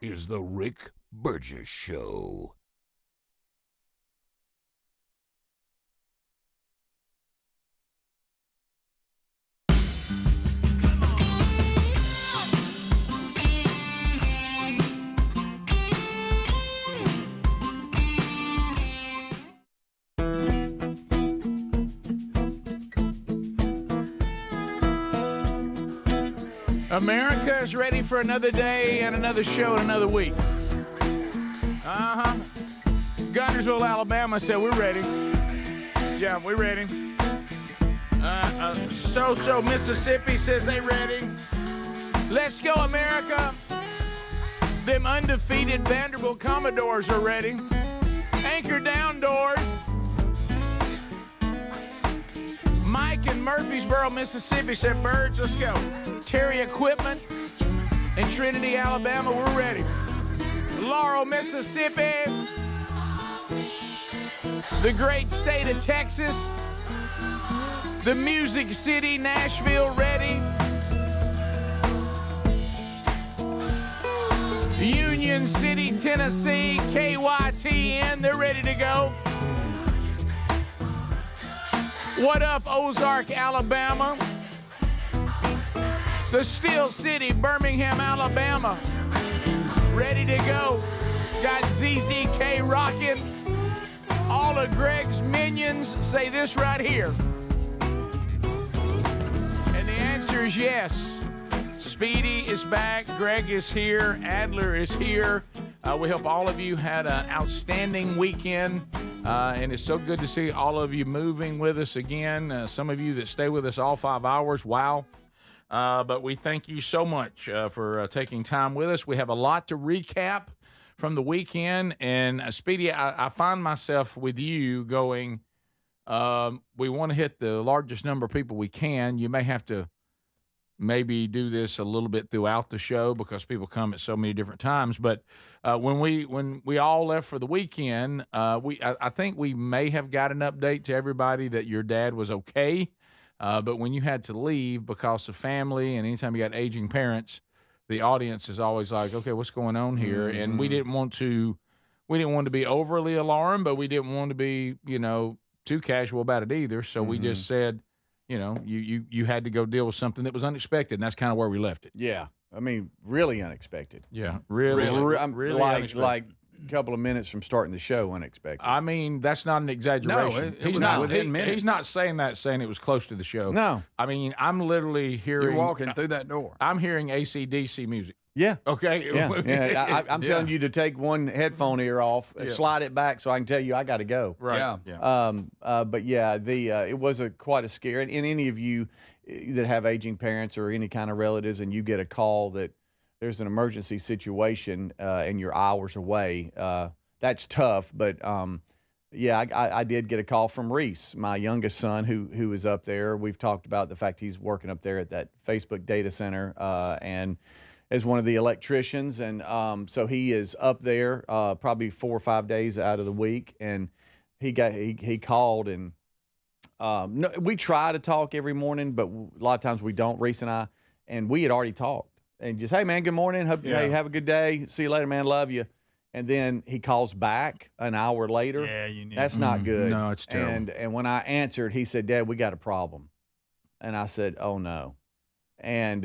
is the Rick Burgess Show. America is ready for another day and another show and another week. Gunnersville, Alabama said we're ready. Yeah, we're ready. So Mississippi says they ready. Let's go, America. Them undefeated Vanderbilt Commodores are ready. Anchor down doors. Mike in Murfreesboro, Mississippi said, Birds, let's go. Terry Equipment in Trinity, Alabama, we're ready. Laurel, Mississippi. The great state of Texas. The Music City, Nashville, ready. Union City, Tennessee, KYTN, they're ready to go. What up, Ozark, Alabama? The Steel City, Birmingham, Alabama, ready to go. Got ZZK rocking. All of Greg's minions say this right here. And the answer is yes. Speedy is back. Greg is here. Adler is here. We hope all of you had an outstanding weekend. And it's so good to see all of you moving with us again. Some of you that stay with us all 5 hours, wow. But we thank you so much for taking time with us. We have a lot to recap from the weekend. And Speedy, I find myself with you going, we want to hit the largest number of people we can. You may have to maybe do this a little bit throughout the show because people come at so many different times. But when we all left for the weekend, I think we may have got an update to everybody that your dad was okay. But when you had to leave because of family and anytime you got aging parents, the audience is always like, okay, what's going on here? Mm-hmm. And we didn't want to be overly alarmed, but we didn't want to be, too casual about it either. So we just said, you had to go deal with something that was unexpected, and that's kind of where we left it. Yeah. I mean, really unexpected. Yeah, really unexpected. Like a couple of minutes from starting the show, unexpected. I mean, that's not an exaggeration. No, he's not saying it was close to the show. No. I mean, I'm literally hearing... You're walking through that door. I'm hearing AC/DC music. Yeah. Okay. Yeah. I'm telling you to take one headphone ear off, slide it back so I can tell you I got to go. Right. Yeah. But yeah, it was quite a scare. And any of you that have aging parents or any kind of relatives, and you get a call that there's an emergency situation and you're hours away, that's tough. But I did get a call from Reese, my youngest son, who is up there. We've talked about the fact he's working up there at that Facebook data center and as one of the electricians. And so he is up there probably 4 or 5 days out of the week. And he called and no, we try to talk every morning, but a lot of times we don't, Reese and we had already talked. And just, hey, man, good morning. Hey, have a good day. See you later, man. Love you. And then he calls back an hour later. Yeah, you knew. That's not good. No, it's terrible. And when I answered, he said, Dad, we got a problem. And I said, oh, no. And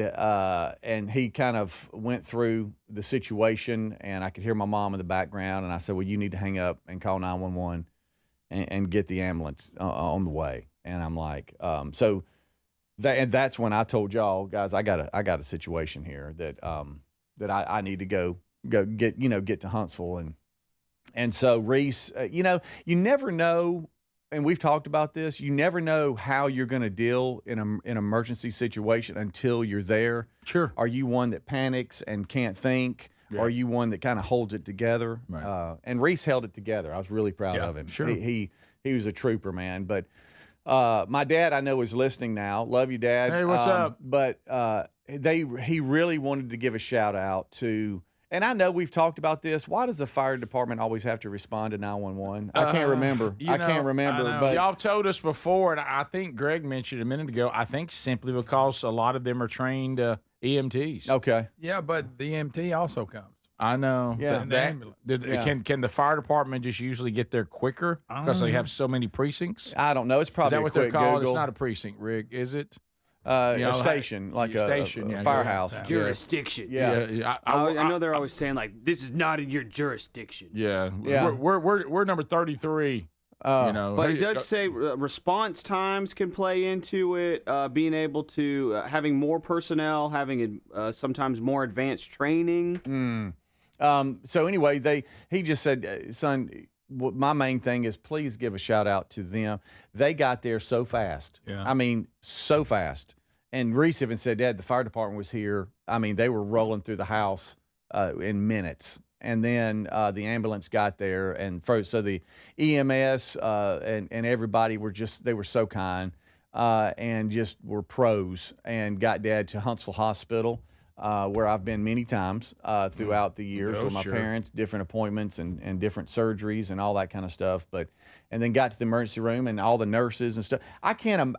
he kind of went through the situation, and I could hear my mom in the background. And I said, well, you need to hang up and call 911 and get the ambulance on the way. And I'm like, that's when I told y'all, guys, I got a situation here that I need to go get to Huntsville. And so Reese, you never know, and we've talked about this, you never know how you're going to deal in an emergency situation until you're there. Sure. Are you one that panics and can't think? Yeah. Or are you one that kind of holds it together? Right. And Reese held it together. I was really proud of him. Sure. He was a trooper, man. But my dad, I know, is listening now. Love you, Dad. Hey, what's up? But he really wanted to give a shout out to, and I know we've talked about this. Why does the fire department always have to respond to 911? I can't remember. I can't remember. But y'all told us before, and I think Greg mentioned a minute ago, I think simply because a lot of them are trained EMTs. Okay. Yeah, but the EMT also comes. I know. Yeah. Can the fire department just usually get there quicker because they have so many precincts? I don't know. It's probably Is that a what they're quick called? Google. It's not a precinct, Rick, is it? A station, like a station, yeah, firehouse. Jurisdiction. Yeah. I know they're always saying like, "This is not in your jurisdiction." Yeah. Yeah. We're number 33. But it does say response times can play into it. Being able to having more personnel, having sometimes more advanced training. So anyway, he just said, son, my main thing is please give a shout out to them. They got there so fast. Yeah. I mean, so fast. And Reese even said, Dad, the fire department was here. I mean, they were rolling through the house in minutes. And then the ambulance got there, and so the EMS and everybody they were so kind and just were pros, and got Dad to Huntsville Hospital, where I've been many times throughout the years with my parents, different appointments and different surgeries and all that kind of stuff. And then got to the emergency room and all the nurses and stuff. I can't.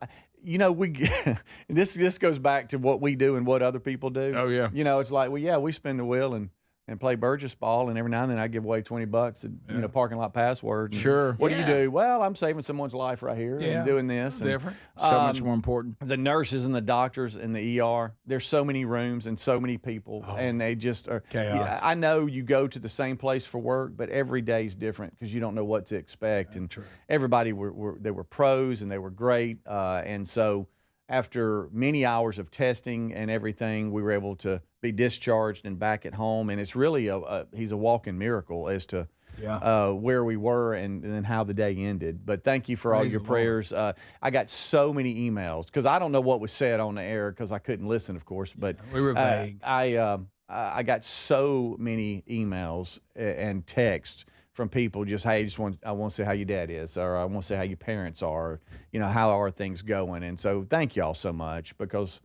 This goes back to what we do and what other people do. Oh yeah. It's like, we spin the wheel and play Burgess ball, and every now and then I give away $20 and parking lot password. Sure. What do you do? Well, I'm saving someone's life right here and doing this. Different. So much more important. The nurses and the doctors in the ER. There's so many rooms and so many people, and they just are chaos. Yeah, I know you go to the same place for work, but every day is different because you don't know what to expect. And everybody they were pros and they were great, and so after many hours of testing and everything, we were able to be discharged and back at home. And it's really he's a walking miracle as to where we were and then how the day ended. But thank you for all your prayers. I got so many emails because I don't know what was said on the air because I couldn't listen, of course. But we were vague. I got so many emails and texts from people just, hey, I want to see how your dad is, or I want to see how your parents are, how are things going? And so thank y'all so much because,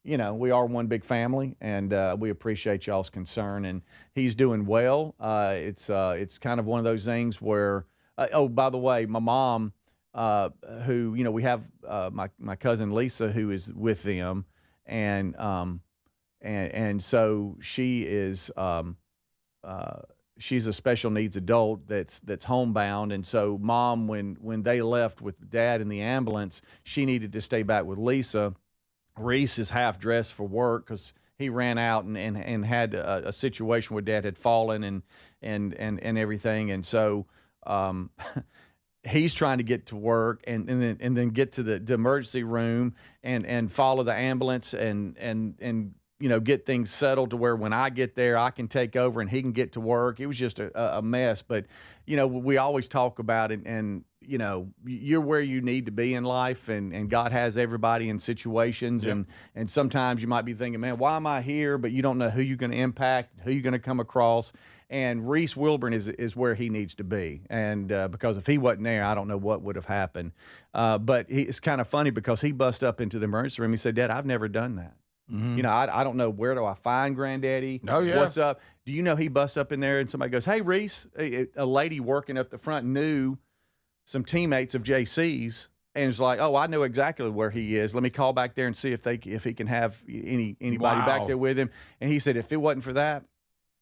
we are one big family, and we appreciate y'all's concern. And he's doing well. It's kind of one of those things where, by the way, my mom, who, we have my cousin Lisa who is with them, and so she is. She's a special needs adult that's homebound, and so Mom, when they left with Dad in the ambulance, she needed to stay back with Lisa. Reese is half dressed for work because he ran out and had a situation where Dad had fallen and everything, and so he's trying to get to work and then get to the emergency room and follow the ambulance and get things settled to where when I get there, I can take over and he can get to work. It was just a mess. But, we always talk about it, and you're where you need to be in life, and God has everybody in situations. And sometimes you might be thinking, man, why am I here? But you don't know who you're going to impact, who you're going to come across. And Reese Wilburn is where he needs to be. And because if he wasn't there, I don't know what would have happened. But it's kind of funny because he bust up into the emergency room. He said, Dad, I've never done that. Mm-hmm. I don't know, where do I find Granddaddy? Oh, yeah. What's up? Do you know he busts up in there and somebody goes, hey, Reese, a lady working up the front knew some teammates of JC's and was like, oh, I know exactly where he is. Let me call back there and see if he can have anybody back there with him. And he said, if it wasn't for that,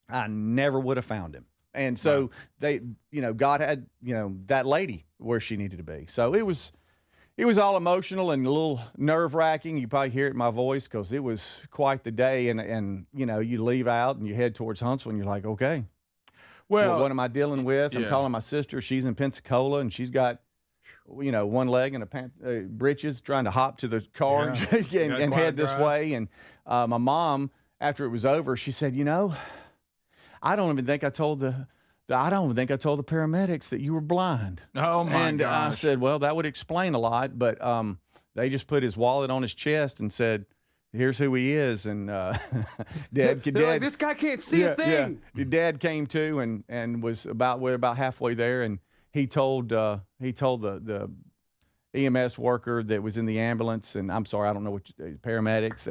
I never would have found him. And so God had, that lady where she needed to be. So it was all emotional and a little nerve-wracking. You probably hear it in my voice because it was quite the day. And you leave out and you head towards Huntsville and you're like, okay, well, what am I dealing with? I'm calling my sister. She's in Pensacola and she's got, one leg and a breeches trying to hop to the car and head this way. And my mom, after it was over, she said, I don't even think I told the paramedics that you were blind. Oh, my And gosh. I said, well, that would explain a lot, but they just put his wallet on his chest and said, here's who he is. And Dad, like, this guy can't see a thing. Yeah. Dad came to and was about halfway there, and he told the EMS worker that was in the ambulance, and I'm sorry, I don't know what paramedics,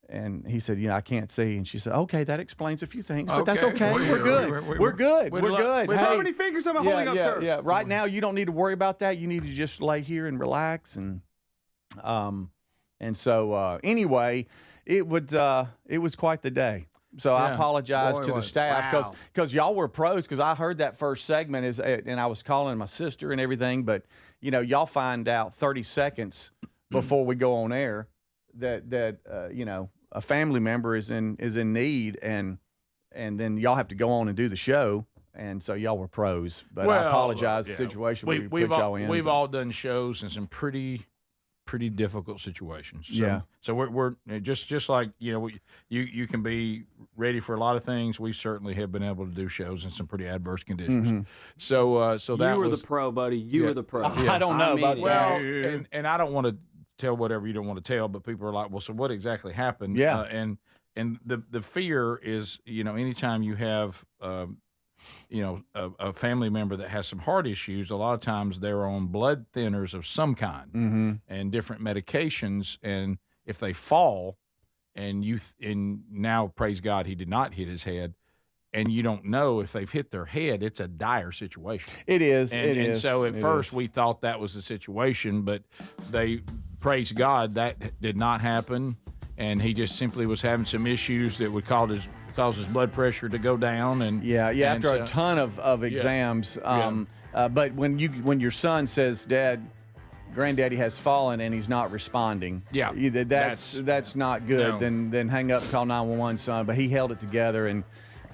and he said, I can't see. And she said, okay, that explains a few things, but that's okay. We're good. We're good. We're good. Hey, how many fingers am I holding up, sir? Yeah. Right now, you don't need to worry about that. You need to just lay here and relax. And so anyway, it was quite the day. So I Yeah. apologize Boy, to the was- staff wow. because y'all were pros. Because I heard that first segment and I was calling my sister and everything. But y'all find out 30 seconds before we go on air that a family member is in need, and then y'all have to go on and do the show. And so y'all were pros. But I apologize the situation we put y'all in. We've all done shows in some pretty difficult situations. So, Yeah. So we're just like you can be ready for a lot of things. We certainly have been able to do shows in some pretty adverse conditions. Mm-hmm. So that You were was the pro, buddy. You were the pro. I don't know about mean, that. well, and I don't want to tell whatever you don't want to tell, but people are like, well, so what exactly happened? Yeah. And the fear is, anytime you have a family member that has some heart issues, a lot of times they're on blood thinners of some kind and different medications. And if they fall and now praise God, he did not hit his head, and you don't know if they've hit their head, it's a dire situation. It is. And so at first we thought that was the situation, but praise God, that did not happen. And he just simply was having some issues that would cause his blood pressure to go down. And after a ton of exams. But when your son says, "Dad, Granddaddy has fallen," and he's not responding, that's not good. No. Then hang up and call 911, son. But he held it together, and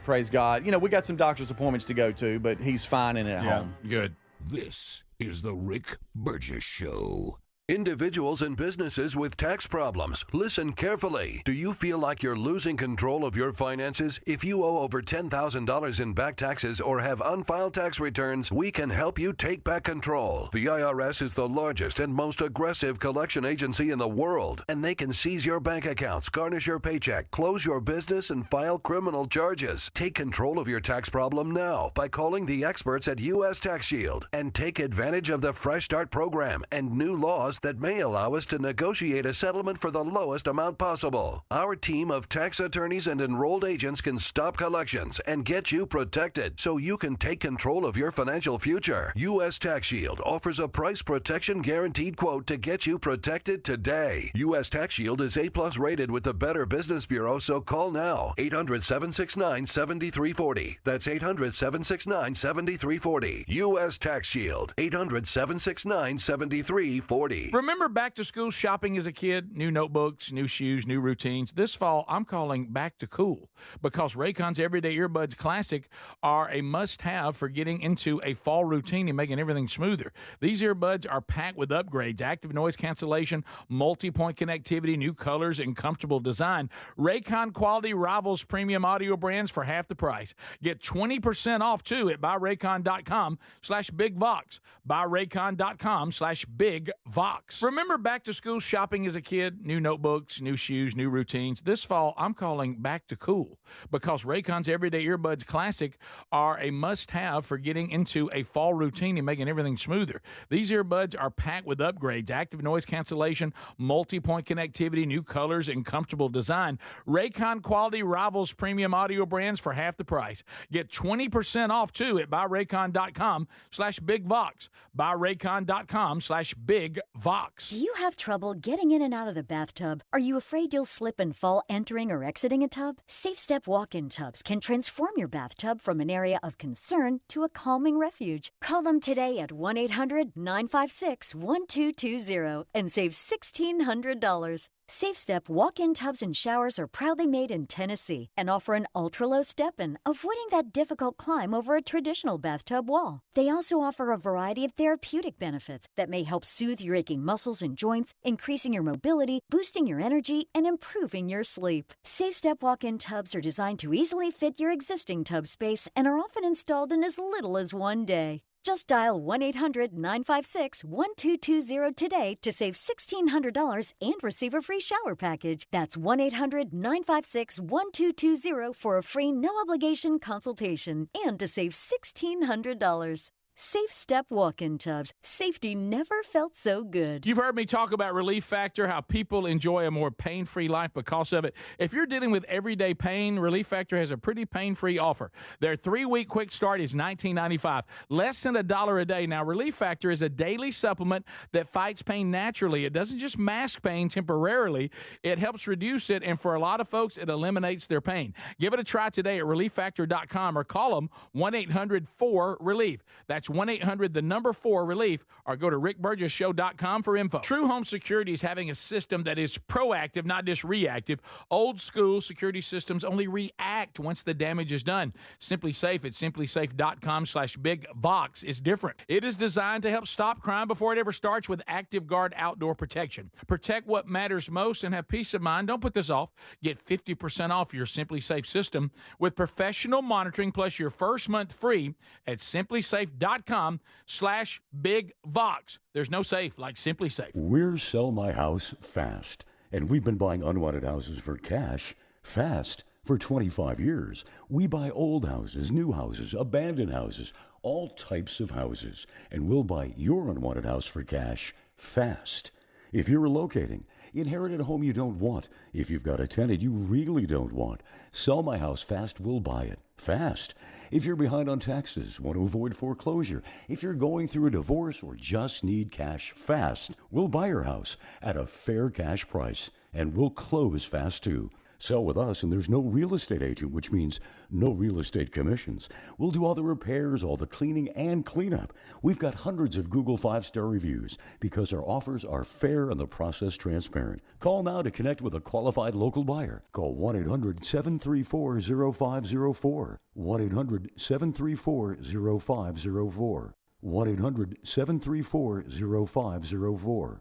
praise God. We got some doctor's appointments to go to, but he's fine and at home. Good. This is the Rick Burgess Show. Individuals and businesses with tax problems, listen carefully. Do you feel like you're losing control of your finances? If you owe over $10,000 in back taxes or have unfiled tax returns, we can help you take back control. The IRS is the largest and most aggressive collection agency in the world, and they can seize your bank accounts, garnish your paycheck, close your business, and file criminal charges. Take control of your tax problem now by calling the experts at U.S. Tax Shield and take advantage of the Fresh Start program and new laws that may allow us to negotiate a settlement for the lowest amount possible. Our team of tax attorneys and enrolled agents can stop collections and get you protected so you can take control of your financial future. U.S. Tax Shield offers a price protection guaranteed quote to get you protected today. U.S. Tax Shield is A+ rated with the Better Business Bureau, so call now. 800-769-7340. That's 800-769-7340. U.S. Tax Shield. 800-769-7340. Remember back to school shopping as a kid? New notebooks, new shoes, new routines. This fall, I'm calling back to cool because Raycon's Everyday Earbuds Classic are a must-have for getting into a fall routine and making everything smoother. These earbuds are packed with upgrades, active noise cancellation, multi-point connectivity, new colors, and comfortable design. Raycon quality rivals premium audio brands for half the price. Get 20% off, too, at buyraycon.com/bigvox. buyraycon.com/bigvox. Remember back to school shopping as a kid? New notebooks, new shoes, new routines. This fall, I'm calling back to cool because Raycon's Everyday Earbuds Classic are a must-have for getting into a fall routine and making everything smoother. These earbuds are packed with upgrades, active noise cancellation, multi-point connectivity, new colors, and comfortable design. Raycon quality rivals premium audio brands for half the price. Get 20% off, too, at buyraycon.com/bigvox. buyraycon.com/bigvox. Do you have trouble getting in and out of the bathtub? Are you afraid you'll slip and fall entering or exiting a tub? SafeStep walk-in tubs can transform your bathtub from an area of concern to a calming refuge. Call them today at 1-800-956-1220 and save $1,600. SafeStep walk-in tubs and showers are proudly made in Tennessee and offer an ultra-low step-in, avoiding that difficult climb over a traditional bathtub wall. They also offer a variety of therapeutic benefits that may help soothe your aching muscles and joints, increasing your mobility, boosting your energy, and improving your sleep. SafeStep walk-in tubs are designed to easily fit your existing tub space and are often installed in as little as one day. Just dial 1-800-956-1220 today to save $1,600 and receive a free shower package. That's 1-800-956-1220 for a free no-obligation consultation and to save $1,600. Safe Step walk-in tubs. Safety never felt so good. You've heard me talk about Relief Factor, how people enjoy a more pain-free life because of it. If you're dealing with everyday pain, Relief Factor has a pretty pain-free offer. Their 3-week quick start is $19.95, less than $1 a day. Now, Relief Factor is a daily supplement that fights pain naturally. It doesn't just mask pain temporarily. It helps reduce it, and for a lot of folks, it eliminates their pain. Give it a try today at ReliefFactor.com or call them 1-800-4-RELIEF. That's 1-800-4-RELIEF, or go to rickburgessshow.com for info. True Home Security is having a system that is proactive, not just reactive. Old school security systems only react once the damage is done. Simply Safe at simplysafe.com/bigvox is different. It is designed to help stop crime before it ever starts with Active Guard outdoor protection. Protect what matters most and have peace of mind. Don't put this off. Get 50% off your Simply Safe system with professional monitoring plus your first month free at simplysafe.com/bigvox. There's no safe like Simply Safe. We're Sell My House Fast, and we've been buying unwanted houses for cash fast for 25 years. We buy old houses, new houses, abandoned houses, all types of houses, and we'll buy your unwanted house for cash fast. If you're relocating, inherited a home you don't want, if you've got a tenant you really don't want, Sell My House Fast will buy it fast. If you're behind on taxes, want to avoid foreclosure, if you're going through a divorce or just need cash fast, we'll buy your house at a fair cash price, and we'll close fast too. Sell with us, and there's no real estate agent, which means no real estate commissions. We'll do all the repairs, all the cleaning, and cleanup. We've got hundreds of Google 5-star reviews because our offers are fair and the process transparent. Call now to connect with a qualified local buyer. Call 1-800-734-0504. 1-800-734-0504. 1-800-734-0504.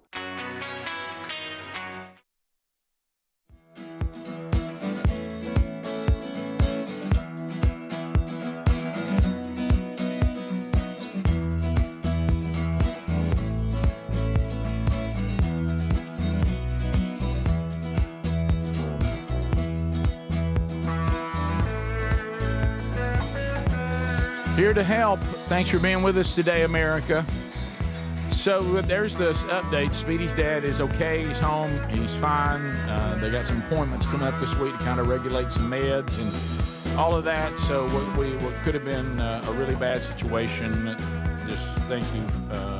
Here to help. Thanks for being with us today, America. So there's this update. Speedy's dad is okay. He's home. He's fine. They got some appointments coming up this week to kind of regulate some meds and all of that. So what could have been a really bad situation, just thank you,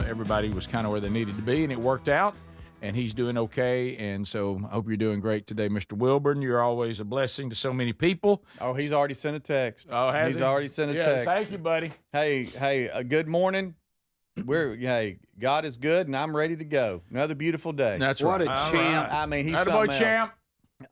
everybody was kind of where they needed to be, and it worked out. And he's doing okay, and so I hope you're doing great today, Mr. Wilburn. You're always a blessing to so many people. Oh, he's already sent a text. Oh, has he? He's already sent a text. Thank you, buddy. Hey, good morning. Hey, God is good, and I'm ready to go. Another beautiful day. That's What right. a champ. I mean, he's Attaboy, something else. champ.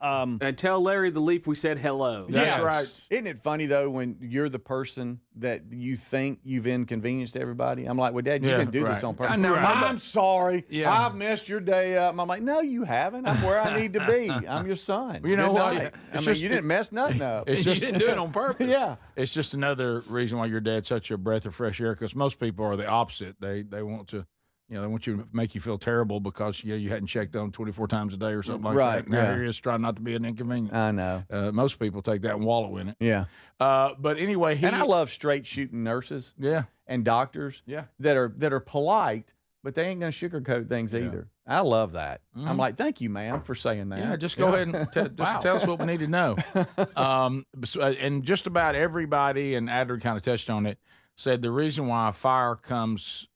And tell Larry the Leaf we said hello. That's Yes. right. Isn't it funny, though, when you're the person that you think you've inconvenienced everybody? I'm like, well, Dad, you Yeah, didn't do right. this on purpose. I know, right. I'm sorry. Yeah. I've messed your day up. And I'm like, no, you haven't. I'm where I need to be. I'm your son. You know Good what? night. It's I mean, just- you didn't mess nothing up. It's just, You didn't do it on purpose. Yeah. It's just another reason why your dad's such a breath of fresh air, because most people are the opposite. They want to, they want you to make you feel terrible because you hadn't checked on 24 times a day or something like Right, that. Now yeah. here he is trying not to be an inconvenience. I know. Most people take that and wallow in it. Yeah. But anyway, And I love straight shooting nurses yeah. and doctors Yeah. that are polite, but they ain't going to sugarcoat things either. I love that. I'm like, thank you, ma'am, for saying that. Yeah, just go ahead and tell us what we need to know. And just about everybody, and Adler kind of touched on it, said the reason why a fire comes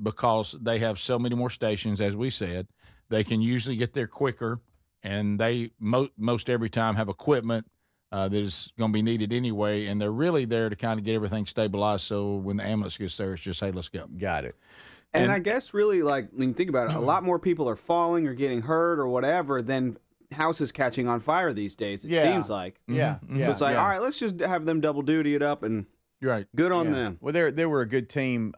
because they have so many more stations, as we said. They can usually get there quicker, and they most every time have equipment that is going to be needed anyway, and they're really there to kind of get everything stabilized, so when the ambulance gets there, it's just, hey, let's go. Got it. And I guess really, like, when you think about it, a lot more people are falling or getting hurt or whatever than houses catching on fire these days, it seems like. Yeah. Yeah. So it's like, yeah. all right, let's just have them double duty it up, and You're right. good on Yeah. them. Well, they were a good team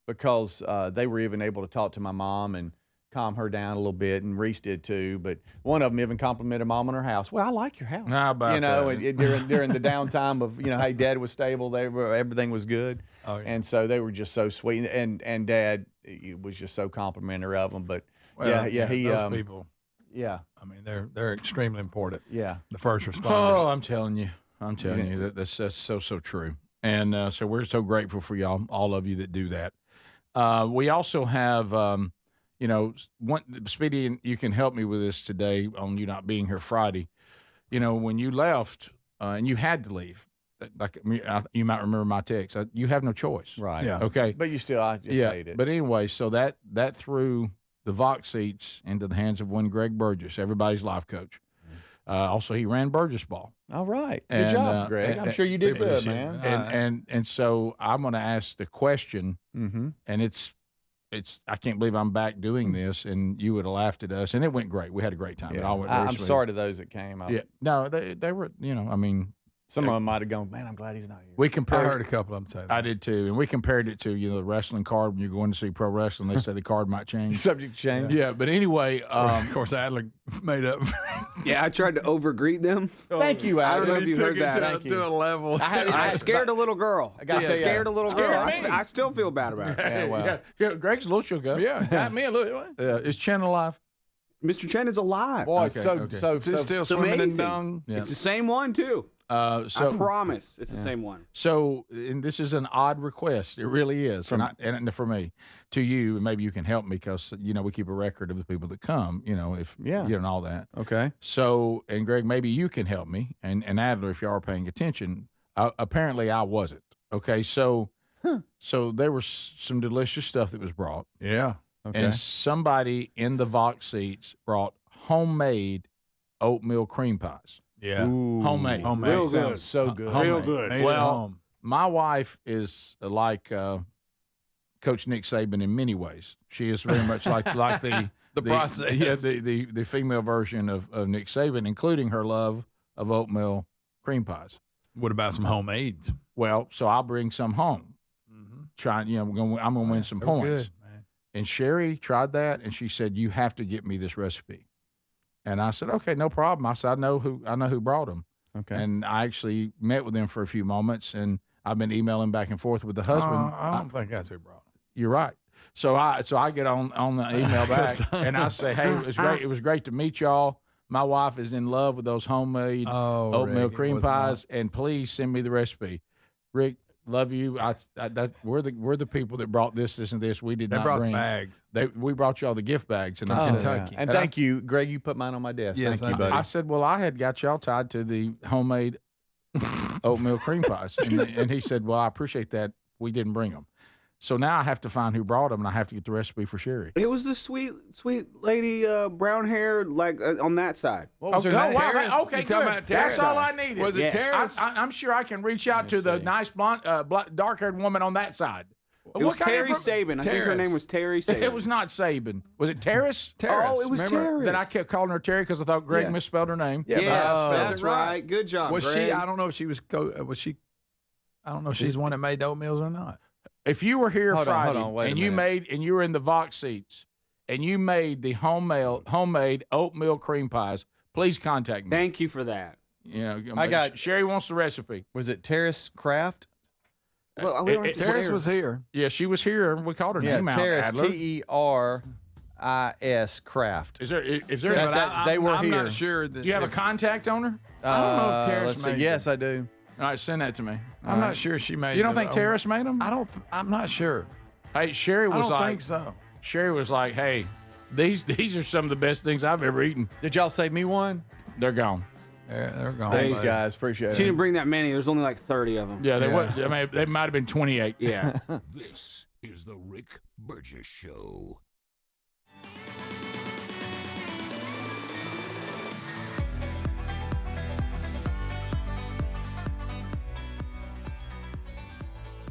because they were even able to talk to my mom and calm her down a little bit, and Reese did too. But one of them even complimented Mom on her house. Well, I like your house. How about that? and during the downtime of hey, Dad was stable. Everything was good. Oh, yeah. And so they were just so sweet. And Dad was just so complimentary of them. But Well, he those people. yeah. I mean, they're extremely important. Yeah. The first Oh, responders. I'm telling you, that's so true. And so we're so grateful for y'all, all of you that do that. We also have, Speedy, you can help me with this today on you not being here Friday. When you left and you had to leave, like you might remember my text, you have no choice. Right. Yeah. Okay. But you still, I just hate it. But anyway, so that threw the Vox seats into the hands of one Greg Burgess, everybody's life coach. Also, he ran Burgess ball. All right. Good And, job, Greg. I'm sure you did good, man. And so I'm going to ask the question, and it's I can't believe I'm back doing this, and you would have laughed at us, and it went great. We had a great time. It all went very I'm smooth. sorry to those that came. No, they were, Some of them might have gone, man, I'm glad he's not here. we I compared. heard a couple of them say that. I did too, and we compared it to the wrestling card when you're going to see pro wrestling. They said the card might change. Subject change. Yeah, but anyway, Of course, Adler made up. Yeah, I tried to overgreet them. Thank you, I don't know Adam. if you heard that. Thank you. to a level. I scared a little girl. I gotta tell you. scared a little girl. Scared me. I still feel bad about it. Yeah, well. yeah, Greg's a little shook up. Yeah, got me a little. Is Chen alive? Mr. Chen is alive. Boy, Okay, so, okay. so, Is he so, still swimming in amazing. dung? Yeah. It's the same one too. I So promise, it's the same one. So, and this is an odd request. It really is, and for me, to you, and maybe you can help me because we keep a record of the people that come. If and all that. okay. So, and Greg, maybe you can help me, and Adler, if you are paying attention. Apparently, I wasn't. Okay, so there was some delicious stuff that was brought, Yeah. Okay. and somebody in the Vox seats brought homemade oatmeal cream pies. Yeah. Homemade. Homemade. Real Sounds good. So good. Homemade. Made at Well, home. my wife is like Coach Nick Saban in many ways. She is very much like the process. Yeah, the female version of Nick Saban, including her love of oatmeal cream pies. What about some homemades? Well, so I'll bring some home. Trying, I'm gonna win some They're points. good, man. And Sherry tried that, and she said, "You have to get me this recipe." And I said, "Okay, no problem." I said, "I know who brought them." Okay. And I actually met with them for a few moments, and I've been emailing back and forth with the husband. I don't think that's who brought it. You're right. So I get on the email back and I say, "Hey, it was great. It was great to meet y'all. My wife is in love with those homemade oatmeal Rick, it cream wasn't pies, and please send me the recipe." Rick, love you. We're the people that brought this, and this. We did They not brought bring the bags. We brought y'all the gift bags, and I said, Kentucky. And And thank you, Greg. You put mine on my desk. Yes, Thank you, I buddy. I said, well, I had got y'all tied to the homemade oatmeal cream pies, and he said, well, I appreciate that. We didn't bring them. So now I have to find who brought them, and I have to get the recipe for Sherry. It was the sweet lady, brown hair, on that side. What was her Oh, name? wow, Terrace? okay, You talking good. about That's Terrace? all I needed. Was it Yes. Terrace? I'm sure I can reach out to the nice blonde, dark-haired woman on that side. It was Terry Saban. I think her Terrace. name was Terry Saban. It was not Saban. Was it Terrace? Terrace. Oh, it was Remember? Terrace. That I kept calling her Terry because I thought Greg Yeah. misspelled her name. Yeah, Yes, but that's spelled it right. Good job, Was Greg. she? I don't know if she was. Was she? I don't know if she's the one that made the oatmeals or not. If you were here Hold on, Friday wait a and you minute. you were in the Vox seats and you made the homemade oatmeal cream pies, please contact me. Thank you for that. I got- Sherry wants the recipe. Was it Terrace Craft? Well, we don't have to Terrace share. was here. Yeah, she was here. We called her Yeah, name out. Terrace. Adler. TERIS Craft. Is there? They were I'm here. not sure. That Do you have a contact on her? I don't know if Terrace let's see. made Yes, I do. All right, send that to me. I'm not sure she made. You don't the think oatmeal. Terrace made them? I'm not sure. Hey, Sherry I was don't like, think so. Sherry was like, hey, these are some of the best things I've ever eaten. Did y'all save me one? They're gone. They're gone. Thanks, buddy. guys. Appreciate She it. didn't bring that many. There's only like 30 of them. Yeah, they Yeah. were. They might have been 28. Yeah. This is the Rick Burgess Show.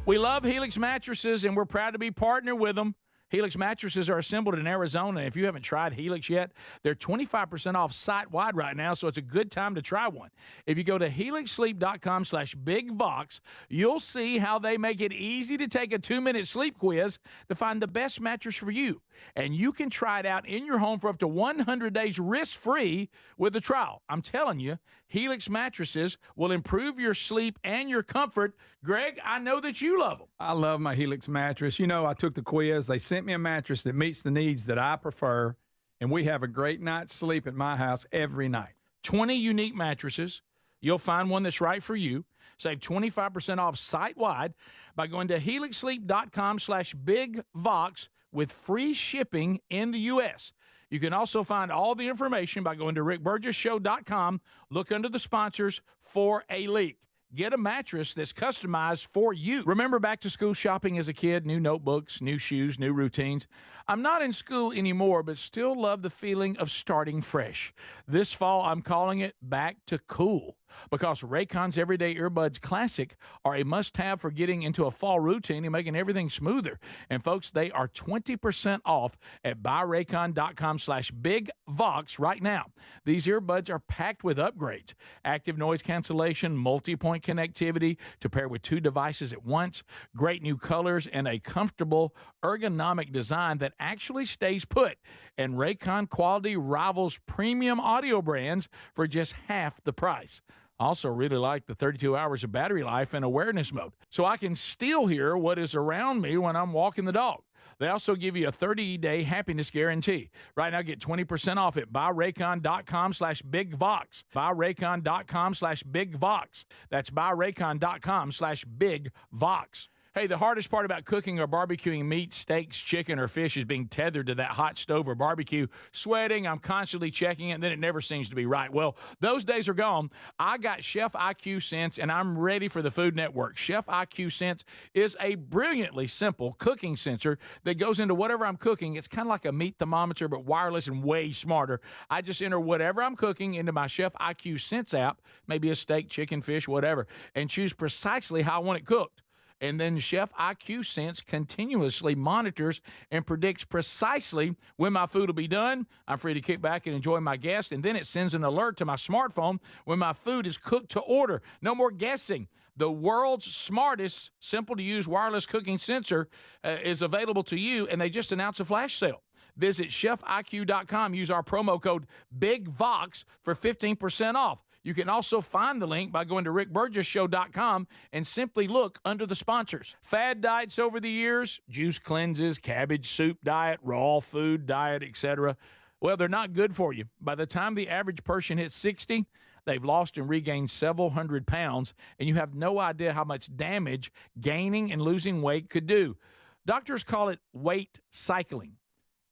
We love Helix mattresses, and we're proud to be partnered with them. Helix mattresses are assembled in Arizona. If you haven't tried Helix yet, they're 25% off site-wide right now, so it's a good time to try one. If you go to helixsleep.com/bigvox, you'll see how they make it easy to take a 2-minute sleep quiz to find the best mattress for you. And you can try it out in your home for up to 100 days risk-free with a trial. I'm telling you, Helix mattresses will improve your sleep and your comfort. Greg, I know that you love them. I love my Helix mattress. You know, I took the quiz. They sent me a mattress that meets the needs that I prefer, and we have a great night's sleep at my house every night. 20 unique mattresses, You'll find one that's right for you. Save 25% off site-wide by going to helixsleep.com/bigvox with free shipping in the U.S. You can also find all the information by going to rickburgessshow.com. Look under the sponsors for a leak. Get a mattress that's customized for you. Remember back-to-school shopping as a kid? New notebooks, new shoes, new routines. I'm not in school anymore, but still love the feeling of starting fresh. This fall, I'm calling it Back to Cool, because Raycon's Everyday Earbuds Classic are a must-have for getting into a fall routine and making everything smoother. And folks, they are 20% off at buyraycon.com/bigvox right now. These earbuds are packed with upgrades: active noise cancellation, multi-point connectivity to pair with 2 devices at once, great new colors, and a comfortable ergonomic design that actually stays put. And Raycon quality rivals premium audio brands for just half the price. Also really like the 32 hours of battery life and awareness mode, so I can still hear what is around me when I'm walking the dog. They also give you a 30-day happiness guarantee. Right now, get 20% off at buyraycon.com/bigvox. buyraycon.com/bigvox. That's buyraycon.com/bigvox. Hey, the hardest part about cooking or barbecuing meat, steaks, chicken, or fish is being tethered to that hot stove or barbecue, sweating. I'm constantly checking it, and then it never seems to be right. Well, those days are gone. I got Chef IQ Sense, and I'm ready for the Food Network. Chef IQ Sense is a brilliantly simple cooking sensor that goes into whatever I'm cooking. It's kind of like a meat thermometer, but wireless and way smarter. I just enter whatever I'm cooking into my Chef IQ Sense app, maybe a steak, chicken, fish, whatever, and choose precisely how I want it cooked. And then Chef IQ Sense continuously monitors and predicts precisely when my food will be done. I'm free to kick back and enjoy my guests. And then it sends an alert to my smartphone when my food is cooked to order. No more guessing. The world's smartest, simple-to-use wireless cooking sensor is available to you, and they just announced a flash sale. Visit chefiq.com. Use our promo code BIGVOX for 15% off. You can also find the link by going to rickburgessshow.com and simply look under the sponsors. Fad diets over the years, juice cleanses, cabbage soup diet, raw food diet, etc. Well, they're not good for you. By the time the average person hits 60, they've lost and regained several hundred pounds, and you have no idea how much damage gaining and losing weight could do. Doctors call it weight cycling.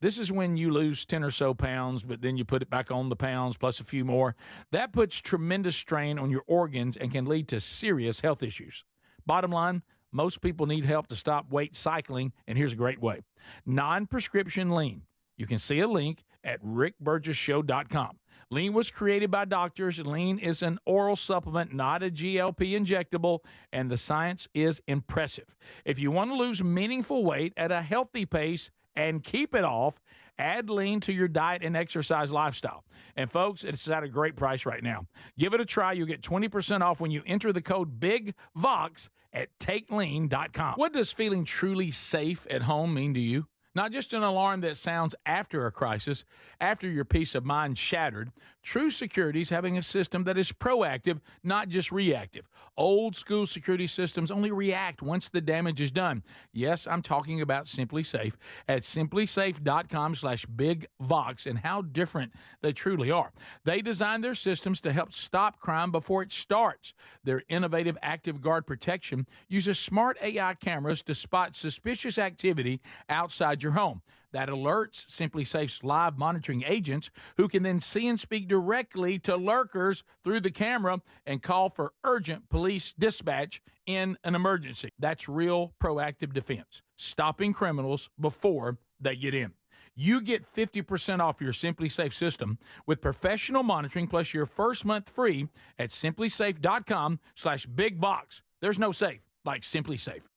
This is when you lose 10 or so pounds, but then you put it back on the pounds plus a few more. That puts tremendous strain on your organs and can lead to serious health issues. Bottom line, most people need help to stop weight cycling, and here's a great way. Non-prescription lean. You can see a link at rickburgessshow.com. Lean was created by doctors. Lean is an oral supplement, not a GLP injectable, and the science is impressive. If you want to lose meaningful weight at a healthy pace and keep it off, add lean to your diet and exercise lifestyle. And folks, it's at a great price right now. Give it a try. You'll get 20% off when you enter the code BIGVOX at takelean.com. What does feeling truly safe at home mean to you? Not just an alarm that sounds after a crisis, after your peace of mind shattered. True security is having a system that is proactive, not just reactive. Old school security systems only react once the damage is done. Yes, I'm talking about Simply Safe at simplysafe.com/bigvox, and how different they truly are. They design their systems to help stop crime before it starts. Their innovative Active Guard protection uses smart AI cameras to spot suspicious activity outside your home. That alerts Simply Safe's live monitoring agents, who can then see and speak directly to lurkers through the camera and call for urgent police dispatch in an emergency. That's real proactive defense, stopping criminals before they get in. You get 50% off your Simply Safe system with professional monitoring plus your first month free at simplysafe.com/bigvox. There's no safe like Simply Safe.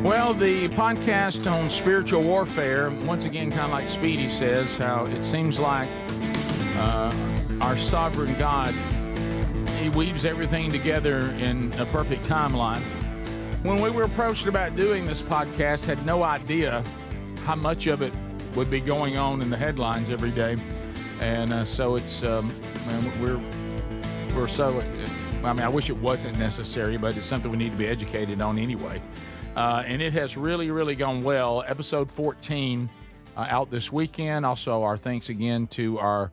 Well, the podcast on spiritual warfare, once again, kind of like Speedy says, how it seems like our sovereign God, he weaves everything together in a perfect timeline. When we were approached about doing this podcast, had no idea how much of it would be going on in the headlines every day. And so it's, man, we're so, I mean, I wish it wasn't necessary, but it's something we need to be educated on anyway. And it has really, really gone well. Episode 14 out this weekend. Also, our thanks again to our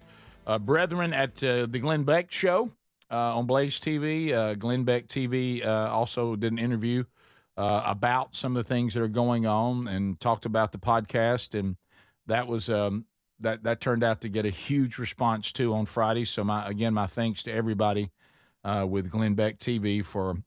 brethren at the Glenn Beck Show on Blaze TV. Glenn Beck TV also did an interview about some of the things that are going on and talked about the podcast. And that was that turned out to get a huge response too on Friday. So my thanks to everybody with Glenn Beck TV for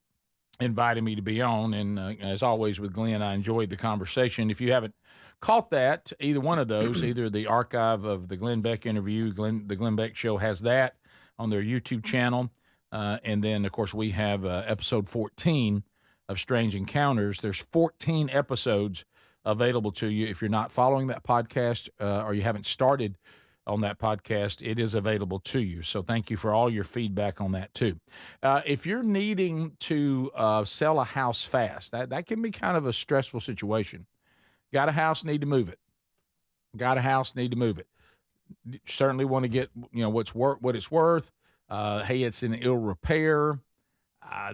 inviting me to be on. And as always with Glenn, I enjoyed the conversation. If you haven't caught that, either one of those, either the archive of the Glenn Beck interview, the Glenn Beck Show has that on their YouTube channel. And then, of course, we have episode 14 of Strange Encounters. There's 14 episodes available to you. If you're not following that podcast or you haven't started on that podcast, it is available to you. So thank you for all your feedback on that too. If you're needing to sell a house fast, that can be kind of a stressful situation. Got a house, need to move it. Got a house, need to move it. Certainly want to get what it's worth. Hey, it's in ill repair.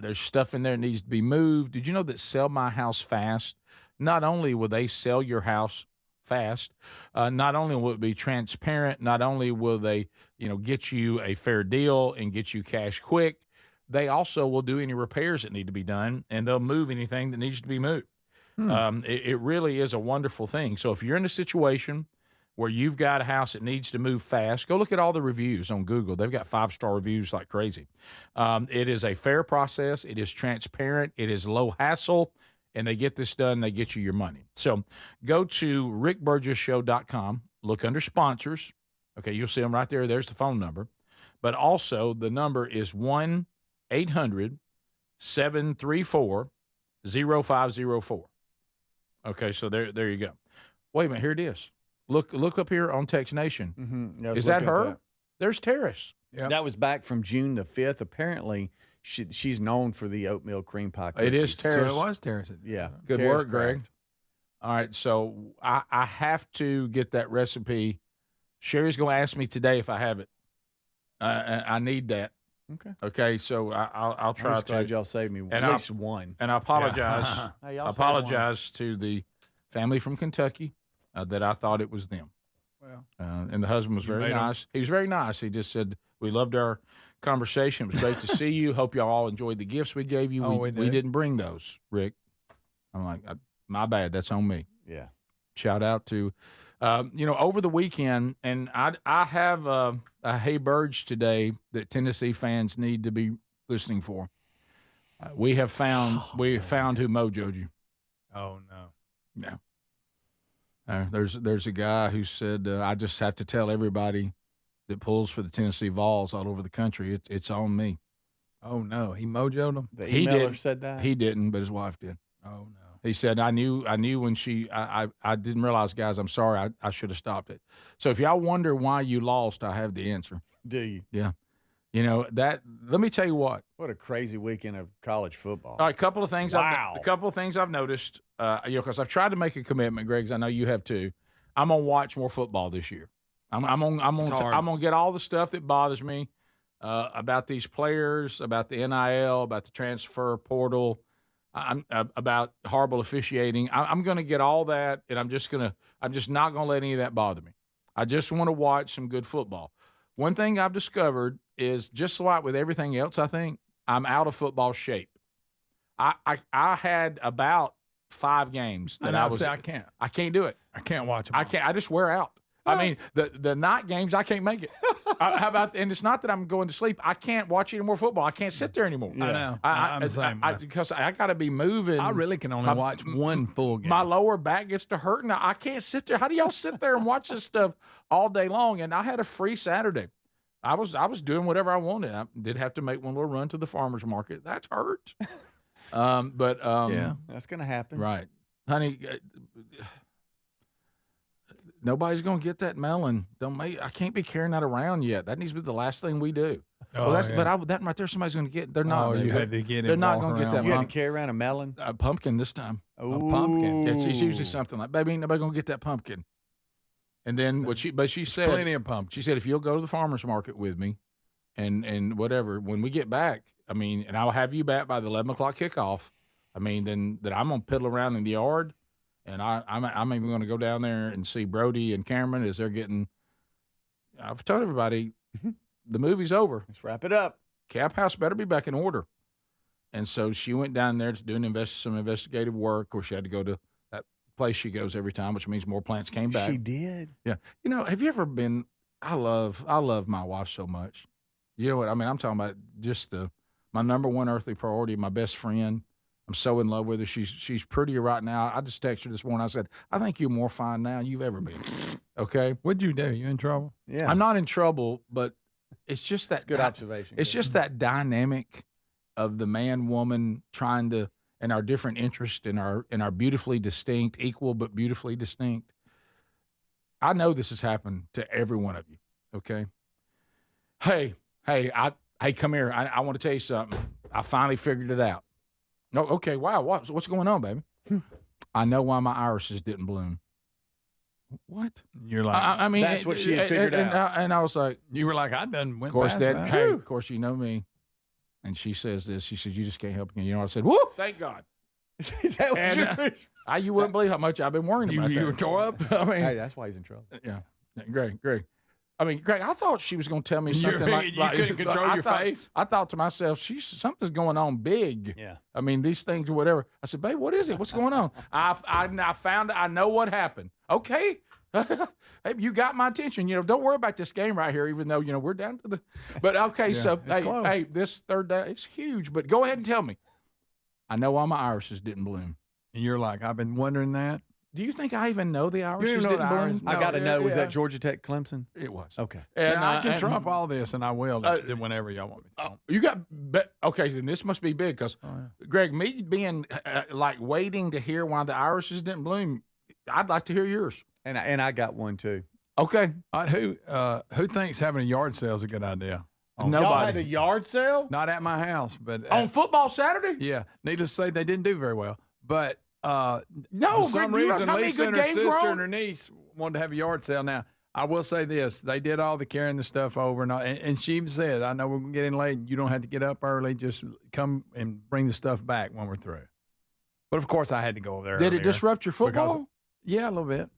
There's stuff in there that needs to be moved. Did you know that Sell My House Fast, not only will they sell your house fast, not only will it be transparent, not only will they, get you a fair deal and get you cash quick, they also will do any repairs that need to be done, and they'll move anything that needs to be moved. It really is a wonderful thing. So if you're in a situation where you've got a house that needs to move fast, go look at all the reviews on Google. They've got 5-star reviews like crazy. It is a fair process. It is transparent. It is low hassle. And they get this done, they get you your money. So go to rickburgessshow.com, look under sponsors. Okay, you'll see them right there. There's the phone number. But also the number is 1-800-734-0504. Okay, so there you go. Wait a minute, here it is. Look up here on Text Nation. Mm-hmm. Is that her? There's Terrace. Yep. That was back from June the 5th. Apparently, she's known for the oatmeal cream pie cookies. It is Terrace. So it was Terrace. Yeah. Good Terrace work, Greg. All right, so I have to get that recipe. Sherry's going to ask me today if I have it. I need that. Okay, so I'll try to. Glad y'all saved me at least one. And I apologize. Yeah. Hey, I apologize to the family from Kentucky that I thought it was them. Well, and the husband was very nice. He was very nice. He just said, we loved our conversation. It was great to see you. Hope y'all all enjoyed the gifts we gave you. We didn't bring those, Rick. I'm like, my bad. That's on me. Yeah. Shout out to, over the weekend, and I have a Hey Birds today that Tennessee fans need to be listening for. We found who mojoed you. Oh, no. No. There's a guy who said, I just have to tell everybody that pulls for the Tennessee Vols all over the country, it's on me. Oh, no. He mojoed them? The emailer said that? He didn't, but his wife did. Oh, no. He said, I knew when I didn't realize, guys, I'm sorry, I should have stopped it. So if y'all wonder why you lost, I have the answer. Do you? Yeah. Let me tell you what. What a crazy weekend of college football. All right, a couple of things. Wow. A couple of things I've noticed, because I've tried to make a commitment, Greg, 'cause I know you have too. I'm going to watch more football this year. I'm going to get all the stuff that bothers me about these players, about the NIL, about the transfer portal, about horrible officiating. I'm going to get all that, and I'm just not going to let any of that bother me. I just want to watch some good football. One thing I've discovered is, just like with everything else, I think I'm out of football shape. I had about 5 games that I can't do it. I can't watch them. I can't. I just wear out. I mean, the night games, I can't make it. How about? And it's not that I'm going to sleep. I can't watch any more football. I can't sit there anymore. Yeah. I know. I'm the same. Because I got to be moving. I really can only watch one full game. My lower back gets to hurting. I can't sit there. How do y'all sit there and watch this stuff all day long? And I had a free Saturday. I was doing whatever I wanted. I did have to make one little run to the farmer's market. That's hurt. Yeah, that's going to happen. Right. Honey, nobody's going to get that melon. I can't be carrying that around yet. That needs to be the last thing we do. Oh, But that right there, somebody's going to get. They're not. You had to get it. They're not going to get that. You had to carry around a melon? A pumpkin this time. A pumpkin. It's usually something like, baby, ain't nobody going to get that pumpkin. And then she said, plenty of pumpkin. She said, if you'll go to the farmer's market with me and whatever, when we get back, and I'll have you back by the 11 o'clock kickoff, then I'm going to piddle around in the yard, and I'm even going to go down there and see Brody and Cameron as they're getting, I've told everybody, the movie's over. Let's wrap it up. Cap House better be back in order. And so she went down there to do some investigative work. Of course, she had to go to that place she goes every time, which means more plants came back. She did? Yeah. Have you ever been, I love my wife so much. You know what? I'm talking about just my number one earthly priority, my best friend. I'm so in love with her. She's prettier right now. I just texted her this morning. I said, I think you're more fine now than you've ever been. Okay? What'd you do? You in trouble? Yeah. I'm not in trouble, but it's just that. Good observation. It's just that dynamic of the man woman trying to, and our different interests in our beautifully distinct, equal but beautifully distinct. I know this has happened to every one of you. Okay. Hey, come here. I want to tell you something. I finally figured it out. No, okay. Wow. What's going on, baby? I know why my irises didn't bloom. What? You're like, that's what she had figured out. And I was like, you were like, I done went of course, past that. Hey, of course, you know me. And she says this. She says, you just can't help it. You know what I said? Woo! Thank God. Is that what you wouldn't believe how much I've been worrying about that. You were tore up? Hey, that's why he's in trouble. Yeah. Greg. Greg, I thought she was going to tell me something you couldn't control your face? I thought to myself, something's going on big. Yeah. These things or whatever. I said, babe, what is it? What's going on? I found I know what happened. Okay. Hey, you got my attention. Don't worry about this game right here, even though, we're down to the. But okay, yeah, so close. hey, this third day, it's huge. But go ahead and tell me. I know why my irises didn't bloom. And you're like, I've been wondering that. Do you think I even know the irises know didn't the bloom? irises? I got to know, was yeah. that Georgia Tech Clemson? It was. Okay. And I can trump all this, and I will whenever y'all want me to. You got okay. Then this must be big because, Greg, me being like waiting to hear why the irises didn't bloom. I'd like to hear yours. And I got one too. Okay. Who thinks having a yard sale is a good idea? Nobody. Y'all had a yard sale? Not at my house, but On football Saturday? Yeah. Needless to say, they didn't do very well. But No, for some Greg, you realize reason, how many Lisa good and her games were sister on? and her niece wanted to have a yard sale. Now, I will say this: they did all the carrying the stuff over, and she even said, "I know we're getting late. You don't have to get up early. Just come and bring the stuff back when we're through." But of course, I had to go over there. Did it earlier disrupt your football? yeah, a little bit.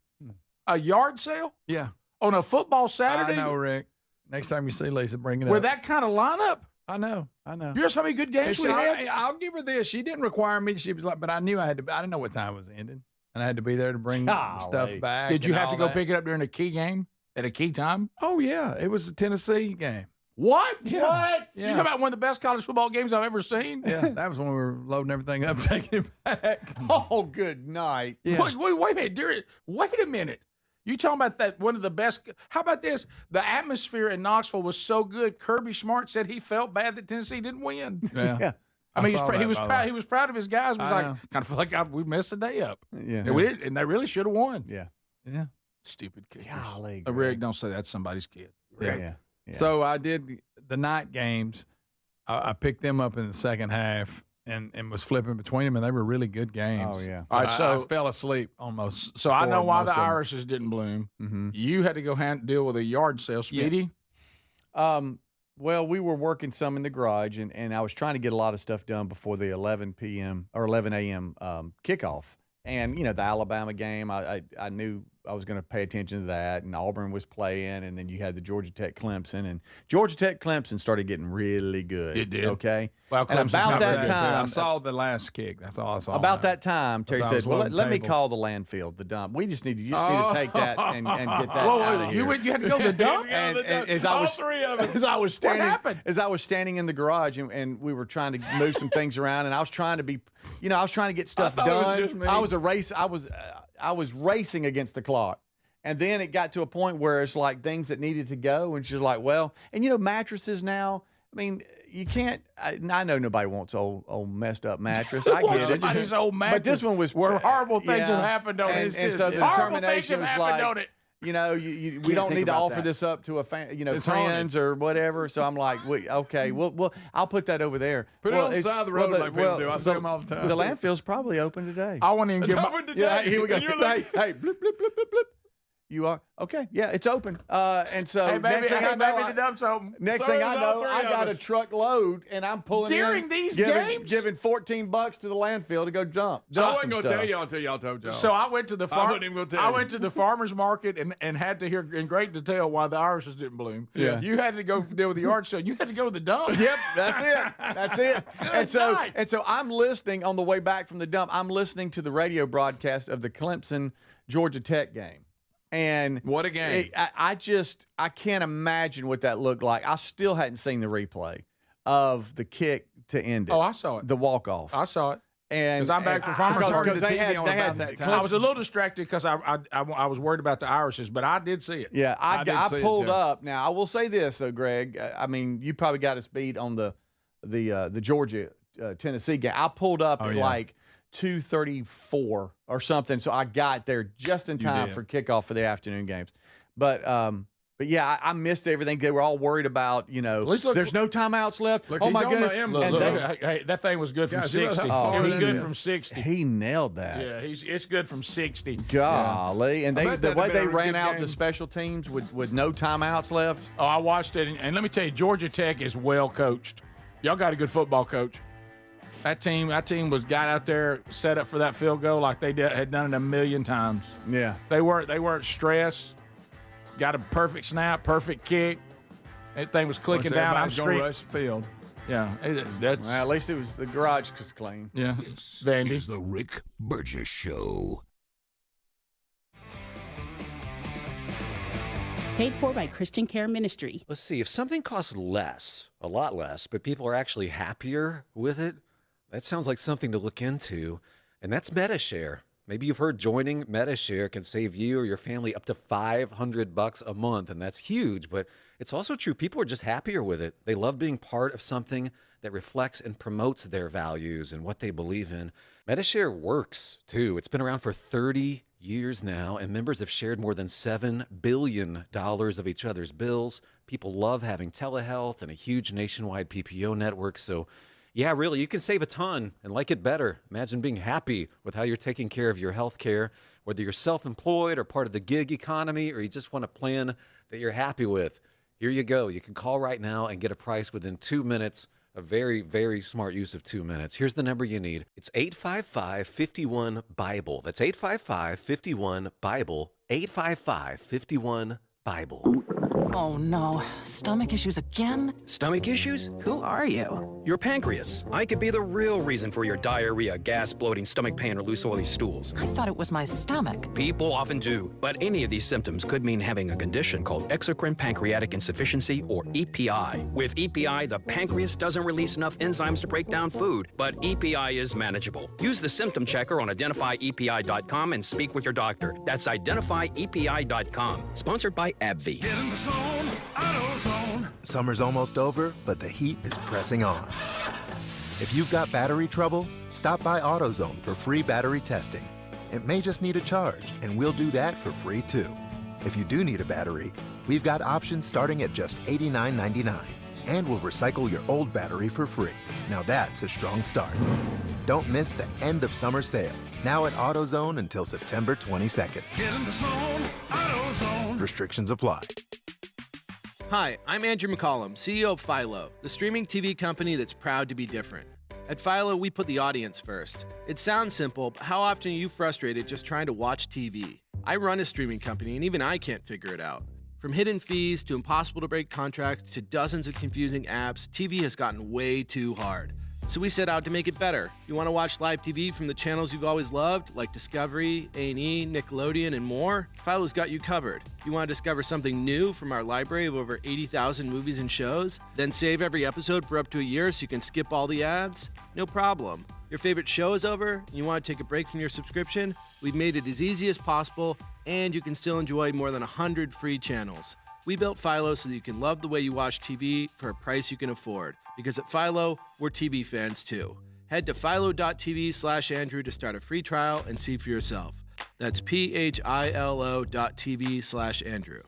A yard sale Yeah. on a football Saturday? I know, Rick. Next time you see Lisa, bring it With up. that kind of lineup? I know. You realize how many good games we had? I'll give her this. She didn't require me. She was like, but I knew I had to. I didn't know what time it was ending, and I had to be there to bring stuff back. Did you and have to all go that. pick it up during a key game at a key time? Oh yeah, it was a Tennessee game. What? Yeah. What? Yeah. You're talking about one of the best college football games I've ever seen? Yeah, that was when we were loading everything up, taking it back. Oh, good night. Yeah. Wait a minute. Wait a minute. You talking about that one of the best? How about this? The atmosphere in Knoxville was so good. Kirby Smart said he felt bad that Tennessee didn't win. Yeah. Yeah. He was proud. He was proud of his guys. He was I like, know. kind of feel like we messed the day up. Yeah. And we didn't, and they really should have won. Yeah. Yeah. Stupid kid. Golly. Rick, don't say that's somebody's kid. Yeah. Rick. Yeah. So I did the night games. I picked them up in the second half and was flipping between them, and they were really good games. Oh, yeah. All right, I fell asleep almost. So I know before why most the of them. irises didn't bloom. Mm-hmm. You had to go deal with a yard sale, Speedy. Well, we were working some in the garage, and I was trying to get a lot of stuff done before the 11 p.m. or 11 a.m. Kickoff. And, the Alabama game, I knew I was going to pay attention to that, and Auburn was playing, and then you had the Georgia Tech Clemson, and Georgia Tech Clemson started getting really good. It did. Okay. Well, And Clemson's about not that very good. time- I saw the last kick. That's all I saw. About that time, Terry That's how I said, was "Well, loading let me tables. call the landfill, the dump. You just need to take that and get that Whoa, out of here." you had to go to the dump? And as I was, three of us. as I was standing, happened? as I was standing in the garage, and we were trying to move some things around, and I was trying to be, I was trying to get stuff thought it was done. just me. I was a race. I was racing against the clock. And then it got to a point where it's like things that needed to go, and she's like, well, and mattresses now, I mean, you can't, I know nobody wants old messed up mattress. I get it. Somebody's old mattress. But this one was where horrible things yeah. have happened on it. And so the horrible things determination have was happened like, on it. we Can't don't think need to about offer that. this up to It's friends or whatever. So I'm like, okay, well, I'll put that over there. Put it on the side of the road like people do. I see them all the time. The landfill's probably open today. I won't even give my, Open today. Yeah, here we go. And you're like, Hey, blip, blip, blip, blip, blip. You are okay. Yeah, it's open. And so hey, baby, next thing I know, the dump's open. next So thing is I all know, three I of got a us. truckload, and I'm pulling During in, these games? giving $14 to the landfill to go dump. So I dump wasn't some going to stuff. tell y'all until y'all told y'all. So I went to the I wasn't even gonna tell I you. went to the farmer's market and had to hear in great detail why the irises didn't bloom. Yeah. You had to go deal with the yard sale. You had to go to the dump. Yep, that's it. That's it. night. And so I'm listening on the way back from the dump. I'm listening to the radio broadcast of the Clemson Georgia Tech game. And What a game. I can't imagine what that looked like. I still hadn't seen the replay of the kick to end it. Oh, I saw it. The walk off. I saw it. And Because I'm back for farmer's because- market. because The they TV had on they about had that time. I was a little distracted because I was worried about the irises, but I did see it. Yeah, I did I see it, pulled too. up. Now I will say this though, Greg. I mean, you probably got us beat on the Georgia Tennessee game. I pulled up at yeah. like 2:34 or something, so I got there just in time did. for kickoff for the afternoon games. But yeah, I missed everything. They were all worried about, least look- there's no timeouts left. Look, Oh he's my on the goodness! emblem. And Look, they- hey, that thing was good from Guys, you realize 60. how far It was that good is? from 60. he nailed that. Yeah, it's good from 60. Golly, and I they bet the that'd way have been they a ran good out game. the special teams with no timeouts left. Oh, I watched it, and let me tell you, Georgia Tech is well coached. Y'all got a good football coach. That team got out there, set up for that field goal like they had done it a million times. Yeah. They weren't stressed. Got a perfect snap, perfect kick. That thing was clicking Once down. I'm everybody's gonna screaming. rush the field. Yeah, that's Well, at least it was the garage was clean. yeah. This Vandy. is the Rick Burgess Show. Paid for by Christian Care Ministry. Let's see, if something costs less, a lot less, but people are actually happier with it, that sounds like something to look into. And that's MetaShare. Maybe you've heard joining MetaShare can save you or your family up to $500 a month, and that's huge. But it's also true, people are just happier with it. They love being part of something that reflects and promotes their values and what they believe in. MetaShare works, too. It's been around for 30 years now, and members have shared more than $7 billion of each other's bills. People love having telehealth and a huge nationwide PPO network, so yeah, really, you can save a ton and like it better. Imagine being happy with how you're taking care of your health care, whether you're self-employed or part of the gig economy, or you just want a plan that you're happy with. Here you go. You can call right now and get a price within 2 minutes. A very, very smart use of 2 minutes. Here's the number you need. It's 855-51-BIBLE. That's 855-51-BIBLE. 855-51-BIBLE. Oh no, stomach issues again? Stomach issues? Who are you? Your pancreas. I could be the real reason for your diarrhea, gas, bloating, stomach pain, or loose oily stools. I thought it was my stomach. People often do, but any of these symptoms could mean having a condition called exocrine pancreatic insufficiency, or EPI. With EPI, the pancreas doesn't release enough enzymes to break down food, but EPI is manageable. Use the symptom checker on identifyepi.com and speak with your doctor. That's identifyepi.com. Sponsored by AbbVie. Get in the zone, AutoZone. Summer's almost over, but the heat is pressing on. If you've got battery trouble, stop by AutoZone for free battery testing. It may just need a charge, and we'll do that for free too. If you do need a battery, we've got options starting at just $89.99, and we'll recycle your old battery for free. Now that's a strong start. Don't miss the end of summer sale, now at AutoZone until September 22nd. Get in the zone, AutoZone. Restrictions apply. Hi, I'm Andrew McCollum, CEO of Philo, the streaming TV company that's proud to be different. At Philo, we put the audience first. It sounds simple, but how often are you frustrated just trying to watch TV? I run a streaming company, and even I can't figure it out. From hidden fees to impossible to break contracts to dozens of confusing apps, TV has gotten way too hard. So we set out to make it better. You want to watch live TV from the channels you've always loved, like Discovery, A&E, Nickelodeon, and more? Philo's got you covered. You want to discover something new from our library of over 80,000 movies and shows? Then save every episode for up to a year so you can skip all the ads? No problem. Your favorite show is over and you want to take a break from your subscription? We've made it as easy as possible, and you can still enjoy more than 100 free channels. We built Philo so that you can love the way you watch TV for a price you can afford. Because at Philo, we're TV fans too. Head to philo.tv/Andrew to start a free trial and see for yourself. That's philo.tv/Andrew.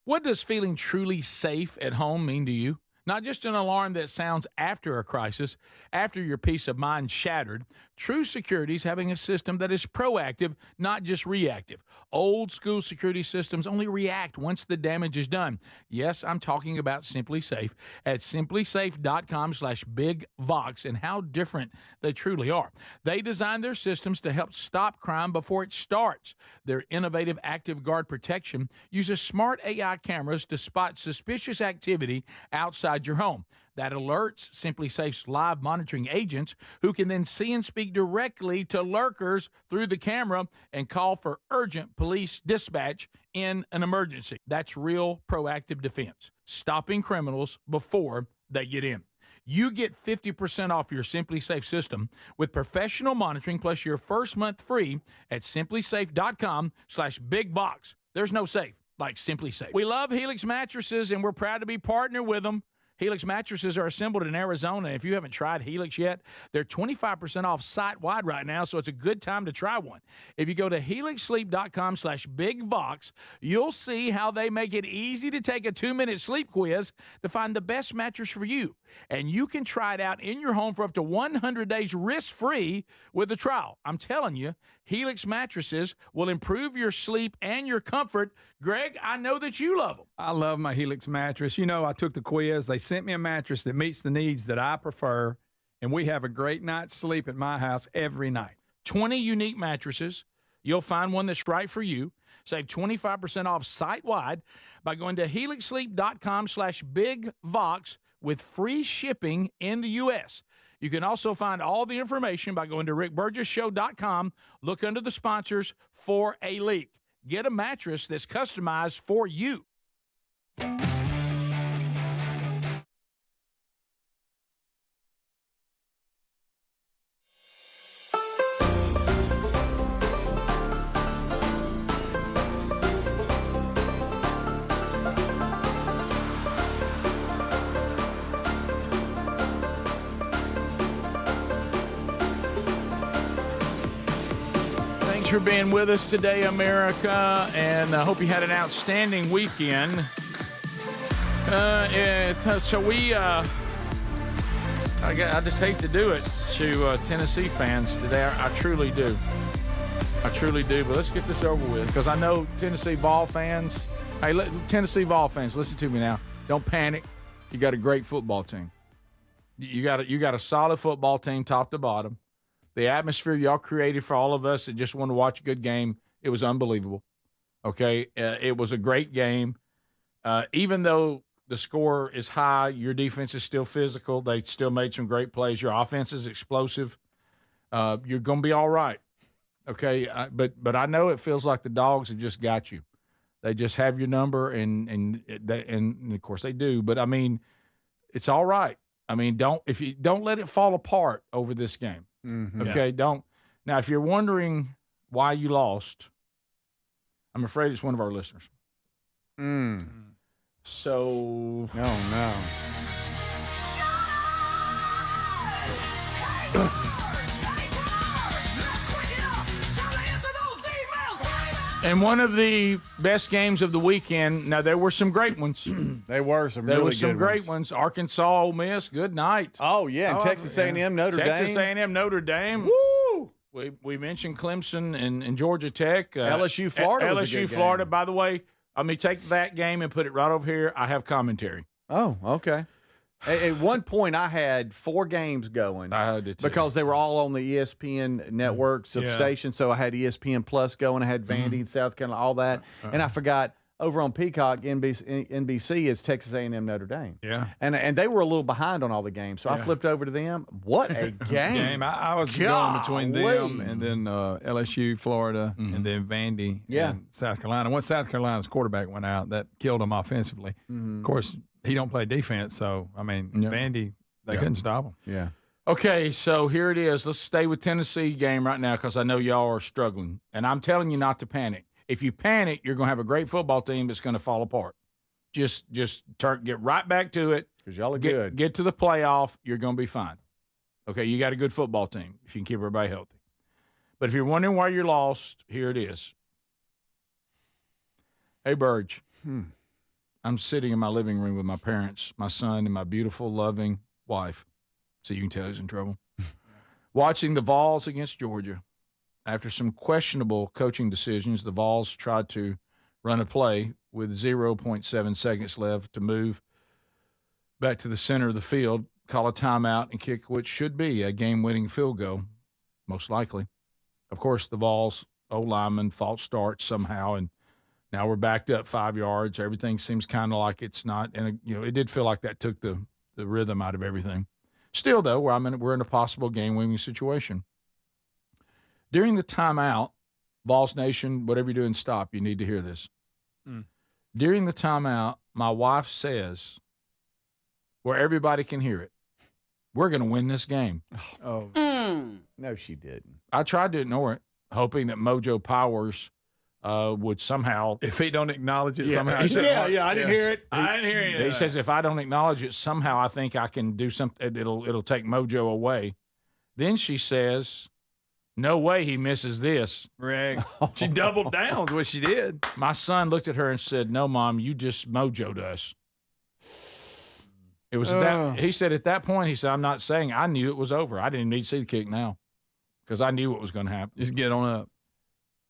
What does feeling truly safe at home mean to you? Not just an alarm that sounds after a crisis, after your peace of mind shattered. True security is having a system that is proactive, not just reactive. Old school security systems only react once the damage is done. Yes, I'm talking about Simply Safe at simplysafe.com/bigvox and how different they truly are. They design their systems to help stop crime before it starts. Their innovative Active Guard protection uses smart AI cameras to spot suspicious activity outside your home. That alerts Simply Safe's live monitoring agents, who can then see and speak directly to lurkers through the camera and call for urgent police dispatch in an emergency. That's real proactive defense, stopping criminals before they get in. You get 50% off your Simply Safe system with professional monitoring plus your first month free at simplysafe.com/bigbox. There's no safe like Simply Safe. We love Helix mattresses, and we're proud to be partnered with them. Helix mattresses are assembled in Arizona. If you haven't tried Helix yet, they're 25% off site-wide right now, so it's a good time to try one. If you go to helixsleep.com/bigvox, you'll see how they make it easy to take a 2-minute sleep quiz to find the best mattress for you. And you can try it out in your home for up to 100 days risk-free with a trial. I'm telling you, Helix mattresses will improve your sleep and your comfort. Greg, I know that you love them. I love my Helix mattress. You know, I took the quiz. They sent me a mattress that meets the needs that I prefer, and we have a great night's sleep at my house every night. 20 unique mattresses. You'll find one that's right for you. Save 25% off site-wide by going to helixsleep.com/bigvox with free shipping in the U.S. You can also find all the information by going to rickburgessshow.com. Look under the sponsors for a leak. Get a mattress that's customized for you. Thanks for being with us today, America, and I hope you had an outstanding weekend. I just hate to do it to Tennessee fans today. I truly do. I truly do. But let's get this over with, because I know Tennessee Vol fans. Hey, Tennessee Vol fans, listen to me now. Don't panic. You got a great football team. You got a solid football team, top to bottom. The atmosphere y'all created for all of us that just want to watch a good game, it was unbelievable. Okay, it was a great game. Even though the score is high, your defense is still physical. They still made some great plays. Your offense is explosive. You're going to be all right. Okay, but I know it feels like the Dogs have just got you. They just have your number, and of course they do. But I mean, it's all right. I mean, don't let it fall apart over this game. Mm-hmm. Okay, Yeah. don't. Now, if you're wondering why you lost, I'm afraid it's one of our listeners. So, no. And one of the best games of the weekend. Now, there were some great ones. There were some great ones. Arkansas, Ole Miss, good night. Oh, yeah, and Texas A&M, Notre Dame. Texas A&M, Notre Dame. Woo! We mentioned Clemson and Georgia Tech. LSU, Florida was a good LSU, Florida. game. By the way, I mean, take that game and put it right over here. I have commentary. Oh, okay. At one point, I had 4 games going because they were all on the ESPN networks of stations. So I had ESPN Plus going. I had Vandy, South Carolina, all that. And I forgot over on Peacock, NBC is Texas A&M Notre Dame. Yeah. And they were a little behind on all the games. So I flipped over to them. What a game. I was going between them and then LSU, Florida, and then Vandy and South Carolina. Once South Carolina's quarterback went out, that killed them offensively. Of course, he don't play defense, so, I mean, Vandy, they couldn't stop him. Yeah. Okay, so here it is. Let's stay with Tennessee game right now because I know y'all are struggling. And I'm telling you not to panic. If you panic, you're going to have a great football team that's going to fall apart. Just get right back to it. Because y'all are good. Get to the playoff. You're going to be fine. Okay, you got a good football team if you can keep everybody healthy. But if you're wondering why you're lost, here it is. Hey, Burge. I'm sitting in my living room with my parents, my son, and my beautiful, loving wife. So you can tell he's in trouble. Watching the Vols against Georgia. After some questionable coaching decisions, the Vols tried to run a play with 0.7 seconds left to move back to the center of the field, call a timeout, and kick what should be a game-winning field goal, most likely. Of course, the Vols O-lineman false start somehow, and now we're backed up 5 yards. Everything seems kind of like it's not, and it did feel like that took the rhythm out of everything. Still, though, we're in a possible game-winning situation. During the timeout, Vols Nation, whatever you're doing, stop. You need to hear this. During the timeout, my wife says, where everybody can hear it, we're going to win this game. Oh, no, she didn't. I tried to ignore it, hoping that Mojo Powers would somehow. If he don't acknowledge it somehow. He said, I didn't hear it. I didn't hear it. He says, if I don't acknowledge it somehow, I think I can do something. It'll take Mojo away. Then she says, no way he misses this. Greg. She doubled down is what she did. My son looked at her and said, no, Mom, you just Mojo'd us. It was he said at that point, he said, I'm not saying I knew it was over. I didn't need to see the kick now because I knew what was going to happen. Just get on up.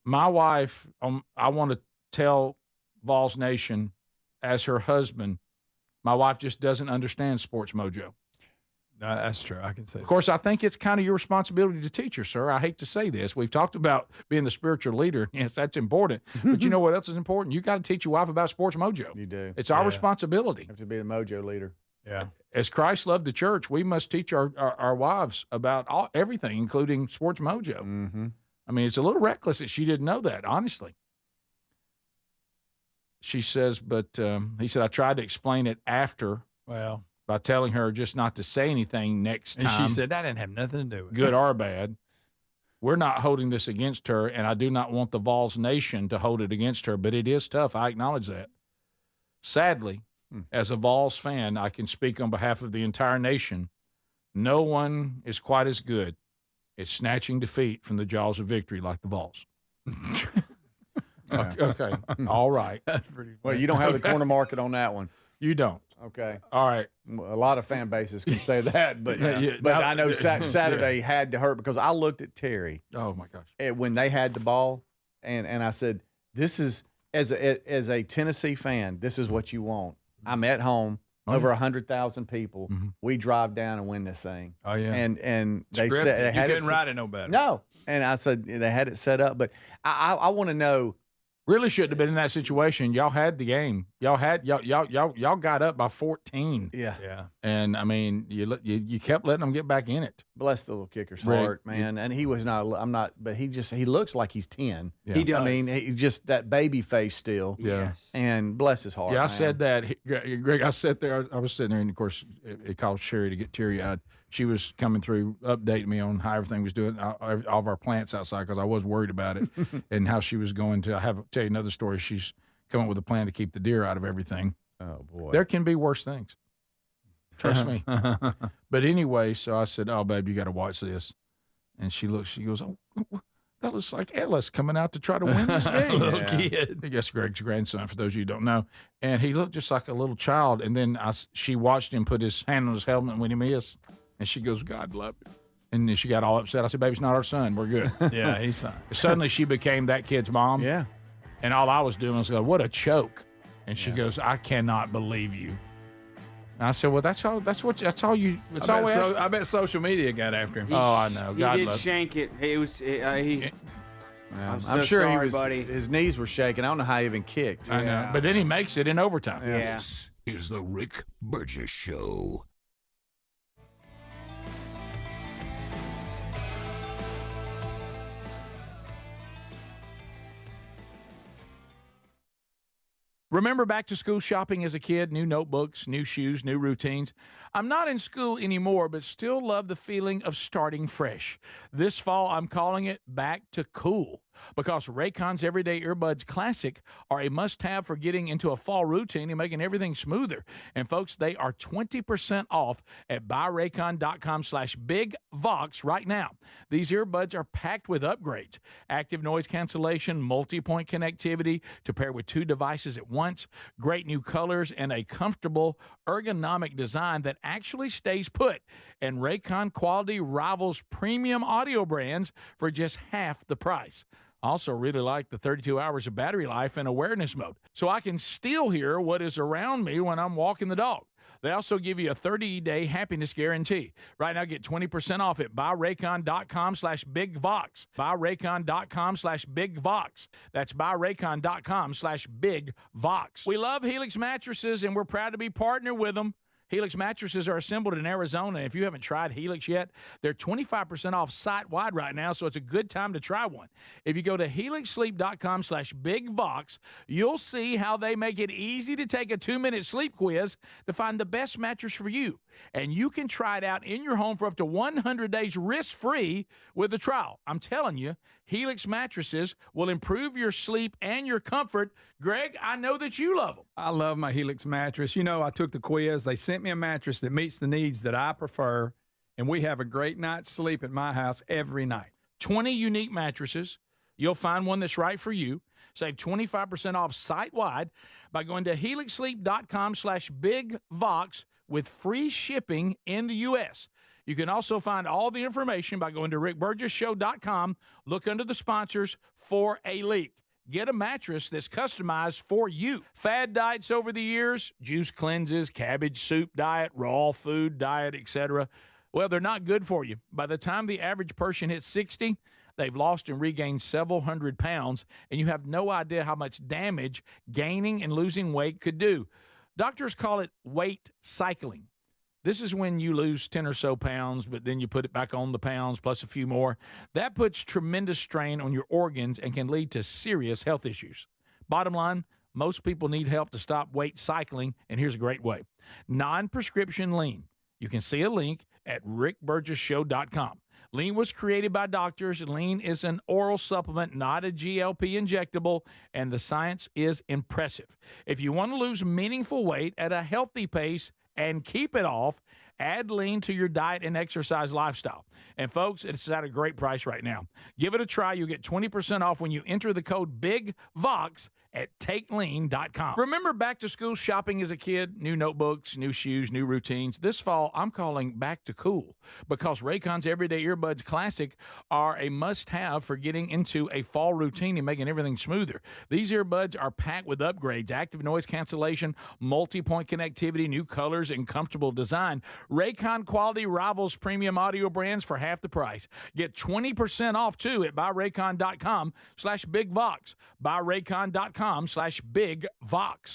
My wife, I want to tell Vols Nation as her husband, my wife just doesn't understand sports mojo. No, that's true. I can say that. Of course, I think it's kind of your responsibility to teach her, sir. I hate to say this. We've talked about being the spiritual leader. Yes, that's important. But you know what else is important? You got to teach your wife about sports mojo. You do. It's our responsibility. You have to be the mojo leader. Yeah. As Christ loved the church, we must teach our wives about everything, including sports mojo. Mm-hmm. I mean, it's a little reckless that she didn't know that, honestly. She says, but he said, I tried to explain it after. Well, by telling her just not to say anything next time. And she said, that didn't have nothing to do with it. Good or bad. We're not holding this against her, and I do not want the Vols Nation to hold it against her, but it is tough. I acknowledge that. Sadly, as a Vols fan, I can speak on behalf of the entire nation. No one is quite as good at snatching defeat from the jaws of victory like the Vols. Okay. All right. That's pretty funny. Well, you don't have the corner market on that one. You don't. Okay. All right. A lot of fan bases can say that, but I know Saturday had to hurt because I looked at Terry. Oh my gosh. When they had the ball, and I said, "This is as a Tennessee fan, this is what you want." I'm at home, over 100,000 people. Mm-hmm. We drive down and win this thing. Oh yeah. And they Scripted. said they had you couldn't write it no better. No. And I said they had it set up, but I want to know. Really shouldn't have been in that situation. Y'all had the game. Y'all got up by 14. Yeah. Yeah. And I mean, you kept letting them get back in it. Bless the little kicker's Rick, heart, man. And he was not. I'm not. But he looks like he's 10. Yeah. He does. I mean, he just that baby face still. Yeah. Yes. And bless his heart. Yeah, I man. said that. Greg, I sat there. I was sitting there, and of course, it caused Sherry to get teary-eyed. She was coming through, updating me on how everything was doing, all of our plants outside, because I was worried about it, and how she was going to. Tell you another story. She's coming up with a plan to keep the deer out of everything. Oh boy, there can be worse things. Trust me. But anyway, so I said, "Oh, babe, you got to watch this." And she looks. She goes, "Oh, that looks like Ellis coming out to try to win this game." Little kid. I guess Greg's grandson, for those of you who don't know. And he looked just like a little child. And then she watched him put his hand on his helmet when he missed. And she goes, God love it. And then she got all upset. I said, baby, it's not our son. We're good. Yeah, he's fine. Suddenly she became that kid's mom. Yeah. And all I was doing was go, what a choke. And she goes, I cannot believe you. And I said, well, that's all you. I bet social media got after him. Oh, I know. He God did love shank it. It was. I'm so sure sorry, he was. buddy. His knees were shaking. I don't know how he even kicked. I know. But then he makes it in overtime. Yeah. This is the Rick Burgess Show. Remember back to school shopping as a kid? New notebooks, new shoes, new routines. I'm not in school anymore, but still love the feeling of starting fresh. This fall, I'm calling it back to cool. because Raycon's Everyday Earbuds Classic are a must-have for getting into a fall routine and making everything smoother. And folks, they are 20% off at buyraycon.com/bigvox right now. These earbuds are packed with upgrades: active noise cancellation, multi-point connectivity to pair with 2 devices at once, great new colors, and a comfortable ergonomic design that actually stays put. And Raycon quality rivals premium audio brands for just half the price. I also really like the 32 hours of battery life and awareness mode, so I can still hear what is around me when I'm walking the dog. They also give you a 30-day happiness guarantee. Right now, get 20% off at buyraycon.com/bigvox. Buyraycon.com/bigvox. That's buyraycon.com/bigvox. We love Helix mattresses, and we're proud to be partnered with them. Helix mattresses are assembled in Arizona. If you haven't tried Helix yet, they're 25% off site-wide right now, so it's a good time to try one. If you go to helixsleep.com/bigvox, you'll see how they make it easy to take a 2-minute sleep quiz to find the best mattress for you. And you can try it out in your home for up to 100 days risk-free with a trial. I'm telling you, Helix mattresses will improve your sleep and your comfort. Greg, I know that you love them. I love my Helix mattress. You know, I took the quiz. They sent me a mattress that meets the needs that I prefer, and we have a great night's sleep at my house every night. 20 unique mattresses. You'll find one that's right for you. Save 25% off site-wide by going to helixsleep.com/bigvox with free shipping in the U.S. You can also find all the information by going to rickburgessshow.com. Look under the sponsors for a link. Get a mattress that's customized for you. Fad diets over the years, juice cleanses, cabbage soup diet, raw food diet, etc. Well, they're not good for you. By the time the average person hits 60, they've lost and regained several hundred pounds, and you have no idea how much damage gaining and losing weight could do. Doctors call it weight cycling. This is when you lose 10 or so pounds, but then you put it back on the pounds plus a few more. That puts tremendous strain on your organs and can lead to serious health issues. Bottom line, most people need help to stop weight cycling, and here's a great way. Non-prescription lean. You can see a link at rickburgessshow.com. Lean was created by doctors. Lean is an oral supplement, not a GLP injectable, and the science is impressive. If you want to lose meaningful weight at a healthy pace and keep it off, add Lean to your diet and exercise lifestyle. And folks, it's at a great price right now. Give it a try. You'll get 20% off when you enter the code BIGVOX at takelean.com. Remember back to school shopping as a kid? New notebooks, new shoes, new routines. This fall, I'm calling back to cool because Raycon's Everyday Earbuds Classic are a must-have for getting into a fall routine and making everything smoother. These earbuds are packed with upgrades: active noise cancellation, multi-point connectivity, new colors, and comfortable design. Raycon quality rivals premium audio brands for half the price. Get 20% off too at buyraycon.com/bigvox. buyraycon.com/bigvox.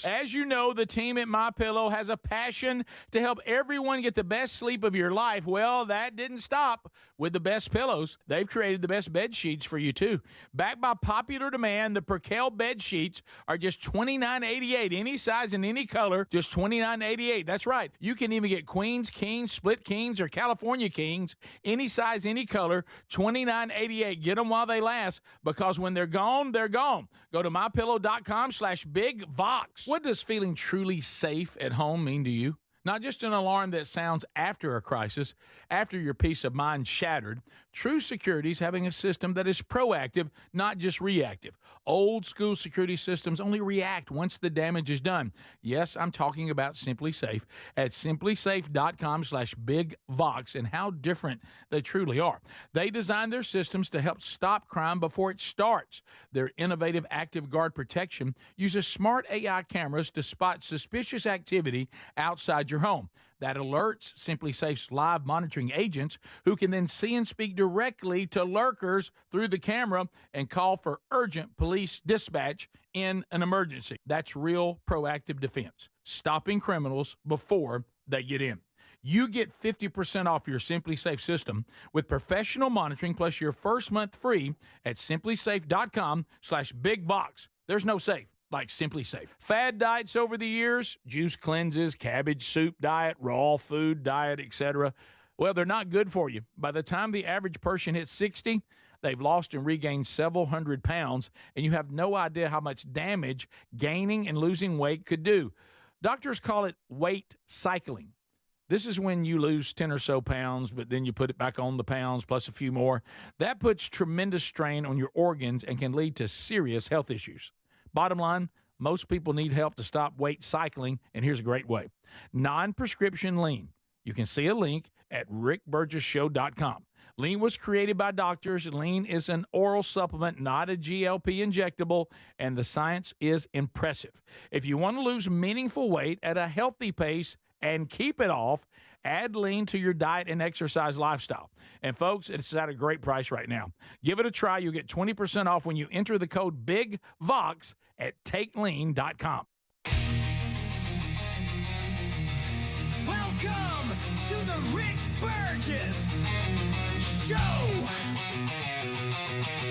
As you know, the team at MyPillow has a passion to help everyone get the best sleep of your life. Well, that didn't stop with the best pillows. They've created the best bed sheets for you too. Backed by popular demand, the Percale bed sheets are just $29.88. Any size and any color, just $29.88. That's right. You can even get queens, kings, split kings, or California kings. Any size, any color, $29.88. Get them while they last, because when they're gone, they're gone. Go to mypillow.com/bigvox. What does feeling truly safe at home mean to you? Not just an alarm that sounds after a crisis, after your peace of mind shattered. True security is having a system that is proactive, not just reactive. Old school security systems only react once the damage is done. Yes, I'm talking about Simply Safe at simplysafe.com/bigvox, and how different they truly are. They design their systems to help stop crime before it starts. Their innovative Active Guard protection uses smart AI cameras to spot suspicious activity outside your home. That alerts Simply Safe's live monitoring agents, who can then see and speak directly to lurkers through the camera and call for urgent police dispatch in an emergency. That's real proactive defense, stopping criminals before they get in. You get 50% off your Simply Safe system with professional monitoring plus your first month free at simplysafe.com/bigvox. There's no safe like Simply Safe. Fad diets over the years, juice cleanses, cabbage soup diet, raw food diet, etc. Well, they're not good for you. By the time the average person hits 60, They've lost and regained several hundred pounds, and you have no idea how much damage gaining and losing weight could do. Doctors call it weight cycling. This is when you lose 10 or so pounds, but then you put it back on the pounds plus a few more. That puts tremendous strain on your organs and can lead to serious health issues. Bottom line, most people need help to stop weight cycling, and here's a great way. Non-prescription lean. You can see a link at rickburgessshow.com. Lean was created by doctors. Lean is an oral supplement, not a GLP injectable, and the science is impressive. If you want to lose meaningful weight at a healthy pace and keep it off, add Lean to your diet and exercise lifestyle. And folks, it's at a great price right now. Give it a try. You'll get 20% off when you enter the code BIGVOX at takelean.com. Welcome to the Rick Burgess Show.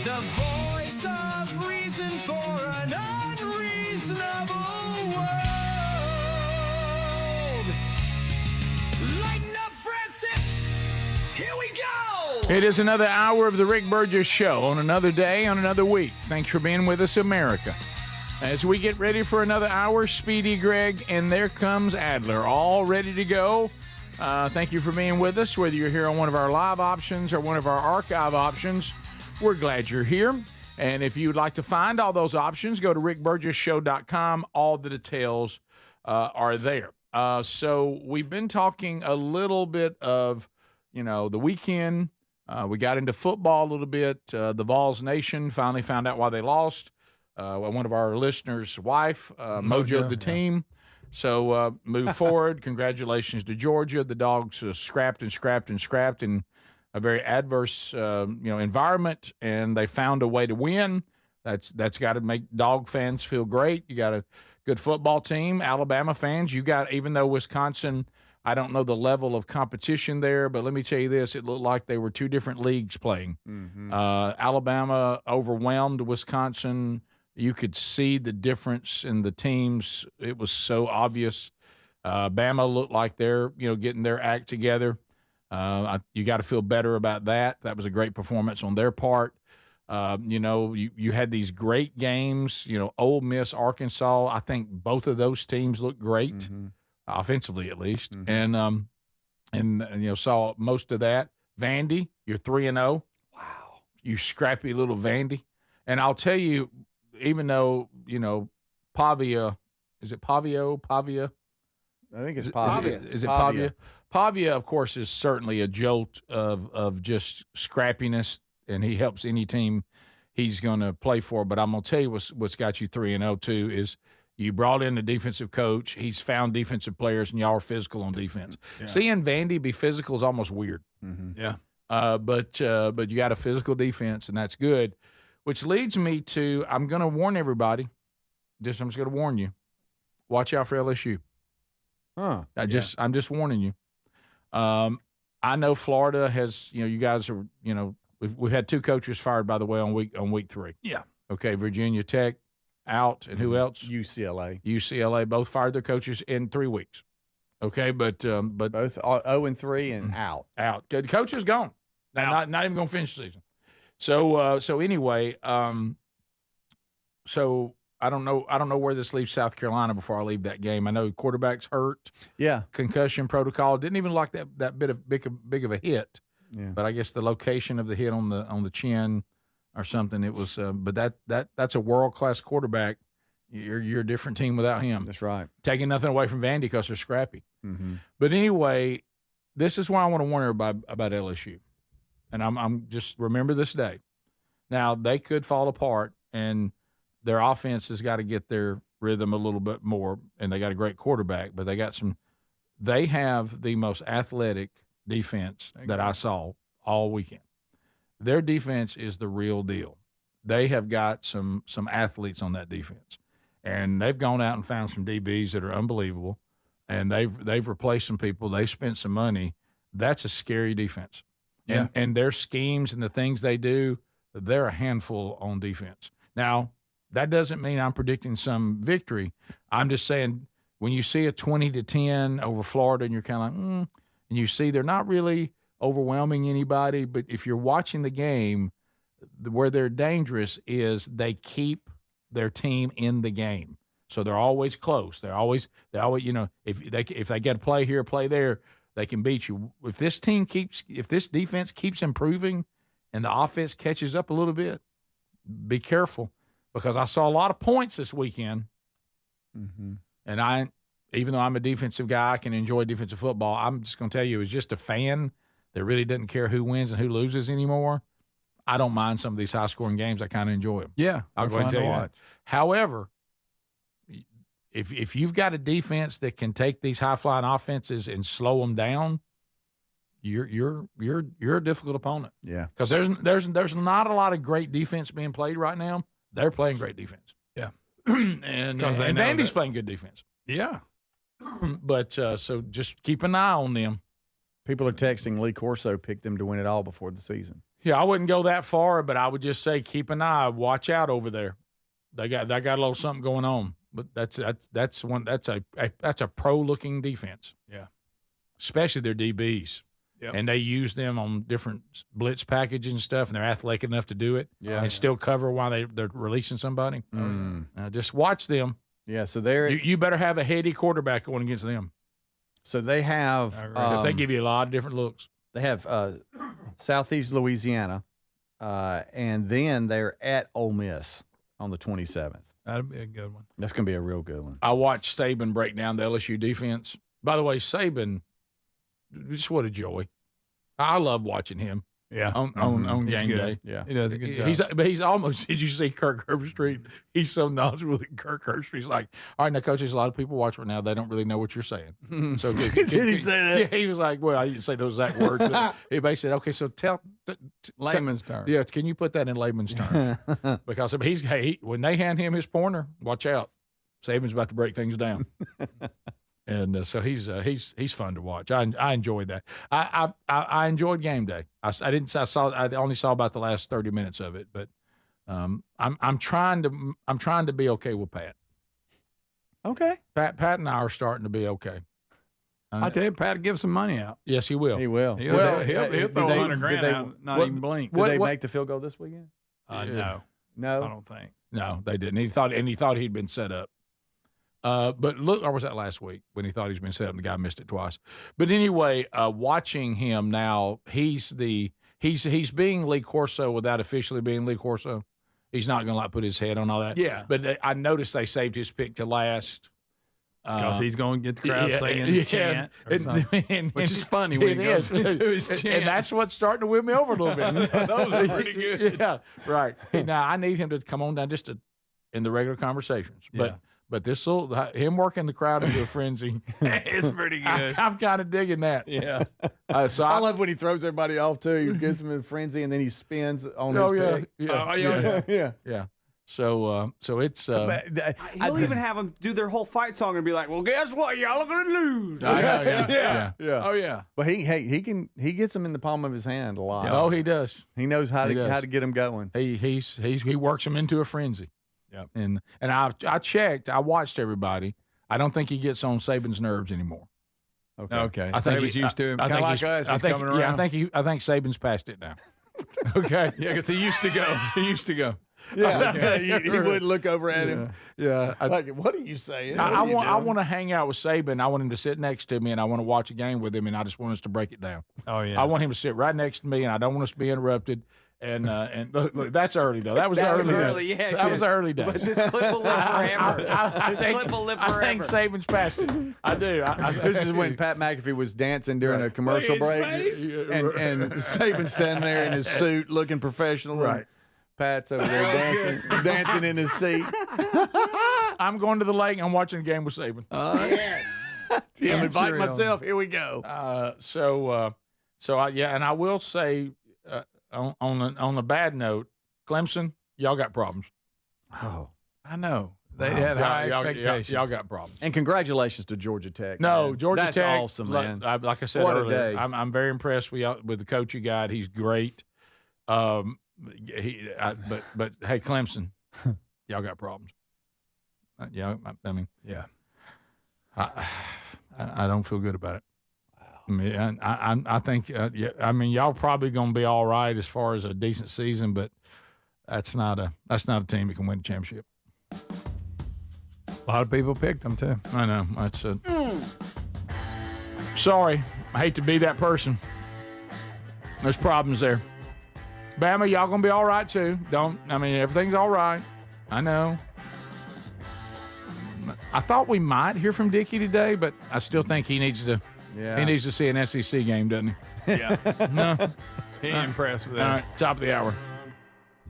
The voice of reason for an unreasonable world. Lighten up, Francis. Here we go. It is another hour of the Rick Burgess Show on another day, on another week. Thanks for being with us, America. As we get ready for another hour, Speedy, Greg, and there comes Adler, all ready to go. Thank you for being with us, whether you're here on one of our live options or one of our archive options. We're glad you're here. And if you'd like to find all those options, go to rickburgessshow.com. All the details are there. So we've been talking a little bit of, the weekend. We got into football a little bit. The Vols Nation finally found out why they lost. One of our listeners' wife, mojoed the team. So move forward. Congratulations to Georgia. The Dogs scrapped in a very adverse, environment, and they found a way to win. That's got to make Dog fans feel great. You got a good football team. Alabama fans, even though Wisconsin, I don't know the level of competition there, but let me tell you this, it looked like they were two different leagues playing. Mm-hmm. Alabama overwhelmed Wisconsin. You could see the difference in the teams. It was so obvious. Bama looked like they're, getting their act together. You got to feel better about that. That was a great performance on their part. You had these great games, Ole Miss, Arkansas. I think both of those teams looked great, offensively at least. Mm-hmm. And saw most of that. Vandy, you're 3-0. Wow. You scrappy little Vandy. And I'll tell you, even though, Pavia, is it Pavia? I think it's Pavia. Is it Pavia? Pavia, of course, is certainly a jolt of just scrappiness, and he helps any team he's going to play for. But I'm going to tell you what's got you 3-0 too is you brought in a defensive coach. He's found defensive players, and y'all are physical on defense. Yeah. Seeing Vandy be physical is almost weird. Mm-hmm. Yeah. But you got a physical defense, and that's good. Which leads me to, I'm going to warn everybody. I'm just going to warn you. Watch out for LSU. Huh. I'm just warning you. I know Florida has, you guys are, we've had two coaches fired, by the way, on week 3. Yeah. Okay. Virginia Tech out, and who else? UCLA both fired their coaches in 3 weeks. Okay. But both 0-3 and out. The coach is gone. Not even going to finish the season. So anyway, so I don't know where this leaves South Carolina before I leave that game. I know quarterback's hurt. Yeah. Concussion protocol. Didn't even like that big of a hit. Yeah. But I guess the location of the hit on the chin or something. It was. But that's a world-class quarterback. You're a different team without him. That's right. Taking nothing away from Vandy because they're scrappy. Mm-hmm. But anyway, this is why I want to warn everybody about LSU. And I'm just remember this day. Now, they could fall apart, and their offense has got to get their rhythm a little bit more, and they got a great quarterback, but they have the most athletic defense that I saw all weekend. Their defense is the real deal. They have got some athletes on that defense, and they've gone out and found some DBs that are unbelievable, and they've replaced some people. They spent some money. That's a scary defense. Yeah. And their schemes and the things they do, they're a handful on defense. Now, that doesn't mean I'm predicting some victory. I'm just saying when you see a 20-10 over Florida and you're kind of like, and you see they're not really overwhelming anybody, but if you're watching the game, where they're dangerous is they keep their team in the game. So they're always close. They always, if they get a play here, play there, they can beat you. If this defense keeps improving and the offense catches up a little bit, be careful, because I saw a lot of points this weekend. Mm-hmm. And even though I'm a defensive guy, I can enjoy defensive football. I'm just going to tell you, as just a fan that really doesn't care who wins and who loses anymore, I don't mind some of these high-scoring games. I kind of enjoy them. Yeah, I'll go ahead and tell you that. However, if you've got a defense that can take these high-flying offenses and slow them down, you're a difficult opponent. Yeah, because there's not a lot of great defense being played right now. They're playing great defense. Yeah, and Vandy's playing good defense. Yeah, but so just keep an eye on them. People are texting Lee Corso picked them to win it all before the season. Yeah, I wouldn't go that far, but I would just say keep an eye, watch out over there. They got a little something going on. But that's a pro-looking defense. Yeah, especially their DBs. Yep. And they use them on different blitz packages and stuff, and they're athletic enough to do it. Yeah, and still cover while they're releasing somebody. Just watch them. Yeah, so you better have a heady quarterback going against them. So they have because they give you a lot of different looks. They have Southeast Louisiana, and then they're at Ole Miss on the 27th. That'd be a good one. That's going to be a real good one. I watched Saban break down the LSU defense. By the way, Saban, just what a joy. I love watching him. Yeah, on game day. Yeah, he does a good job. He's almost. Did you see Kirk Herbstreit? He's so knowledgeable that Kirk Herbstreit's like, all right, now, coach, there's a lot of people watching right now. They don't really know what you're saying. So did he say that? Yeah, he was like, well, I didn't say those exact words. But he basically said, okay, so tell layman's terms. Yeah, can you put that in layman's terms? Because when they hand him his pointer, watch out. Saban's about to break things down. And so he's fun to watch. I enjoyed that. I enjoyed game day. I only saw about the last 30 minutes of it, but I'm trying to be okay with Pat. Okay, Pat and I are starting to be okay. I tell you, Pat will give some money out. Yes, he will. He will. He'll throw $100,000 out. Not even blink. Did they make the field goal this weekend? No, I don't think. No, they didn't. He thought he'd been set up. But look, or was that last week when he thought he's been set up and the guy missed it twice? But anyway, watching him now, he's being Lee Corso without officially being Lee Corso. He's not going to put his head on all that. Yeah. But I noticed they saved his pick to last. Because he's going to get the crowd singing chant or something, which is funny when he goes to his chant. And that's what's starting to whip me over a little bit. Those are pretty good. Yeah, right. Now, I need him to come on down just in the regular conversations. But this him working the crowd into a frenzy, it's pretty good. I'm kind of digging that. Yeah. So I love when he throws everybody off too. He gets them in a frenzy and then he spins on his pick. Yeah. So it's. He'll even have them do their whole fight song and be like, "Well, guess what? Y'all are gonna lose." Yeah. Oh yeah. But he gets them in the palm of his hand a lot. Oh, he does. He knows how to get them going. He works them into a frenzy. Yeah. And I checked. I watched everybody. I don't think he gets on Saban's nerves anymore. Okay. I think he's used to him. Kind of like us. He's coming around. Yeah, I think Saban's past it now. Okay. Yeah, because he used to go. Yeah. He wouldn't look over at him. Yeah. Like, what are you saying? I want to hang out with Saban. I want him to sit next to me, and I want to watch a game with him, and I just want us to break it down. Oh yeah. I want him to sit right next to me, and I don't want us to be interrupted. And look, that's early though. That was early. Yeah, that was early days. But this clip will live forever. This clip will live forever. I think Saban's past it. I do. This is when Pat McAfee was dancing during a commercial break, and Saban's standing there in his suit, looking professional. Right. Pat's over there dancing in his seat. I'm going to the lake. I'm watching a game with Saban. I'm inviting myself. Here we go. So and I will say. On a bad note, Clemson, y'all got problems. Oh, I know. They had high expectations. Y'all got problems. And congratulations to Georgia Tech. No, man. Georgia That's Tech. Awesome, man. Like I said what earlier, a day. I'm very impressed with the coach you got. He's great. But hey, Clemson, y'all got problems. Yeah, I mean, yeah. I don't feel good about it. I mean, I think, I mean, y'all probably going to be all right as far as a decent season, but that's not a team that can win a championship. A lot of people picked them too. I know. That's sorry. I hate to be that person. There's problems there. Bama, y'all gonna be all right too. Everything's all right. I know. I thought we might hear from Dickie today, but I still think he needs to. Yeah. He needs to see an SEC game, doesn't he? Yeah. No. He ain't impressed with that. All right, top of the hour.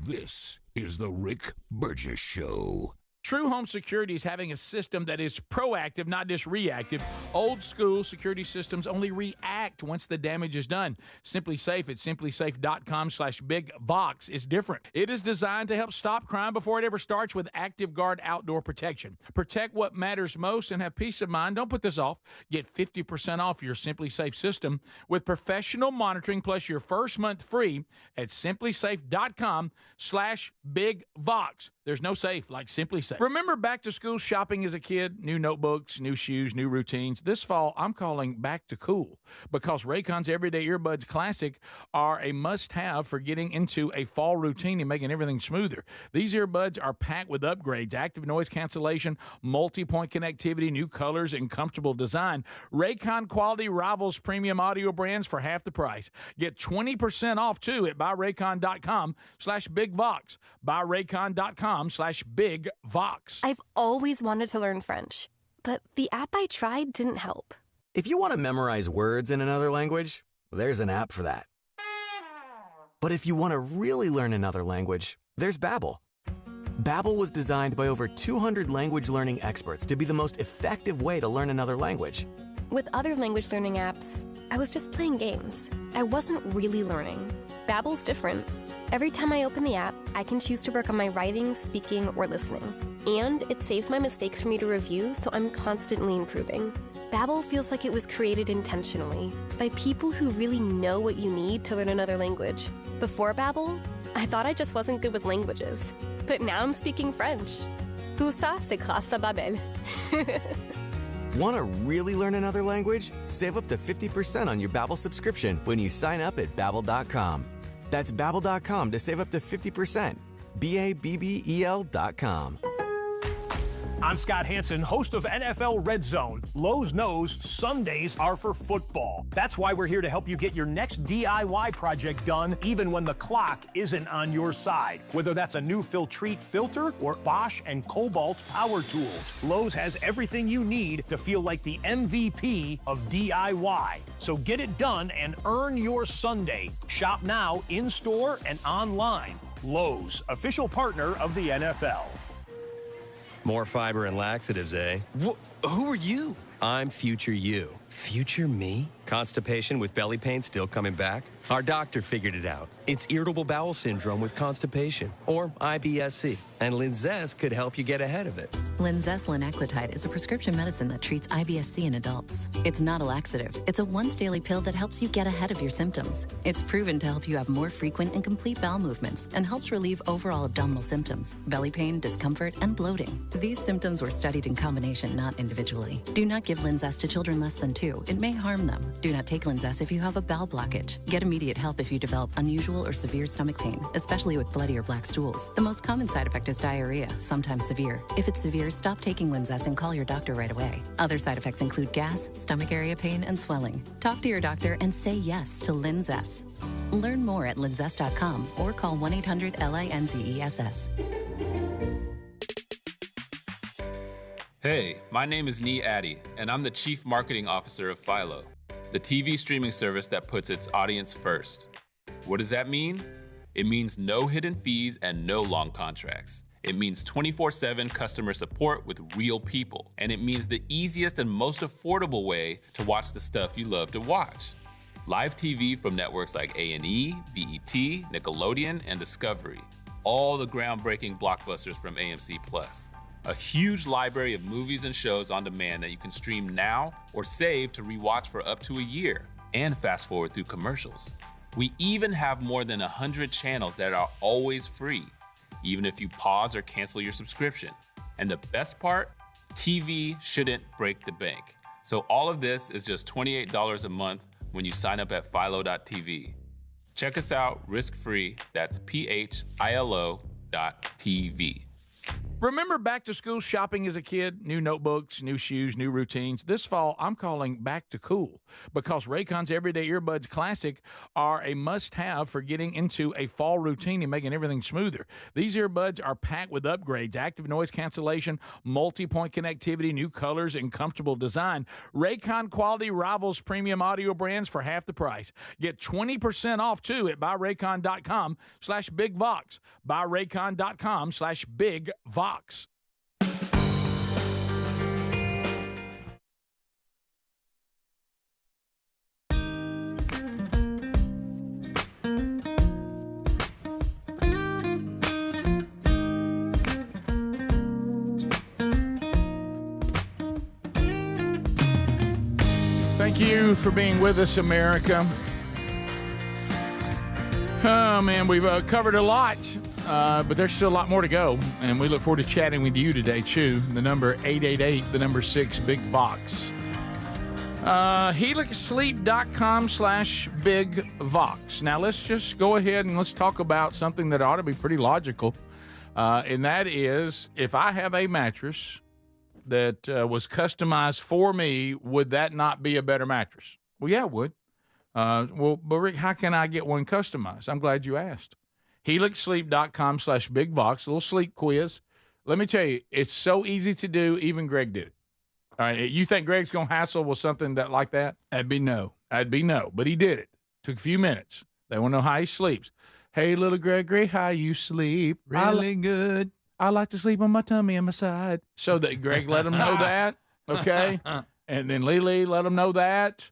This is the Rick Burgess Show. True Home Security is having a system that is proactive, not just reactive. Old school security systems only react once the damage is done. Simply Safe at simplysafe.com/bigvox is different. It is designed to help stop crime before it ever starts with Active Guard outdoor protection. Protect what matters most and have peace of mind. Don't put this off. Get 50% off your Simply Safe system with professional monitoring plus your first month free at simplysafe.com/bigvox. There's no safe like Simply Safe. Remember back to school shopping as a kid? New notebooks, new shoes, new routines. This fall, I'm calling back to cool because Raycon's Everyday Earbuds Classic are a must-have for getting into a fall routine and making everything smoother. These earbuds are packed with upgrades, active noise cancellation, multi-point connectivity, new colors, and comfortable design. Raycon quality rivals premium audio brands for half the price. Get 20% off, too, at buyraycon.com/bigvox. buyraycon.com/bigvox. I've always wanted to learn French, but the app I tried didn't help. If you want to memorize words in another language, there's an app for that. But if you want to really learn another language, there's Babbel. Babbel was designed by over 200 language learning experts to be the most effective way to learn another language. With other language learning apps, I was just playing games. I wasn't really learning. Babbel's different. Every time I open the app, I can choose to work on my writing, speaking, or listening. And it saves my mistakes for me to review, so I'm constantly improving. Babbel feels like it was created intentionally by people who really know what you need to learn another language. Before Babbel, I thought I just wasn't good with languages. But now I'm speaking French. Tout ça, c'est grâce à Babbel. Want to really learn another language? Save up to 50% on your Babbel subscription when you sign up at Babbel.com. That's Babbel.com to save up to 50%. Babbel.com. I'm Scott Hansen, host of NFL Red Zone. Lowe's knows Sundays are for football. That's why we're here to help you get your next DIY project done, even when the clock isn't on your side. Whether that's a new Filtrete filter or Bosch and Cobalt power tools, Lowe's has everything you need to feel like the MVP of DIY. So get it done and earn your Sunday. Shop now in-store and online. Lowe's, official partner of the NFL. More fiber and laxatives, eh? Who are you? I'm future you. Future me? Constipation with belly pain still coming back? Our doctor figured it out. It's irritable bowel syndrome with constipation, or IBS-C, and Linzess could help you get ahead of it. Linzess linaclotide is a prescription medicine that treats IBS-C in adults. It's not a laxative. It's a once-daily pill that helps you get ahead of your symptoms. It's proven to help you have more frequent and complete bowel movements and helps relieve overall abdominal symptoms, belly pain, discomfort, and bloating. These symptoms were studied in combination, not individually. Do not give Linzess to children less than 2. It may harm them. Do not take Linzess if you have a bowel blockage. Get immediate help if you develop unusual or severe stomach pain, especially with bloody or black stools. The most common side effect is diarrhea, sometimes severe. If it's severe, stop taking Linzess and call your doctor right away. Other side effects include gas, stomach area pain, and swelling. Talk to your doctor and say yes to Linzess. Learn more at linzess.com or call 1-800-LINZESS. Hey, my name is Nee Addy, and I'm the Chief Marketing Officer of Philo, the TV streaming service that puts its audience first. What does that mean? It means no hidden fees and no long contracts. It means 24/7 customer support with real people. And it means the easiest and most affordable way to watch the stuff you love to watch. Live TV from networks like A&E, BET, Nickelodeon, and Discovery. All the groundbreaking blockbusters from AMC+. A huge library of movies and shows on demand that you can stream now or save to rewatch for up to a year and fast forward through commercials. We even have more than 100 channels that are always free, even if you pause or cancel your subscription. And the best part, TV shouldn't break the bank. So all of this is just $28 a month when you sign up at philo.tv. Check us out risk-free. That's PHILO.TV. Remember back to school shopping as a kid? New notebooks, new shoes, new routines. This fall, I'm calling back to cool because Raycon's Everyday Earbuds Classic are a must-have for getting into a fall routine and making everything smoother. These earbuds are packed with upgrades, active noise cancellation, multi-point connectivity, new colors, and comfortable design. Raycon quality rivals premium audio brands for half the price. Get 20% off, too, at buyraycon.com/BigVox. buyraycon.com/BigVox. Thank you for being with us, America. Oh, man, we've covered a lot, but there's still a lot more to go, and we look forward to chatting with you today, too. The number 888-6-BIG-VOX. HelixSleep.com/BigVox. Now, let's just go ahead and let's talk about something that ought to be pretty logical, and that is if I have a mattress that was customized for me, would that not be a better mattress? Well, yeah, it would. Well, but Rick, how can I get one customized? I'm glad you asked. HelixSleep.com/BigVox, a little sleep quiz. Let me tell you, it's so easy to do, even Greg did it. All right, you think Greg's going to hassle with something like that? That'd be no, but he did it. Took a few minutes. They want to know how he sleeps. Hey, little Gregory, how you sleep? Really good. I like to sleep on my tummy and my side. So that Greg let him know that, okay? And then Lily let him know that.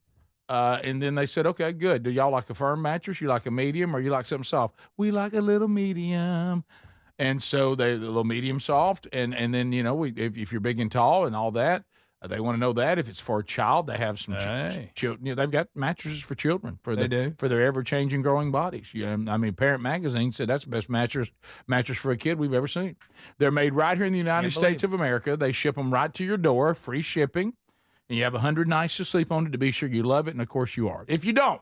And then they said, okay, good. Do y'all like a firm mattress? You like a medium or you like something soft? We like a little medium. And so they're a little medium soft. And then, you know, if you're big and tall and all that, they want to know that. If it's for a child, they have some children. You know, they've got mattresses for children for their ever-changing growing bodies. Yeah, I mean, Parent Magazine said that's the best mattress for a kid we've ever seen. They're made right here in the United States of America. They ship them right to your door, free shipping. And you have 100 nights to sleep on it to be sure you love it, and of course you are. If you don't,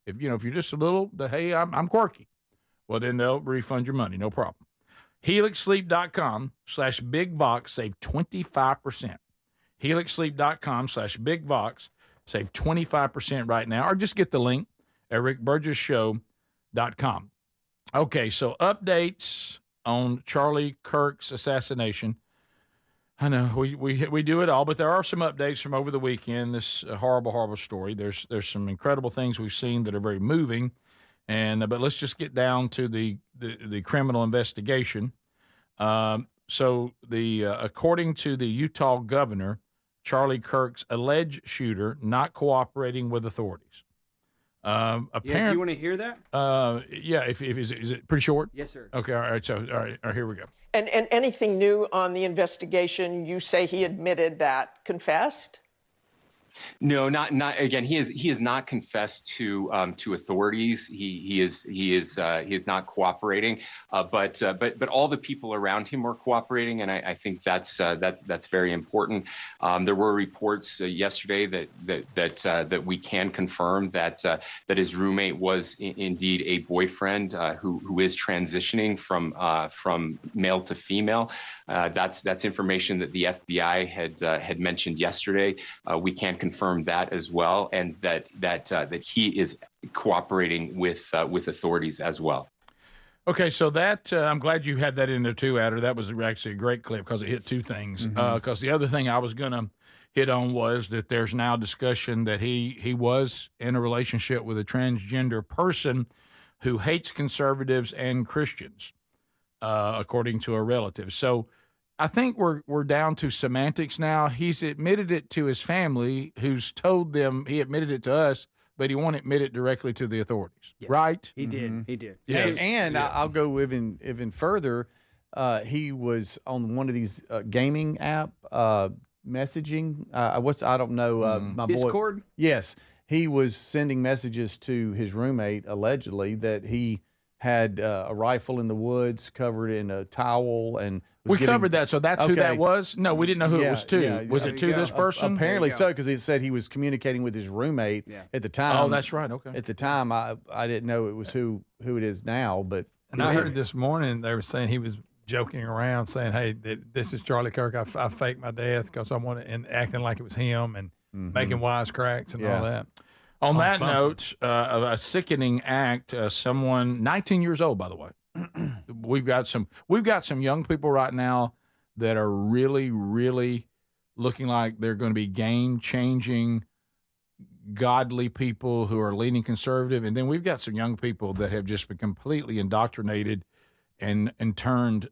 if you're just a little, hey, I'm quirky, well then they'll refund your money, no problem. HelixSleep.com/BigVox, save 25%. HelixSleep.com/BigVox, save 25% right now, or just get the link at RickBurgessShow.com. Okay, so updates on Charlie Kirk's assassination. I know we do it all, but there are some updates from over the weekend. This horrible, horrible story. There's some incredible things we've seen that are very moving, but let's just get down to the criminal investigation. So according to the Utah governor, Charlie Kirk's alleged shooter not cooperating with authorities. Do you want to hear that? Yeah. Is it pretty short? Yes, sir. Okay. All right. So all right. Here we go. And anything new on the investigation? You say he admitted that, confessed? No, not again. He is not confessed to authorities. He is not cooperating. But all the people around him are cooperating, and I think that's very important. There were reports yesterday that we can confirm that his roommate was indeed a boyfriend who is transitioning from male to female. That's information that the FBI had mentioned yesterday. We can confirm that as well, and that he is cooperating with authorities as well. Okay, so that I'm glad you had that in there too, Adder. That was actually a great clip because it hit two things. Because the other thing I was going to hit on was that there's now discussion that he was in a relationship with a transgender person who hates conservatives and Christians, according to a relative. So I think we're down to semantics now. He's admitted it to his family, who's told them he admitted it to us, but he won't admit it directly to the authorities, right? He did. He did. Yeah, and I'll go even further. He was on one of these gaming app messaging. I don't know. My Discord? Boy. Yes, he was sending messages to his roommate allegedly that he had a rifle in the woods covered in a towel and we covered that, so that's who that was? No, we didn't know who it was to. Yeah, was it to this person? Apparently so, because he said he was communicating with his roommate at the time. Oh, that's right. Okay. At the time, I didn't know it was who it is now, but and I heard this morning they were saying he was joking around, saying, "Hey, this is Charlie Kirk. I faked my death because I wanted," and acting like it was him and making wisecracks and all that. On that note, a sickening act. Someone 19 years old, by the way. We've got some young people right now that are really, really looking like they're going to be game-changing, godly people who are leaning conservative, and then we've got some young people that have just been completely indoctrinated and turned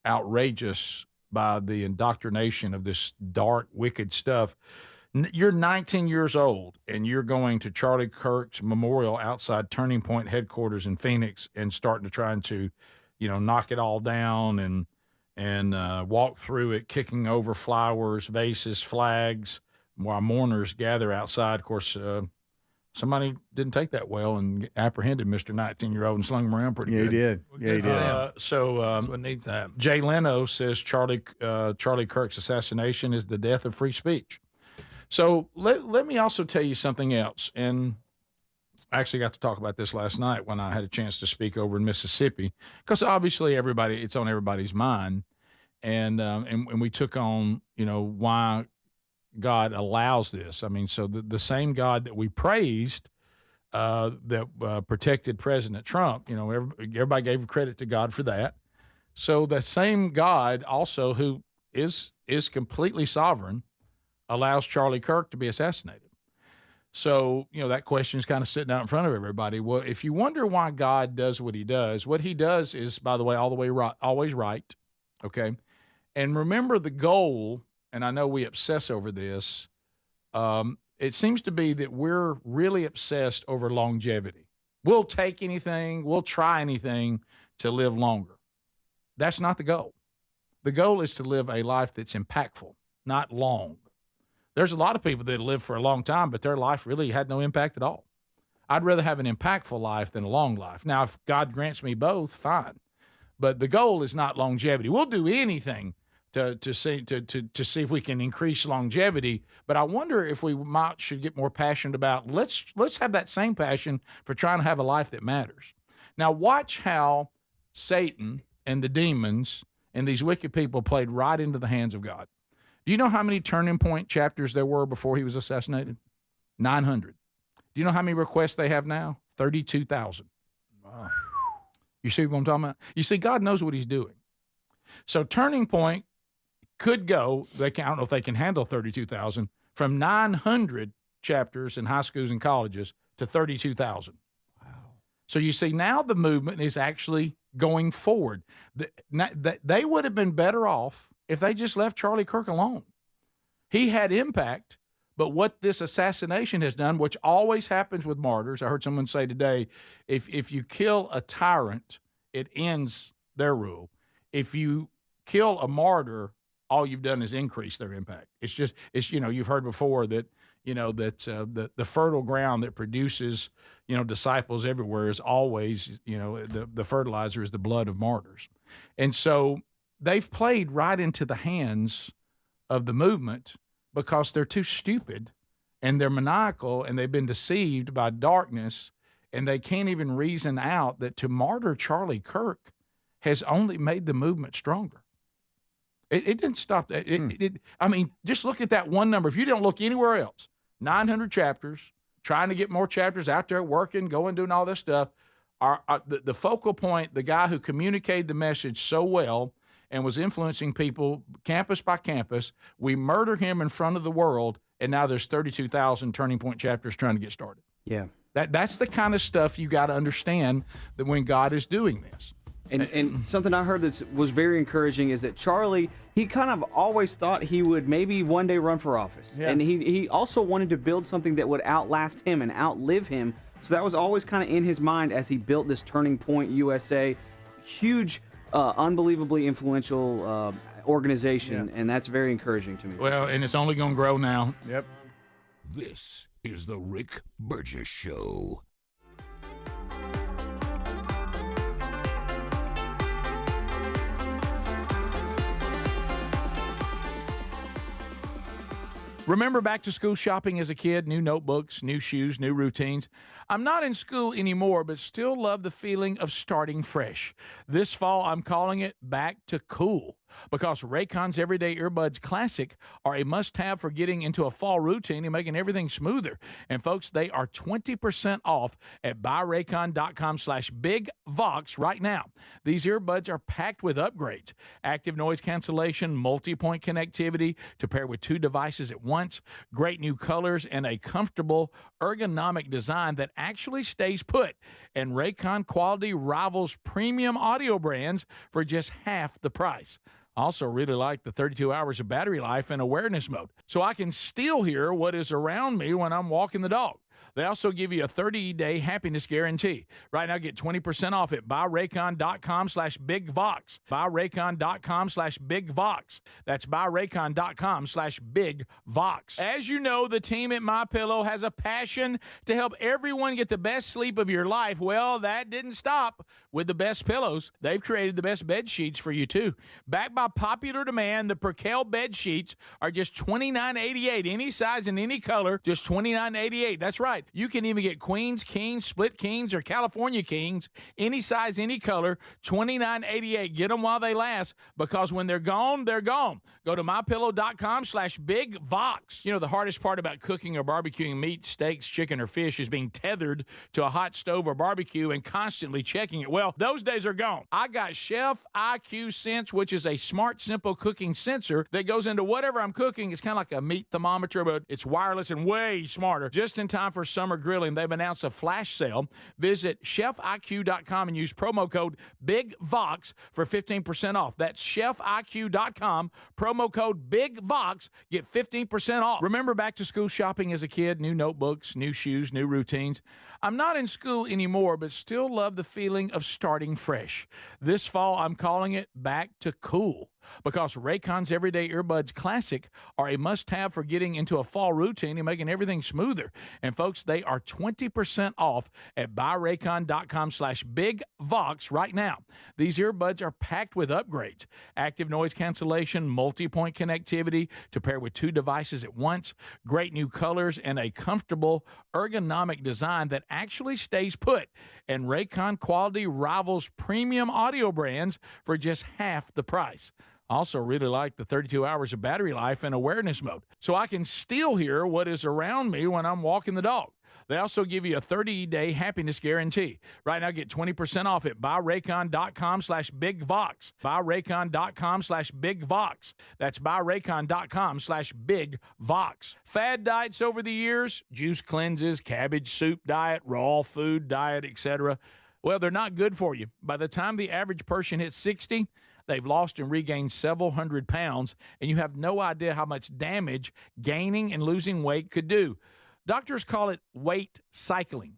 outrageous by the indoctrination of this dark, wicked stuff. You're 19 years old, and you're going to Charlie Kirk's memorial outside Turning Point headquarters in Phoenix and starting to try to, knock it all down and walk through it, kicking over flowers, vases, flags, while mourners gather outside. Of course, somebody didn't take that well and apprehended Mr. 19-year-old and slung him around pretty good. He did. Yeah, he did. So that's what needs to happen. Jay Leno says Charlie Kirk's assassination is the death of free speech. So let me also tell you something else. And I actually got to talk about this last night when I had a chance to speak over in Mississippi, because obviously it's on everybody's mind. And we took on, why God allows this. I mean, so the same God that we praised that protected President Trump, everybody gave credit to God for that. So the same God also, who is completely sovereign, allows Charlie Kirk to be assassinated. So, that question is kind of sitting out in front of everybody. Well, if you wonder why God does what he does is, by the way, always right. Okay. And remember the goal, and I know we obsess over this. It seems to be that we're really obsessed over longevity. We'll take anything, we'll try anything to live longer. That's not the goal. The goal is to live a life that's impactful, not long. There's a lot of people that live for a long time, but their life really had no impact at all. I'd rather have an impactful life than a long life. Now, if God grants me both, fine. But the goal is not longevity. We'll do anything to see if we can increase longevity. But I wonder if we should get more passionate about let's have that same passion for trying to have a life that matters. Now, watch how Satan and the demons and these wicked people played right into the hands of God. Do you know how many turning point chapters there were before he was assassinated? 900. Do you know how many requests they have now? 32,000. Wow. You see what I'm talking about? You see, God knows what he's doing. So turning point could go, I don't know if they can handle 32,000, from 900 chapters in high schools and colleges to 32,000. Wow. So you see, now the movement is actually going forward. They would have been better off if they just left Charlie Kirk alone. He had impact, but what this assassination has done, which always happens with martyrs, I heard someone say today, if you kill a tyrant, it ends their rule. If you kill a martyr, all you've done is increase their impact. It's you've heard before that, that the fertile ground that produces, disciples everywhere is always, the fertilizer is the blood of martyrs. And so they've played right into the hands of the movement because they're too stupid and they're maniacal and they've been deceived by darkness, and they can't even reason out that to martyr Charlie Kirk has only made the movement stronger. It didn't stop that. I mean, just look at that one number. If you don't look anywhere else, 900 chapters, trying to get more chapters out there working, going, doing all this stuff. The focal point, the guy who communicated the message so well and was influencing people campus by campus, we murder him in front of the world, and now there's 32,000 Turning Point chapters trying to get started. Yeah. That's the kind of stuff you got to understand that when God is doing this. And something I heard that was very encouraging is that Charlie, he kind of always thought he would maybe one day run for office. Yeah. And he also wanted to build something that would outlast him and outlive him. So that was always kind of in his mind as he built this Turning Point USA. Huge, unbelievably influential organization. Yeah. And that's very encouraging to me. Well, and it's only going to grow now. Yep. This is the Rick Burgess Show. Remember back to school shopping as a kid? New notebooks, new shoes, new routines. I'm not in school anymore, but still love the feeling of starting fresh. This fall, I'm calling it Back to Cool, because Raycon's Everyday Earbuds Classic are a must-have for getting into a fall routine and making everything smoother. And folks, they are 20% off at buyraycon.com/BigVox right now. These earbuds are packed with upgrades: active noise cancellation, multi-point connectivity to pair with 2 devices at once, great new colors, and a comfortable ergonomic design that actually stays put. And Raycon quality rivals premium audio brands for just half the price. Also really like the 32 hours of battery life and awareness mode, so I can still hear what is around me when I'm walking the dog. They also give you a 30-day happiness guarantee. Right now, get 20% off at buyraycon.com/BigVox. Buyraycon.com/BigVox. That's buyraycon.com/BigVox. As you know, the team at MyPillow has a passion to help everyone get the best sleep of your life. Well, that didn't stop with the best pillows. They've created the best bed sheets for you, too. Backed by popular demand, the Percale bed sheets are just $29.88. Any size and any color, just $29.88. That's right. You can even get queens, kings, split kings, or California kings, any size, any color, $29.88. Get them while they last, because when they're gone, they're gone. Go to mypillow.com/BigVox. You know, the hardest part about cooking or barbecuing meat, steaks, chicken, or fish is being tethered to a hot stove or barbecue and constantly checking it. Well, those days are gone. I got Chef IQ Sense, which is a smart, simple cooking sensor that goes into whatever I'm cooking. It's kind of like a meat thermometer, but it's wireless and way smarter. Just in time for summer grilling, they've announced a flash sale. Visit chefiq.com and use promo code BIGVOX for 15% off. That's chefiq.com, promo code BIGVOX. Get 15% off. Remember back to school shopping as a kid? New notebooks, new shoes, new routines. I'm not in school anymore, but still love the feeling of starting fresh. This fall, I'm calling it Back to Cool, because Raycon's Everyday Earbuds Classic are a must-have for getting into a fall routine and making everything smoother. And folks, they are 20% off at buyraycon.com/BigVox right now. These earbuds are packed with upgrades: active noise cancellation, multi-point connectivity to pair with 2 devices at once, great new colors, and a comfortable ergonomic design that actually stays put. And Raycon quality rivals premium audio brands for just half the price. Also really like the 32 hours of battery life and awareness mode, so I can still hear what is around me when I'm walking the dog. They also give you a 30-day happiness guarantee. Right now, get 20% off at buyraycon.com/BigVox. Buyraycon.com/BigVox. That's buyraycon.com/BigVox. Fad diets over the years, juice cleanses, cabbage soup diet, raw food diet, etc. Well, they're not good for you. By the time the average person hits 60, they've lost and regained several hundred pounds, and you have no idea how much damage gaining and losing weight could do. Doctors call it weight cycling.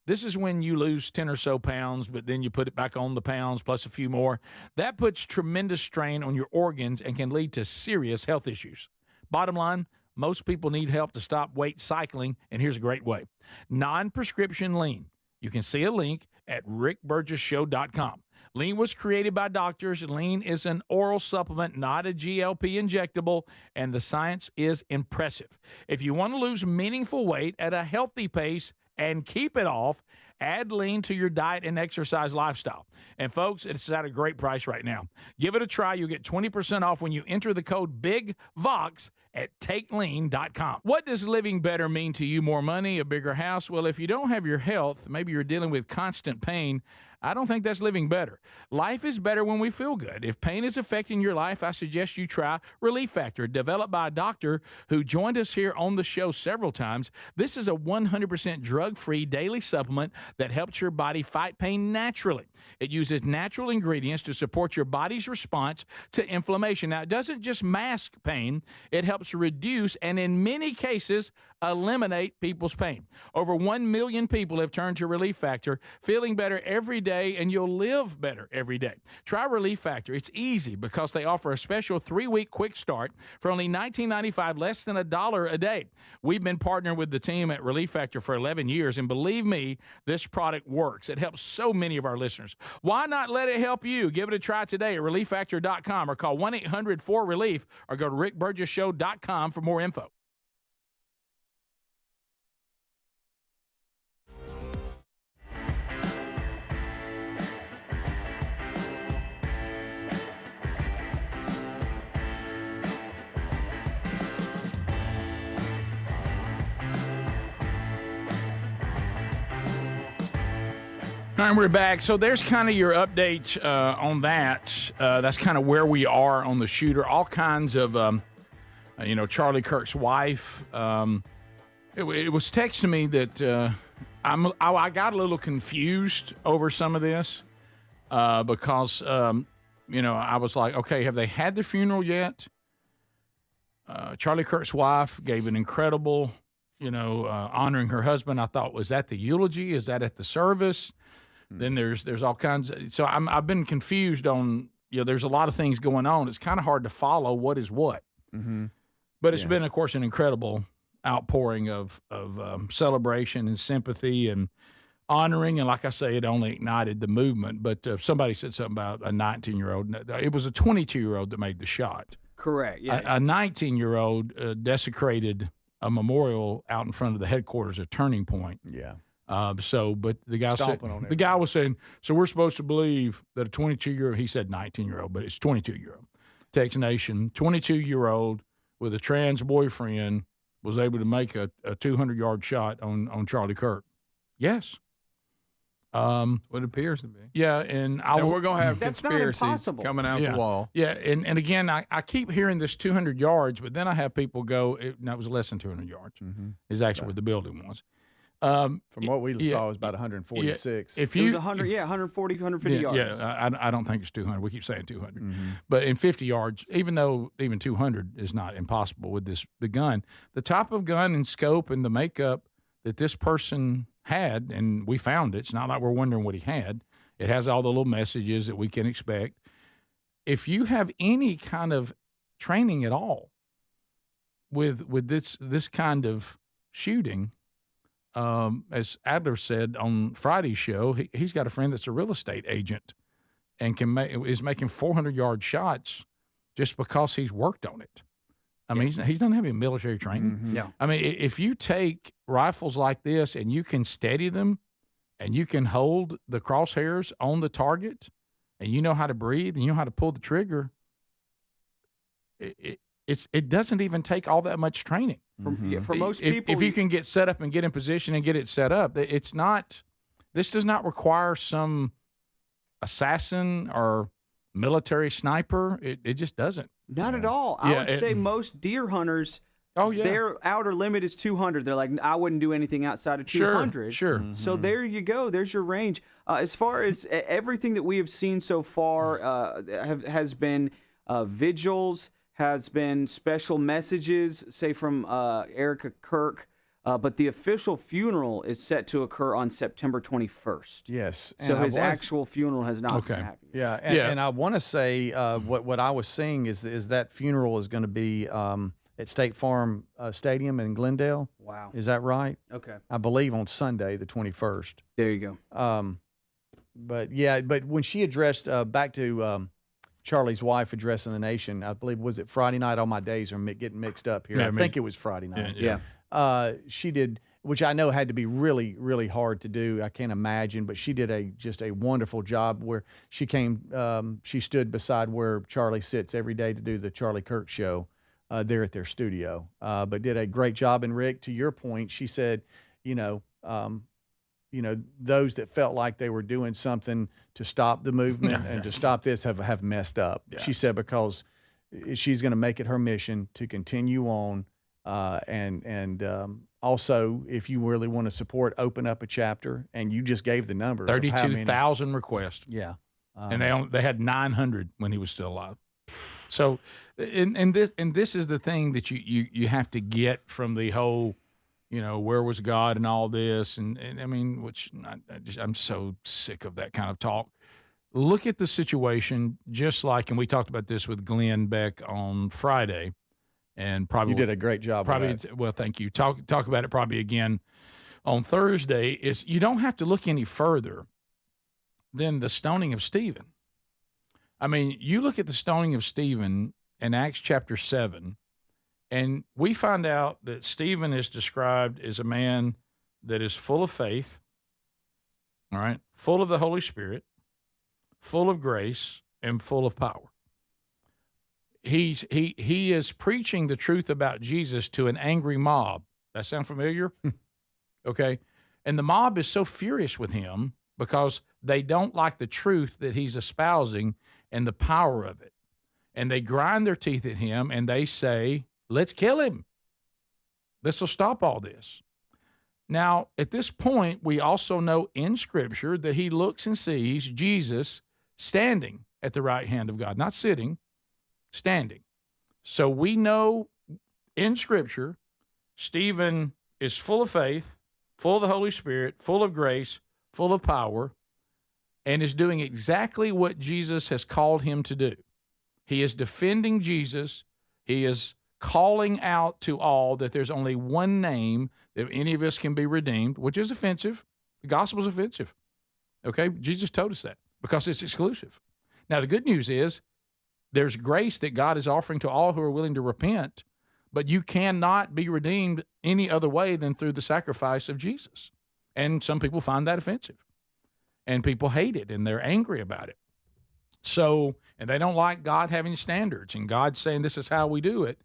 This is when you lose 10 or so pounds, but then you put it back on the pounds plus a few more. That puts tremendous strain on your organs and can lead to serious health issues. Bottom line, most people need help to stop weight cycling, and here's a great way. Non-prescription lean. You can see a link at rickburgesshow.com. Lean was created by doctors. Lean is an oral supplement, not a GLP injectable, and the science is impressive. If you want to lose meaningful weight at a healthy pace and keep it off, add Lean to your diet and exercise lifestyle. And folks, it's at a great price right now. Give it a try. You'll get 20% off when you enter the code BIGVOX at takelean.com. What does living better mean to you? More money, a bigger house? Well, if you don't have your health, maybe you're dealing with constant pain, I don't think that's living better. Life is better when we feel good. If pain is affecting your life, I suggest you try Relief Factor, developed by a doctor who joined us here on the show several times. This is a 100% drug-free daily supplement that helps your body fight pain naturally. It uses natural ingredients to support your body's response to inflammation. Now, it doesn't just mask pain, it helps reduce and in many cases eliminate people's pain. Over 1 million people have turned to Relief Factor, feeling better every day, and you'll live better every day. Try Relief Factor. It's easy because they offer a special 3-week quick start for only $19.95, less than $1 a day. We've been partnering with the team at Relief Factor for 11 years, and believe me, this product works. It helps so many of our listeners. Why not let it help you? Give it a try today at relieffactor.com or call 1-800-4RELIEF or go to rickburgesshow.com for more info. All right, we're back. So there's kind of your update on that. That's kind of where we are on the shooter. All kinds of, Charlie Kirk's wife. It was texting me that I got a little confused over some of this because, I was like, okay, have they had the funeral yet? Charlie Kirk's wife gave an incredible, honoring her husband. I thought, was that the eulogy? Is that at the service? Then there's all kinds of, so I've been confused on, there's a lot of things going on. It's kind of hard to follow what is what. Mm-hmm. But it's been, of course, an incredible outpouring of celebration and sympathy and honoring. And like I say, it only ignited the movement. But somebody said something about a 19-year-old. It was a 22-year-old that made the shot. Correct. Yeah. A 19-year-old desecrated a memorial out in front of the headquarters at Turning Point. Yeah. But the guy was saying, so we're supposed to believe that a 22-year-old, he said 19-year-old, but it's 22-year-old. Texas Nation, 22-year-old with a trans boyfriend was able to make a 200-yard shot on Charlie Kirk. Yes. What it appears to be. Yeah, and we're going to have That's not conspiracies impossible. coming out the wall. Yeah, and again, I keep hearing this 200 yards, but then I have people go, it was less than 200 yards. Mm-hmm. Is actually what the building was. From what we saw, it was about 146. If It was you 100, 140, 150 yards. Yeah, I don't think it's 200. We keep saying 200. Mm-hmm. But in 50 yards, even though even 200 is not impossible with the gun, the type of gun and scope and the makeup that this person had, and we found it. It's not like we're wondering what he had. It has all the little messages that we can expect. If you have any kind of training at all with this kind of shooting, as Adler said on Friday's show, he's got a friend that's a real estate agent and is making 400-yard shots just because he's worked on it. I mean, he's not having military training. Mm-hmm. Yeah. I mean, if you take rifles like this and you can steady them and you can hold the crosshairs on the target and you know how to breathe and you know how to pull the trigger, it doesn't even take all that much training. For most people, If you can get set up and get in position and get it set up, this does not require some assassin or military sniper. It just doesn't. Not at all. I would say most deer hunters, their outer limit is 200. They're like, I wouldn't do anything outside of 200. Sure. Mm-hmm. So there you go. There's your range. As far as everything that we have seen so far has been vigils, has been special messages, say from Erica Kirk, but the official funeral is set to occur on September 21st. Yes. So his actual funeral has not happened. Yeah, and I want to say what I was seeing is that funeral is going to be at State Farm Stadium in Glendale. Wow. Is that right? Okay. I believe on Sunday, the 21st. There you go. But when she addressed back to Charlie's wife addressing the nation, I believe, was it Friday night? All my days are getting mixed up here. I think it was Friday night. Yeah. She did, which I know had to be really, really hard to do. I can't imagine, but she did just a wonderful job where she stood beside where Charlie sits every day to do the Charlie Kirk show there at their studio, but did a great job. And Rick, to your point, she said, those that felt like they were doing something to stop the movement and to stop this have messed up. Yeah. She said, because she's going to make it her mission to continue on. Also, if you really want to support, open up a chapter, and you just gave the numbers. 32,000 requests. Yeah. And they had 900 when he was still alive. So, and this is the thing that you have to get from the whole, where was God and all this, and I mean, I'm so sick of that kind of talk. Look at the situation, just like, and we talked about this with Glenn Beck on Friday, and probably you did a great job. Well, thank you. Talk about it probably again on Thursday. Is you don't have to look any further than the stoning of Stephen. I mean, you look at the stoning of Stephen in Acts chapter 7, and we find out that Stephen is described as a man that is full of faith, all right, full of the Holy Spirit, full of grace, and full of power. He is preaching the truth about Jesus to an angry mob. That sound familiar? Okay. And the mob is so furious with him because they don't like the truth that he's espousing and the power of it. And they grind their teeth at him and they say, let's kill him. This will stop all this. Now, at this point, we also know in Scripture that he looks and sees Jesus standing at the right hand of God, not sitting, standing. So we know in Scripture, Stephen is full of faith, full of the Holy Spirit, full of grace, full of power, and is doing exactly what Jesus has called him to do. He is defending Jesus. He is calling out to all that there's only one name that any of us can be redeemed, which is offensive. The gospel is offensive. Okay? Jesus told us that because it's exclusive. Now, the good news is there's grace that God is offering to all who are willing to repent, but you cannot be redeemed any other way than through the sacrifice of Jesus. And some people find that offensive. And people hate it, and they're angry about it. So, and they don't like God having standards and God saying this is how we do it.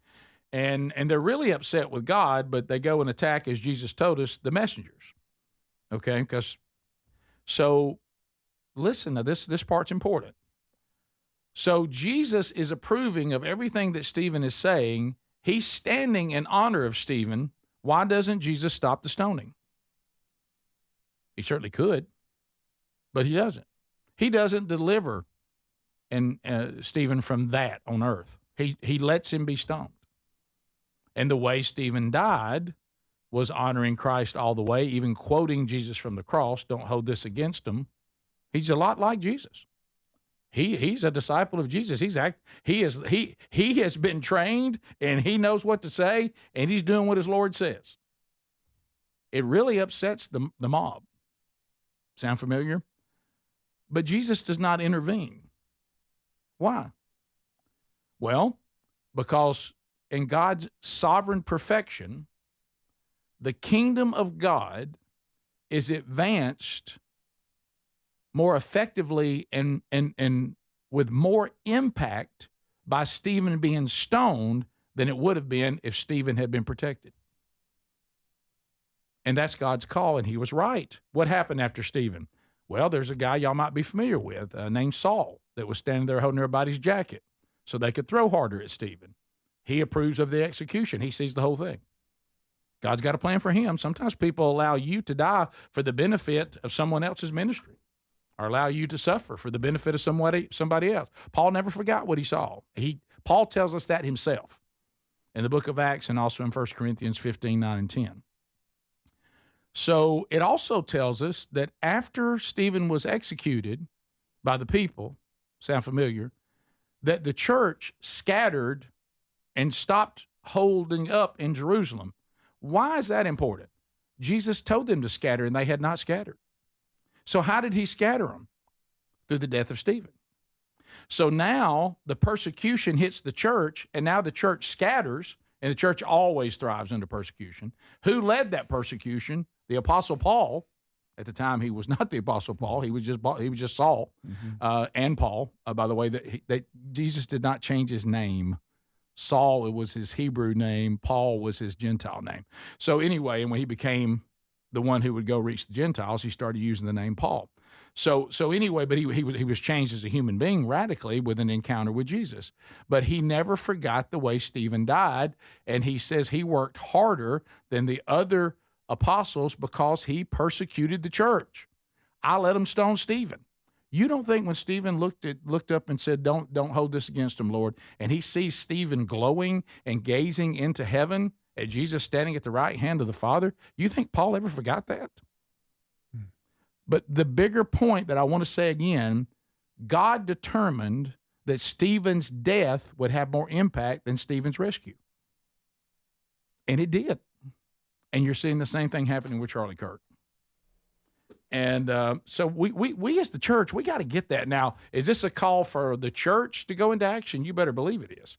And they're really upset with God, but they go and attack, as Jesus told us, the messengers. Okay? So listen, now this part's important. So Jesus is approving of everything that Stephen is saying. He's standing in honor of Stephen. Why doesn't Jesus stop the stoning? He certainly could, but he doesn't. He doesn't deliver Stephen from that on earth. He lets him be stoned. And the way Stephen died was honoring Christ all the way, even quoting Jesus from the cross. Don't hold this against him. He's a lot like Jesus. He's a disciple of Jesus. He has been trained and he knows what to say and he's doing what his Lord says. It really upsets the mob. Sound familiar? But Jesus does not intervene. Why? Well, because in God's sovereign perfection, the kingdom of God is advanced more effectively and with more impact by Stephen being stoned than it would have been if Stephen had been protected. And that's God's call, and he was right. What happened after Stephen? Well, there's a guy y'all might be familiar with named Saul that was standing there holding everybody's jacket so they could throw harder at Stephen. He approves of the execution. He sees the whole thing. God's got a plan for him. Sometimes people allow you to die for the benefit of someone else's ministry or allow you to suffer for the benefit of somebody else. Paul never forgot what he saw. Paul tells us that himself in the book of Acts and also in 1 Corinthians 15, 9, and 10. So it also tells us that after Stephen was executed by the people, sound familiar, that the church scattered and stopped holding up in Jerusalem. Why is that important? Jesus told them to scatter, and they had not scattered. So how did he scatter them? Through the death of Stephen. So now the persecution hits the church, and now the church scatters, and the church always thrives under persecution. Who led that persecution? The Apostle Paul. At the time, he was not the Apostle Paul. He was just Saul and Paul. By the way, that Jesus did not change his name. Saul, it was his Hebrew name. Paul was his Gentile name. So anyway, and when he became the one who would go reach the Gentiles, he started using the name Paul. So anyway, but he was changed as a human being radically with an encounter with Jesus. But he never forgot the way Stephen died, and he says he worked harder than the other apostles because he persecuted the church. I let him stone Stephen. You don't think when Stephen looked up and said, don't hold this against him, Lord, and he sees Stephen glowing and gazing into heaven at Jesus standing at the right hand of the Father, you think Paul ever forgot that? But the bigger point that I want to say again, God determined that Stephen's death would have more impact than Stephen's rescue. And it did. And you're seeing the same thing happening with Charlie Kirk. And so we as the church, we got to get that. Now, is this a call for the church to go into action? You better believe it is.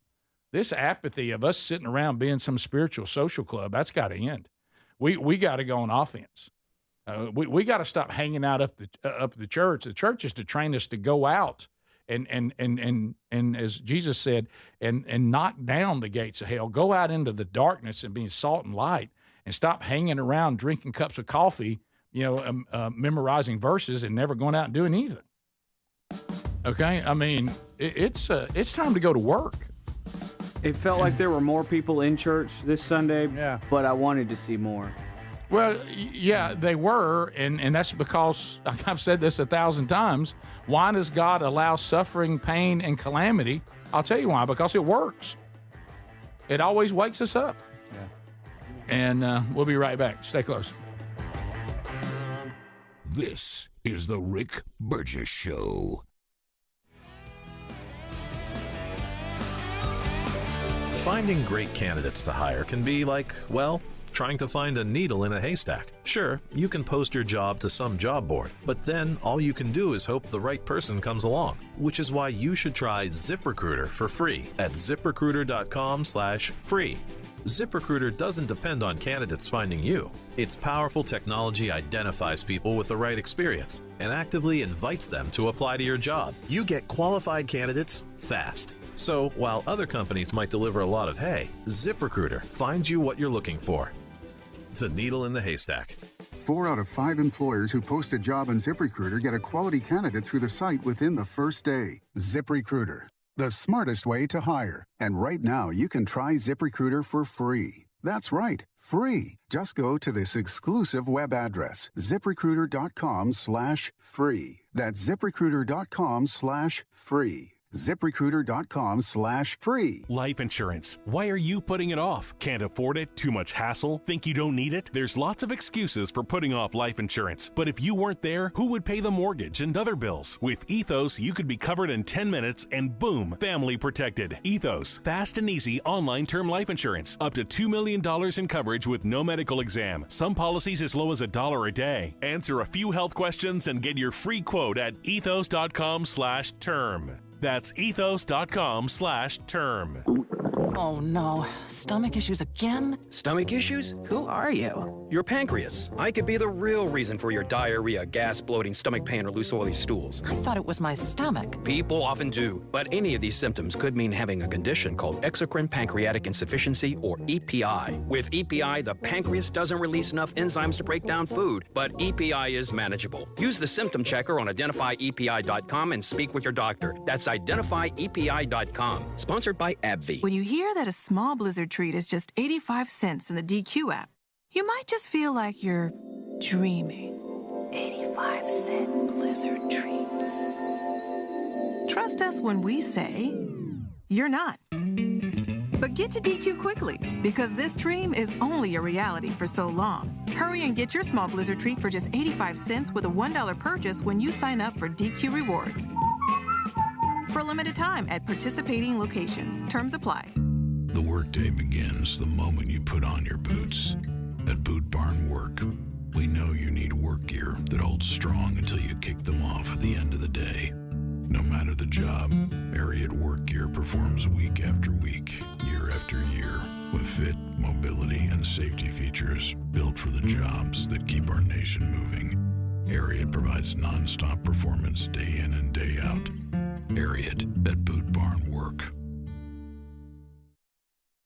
This apathy of us sitting around being some spiritual social club, that's got to end. We got to go on offense. We got to stop hanging out up the church. The church is to train us to go out and as Jesus said, and knock down the gates of hell. Go out into the darkness and be salt and light, and stop hanging around drinking cups of coffee, memorizing verses and never going out and doing anything. Okay, I mean, it's time to go to work. It felt like there were more people in church this Sunday, but I wanted to see more. Well, yeah, they were, and that's because, I've said this 1,000 times, why does God allow suffering, pain, and calamity? I'll tell you why, because it works. It always wakes us up. Yeah. And we'll be right back. Stay close. This is the Rick Burgess Show. Finding great candidates to hire can be like, well, trying to find a needle in a haystack. Sure, you can post your job to some job board, but then all you can do is hope the right person comes along, which is why you should try ZipRecruiter for free at ZipRecruiter.com/free. ZipRecruiter doesn't depend on candidates finding you. Its powerful technology identifies people with the right experience and actively invites them to apply to your job. You get qualified candidates fast. So while other companies might deliver a lot of hay, ZipRecruiter finds you what you're looking for. The needle in the haystack. 4 out of 5 employers who post a job on ZipRecruiter get a quality candidate through the site within the first day. ZipRecruiter, the smartest way to hire. And right now, you can try ZipRecruiter for free. That's right, free. Just go to this exclusive web address, ZipRecruiter.com/free. That's ZipRecruiter.com/free. ZipRecruiter.com/free. Life insurance. Why are you putting it off? Can't afford it? Too much hassle? Think you don't need it? There's lots of excuses for putting off life insurance. But if you weren't there, who would pay the mortgage and other bills? With Ethos, you could be covered in 10 minutes and boom, family protected. Ethos, fast and easy online term life insurance. Up to $2 million in coverage with no medical exam. Some policies as low as $1 a day. Answer a few health questions and get your free quote at ethos.com/term. That's ethos.com/term. Oh no, stomach issues again? Stomach issues? Who are you? Your pancreas. I could be the real reason for your diarrhea, gas, bloating, stomach pain, or loose oily stools. I thought it was my stomach. People often do, but any of these symptoms could mean having a condition called exocrine pancreatic insufficiency, or EPI. With EPI, the pancreas doesn't release enough enzymes to break down food, but EPI is manageable. Use the symptom checker on identifyepi.com and speak with your doctor. That's identifyepi.com. Sponsored by AbbVie. When you hear that a small Blizzard treat is just 85 cents in the DQ app, you might just feel like you're dreaming. 85-cent Blizzard treats. Trust us when we say you're not. But get to DQ quickly, because this dream is only a reality for so long. Hurry and get your small Blizzard treat for just 85 cents with a $1 purchase when you sign up for DQ Rewards. For a limited time at participating locations. Terms apply. The workday begins the moment you put on your boots. At Boot Barn Work, we know you need work gear that holds strong until you kick them off at the end of the day. No matter the job, Ariat Work Gear performs week after week, year after year, with fit, mobility, and safety features built for the jobs that keep our nation moving. Ariat provides non-stop performance day in and day out. Ariat at Boot Barn Work.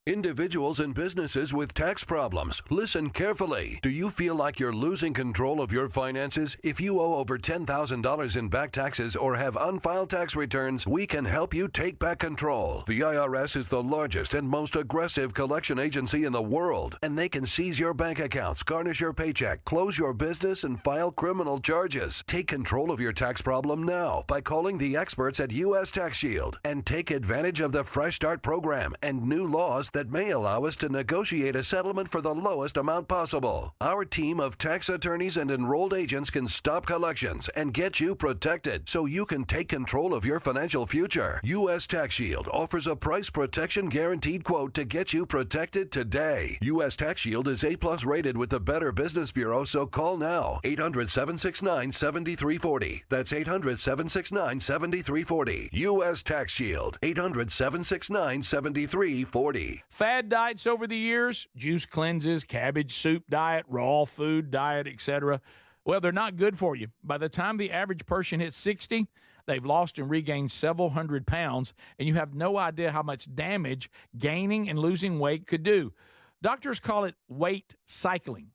Individuals and businesses with tax problems, listen carefully. Do you feel like you're losing control of your finances? If you owe over $10,000 in back taxes or have unfiled tax returns, we can help you take back control. The IRS is the largest and most aggressive collection agency in the world, and they can seize your bank accounts, garnish your paycheck, close your business, and file criminal charges. Take control of your tax problem now by calling the experts at U.S. Tax Shield and take advantage of the Fresh Start program and new laws that may allow us to negotiate a settlement for the lowest amount possible. Our team of tax attorneys and enrolled agents can stop collections and get you protected so you can take control of your financial future. U.S. Tax Shield offers a price protection guaranteed quote to get you protected today. U.S. Tax Shield is A+ rated with the Better Business Bureau, so call now. 800-769-7340. That's 800-769-7340. U.S. Tax Shield. 800-769-7340. Fad diets over the years, juice cleanses, cabbage soup diet, raw food diet, etc. Well, they're not good for you. By the time the average person hits 60, they've lost and regained several hundred pounds, and you have no idea how much damage gaining and losing weight could do. Doctors call it weight cycling.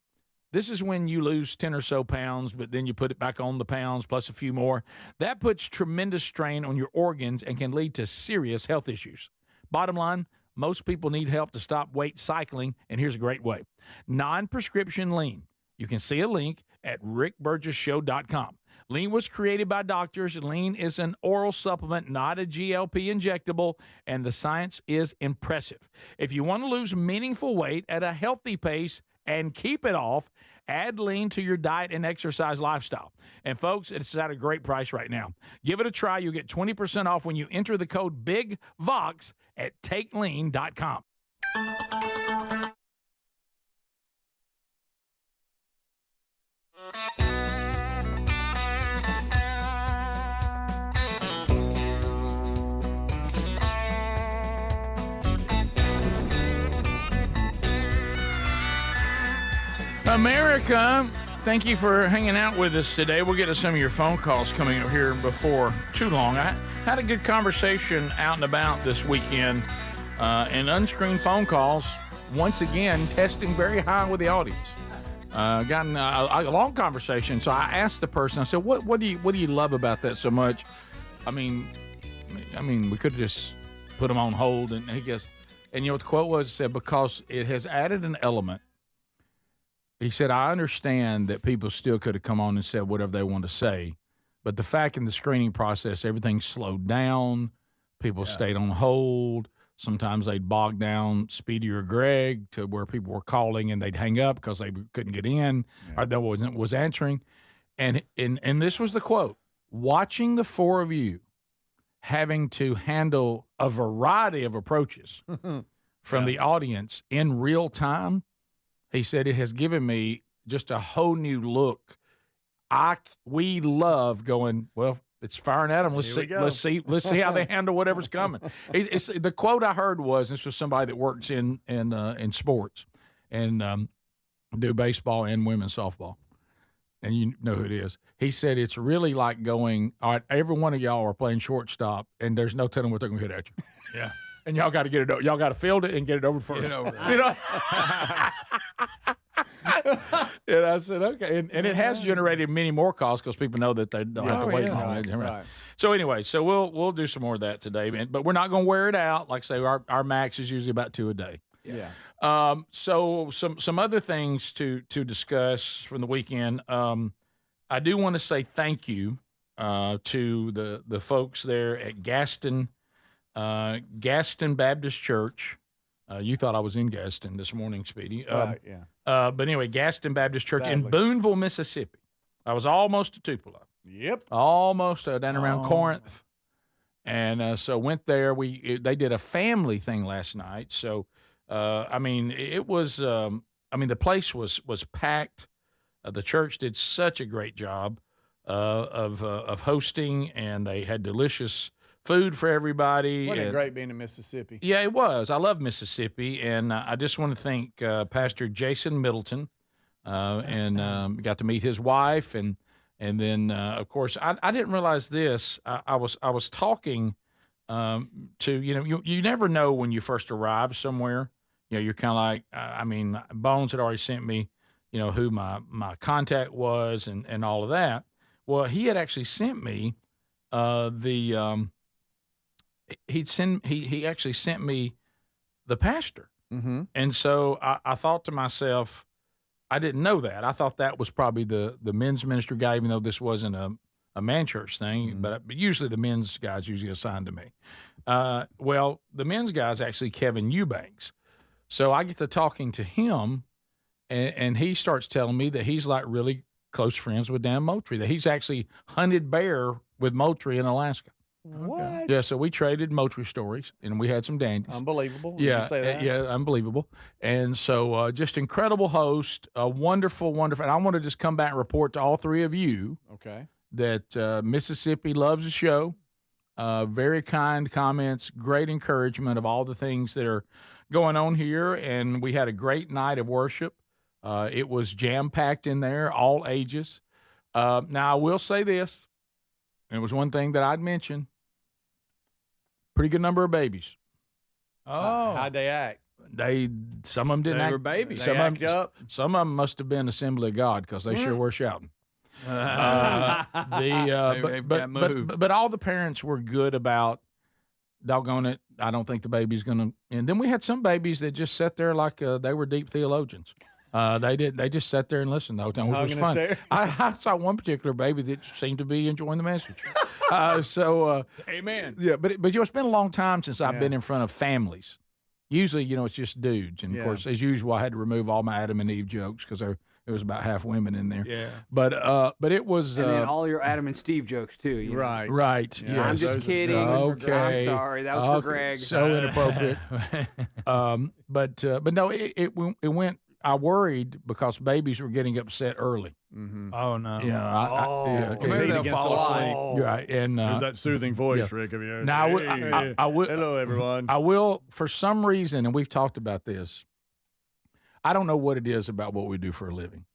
This is when you lose 10 or so pounds, but then you put it back on the pounds plus a few more. That puts tremendous strain on your organs and can lead to serious health issues. Bottom line, most people need help to stop weight cycling, and here's a great way. Non-prescription lean. You can see a link at rickburgesshow.com. Lean was created by doctors. Lean is an oral supplement, not a GLP injectable, and the science is impressive. If you want to lose meaningful weight at a healthy pace and keep it off, add Lean to your diet and exercise lifestyle. And folks, it's at a great price right now. Give it a try. You'll get 20% off when you enter the code BIGVOX at takelean.com. America, thank you for hanging out with us today. We'll get to some of your phone calls coming up here before too long. I had a good conversation out and about this weekend, and unscreened phone calls, once again, testing very high with the audience. Gotten a long conversation, so I asked the person, I said, what do you love about that so much? I mean, we could have just put them on hold, and he goes, and you know what the quote was? It said, because it has added an element. He said, I understand that people still could have come on and said whatever they want to say, but the fact in the screening process, everything slowed down. People stayed on hold. Sometimes they'd bog down Speedy or Greg to where people were calling and they'd hang up because they couldn't get in or they was answering. And this was the quote, watching the four of you having to handle a variety of approaches from the audience in real time, he said, it has given me just a whole new look. We love going, well, it's firing at them. Let's see how they handle whatever's coming. The quote I heard was, this was somebody that works in sports and do baseball and women's softball. And you know who it is. He said, it's really like going, all right, every one of y'all are playing shortstop and there's no telling what they're going to hit at you. Yeah. And y'all got to get it. Y'all got to field it and get it over first. You know. And I said, okay. And it has generated many more calls because people know that they don't have to wait long. Right. So anyway, we'll do some more of that today, but we're not going to wear it out. Like I say, our max is usually about 2 a day. Yeah. So some other things to discuss from the weekend. I do want to say thank you to the folks there at Gaston Baptist Church. You thought I was in Gaston this morning, Speedy. Right, yeah. But anyway, Gaston Baptist Church in Booneville, Mississippi. I was almost to Tupelo. Yep. Almost down around Corinth. And so went there. They did a family thing last night. So, it was, the place was packed. The church did such a great job of hosting, and they had delicious food for everybody. Wasn't it great being in Mississippi? Yeah, it was. I love Mississippi, and I just want to thank Pastor Jason Middleton, and got to meet his wife, and then of course I didn't realize this. I was talking to you never know when you first arrive somewhere. You're kind of like Bones had already sent me who my contact was and all of that. Well, he had actually sent me he actually sent me the pastor. Mm-hmm. And so I thought to myself, I didn't know that. I thought that was probably the men's ministry guy, even though this wasn't a man church thing, Mm-hmm. but usually the men's guy's usually assigned to me. Well, the men's guy's actually Kevin Eubanks. So I get to talking to him, and he starts telling me that he's like really close friends with Dan Moultrie, that he's actually hunted bear with Moultrie in Alaska. What? Yeah, so we traded Moultrie stories, and we had some dandies. Unbelievable. Would Yeah, you say that? yeah, unbelievable. And so just incredible host, wonderful. And I want to just come back and report to all three of you Okay. that Mississippi loves the show. Very kind comments, great encouragement of all the things that are going on here. And we had a great night of worship. It was jam-packed in there, all ages. Now, I will say this. And it was one thing that I'd mention. Pretty good number of babies. How'd they act? Some of them didn't They act. were babies. Some They of act them, up. Some of them must have been Assembly of God because they sure were shouting. But all the parents were good about, doggone it, I don't think the baby's gonna. And then we had some babies that just sat there like they were deep theologians. They just sat there and listened the whole time, which was fun. I saw one particular baby that seemed to be enjoying the message. Amen. Yeah, but it's been a long time since I've been in front of families. Usually, it's just dudes, and of course, as usual, I had to remove all my Adam and Eve jokes because there was about half women in there. Yeah. But it was. And then all your Adam and Steve jokes too. You know? Right. Right. Yeah, Yes. I'm just kidding. Okay. I'm sorry. That was for Greg. So inappropriate. But no, it went. I worried because babies were getting upset early. Mm-hmm. Oh no. Yeah. Maybe they'll fall asleep. Right. And there's that soothing voice, yeah. Rick. Of yours. Now, I will. Hello, everyone. I will, for some reason, and we've talked about this. I don't know what it is about what we do for a living,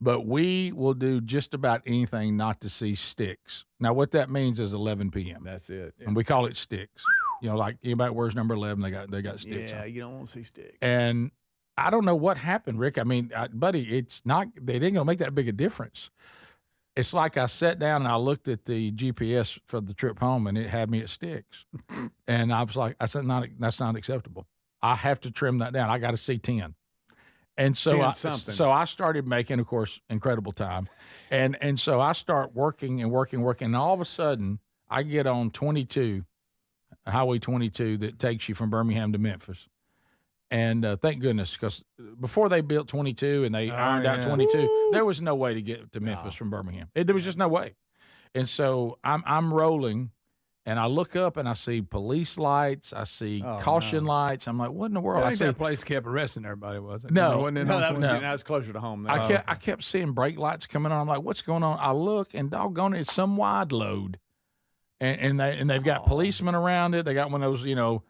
but we will do just about anything not to see sticks. Now, what that means is 11 p.m. That's it. And we call it sticks. Like anybody wears number 11, they got sticks. Yeah, on. you don't want to see sticks. And I don't know what happened, Rick. I mean, buddy, it's not. They didn't gonna make that big a difference. It's like I sat down and I looked at the GPS for the trip home, and it had me at sticks. And I was like, I said, that's not acceptable. I have to trim that down. I got to see 10. And so I started making, of course, incredible time. And so I start working. And all of a sudden, I get on 22, Highway 22, that takes you from Birmingham to Memphis. And thank goodness, because before they built 22 and they ironed out 22, there was no way to get to Memphis from Birmingham. There was just no way. And so I'm rolling, and I look up and I see police lights. I see caution lights. I'm like, what in the world? I think that place kept arresting everybody, was it? No, wasn't it? That was closer to home. I kept seeing brake lights coming on. I'm like, what's going on? I look, and doggone it, it's some wide load. And they've got policemen around it. They got one of those,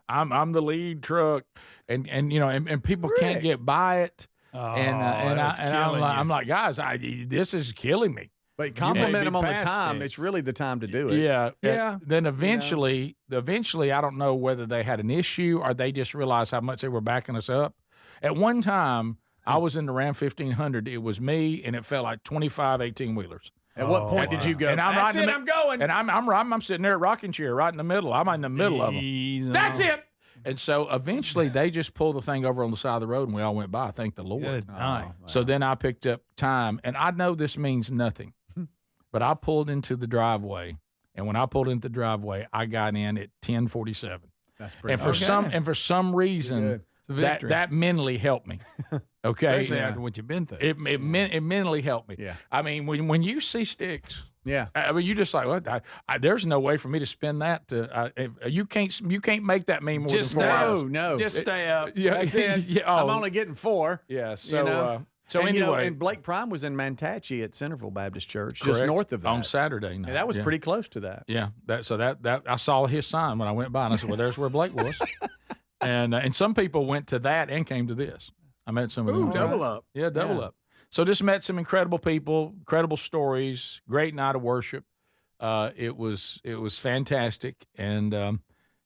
I'm the lead truck, and people can't get by it. I'm like, guys, this is killing me. But compliment them on the time. It's really the time to do it. Yeah. Then eventually, I don't know whether they had an issue or they just realized how much they were backing us up. At one time, I was in the Ram 1500. It was me, and it felt like 25 18-wheelers. At what point did you go? And I'm going. And I'm sitting there at rocking chair right in the middle. I'm in the middle of them. That's it. And so eventually they just pulled the thing over on the side of the road, and we all went by. Thank the Lord. Good night. So then I picked up time, and I know this means nothing, but I pulled into the driveway, and when I pulled into the driveway, I got in at 10:47. That's pretty. And for some reason, that mentally helped me. Okay, especially after what you've been through. It mentally helped me. Yeah. I mean, when you see sticks, yeah. I mean, you just like, what? There's no way for me to spin that. You can't make that mean more than 4 hours. No. Just stay up. Yeah. That's it. I'm only getting 4. Yeah. So anyway, and Blake Prime was in Mantachie at Centerville Baptist Church, correct, just north of that on Saturday night. And that was pretty close to that. Yeah. That I saw his sign when I went by, and I said, well, there's where Blake was. And some people went to that and came to this. I met some of them. Double up. Yeah, double up. So just met some incredible people, incredible stories, great night of worship. It was fantastic, and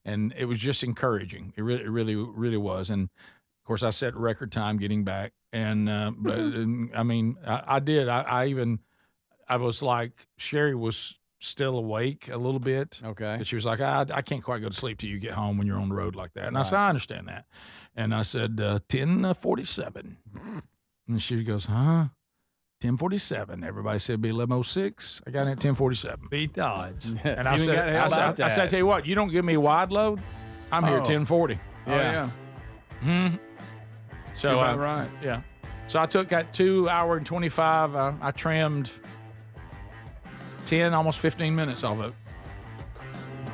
it was just encouraging. It really was. And of course, I set record time getting back. And I mean, I did. I was like, Sherry was still awake a little bit. Okay. But she was like, I can't quite go to sleep till you get home when you're on the road like that. And I said, I understand that. And I said, 10:47. And she goes, huh? 10:47. Everybody said be 11:06. I got in at 10:47. Beat the odds. And I said, I tell you what, you don't give me a wide load, I'm here at 10:40. Yeah. So right. Yeah. So I got 2 hour and 25. I trimmed 10, almost 15 minutes off of it.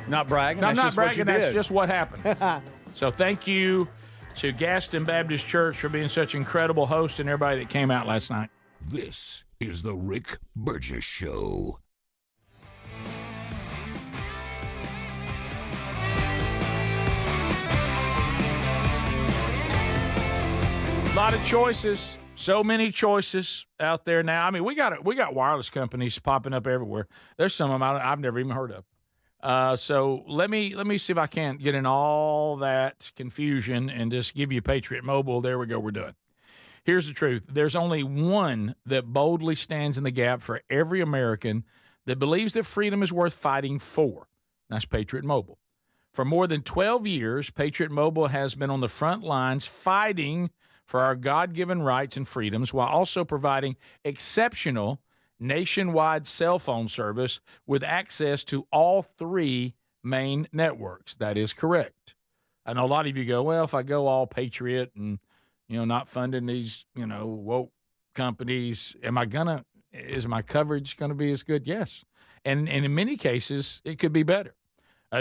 Not bragging. No, I'm not bragging. That's did. just what happened. So thank you to Gaston Baptist Church for being such incredible host and everybody that came out last night. This is the Rick Burgess Show. A lot of choices. So many choices out there now. I mean, we got wireless companies popping up everywhere. There's some of them I've never even heard of. So let me see if I can't get in all that confusion and just give you Patriot Mobile. There we go. We're done. Here's the truth. There's only one that boldly stands in the gap for every American that believes that freedom is worth fighting for. That's Patriot Mobile. For more than 12 years, Patriot Mobile has been on the front lines fighting for our God-given rights and freedoms while also providing exceptional nationwide cell phone service with access to all 3 main networks. That is correct. I know a lot of you go, well, if I go all Patriot and, not funding these, woke companies, is my coverage going to be as good? Yes. And in many cases, it could be better.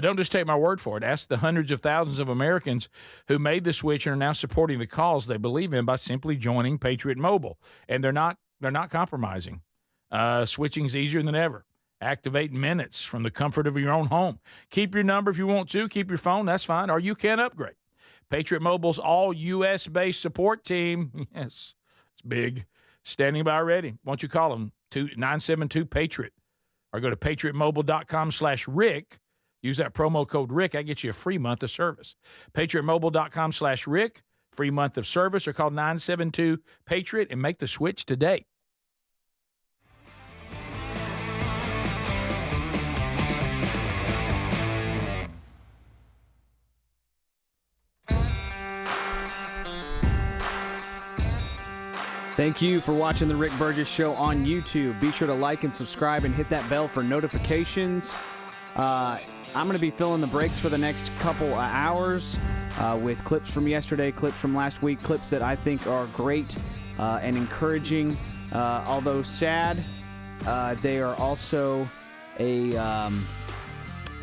Don't just take my word for it. Ask the hundreds of thousands of Americans who made the switch and are now supporting the cause they believe in by simply joining Patriot Mobile. And they're not compromising. Switching's easier than ever. Activate in minutes from the comfort of your own home. Keep your number if you want to. Keep your phone. That's fine. Or you can upgrade. Patriot Mobile's all U.S.-based support team. Yes, it's big. Standing by ready. Why don't you call them? 972-PATRIOT. Or go to patriotmobile.com/Rick. Use that promo code Rick. That gets you a free month of service. patriotmobile.com/Rick. Free month of service. Or call 972-PATRIOT and make the switch today. Thank you for watching the Rick Burgess Show on YouTube. Be sure to like and subscribe and hit that bell for notifications. I'm going to be filling the breaks for the next couple of hours with clips from yesterday, clips from last week, clips that I think are great and encouraging. Although sad, they are also a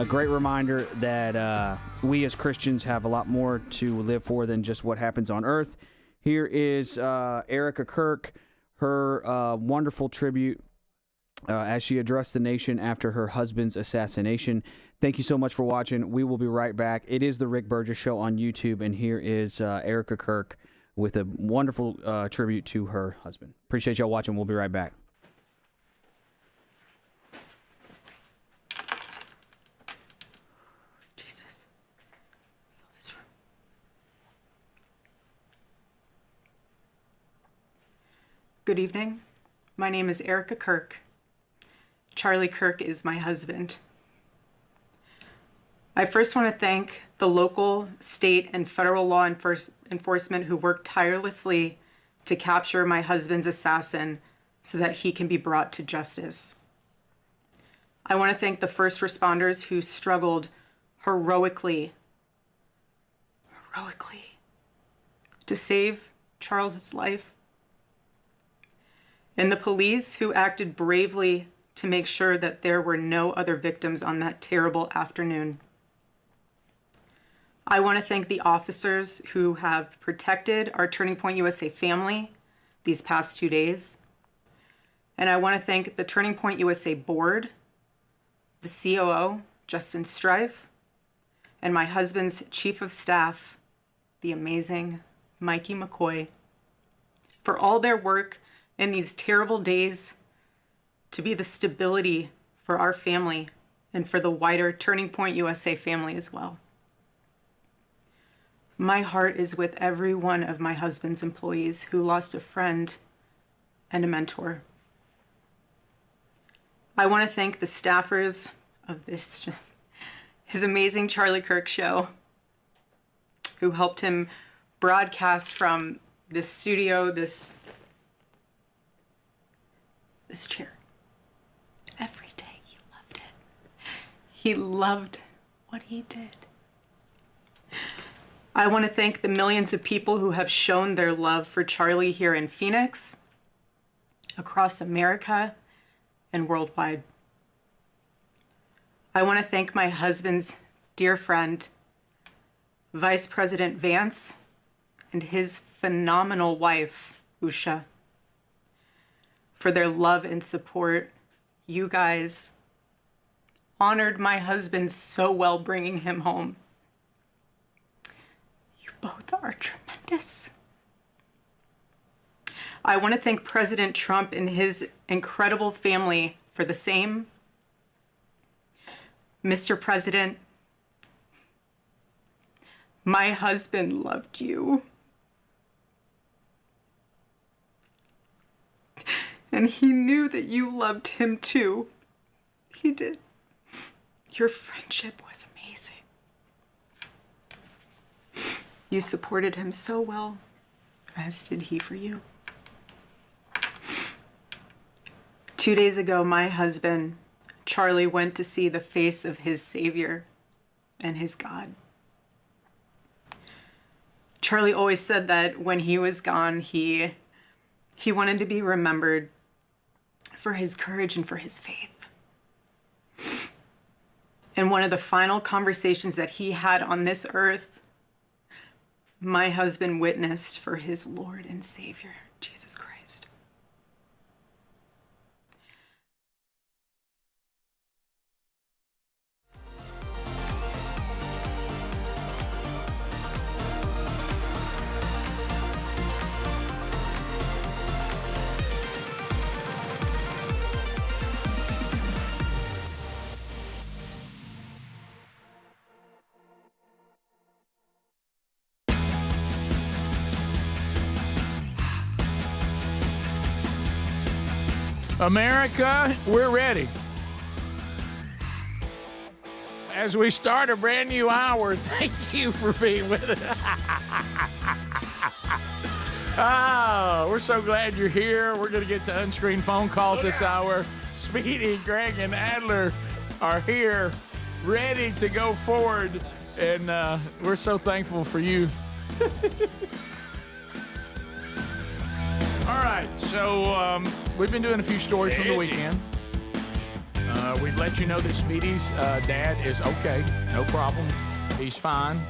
great reminder that we as Christians have a lot more to live for than just what happens on earth. Here is Erica Kirk, her wonderful tribute as she addressed the nation after her husband's assassination. Thank you so much for watching. We will be right back. It is the Rick Burgess Show on YouTube, and here is Erica Kirk with a wonderful tribute to her husband. Appreciate y'all watching. We'll be right back. Good evening. My name is Erica Kirk. Charlie Kirk is my husband. I first want to thank the local, state, and federal law enforcement who worked tirelessly to capture my husband's assassin so that he can be brought to justice. I want to thank the first responders who struggled heroically to save Charles's life, and the police who acted bravely to make sure that there were no other victims on that terrible afternoon. I want to thank the officers who have protected our Turning Point USA family these past 2 days. And I want to thank the Turning Point USA board, the COO, Justin Strife, and my husband's chief of staff, the amazing Mikey McCoy, for all their work in these terrible days to be the stability for our family and for the wider Turning Point USA family as well. My heart is with every one of my husband's employees who lost a friend and a mentor. I want to thank the staffers of his amazing Charlie Kirk show who helped him broadcast from this studio, this chair. Every day he loved it. He loved what he did. I want to thank the millions of people who have shown their love for Charlie here in Phoenix, across America, and worldwide. I want to thank my husband's dear friend, Vice President Vance, and his phenomenal wife, Usha, for their love and support. You guys honored my husband so well bringing him home. You both are tremendous. I want to thank President Trump and his incredible family for the same. Mr. President, my husband loved you. And he knew that you loved him too. He did. Your friendship was amazing. You supported him so well, as did he for you. 2 days ago, my husband, Charlie, went to see the face of his Savior and his God. Charlie always said that when he was gone, he wanted to be remembered for his courage and for his faith. And one of the final conversations that he had on this earth, my husband witnessed for his Lord and Savior, Jesus Christ. America, we're ready. As we start a brand new hour, thank you for being with us. We're so glad you're here. We're going to get to unscreened phone calls this hour. Speedy, Greg, and Adler are here, ready to go forward, and we're so thankful for you. All right, so we've been doing a few stories from the weekend. We've let you know that Speedy's dad is okay, no problem. He's fine.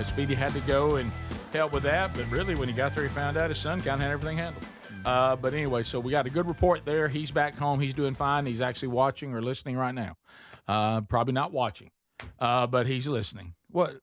Speedy had to go and help with that, but really when he got there, he found out his son kind of had everything handled. But anyway, so we got a good report there. He's back home. He's doing fine. He's actually watching or listening right now. Probably not watching, but he's listening. What?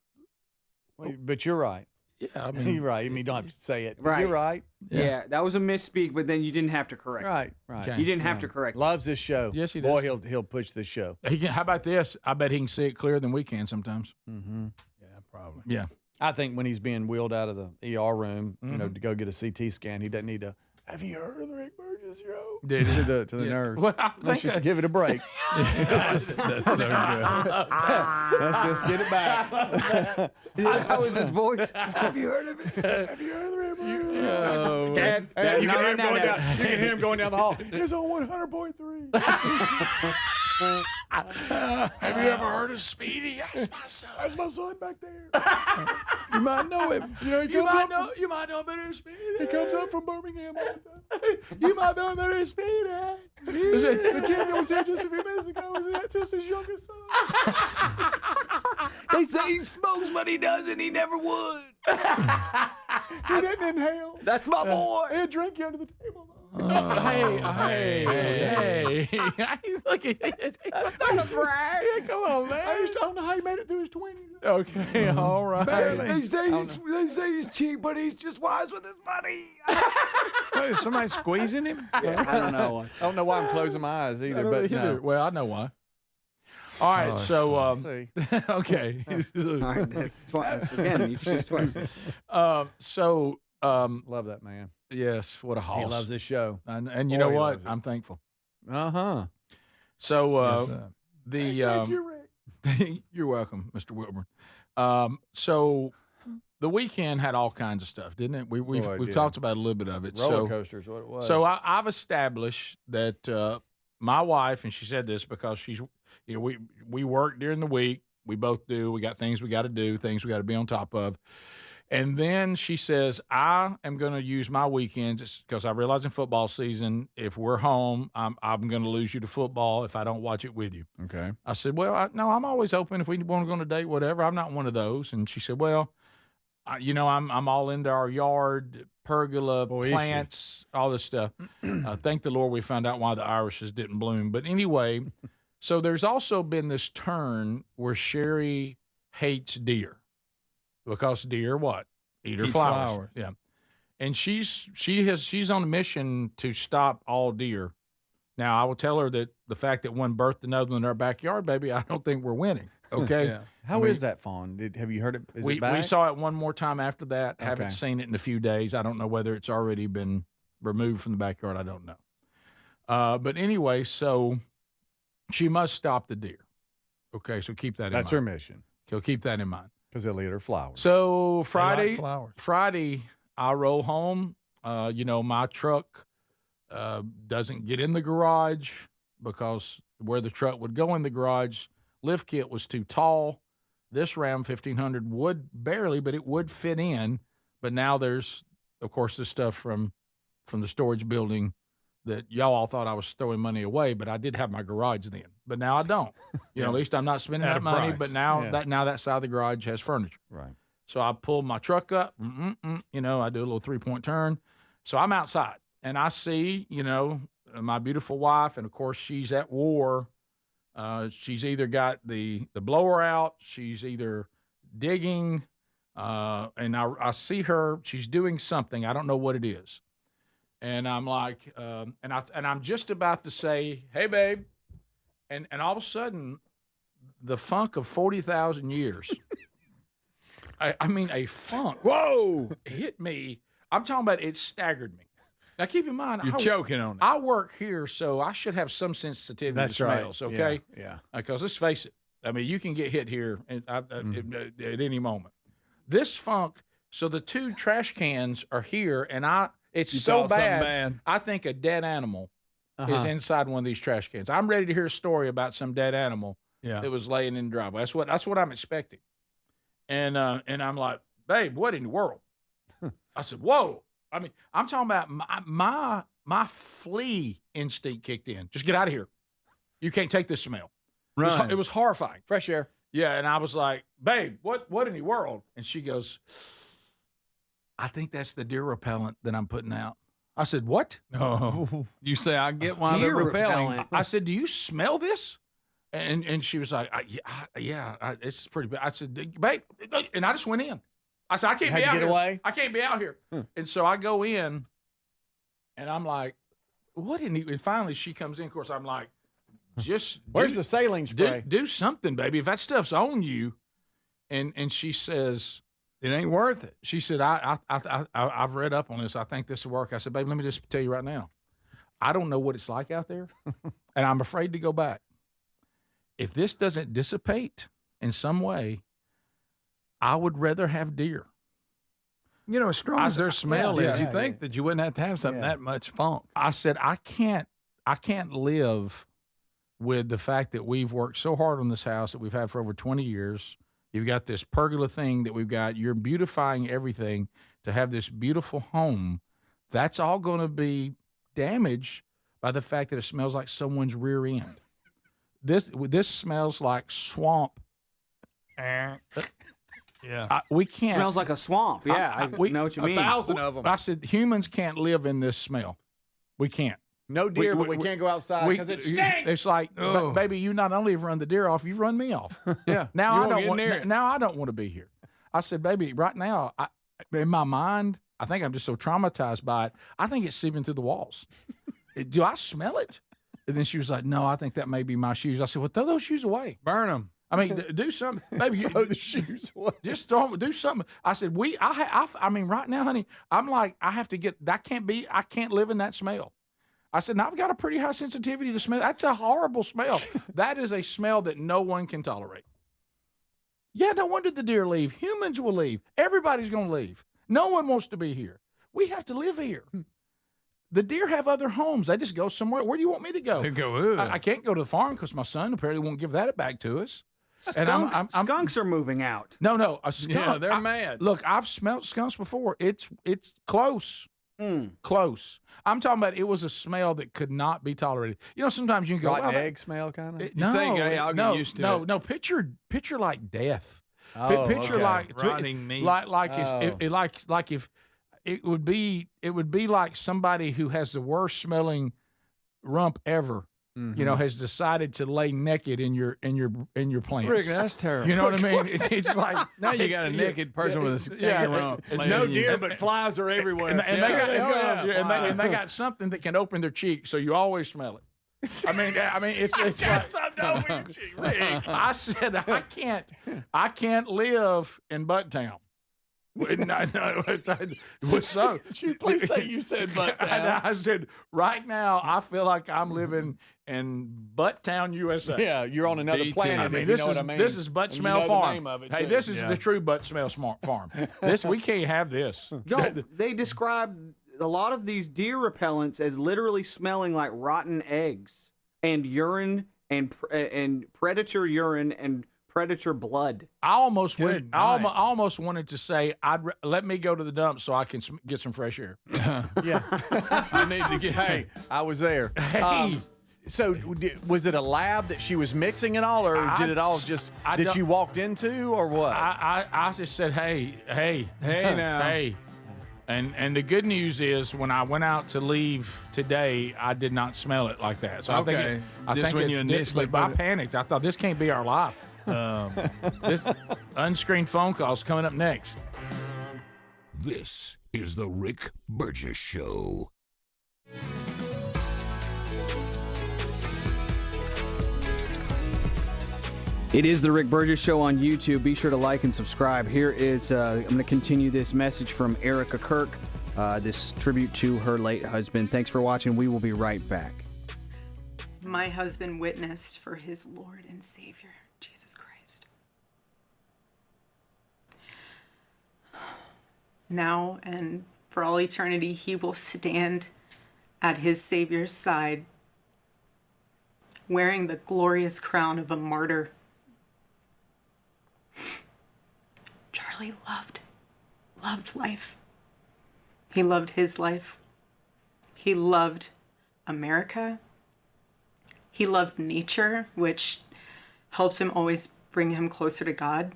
But you're right. Yeah, I mean, you're right. I mean, you don't have to say it. Right. You're right. Yeah, that was a misspeak, but then you didn't have to correct it. Right. Okay. You didn't have to correct it. Loves this show. Yes, he does. Boy, he'll push this show. How about this? I bet he can see it clearer than we can sometimes. Mm-hmm. Yeah, probably. Yeah. I think when he's being wheeled out of the ER room, to go get a CT scan, he doesn't need to. Have you heard of the Rick Burgess show? Did he? To the nurse. Well, Let's just give it a break. That's so good. Let's just get it back. How was his voice? Have you heard of it? Have you heard of the Rick Burgess? Oh, Dad, You not can right now, Dad. you can hear him going down the hall. It's on 100.3. Have you ever heard of Speedy? That's my son. That's my son back there. You might know him. You might know him better than Speedy. He comes up from Birmingham all the time. You might know him better than Speedy. The kid that was here just a few minutes ago was just his youngest son. They say he smokes, but he doesn't. He never would. He didn't inhale. That's my boy. He'd drink you under the table. Hey. Look at that's not a brag. Come on, man. I don't know how he made it through his 20s. Okay, all right. They say he's cheap, but he's just wise with his money. Wait, is somebody squeezing him? I don't know. I don't know why I'm closing my eyes either. But no. Well, I know why. All right, so okay. All right, that's twice again. You just twice. Love that man. Yes, what a hoss. He loves this show. And you know what? I'm thankful. Uh-huh. So you're welcome, Mr. Wilburn. So the weekend had all kinds of stuff, didn't it? We've talked about a little bit of it. Roller coasters, what it was. So I've established that my wife, and she said this because she's, we work during the week. We both do. We got things we got to do, things we got to be on top of. And then she says, I am going to use my weekends because I realize in football season, if we're home, I'm going to lose you to football if I don't watch it with you. Okay. I said, well, no, I'm always open if we want to go on a date, whatever. I'm not one of those. And she said, well, I'm all into our yard, pergola, plants, all this stuff. Thank the Lord we found out why the irises didn't bloom. But anyway, so there's also been this turn where Sherry hates deer. Because deer, what? Eat her flowers. Yeah. And she's on a mission to stop all deer. Now, I will tell her that the fact that one birthed another in our backyard, baby, I don't think we're winning. Okay. How is that fawn? Have you heard it? Is it back? We saw it one more time after that. Haven't seen it in a few days. I don't know whether it's already been removed from the backyard. I don't know. But anyway, so she must stop the deer. Okay, so keep that in mind. That's her mission. So keep that in mind. Because they'll eat her flowers. So Friday, flowers. I roll home. My truck doesn't get in the garage because where the truck would go in the garage, lift kit was too tall. This Ram 1500 would barely, but it would fit in. But now there's, of course, the stuff from the storage building that y'all all thought I was throwing money away, but I did have my garage then. But now I don't. At least I'm not spending that money. But now that side of the garage has furniture. Right. So I pull my truck up. I do a little 3-point turn. So I'm outside and I see, my beautiful wife, and of course she's at war. She's either got the blower out, she's either digging, and I see her. She's doing something. I don't know what it is. And I'm like, and I'm just about to say, "Hey, babe," and all of a sudden, the funk of 40,000 years. I mean, a funk. Whoa! Hit me. I'm talking about it staggered me. Now, keep in mind, you're choking on it. I work here, so I should have some sensitivity to smells. Right. Okay. Yeah. Because let's face it. I mean, you can get hit here at any moment. This funk. So the 2 trash cans are here, and it's You so saw something bad. bad. I think a dead animal is inside one of these trash cans. I'm ready to hear a story about some dead animal that was laying in the driveway. That's what I'm expecting. And I'm like, babe, what in the world? I said, whoa. I mean, I'm talking about my flea instinct kicked in. Just get out of here. You can't take this smell. It was horrifying. Fresh air. Yeah, and I was like, babe, what in the world? And she goes, I think that's the deer repellent that I'm putting out. I said, what? Oh, you say I get why they're repelling. I said, do you smell this? And she was like, yeah, it's pretty bad. I said, babe, and I just went in. I said, I can't be out here. Away? I can't be out here. And so I go in, and I'm like, what in the? And finally she comes in. Of course, I'm like, where's the saline spray? Do something, baby. If that stuff's on you. And she says, it ain't worth it. She said, I've read up on this. I think this will work. I said, babe, let me just tell you right now. I don't know what it's like out there, and I'm afraid to go back. If this doesn't dissipate in some way, I would rather have deer. As strong as their smell is, you think that you wouldn't have to have something that much funk. I said, I can't live with the fact that we've worked so hard on this house that we've had for over 20 years. You've got this pergola thing that we've got. You're beautifying everything to have this beautiful home. That's all going to be damaged by the fact that it smells like someone's rear end. This smells like swamp. Yeah, we can't. Smells like a swamp. Yeah, I know what you mean. 1,000 of them. I said humans can't live in this smell. We can't. No deer, but we can't go outside because it stinks. It's like, baby, you not only have run the deer off, you've run me off. Yeah. Now I don't want to be here. I said, baby, right now, in my mind, I think I'm just so traumatized by it. I think it's seeping through the walls. Do I smell it? And then she was like, no, I think that may be my shoes. I said, well, throw those shoes away. Burn them. I mean, do something, baby. Throw the shoes away. Just do something. I said, I mean, right now, honey, I'm like, I can't live in that smell. I said, now I've got a pretty high sensitivity to smell. That's a horrible smell. That is a smell that no one can tolerate. Yeah, no wonder the deer leave. Humans will leave. Everybody's going to leave. No one wants to be here. We have to live here. The deer have other homes. They just go somewhere. Where do you want me to go? They go, I can't go to the farm because my son apparently won't give that back to us. Skunks are moving out. No, a skunk. Yeah, they're mad. Look, I've smelled skunks before. It's close. Close. I'm talking about it was a smell that could not be tolerated. Sometimes you can go rotten egg smell kind of. I'll get used to it. No. Picture like death. Oh, picture okay. like rotting meat. Like if it would be like somebody who has the worst smelling rump ever. Has decided to lay naked in your plants. Rick, that's terrible. You know what I mean? It's like now you got a naked person with a rump. No deer, but flies are everywhere. And they got something that can open their cheek, so you always smell it. I mean, it's like Rick. I said I can't live in Bucktown. So Please say you said Bucktown. I said right now I feel like I'm living in Butttown, USA. Yeah, you're on another planet. I mean, if you know what I mean. this is Butt And you Smell know the Farm. name of it, Hey, too. this is the true Butt Smell Farm. We can't have this. Yo, they describe a lot of these deer repellents as literally smelling like rotten eggs and urine and predator urine and predator blood. I almost wanted to say, let me go to the dump so I can get some fresh air. Yeah, I need to get. Hey, I was there. Hey. So, was it a lab that she was mixing it all, or did it all just that you walked into, or what? I just said, hey now. hey. And the good news is, when I went out to leave today, I did not smell it like that. So Okay. I Just think when it's you initially but I put it- panicked. I thought this can't be our life. This unscreened phone calls coming up next. This is the Rick Burgess Show. It is the Rick Burgess Show on YouTube. Be sure to like and subscribe. Here is, I'm going to continue this message from Erica Kirk, this tribute to her late husband. Thanks for watching. We will be right back. My husband witnessed for his Lord and Savior, Jesus Christ. Now and for all eternity, he will stand at his Savior's side, wearing the glorious crown of a martyr. Charlie loved life. He loved his life. He loved America. He loved nature, which helped him always bring him closer to God.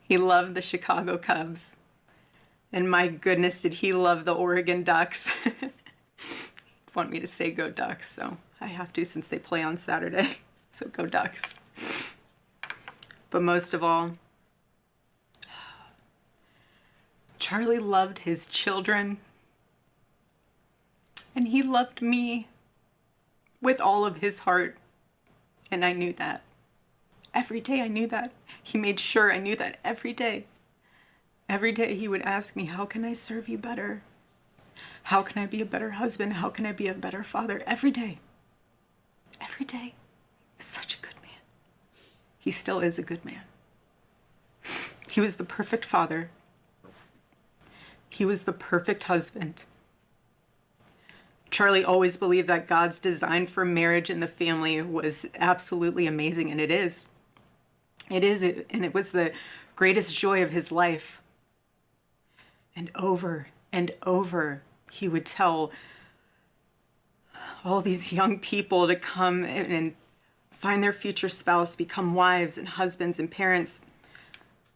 He loved the Chicago Cubs. And my goodness, did he love the Oregon Ducks. Want me to say go Ducks, so I have to since they play on Saturday. So go Ducks. But most of all, Charlie loved his children, and he loved me with all of his heart, and I knew that. Every day I knew that. He made sure I knew that every day. Every day he would ask me, how can I serve you better? How can I be a better husband? How can I be a better father? Every day. Every day. Such a good man. He still is a good man. He was the perfect father. He was the perfect husband. Charlie always believed that God's design for marriage and the family was absolutely amazing, and it is. It is, and it was the greatest joy of his life. And over, he would tell all these young people to come and find their future spouse, become wives and husbands and parents.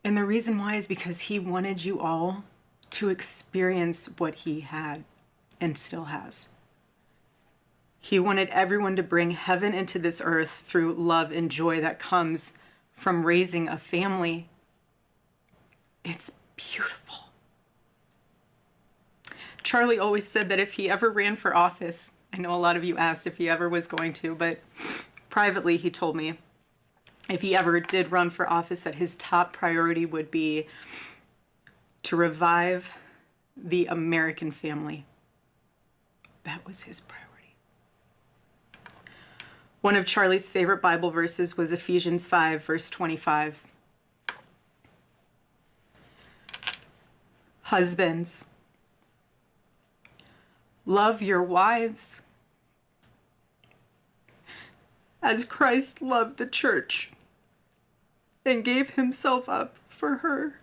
And the reason why is because he wanted you all to experience what he had and still has. He wanted everyone to bring heaven into this earth through love and joy that comes from raising a family. It's beautiful. Charlie always said that if he ever ran for office, I know a lot of you asked if he ever was going to, but privately he told me if he ever did run for office that his top priority would be to revive the American family. That was his priority. One of Charlie's favorite Bible verses was Ephesians 5, verse 25. Husbands, love your wives as Christ loved the church and gave himself up for her.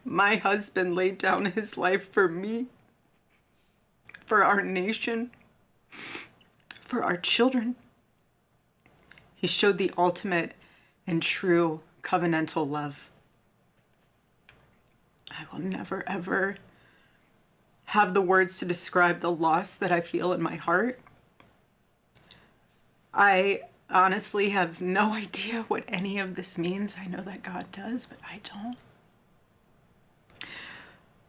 My husband laid down his life for me, for our nation, for our children. He showed the ultimate and true covenantal love. I will never, ever have the words to describe the loss that I feel in my heart. I honestly have no idea what any of this means. I know that God does, but I don't.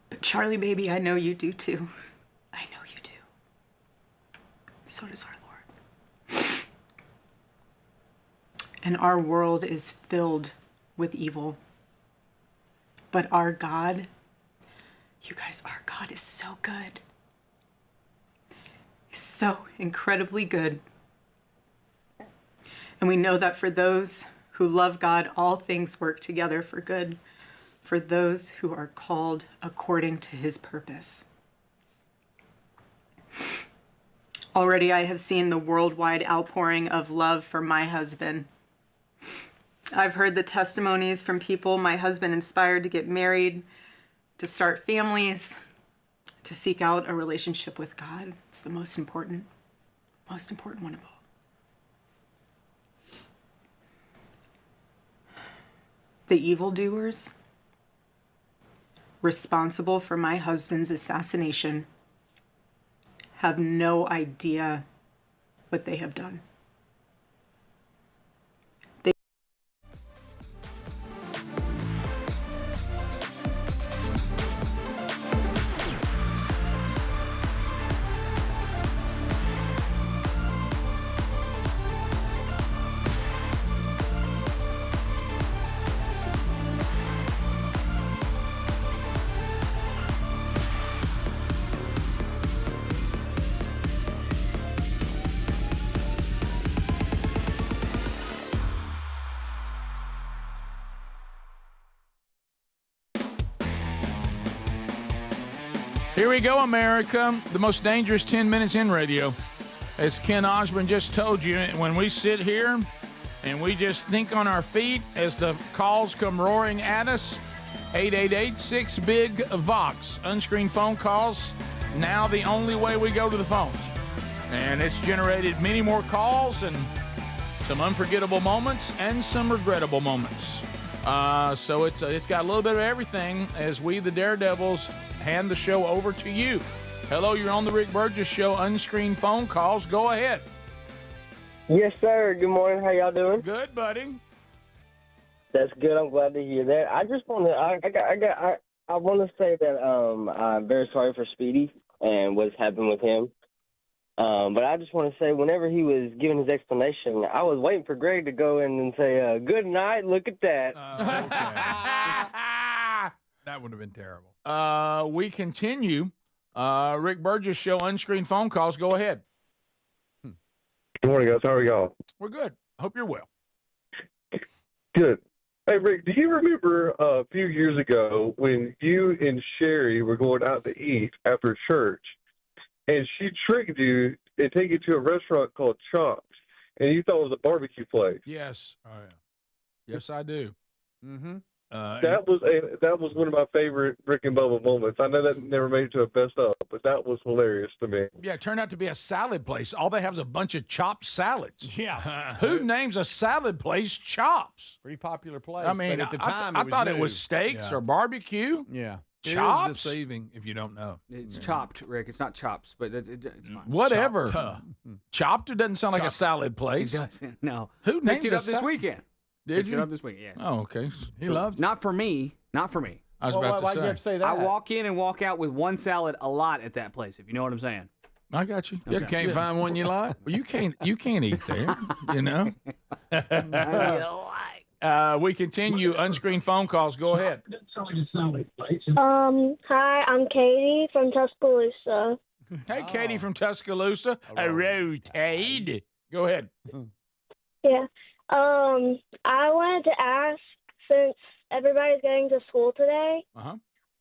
But Charlie, baby, I know you do too. I know you do. So does our Lord. And our world is filled with evil. But our God, you guys, our God is so good. He's so incredibly good. And we know that for those who love God, all things work together for good, for those who are called according to his purpose. Already I have seen the worldwide outpouring of love for my husband. I've heard the testimonies from people my husband inspired to get married, to start families, to seek out a relationship with God. It's the most important one of all. The evildoers responsible for my husband's assassination have no idea what they have done. Here we go, America. The most dangerous 10 minutes in radio. As Ken Osborne just told you, when we sit here and we just think on our feet as the calls come roaring at us, 888-6-BIG-VOX. Unscreened phone calls, now the only way we go to the phones. And it's generated many more calls and some unforgettable moments and some regrettable moments. So it's got a little bit of everything as we, the Daredevils, hand the show over to you. Hello, you're on the Rick Burgess Show. Unscreened phone calls. Go ahead. Yes, sir. Good morning. How y'all doing? Good, buddy. That's good. I'm glad to hear that. I just want to. I want to say that I'm very sorry for Speedy and what's happened with him. But I just want to say, whenever he was giving his explanation, I was waiting for Greg to go in and say, "Good night. Look at that." That would have been terrible. We continue. Rick Burgess Show, Unscreened phone calls. Go ahead. Good morning, guys. How are y'all? We're good. Hope you're well. Good. Hey, Rick, do you remember a few years ago when you and Sherry were going out to eat after church, and she tricked you and take you to a restaurant called Chops, and you thought it was a barbecue place? Yes. Oh, yeah. Yes, I do. Mm-hmm. That was one of my favorite Rick and Bubba moments. I know that never made it to a best of, but that was hilarious to me. Yeah, it turned out to be a salad place. All they have is a bunch of chopped salads. Yeah. Who names a salad place Chops? Pretty popular place. I mean, but at the time, I it was thought new. it was steaks Yeah. or barbecue. Yeah. Chops? It is deceiving if you don't know. It's chopped, Rick. It's not chops, but it's fine. Whatever. Chopped. Chopped, it doesn't sound like a Chopped. salad It place. doesn't. No. Who Picked names it a up this weekend. Did Picked you? it up this weekend. Yeah. Oh, okay. He loves it. Not for me. Not for me. I was about why'd to you have to say that? I walk in and walk out with one salad a lot at that place, if you know what I'm saying. I got you. You can't find one you like? Well, you can't eat there, you know. We continue. Unscreened phone calls. Go ahead. Hi, I'm Katie from Tuscaloosa. Hey, Katie from Tuscaloosa. A rotate. Go ahead. Yeah. I wanted to ask, since everybody's going to school today,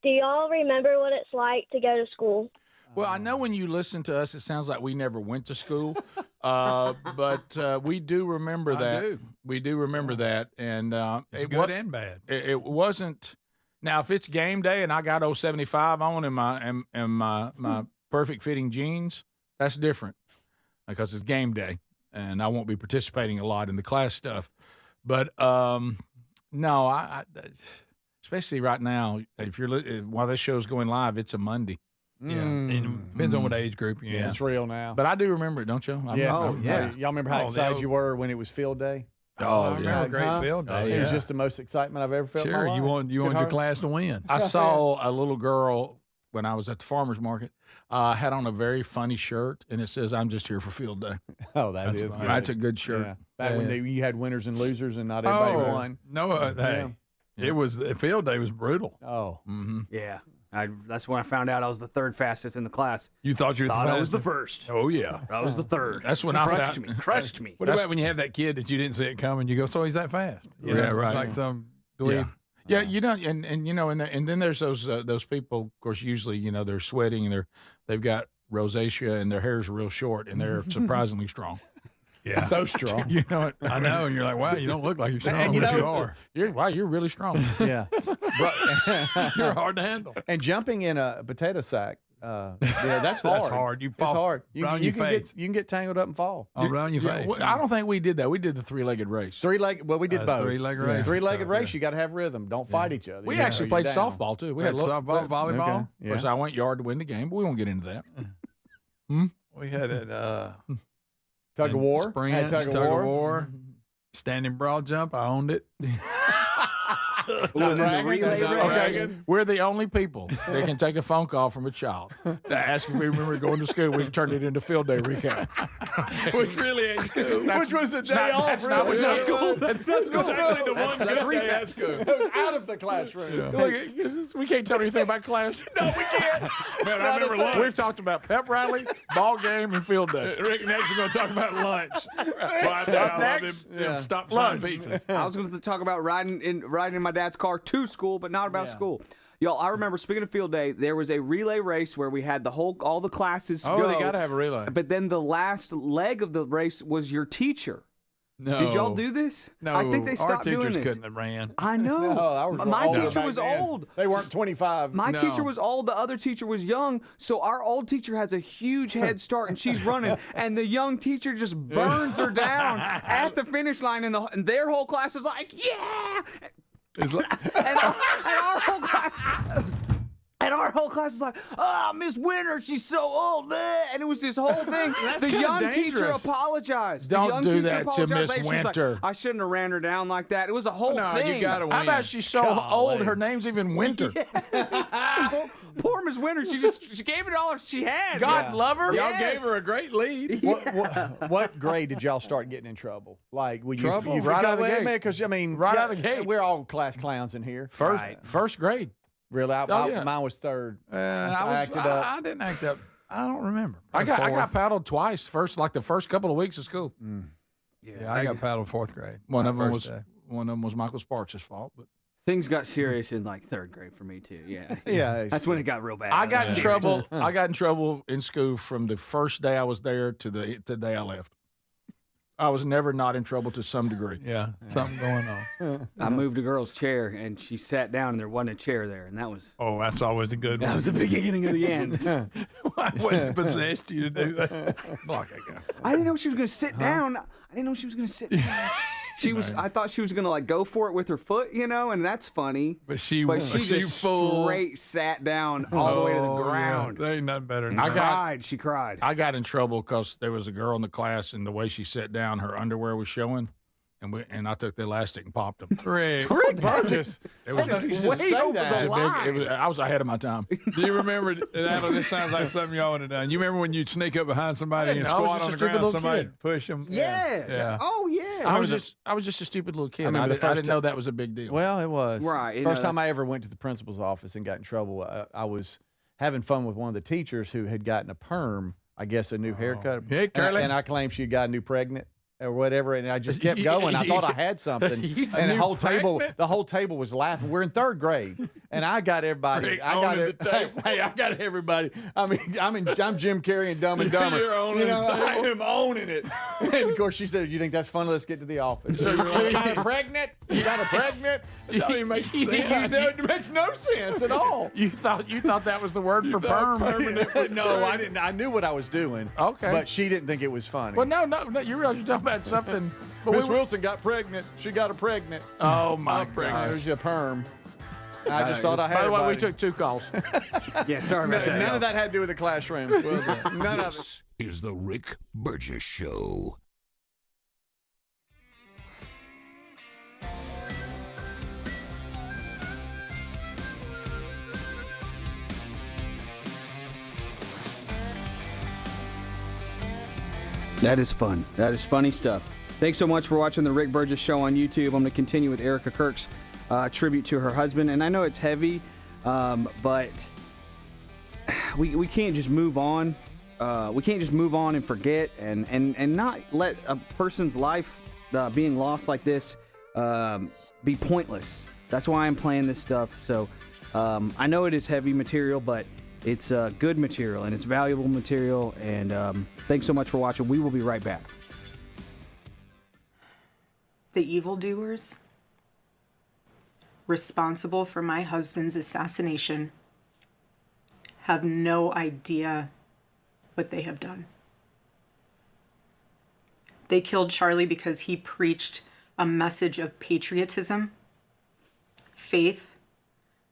do y'all remember what it's like to go to school? Well, I know when you listen to us, it sounds like we never went to school, but we do remember that. do. We do remember that, and It's good and bad. It wasn't. Now, if it's game day and I got 075 on in my perfect fitting jeans, that's different because it's game day, and I won't be participating a lot in the class stuff. But no, I especially right now, if you're while this show's going live, it's a Monday. Yeah, and it depends on what age group you're in. Yeah, it's real now. But I do remember it, don't you? Yeah. Y'all remember how excited the you were when it was field day? Oh, yeah. A great field day. It was just the most excitement I've ever felt. Sure, in my life. you want your class to win. I saw a little girl when I was at the farmer's market, had on a very funny shirt, and it says, "I'm just here for field day." Oh, that's good. That's a good shirt. Yeah. Back when you had winners and losers and not everybody won. No, hey, it was field day was brutal. Oh. Mm-hmm. Yeah. That's when I found out I was the third fastest in the class. You thought you were I was the fastest? first. Oh, yeah. I was the third. That's when I crushed me. What about when you have that kid that you didn't see it coming? You go, so he's that fast? Yeah, right. It's like some dweeb. Yeah, you know, and you know, and then there's those people. Of course, usually, you know, they're sweating and they've got rosacea and their hair's real short and they're surprisingly strong. Yeah, so strong. You know it. I know, and you're like, wow, you don't look like you're strong, And you but know, you are. You're really strong. Yeah, You're hard to handle. And jumping in a potato sack, that's hard. That's hard. You It's fall hard. right on your face. You can get tangled up and fall. All around your face. Well, I don't think we did that. We did the three-legged race. Well, we did both. Three-legged race. Three-legged Yeah. race. You got to have rhythm. Don't fight each other. We You know, actually you're played down. softball too. We Had had softball, volleyball. Okay. Of course, I went yard to win the game, but we won't get into that. We had it. Tug of war. Sprints, Had tug of war. Standing broad jump. I owned it. Okay, we're the only people that can take a phone call from a child to ask if we remember going to school. We've turned it into field day recap, Which really ain't school. Which was a day off. That's not school. That's not school. It's actually the one good day at school. Out of the classroom. Look, we can't tell anything about class. No, we can't. Man, I remember lunch. We've talked about pep rally, ball game, and field day. Rick next we're going to talk about lunch. Up next, stop sign pizza. I was going to talk about riding in my dad's car to school, but not about school. Y'all, I remember, speaking of field day, there was a relay race where we had all the classes Oh, go. they got to have a relay. But then the last leg of the race was your teacher. No. Did y'all do this? No. I think they stopped Our teachers doing this. couldn't have ran. I know. My teacher was old. They weren't 25. My teacher was old. The other teacher was young. So our old teacher has a huge head start, and she's running, and the young teacher just burns her down at the finish line, and their whole class is like, yeah. It's like, And our whole class. And our whole class is like, Miss Winter, she's so old. And it was this whole thing. The young teacher apologized. Don't the young do teacher that to apologized. Miss She's like, Winter. I shouldn't have ran her down like that. It was a whole thing. You got to win. How about she's so old, her name's even Winter? Poor Miss Winter. She gave it all she had. God love her. Y'all gave her a great lead. What grade did y'all start getting in trouble? Like, when Trouble? you Right out of the gate. Because, I mean, Right out of the gate. We're all class clowns in here. First grade. Really? Yeah. Mine was third. I didn't act up. I don't remember. I got paddled twice. The first couple of weeks of school. Yeah, I got paddled fourth grade. One of them was Michael Sparks' fault, but Things got serious in like third grade for me too. Yeah. Yeah. That's when it got real bad. I got in trouble. I got in trouble in school from the first day I was there to the day I left. I was never not in trouble to some degree. Yeah, something going on. I moved a girl's chair and she sat down and there wasn't a chair there, and that was that's always a good one. That was the beginning of the end. What possessed you to do that? I didn't know she was going to sit down. I didn't know she was going to sit down. I thought she was going to like go for it with her foot, and that's funny. But she just straight sat down all the way to the ground. Yeah. They ain't nothing better than She cried. I got in trouble because there was a girl in the class, and the way she sat down, her underwear was showing. And I took the elastic and popped them. Rick Burgess. It was way over the line. I was ahead of my time. Do you remember, this sounds like something y'all would have done. You remember when you'd sneak up behind somebody and squat on the ground, somebody push them? Yes. Yeah. Oh, yeah. I was just a stupid little kid. I didn't know that was a big deal. Well, it was. Right. First time I ever went to the principal's office and got in trouble, I was having fun with one of the teachers who had gotten a perm, I guess a new haircut. Hey, Curly. And I claimed she got a new pregnant. Or whatever, and I just kept going. I thought I had something, and the whole table was laughing. We're in third grade, and I got everybody. Rick, I got owning the table. Hey, I got everybody. I mean, I'm Jim Carrey and Dumb and Dumber. You're owning the I table. am owning it. And of course, she said, "You think that's fun? Let's get to the office." So you're like, "You got a pregnant? You got a pregnant?" It don't even make sense. It makes no sense at all. You thought that was the word for perm? No, I didn't. I knew what I was doing. Okay. But she didn't think it was funny. Well, no. You realize you're talking about something. But Miss Wilson got pregnant. She got a pregnant. Oh my It God! was a perm. I just thought I had. By the way, we everybody. took 2 calls. Yeah, sorry about that. None of that had to do with the classroom. None of it. This is the Rick Burgess Show. That is fun. That is funny stuff. Thanks so much for watching the Rick Burgess Show on YouTube. I'm going to continue with Erica Kirk's tribute to her husband. And I know it's heavy, but we can't just move on. We can't just move on and forget and not let a person's life being lost like this be pointless. That's why I'm playing this stuff. So I know it is heavy material, but it's good material and it's valuable material. And thanks so much for watching. We will be right back. The evildoers responsible for my husband's assassination have no idea what they have done. They killed Charlie because he preached a message of patriotism, faith,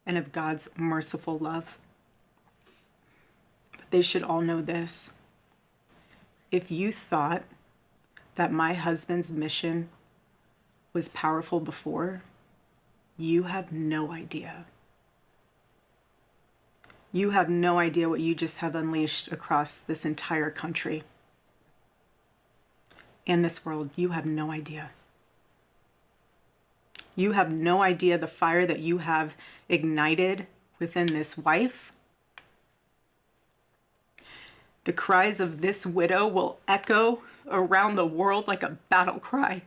and of God's merciful love. But they should all know this. If you thought that my husband's mission was powerful before, you have no idea. You have no idea what you just have unleashed across this entire country and this world. You have no idea. You have no idea the fire that you have ignited within this wife. The cries of this widow will echo around the world like a battle cry.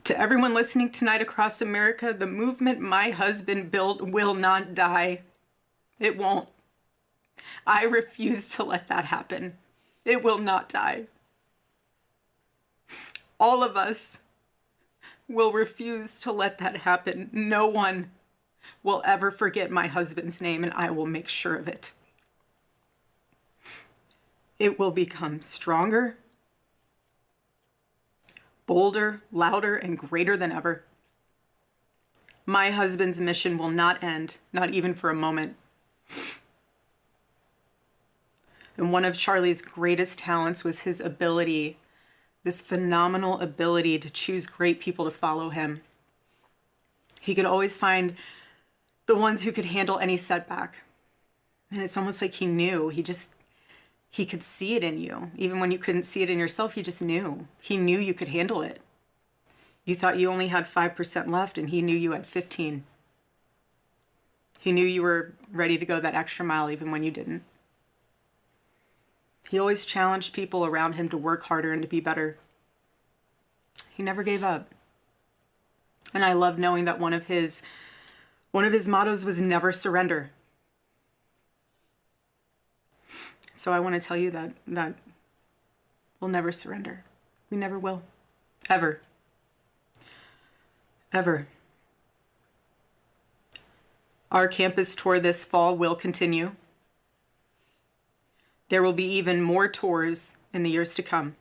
To everyone listening tonight across America, the movement my husband built will not die. It won't. I refuse to let that happen. It will not die. All of us will refuse to let that happen. No one will ever forget my husband's name, and I will make sure of it. It will become stronger, bolder, louder, and greater than ever. My husband's mission will not end, not even for a moment. And one of Charlie's greatest talents was his ability, this phenomenal ability to choose great people to follow him. He could always find the ones who could handle any setback. And it's almost like he knew. He could see it in you. Even when you couldn't see it in yourself, he just knew. He knew you could handle it. You thought you only had 5% left, and he knew you had 15. He knew you were ready to go that extra mile even when you didn't. He always challenged people around him to work harder and to be better. He never gave up. And I love knowing that one of his mottos was never surrender. So I want to tell you that we'll never surrender. We never will. Ever. Ever. Our campus tour this fall will continue. There will be even more tours in the years to come.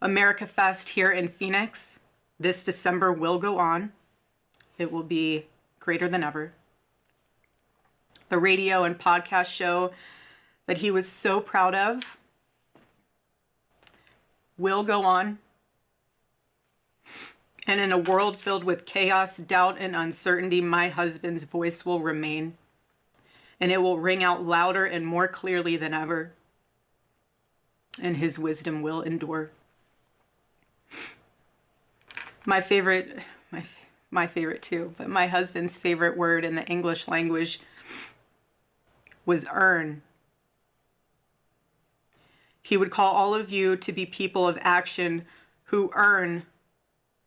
America Fest here in Phoenix this December will go on. It will be greater than ever. The radio and podcast show that he was so proud of will go on. And in a world filled with chaos, doubt, and uncertainty, my husband's voice will remain. And it will ring out louder and more clearly than ever. And his wisdom will endure. My favorite too, but my husband's favorite word in the English language was earn. He would call all of you to be people of action who earn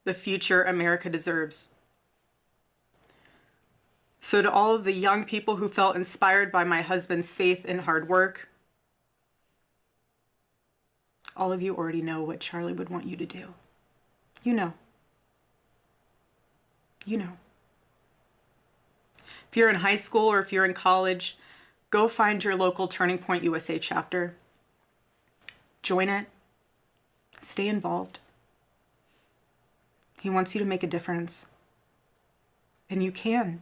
the future America deserves. So to all of the young people who felt inspired by my husband's faith and hard work, all of you already know what Charlie would want you to do. You know. You know. If you're in high school or if you're in college, go find your local Turning Point USA chapter. Join it. Stay involved. He wants you to make a difference. And you can.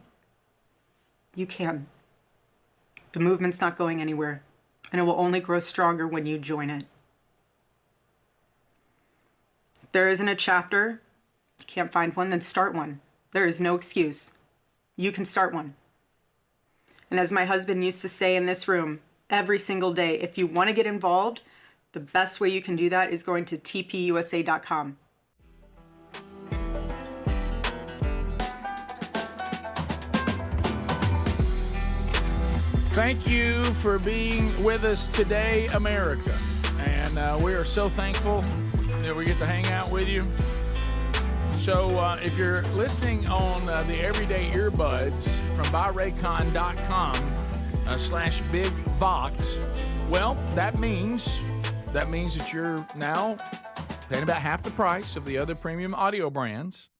You can. The movement's not going anywhere, and it will only grow stronger when you join it. If there isn't a chapter, you can't find one, then start one. There is no excuse. You can start one. And as my husband used to say in this room every single day, if you want to get involved, the best way you can do that is going to tpusa.com. Thank you for being with us today, America. And we are so thankful that we get to hang out with you. So if you're listening on the Everyday Earbuds from buyraycon.com/bigvox, well, that means that you're now paying about half the price of the other premium audio brands.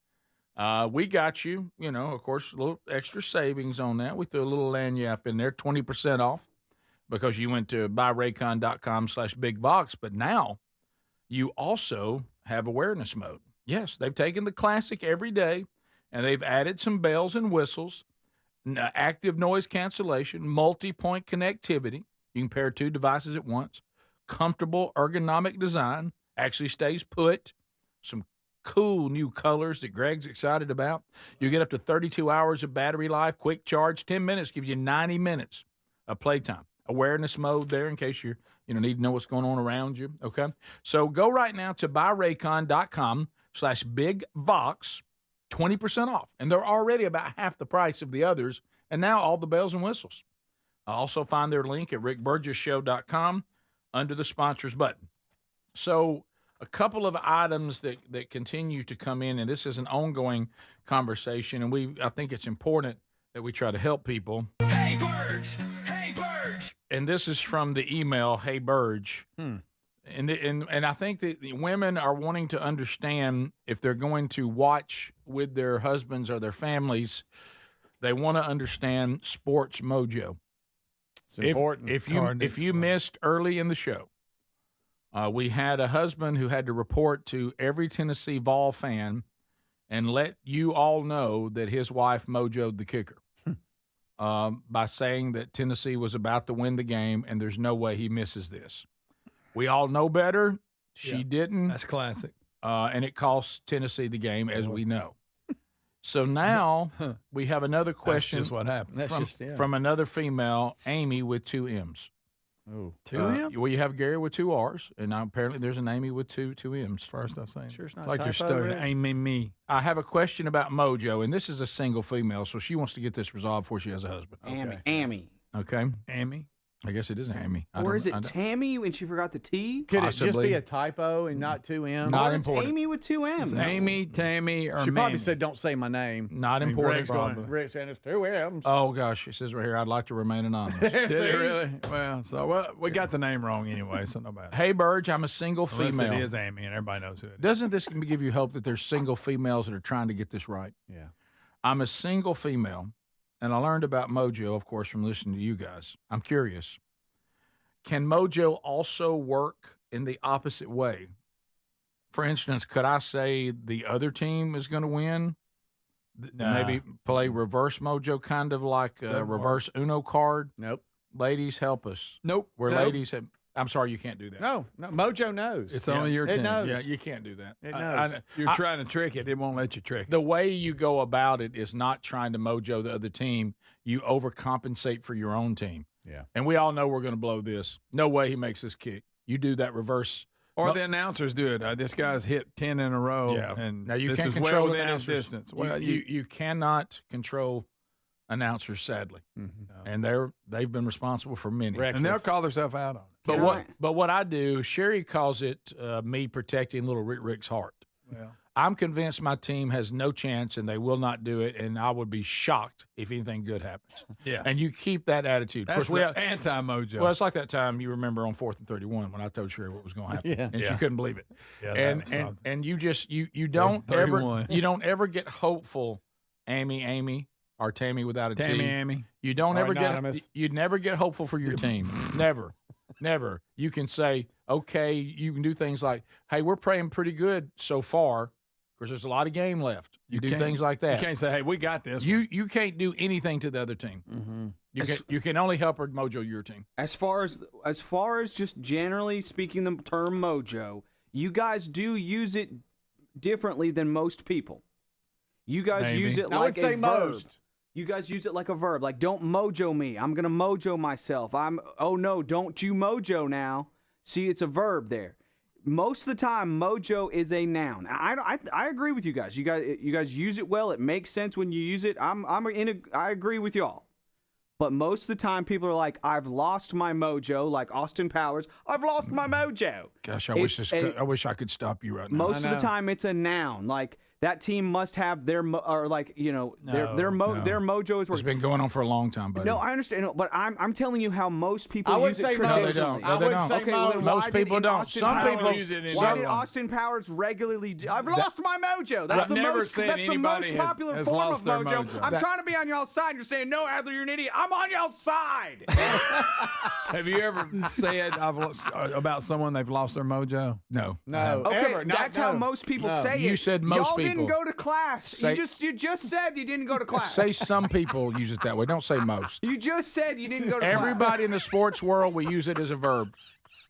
We got you, of course, a little extra savings on that. We threw a little lanyap in there, 20% off, because you went to buyraycon.com/bigvox. But now you also have awareness mode. Yes, they've taken the classic Everyday and they've added some bells and whistles, active noise cancellation, multi-point connectivity. You can pair 2 devices at once, comfortable ergonomic design, actually stays put, some cool new colors that Greg's excited about. You get up to 32 hours of battery life, quick charge, 10 minutes gives you 90 minutes of playtime. Awareness mode there in case you need to know what's going on around you, okay? So go right now to buyraycon.com/bigvox, 20% off. And they're already about half the price of the others, and now all the bells and whistles. Also find their link at rickburgessshow.com under the sponsors button. So a couple of items that continue to come in, and this is an ongoing conversation, and I think it's important that we try to help people. Hey, Burge! Hey, Burge! And this is from the email, Hey, Burge. And I think that the women are wanting to understand if they're going to watch with their husbands or their families, they want to understand Sports Mojo. It's important. If you missed early in the show, we had a husband who had to report to every Tennessee Vol fan and let you all know that his wife mojoed the kicker by saying that Tennessee was about to win the game and there's no way he misses this. We all know better. She didn't. That's classic. And it cost Tennessee the game, as we know. So now we have another question. That's just what happened. From another female, Amy, with 2 M's. Oh, 2 M's? Well, you have Gary with 2 R's, and now apparently there's an Amy with two M's. First I've seen. Sure, it's like you're stuttering. Amy, me. I have a question about Mojo, and this is a single female, so she wants to get this resolved before she has a husband. Amy. Okay. Amy. I guess it is Amy. Or is it Tammy when she forgot the T? Could it just be a typo and not 2 M's? Not Or it's important. Amy with 2 M's. It's Amy, Tammy, or She probably Mammy. said, "Don't say my name." Not important. Rick saying it's 2 M's. Oh, gosh. It says right here, I'd like to remain anonymous. Did it really? Well, we got the name wrong anyway, so no matter. Hey, Burge, I'm a single Unless female. it is Amy, and everybody knows who it is. Doesn't this give you hope that there's single females that are trying to get this right? Yeah. I'm a single female, and I learned about Mojo, of course, from listening to you guys. I'm curious. Can Mojo also work in the opposite way? For instance, could I say the other team is going to win? Maybe play reverse Mojo, kind of like a reverse Uno card? Nope. Ladies, help us. Nope. Ladies have... I'm sorry, you can't do that. No, Mojo knows. It's only your team. It knows. Yeah, you can't do that. It knows. You're trying to trick it. It won't let you trick it. The way you go about it is not trying to mojo the other team. You overcompensate for your own team. Yeah. And we all know we're going to blow this. No way he makes this kick. You do that reverse. Or the announcers do it. This guy's hit 10 in a row. Yeah. And now you this can't is control well within his announcers. distance. Well, you cannot control announcers, sadly. And they've been responsible for many. And they'll call themselves out on it. But what I do, Sherry calls it me protecting little Rick's heart. Well, I'm convinced my team has no chance and they will not do it, and I would be shocked if anything good happens. Yeah. And you keep that attitude. That's the anti-Mojo. Well, it's like that time you remember on 4th and 31 when I told Sherry what was going to happen. Yeah. And she couldn't believe it. Yeah, and you just you don't ever get hopeful, Amy, or Tammy without a T. Amy. You don't Or ever anonymous. you'd never get hopeful for your team. Never. You can say, okay, you can do things like, hey, we're praying pretty good so far because there's a lot of game left. You do things like that. You can't say, hey, we got this. You can't do anything to the other team. Mm-hmm. You can only help or mojo your team. As far as just generally speaking the term mojo, you guys do use it differently than most people. You guys use it I like would say a verb. most. You guys use it like a verb. Like, don't mojo me. I'm going to mojo myself. Oh no, don't you mojo now. See, it's a verb there. Most of the time, mojo is a noun. I agree with you guys. You guys use it well. It makes sense when you use it. I agree with y'all. But most of the time, people are like, I've lost my mojo, like Austin Powers. I've lost my mojo. Gosh, I wish I could stop you right now. Most of the time, it's a noun. Like, that team must have their their mojo is working. It's been going on for a long time, buddy. No, I understand, but I'm telling you how most people I would use say it most. traditionally. No, they don't. Okay, well, most people don't. Some people use it. Why did Austin Powers regularly do? I've lost my mojo. That's the most popular form of mojo. I'm trying to be on y'all's side. You're saying, no, Adler, you're an idiot. I'm on y'all's side. Have you ever said about someone they've lost their mojo? No. Okay, Ever. that's how most people say it. You said most Y'all people. didn't go to class. You just said you didn't go to class. Say some people use it that way. Don't say most. You just said you didn't go to class. Everybody in the sports world, we use it as a verb.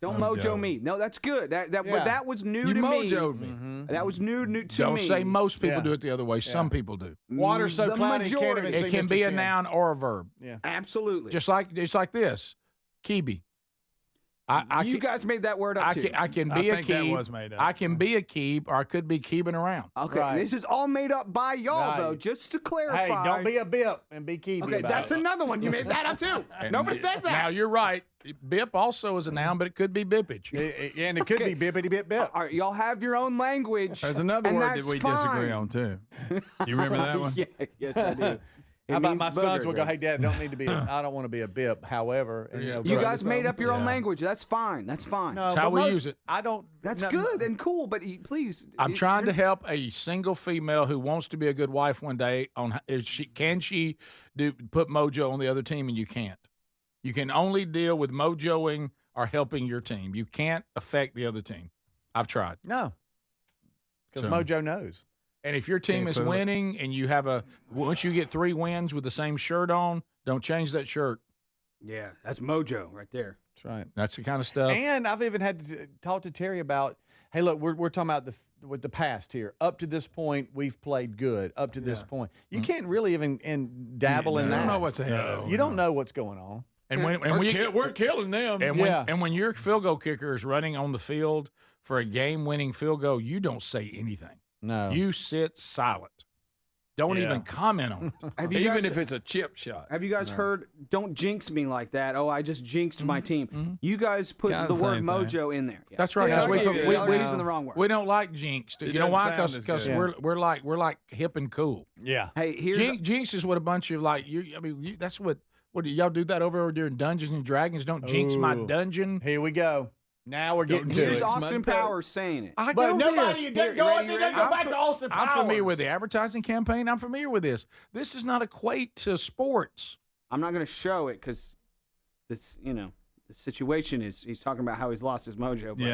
Don't mojo me. No, that's good. But that was new to me. You mojoed me. That was new to me. Don't say most people do it the other way. Some people do. Water's so cloudy, can't even it see can Mr. be a Chin. noun or a verb. Yeah, absolutely. Just like this, kibi. You guys made that word up too. I can be a that keeb. was made up. I can be a keeb, or I could be keebing around. Okay, this is all made up by y'all, though. Just to clarify. Hey, don't be a bip and be keebing. Okay, that's another one. You made that up too. Nobody says that. Now you're right. Bip also is a noun, but it could be bippage. And it could be bippity bip bip. All right, y'all have your own language. There's another word that we disagree on too. You remember that one? Yes, I do. How about my sons will go, hey, Dad, I don't want to be a bip. However, you guys made up your own language. That's fine. That's fine. No, That's how we use it. I don't. That's good and cool, but please. I'm trying to help a single female who wants to be a good wife one day on can she put mojo on the other team, and you can't. You can only deal with mojoing or helping your team. You can't affect the other team. I've tried. No, because mojo knows. And if your team is winning and you have once you get 3 wins with the same shirt on, don't change that shirt. Yeah, that's mojo right there. That's right. That's the kind of stuff. And I've even had to talk to Terry about, hey, look, we're talking about with the past here. Up to this point, we've played good. Up to this point, you can't really even dabble in that. You don't know what's ahead. You don't know what's going on. And we're killing them. And when your field goal kicker is running on the field for a game-winning field goal, you don't say anything. No. You sit silent. Don't even comment on it. Even if it's a chip shot. Have you guys heard, don't jinx me like that? Oh, I just jinxed my team. You guys put Kinda the the word same mojo in there. Yeah. That's right. Yeah, We're using the wrong word. We don't like jinxed. You know why? Because we're like hip and cool. Yeah. Hey, here's jinx is what a bunch of that's what do y'all do that over during Dungeons and Dragons? Don't jinx my dungeon. Here we go. Now we're getting to Here's it. Austin Powers saying it. But nobody go back to Austin Powers. I'm familiar with the advertising campaign. I'm familiar with this. This does not equate to sports. I'm not going to show it because this, the situation is he's talking about how he's lost his mojo. But,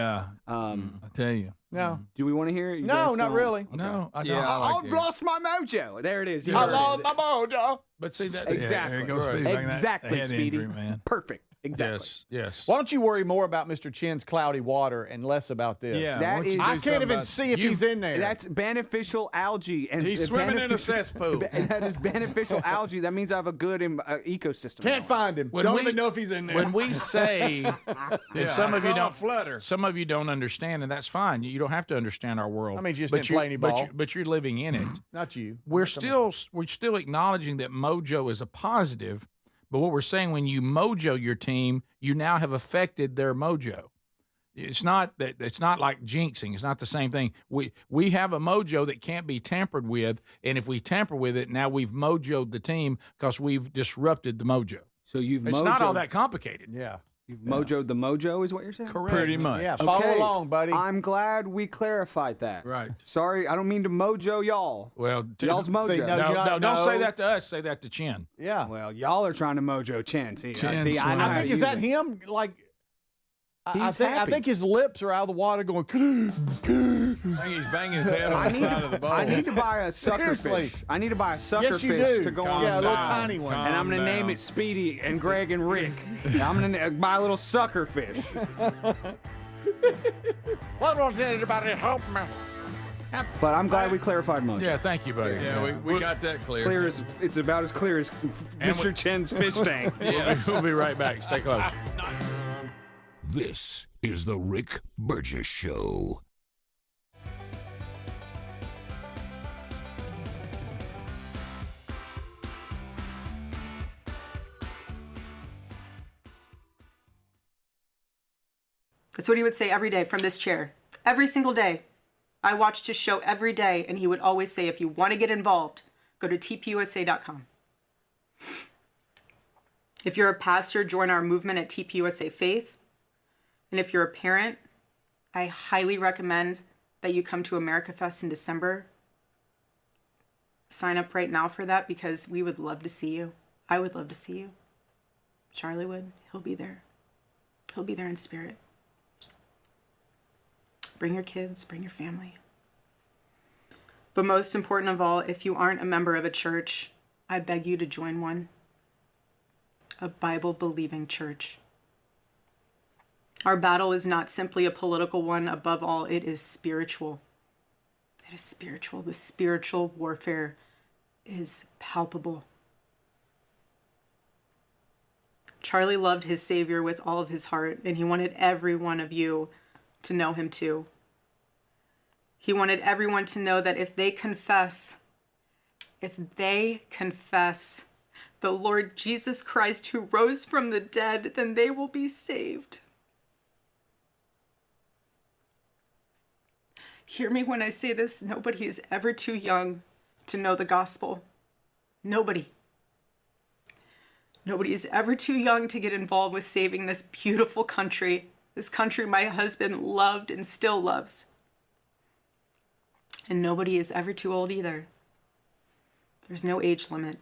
I tell you. No. Do we want to hear it? No, not really. Okay. No, I don't. Yeah, I've lost my mojo. There it is. I lost my mojo. But see that exactly. There goes Speedy. Exactly, Speedy. Injury, man. Perfect. Exactly. Yes. Why don't you worry more about Mr. Chin's cloudy water and less about this? Yeah. I can't even see if he's in there. That's beneficial algae, and he's swimming in a cesspool. That is beneficial algae. That means I have a good ecosystem. Can't find him. Don't even know if he's in there. When we say that some of you don't understand, and that's fine. You don't have to understand our world. I mean, you just didn't play any ball. But you're living in it. Not you. We're still acknowledging that mojo is a positive. But what we're saying, when you mojo your team, you now have affected their mojo. It's not like jinxing. It's not the same thing. We have a mojo that can't be tampered with, and if we tamper with it, now we've mojoed the team because we've disrupted the mojo. So it's not all that complicated. Yeah. You've mojoed the mojo is what you're saying? Correct. Pretty much. Yeah, follow along, buddy. I'm glad we clarified that. Right. Sorry, I don't mean to mojo y'all. Well, y'all's mojo. No, don't say that to us. Say that to Chin. Yeah. Well, y'all are trying to mojo Chin. See, I think, is that him? Like, I think his lips are out of the water going. I think he's banging his head on the side of the boat. I need to buy a sucker fish. I need to buy a sucker fish to go on the a side. little tiny one. And I'm going to name it Speedy and Greg and Rick. I'm going to buy a little sucker fish. What was anybody help me? But I'm glad we clarified most. Yeah, thank you, buddy. Yeah, we got that clear. Clear as it's about as clear as Mr. Chen's fish tank. We'll be right back. Stay close. This is the Rick Burgess Show. That's what he would say every day from this chair. Every single day. I watched his show every day, and he would always say, if you want to get involved, go to tpusa.com. If you're a pastor, join our movement at TPUSA Faith. And if you're a parent, I highly recommend that you come to America Fest in December. Sign up right now for that because we would love to see you. I would love to see you. Charlie would. He'll be there. He'll be there in spirit. Bring your kids, bring your family. But most important of all, if you aren't a member of a church, I beg you to join one. A Bible-believing church. Our battle is not simply a political one. Above all, it is spiritual. It is spiritual. The spiritual warfare is palpable. Charlie loved his Savior with all of his heart, and he wanted every one of you to know him too. He wanted everyone to know that if they confess the Lord Jesus Christ who rose from the dead, then they will be saved. Hear me when I say this, nobody is ever too young to know the gospel. Nobody. Nobody is ever too young to get involved with saving this beautiful country. This country my husband loved and still loves. And nobody is ever too old either. There's no age limit.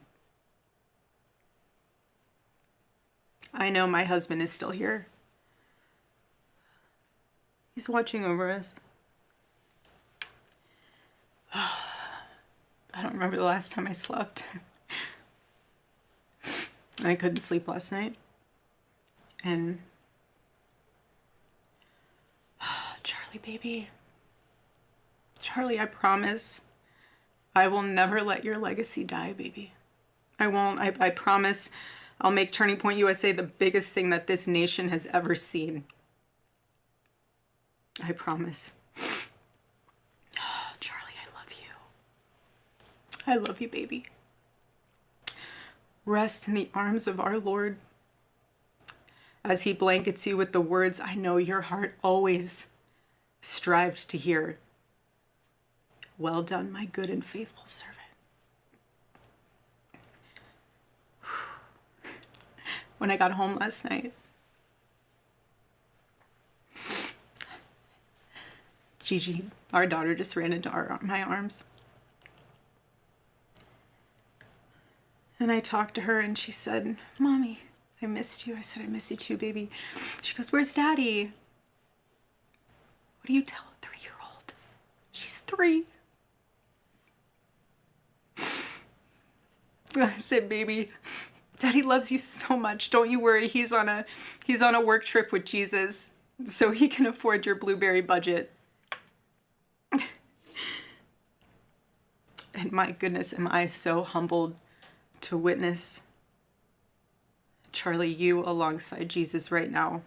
I know my husband is still here. He's watching over us. I don't remember the last time I slept. I couldn't sleep last night. And Charlie, baby. Charlie, I promise I will never let your legacy die, baby. I won't. I promise I'll make Turning Point USA the biggest thing that this nation has ever seen. I promise. Oh, Charlie, I love you. I love you, baby. Rest in the arms of our Lord as he blankets you with the words I know your heart always strived to hear. Well done, my good and faithful servant. When I got home last night, Gigi, our daughter, just ran into my arms. And I talked to her and she said, Mommy, I missed you. I said, I miss you too, baby. She goes, where's Daddy? What do you tell a 3-year-old? She's 3. I said, baby, Daddy loves you so much. Don't you worry. He's on a work trip with Jesus, so he can afford your blueberry budget. And my goodness, am I so humbled to witness, Charlie, you alongside Jesus right now,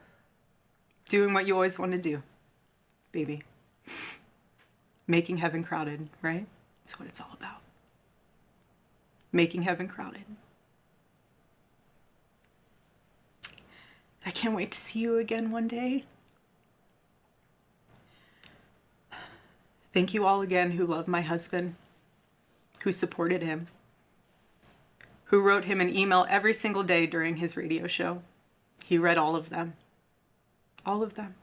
doing what you always want to do, baby. Making heaven crowded, right? That's what it's all about. Making heaven crowded. I can't wait to see you again one day. Thank you all again who love my husband, who supported him, who wrote him an email every single day during his radio show. He read all of them. All of them.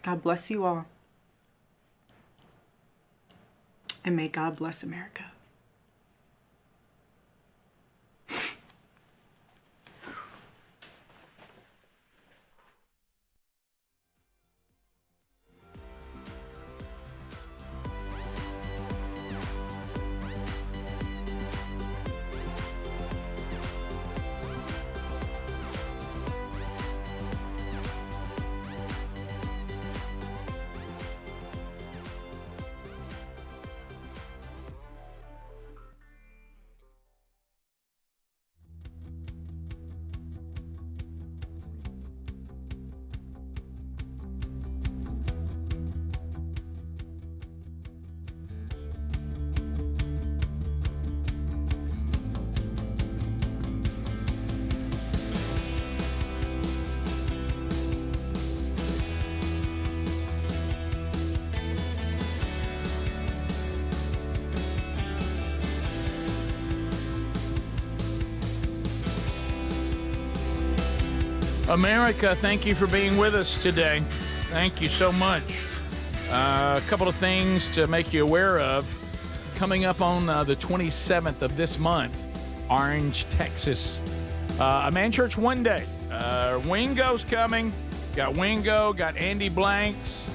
God bless you all. And may God bless America. America, thank you for being with us today. Thank you so much. A couple of things to make you aware of. Coming up on the 27th of this month, Orange, Texas. A Man Church One Day. Wingo's coming. Got Wingo, got Andy Blanks,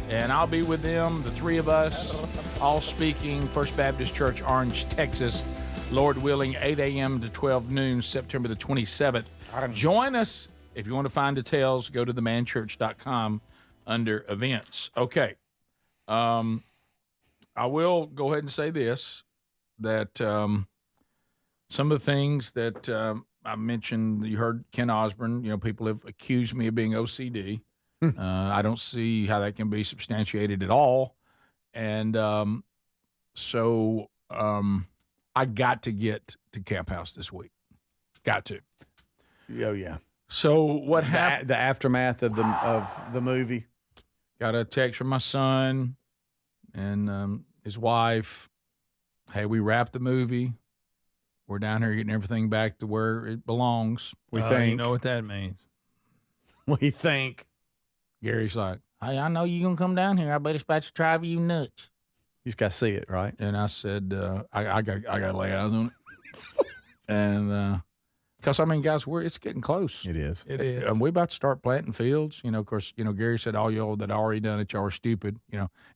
and I'll be with them, the three of us, all speaking First Baptist Church, Orange, Texas. Lord willing, 8 a.m. to 12 noon, September the 27th. Join us. If you want to find details, go to themanchurch.com under events. Okay. I will go ahead and say this, that some of the things that I mentioned, you heard Ken Osborne, people have accused me of being OCD. I don't see how that can be substantiated at all. And so I got to get to Camp House this week. Got to. Oh, yeah. So what happened? The aftermath of the movie. Got a text from my son and his wife. Hey, we wrapped the movie. We're down here getting everything back to where it belongs. We think. You know what that means. We think. Gary's like, hey, I know you're going to come down here. I bet it's about to drive you nuts. You just got to see it, right? And I said, I got to lay eyes on it. And because, guys, it's getting close. It is. It is. And we're about to start planting fields. Of course, Gary said all y'all that already done it, y'all are stupid,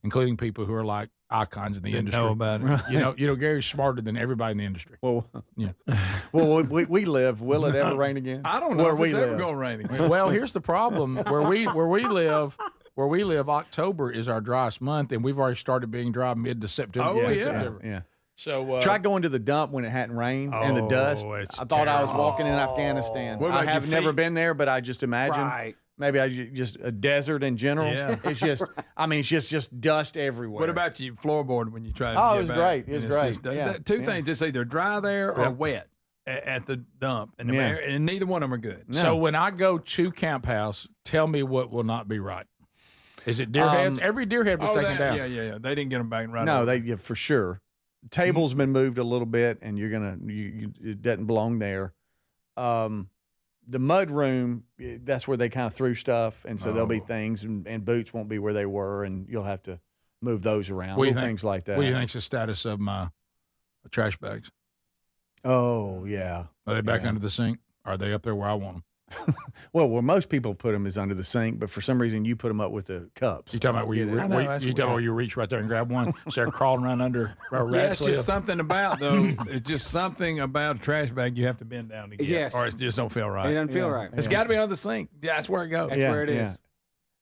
including people who are like icons in the industry. Know about it. Gary's smarter than everybody in the industry. Well, yeah. Well, we live. Will it ever rain again? I don't know where if it's ever going to rain again. Well, here's the problem. Where we live, October is our driest month, and we've already started being dry mid to September. Oh, yeah. September. Yeah. So try going to the dump when it hadn't rained and the dust. I thought I was walking in Afghanistan. I have never been there, but I just imagine. Right. Maybe just a desert in general. Yeah. It's just, it's just dust everywhere. What about you floorboard when you try to Oh, get it was back? great. It was great. Just, two things. It's either dry there or wet at the dump. And, and neither one of them are good. No. So when I go to Camp House, tell me what will not be right. Is it deer heads? Every deer head was taken down. Yeah. They didn't get them back right. No, for sure. Table's been moved a little bit, and it doesn't belong there. The mud room, that's where they kind of threw stuff, and so there'll be things, and boots won't be where they were, and you'll have to move those around. Things like that. What do you think's the status of my trash bags? Oh, yeah. Are they back under the sink? Are they up there where I want them? Well, where most people put them is under the sink, but for some reason you put them up with the cups. You talking about where you reach right there and grab one, start crawling around under a rat It's just something about it's just something about a trash bag you have to bend down to get. Yes. Or it just don't feel right. It doesn't feel right. It's got to be under the sink. That's where it goes. That's where it is. Yeah.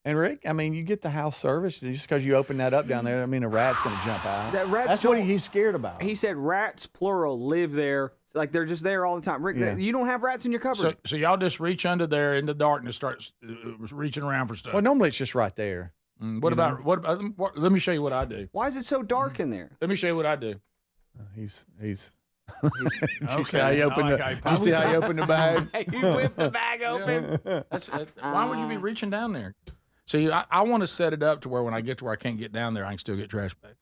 And Rick, you get the house service just because you open that up down there. A rat's going to jump out. That's what he's scared about. He said rats, plural, live there. Like they're just there all the time. Rick, you don't have rats in your cupboard. So y'all just reach under there in the dark and start reaching around for stuff. Well, normally it's just right there. What about? Let me show you what I do. Why is it so dark in there? Let me show you what I do. He's. Did Okay. you see how you opened the bag? You whipped the bag open. Why would you be reaching down there? See, I want to set it up to where when I get to where I can't get down there, I can still get trash bags.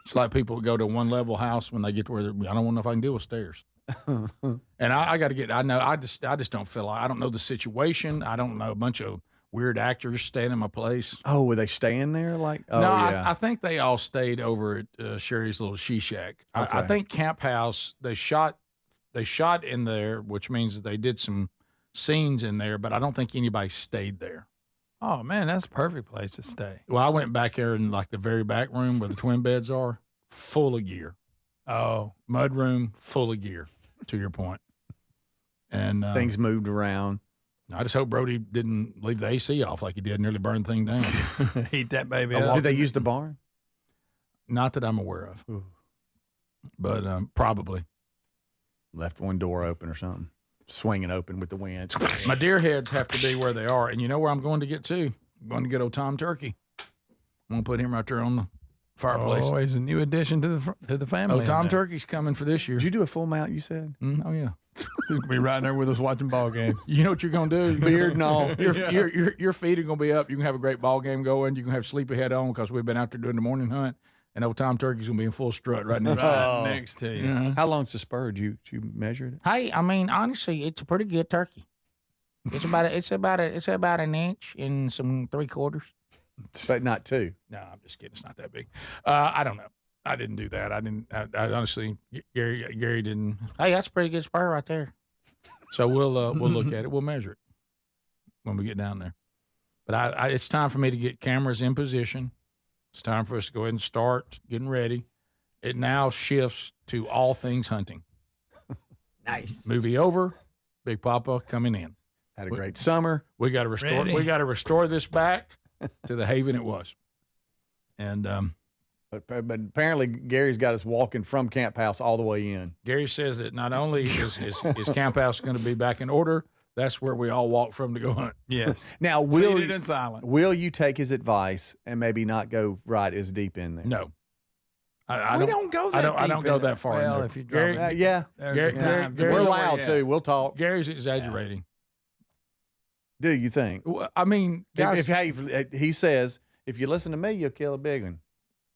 It's like people who go to a one-level house when they get to where I don't know if I can deal with stairs. And I got to get. I just don't feel like I don't know the situation. I don't know a bunch of weird actors staying in my place. Oh, were they staying there? No, yeah. I think they all stayed over at Sherry's little she shack. Okay. I think Camp House. They shot in there, which means that they did some scenes in there. But I don't think anybody stayed there. Oh man, that's a perfect place to stay. Well, I went back there in like the very back room where the twin beds are, full of gear. Oh, mud room full of gear, to your point. And things moved around. I just hope Brody didn't leave the AC off like he did, nearly burn the thing down. Heat that baby up. Did they use the barn? Not that I'm aware of. Ooh. But probably. Left one door open or something. Swinging open with the wind. My deer heads have to be where they are. And you know where I'm going to get to? I'm going to get old Tom Turkey. I'm going to put him right there on the fireplace. Oh, he's a new addition to the family. Oh, Tom Turkey's coming for this year. Did you do a full mount, you said? Oh, yeah. He's going to be right there with us watching ball games. You know what you're going to do? Beard and all. Your feet are going to be up. You can have a great ball game going. You can have sleepy head on because we've been out there doing the morning hunt. And old Tom Turkey's going to be in full strut right next to you. How long's the spur? Did you measure it? Hey, honestly, it's a pretty good turkey. It's about an inch and some 3/4. But not 2. No, I'm just kidding. It's not that big. I don't know. I didn't do that. I honestly, Gary didn't. Hey, that's a pretty good spur right there. So we'll look at it. We'll measure it when we get down there. But it's time for me to get cameras in position. It's time for us to go ahead and start getting ready. It now shifts to all things hunting. Nice. Movie over. Big Papa coming in. Had a great summer. We got to restore. Ready. We got to restore this back to the haven it was. And but apparently Gary's got us walking from Camp House all the way in. Gary says that not only is Camp House going to be back in order, that's where we all walk from to go hunt. Yes. Now, Seated and silent. will you take his advice and maybe not go right as deep in there? No. We don't go that I don't deep go in that there. far. in Well, there. if you drop Gary, it. Yeah. Gary, We're loud too. We'll talk. Gary's exaggerating. Do you think? Well, I mean, guys, He says, if you listen to me, you'll kill a big one.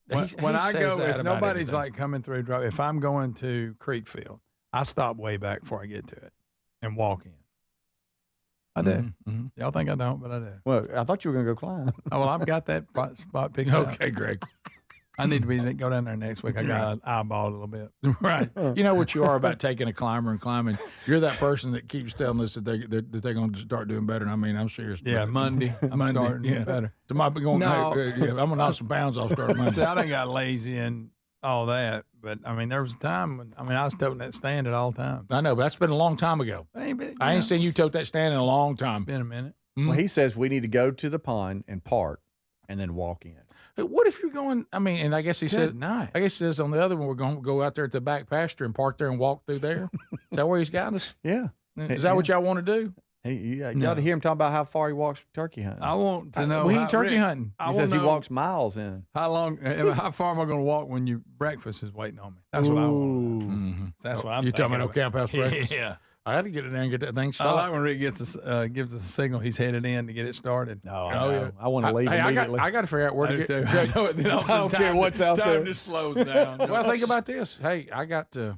When I says go, that if about nobody's everything. like coming through, if I'm going to Creekfield, I stop way back before I get to it and walk in. I do. Mm-hmm. Y'all think I don't, but I do. Well, I thought you were going to go climb. Oh, well, I've got that spot picked up. Okay, Greg. I need to go down there next week. I got an eyeball a little bit. Right. You know what you are about taking a climber and climbing. You're that person that keeps telling us that they're going to start doing better. And I mean, I'm serious. Yeah, Monday. I'm starting to do better. To my going, No. I'm going to knock some pounds off starting Monday. See, I done got lazy and all that. But, I mean, there was a time when, I was toting that stand at all times. I know, but that's been a long time ago. I ain't seen you tote that stand in a long time. It's been a minute. Well, he says we need to go to the pond and park and then walk in. What if you're going? I mean, and I guess he said, night. I guess he says on the other one, we're going to go out there at the back pasture and park there and walk through there. Is that where he's got us? Yeah. Is that what y'all want to do? Hey, you got to hear him talk about how far he walks turkey hunting. I want to know. We ain't turkey hunting. He says he walks miles in. How far am I going to walk when your breakfast is waiting on me? That's what I want. Mm-hmm. That's what I'm You talking thinking about no Camp House breakfast? Yeah. I had to get in there and get that thing I stopped. like when Rick gives us a signal he's headed in to get it started. No, yeah. I want to leave immediately. I got to figure out where to get. I don't care what's out there. Time just slows down. Well, think about this. Hey, I got to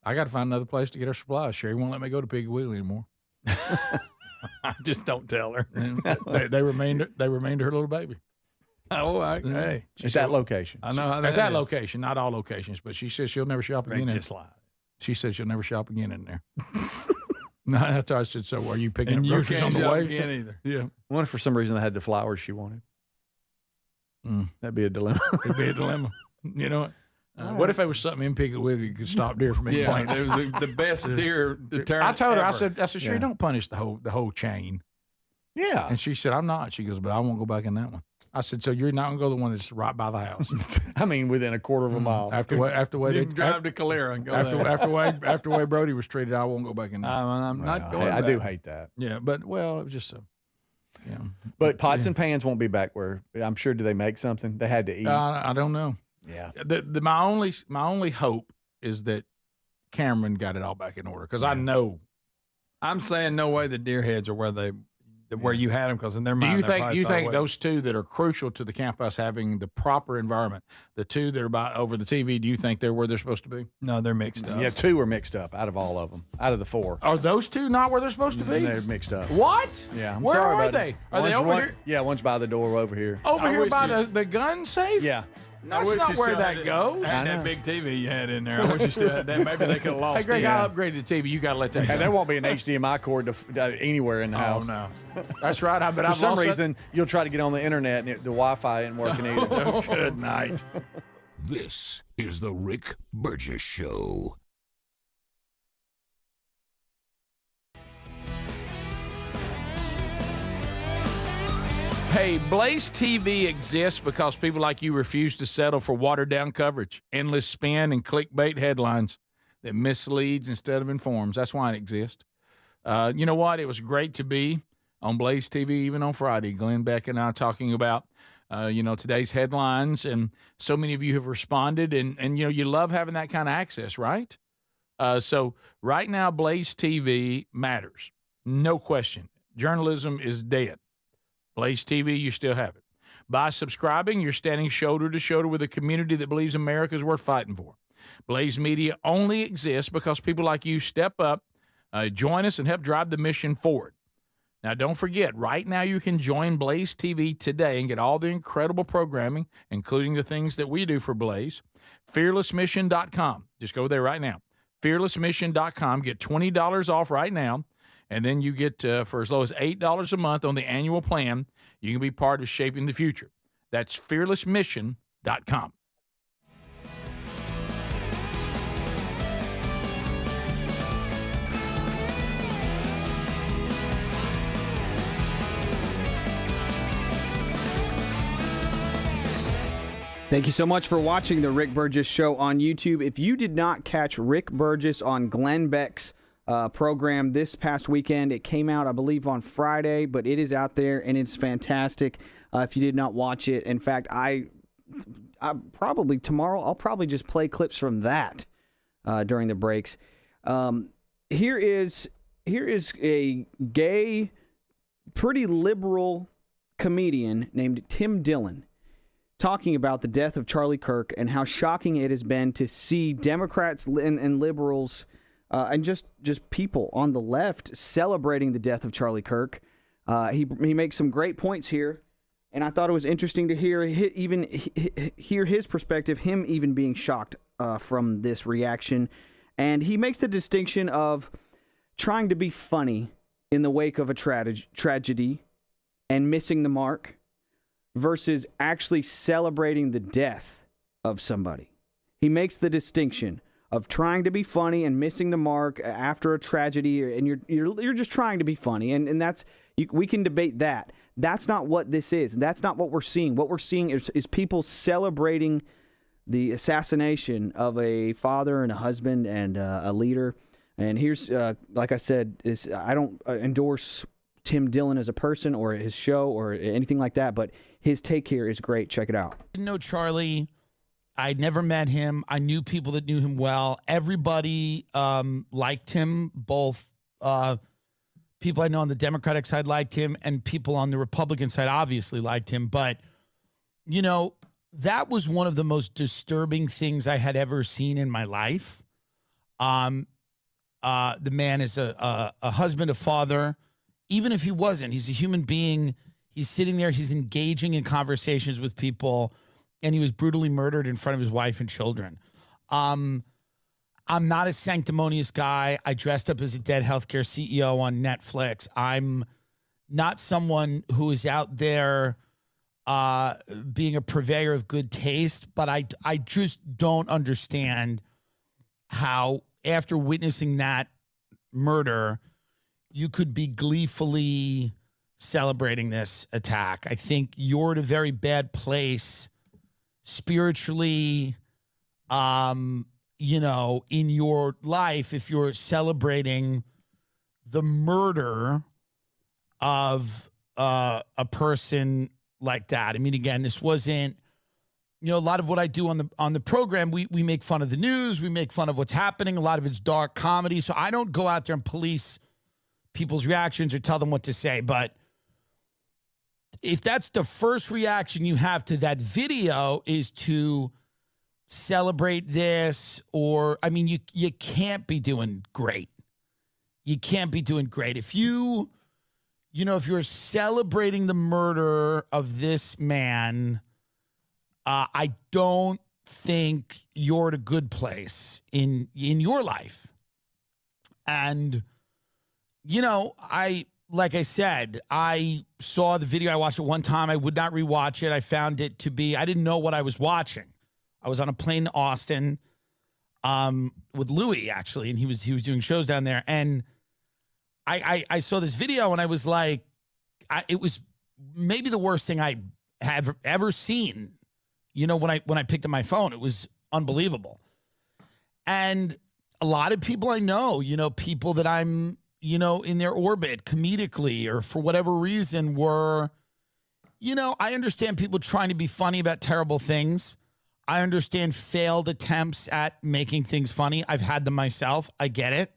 find another place to get our supplies. Sherry won't let me go to Piggy Wiggley anymore. Just don't tell her. they remained her little baby. Oh, hey. It's that location. I know how that At that is. location, not all locations, but she says she'll never shop Rick again. just lied. She said she'll never shop again in there. No, that's why I said, so are you picking And up you groceries can't on the shop way? again either. Yeah. I wonder if for some reason they had the flowers she wanted. That'd be a dilemma. It'd be a dilemma. You know what? What if there was something in Piggly Wiggly that could stop deer from eating Yeah, plain? it was the best deer deterrent. I told her, I ever. said, Sherry, don't punish the whole chain. Yeah. And she said, I'm not. She goes, but I won't go back in that one. I said, so you're not going to go the one that's right by the house. I mean, within a quarter of a mile. After way You they can drive to Calera and go there. after way Brody was treated, I won't go back in that. I'm not going I do back. hate that. Yeah, but it was just so. Yeah. But pots and pans won't be back where I'm sure. Do they make something? They had to eat. I don't know. Yeah. My only hope is that Cameron got it all back in order because I know. I'm saying no way the deer heads are where you had them because in their Do mind. you think those two that are crucial to the Camp House having the proper environment, the two that are over the TV, do you think they're where they're supposed to be? No, they're mixed up. Yeah, 2 are mixed up out of all of them. Out of the 4. Are those two not where they're supposed to be? They're mixed up. What? Yeah. I'm Where sorry are about they? it. Are they over here? Yeah, one's by the door over here. Over I here wish by you- the gun safe? Yeah. That's not where that goes. Had that big TV you had in there. I wish you still had that. Maybe they could have lost Hey, Greg, it. I upgraded the TV. You got to let that go. And there won't be an HDMI cord anywhere in the house. Oh, no. That's right. But For I've some also- reason, you'll try to get on the internet and the Wi-Fi isn't working either. Oh, good night. This is the Rick Burgess Show. Hey, Blaze TV exists because people like you refuse to settle for watered-down coverage, endless spin, and clickbait headlines that misleads instead of informs. That's why it exists. You know what? It was great to be on Blaze TV even on Friday. Glenn Beck and I talking about, today's headlines, and so many of you have responded, and you love having that kind of access, right? So right now, Blaze TV matters. No question. Journalism is dead. Blaze TV, you still have it. By subscribing, you're standing shoulder to shoulder with a community that believes America is worth fighting for. Blaze Media only exists because people like you step up, join us, and help drive the mission forward. Now, don't forget, right now you can join Blaze TV today and get all the incredible programming, including the things that we do for Blaze. FearlessMission.com. Just go there right now. FearlessMission.com. Get $20 off right now. And then you get, for as low as $8 a month on the annual plan, you can be part of shaping the future. That's FearlessMission.com. Thank you so much for watching the Rick Burgess Show on YouTube. If you did not catch Rick Burgess on Glenn Beck's program this past weekend, it came out, I believe, on Friday, but it is out there and it's fantastic. If you did not watch it, in fact, I probably tomorrow I'll probably just play clips from that during the breaks. Here is a gay, pretty liberal comedian named Tim Dillon, talking about the death of Charlie Kirk and how shocking it has been to see Democrats and liberals and just people on the left celebrating the death of Charlie Kirk. He makes some great points here, and I thought it was interesting to hear his perspective, him even being shocked from this reaction. And he makes the distinction of trying to be funny in the wake of a tragedy and missing the mark, versus actually celebrating the death of somebody. He makes the distinction of trying to be funny and missing the mark after a tragedy, and you're just trying to be funny, and that's we can debate that. That's not what this is. That's not what we're seeing. What we're seeing is people celebrating the assassination of a father and a husband and a leader. And here's, like I said, I don't endorse Tim Dillon as a person or his show or anything like that, but his take here is great. Check it out. I didn't know Charlie. I'd never met him. I knew people that knew him well. Everybody liked him. Both people I know on the Democratic side liked him, and people on the Republican side obviously liked him. But, you know, that was one of the most disturbing things I had ever seen in my life. The man is a husband, a father. Even if he wasn't, he's a human being. He's sitting there, he's engaging in conversations with people, and he was brutally murdered in front of his wife and children. I'm not a sanctimonious guy. I dressed up as a dead healthcare CEO on Netflix. I'm not someone who is out there being a purveyor of good taste, but I just don't understand how, after witnessing that murder, you could be gleefully celebrating this attack. I think you're at a very bad place spiritually, you know, in your life if you're celebrating the murder of a person like that. I mean, again, this wasn't, you know, a lot of what I do on the program, we make fun of the news, we make fun of what's happening. A lot of it's dark comedy, so I don't go out there and police people's reactions or tell them what to say. But if that's the first reaction you have to that video is to celebrate this, or, I mean, you can't be doing great. You can't be doing great. If you know, if you're celebrating the murder of this man, I don't think you're at a good place in your life. And, you know, like I said, I saw the video. I watched it one time. I would not rewatch it. I found it to be, I didn't know what I was watching. I was on a plane to Austin with Louis, actually, and he was doing shows down there. And I saw this video, and I was like, it was maybe the worst thing I have ever seen. You know, when I picked up my phone, it was unbelievable. And a lot of people I know, you know, people that I'm, you know, in their orbit comedically or for whatever reason were, you know, I understand people trying to be funny about terrible things. I understand failed attempts at making things funny. I've had them myself. I get it.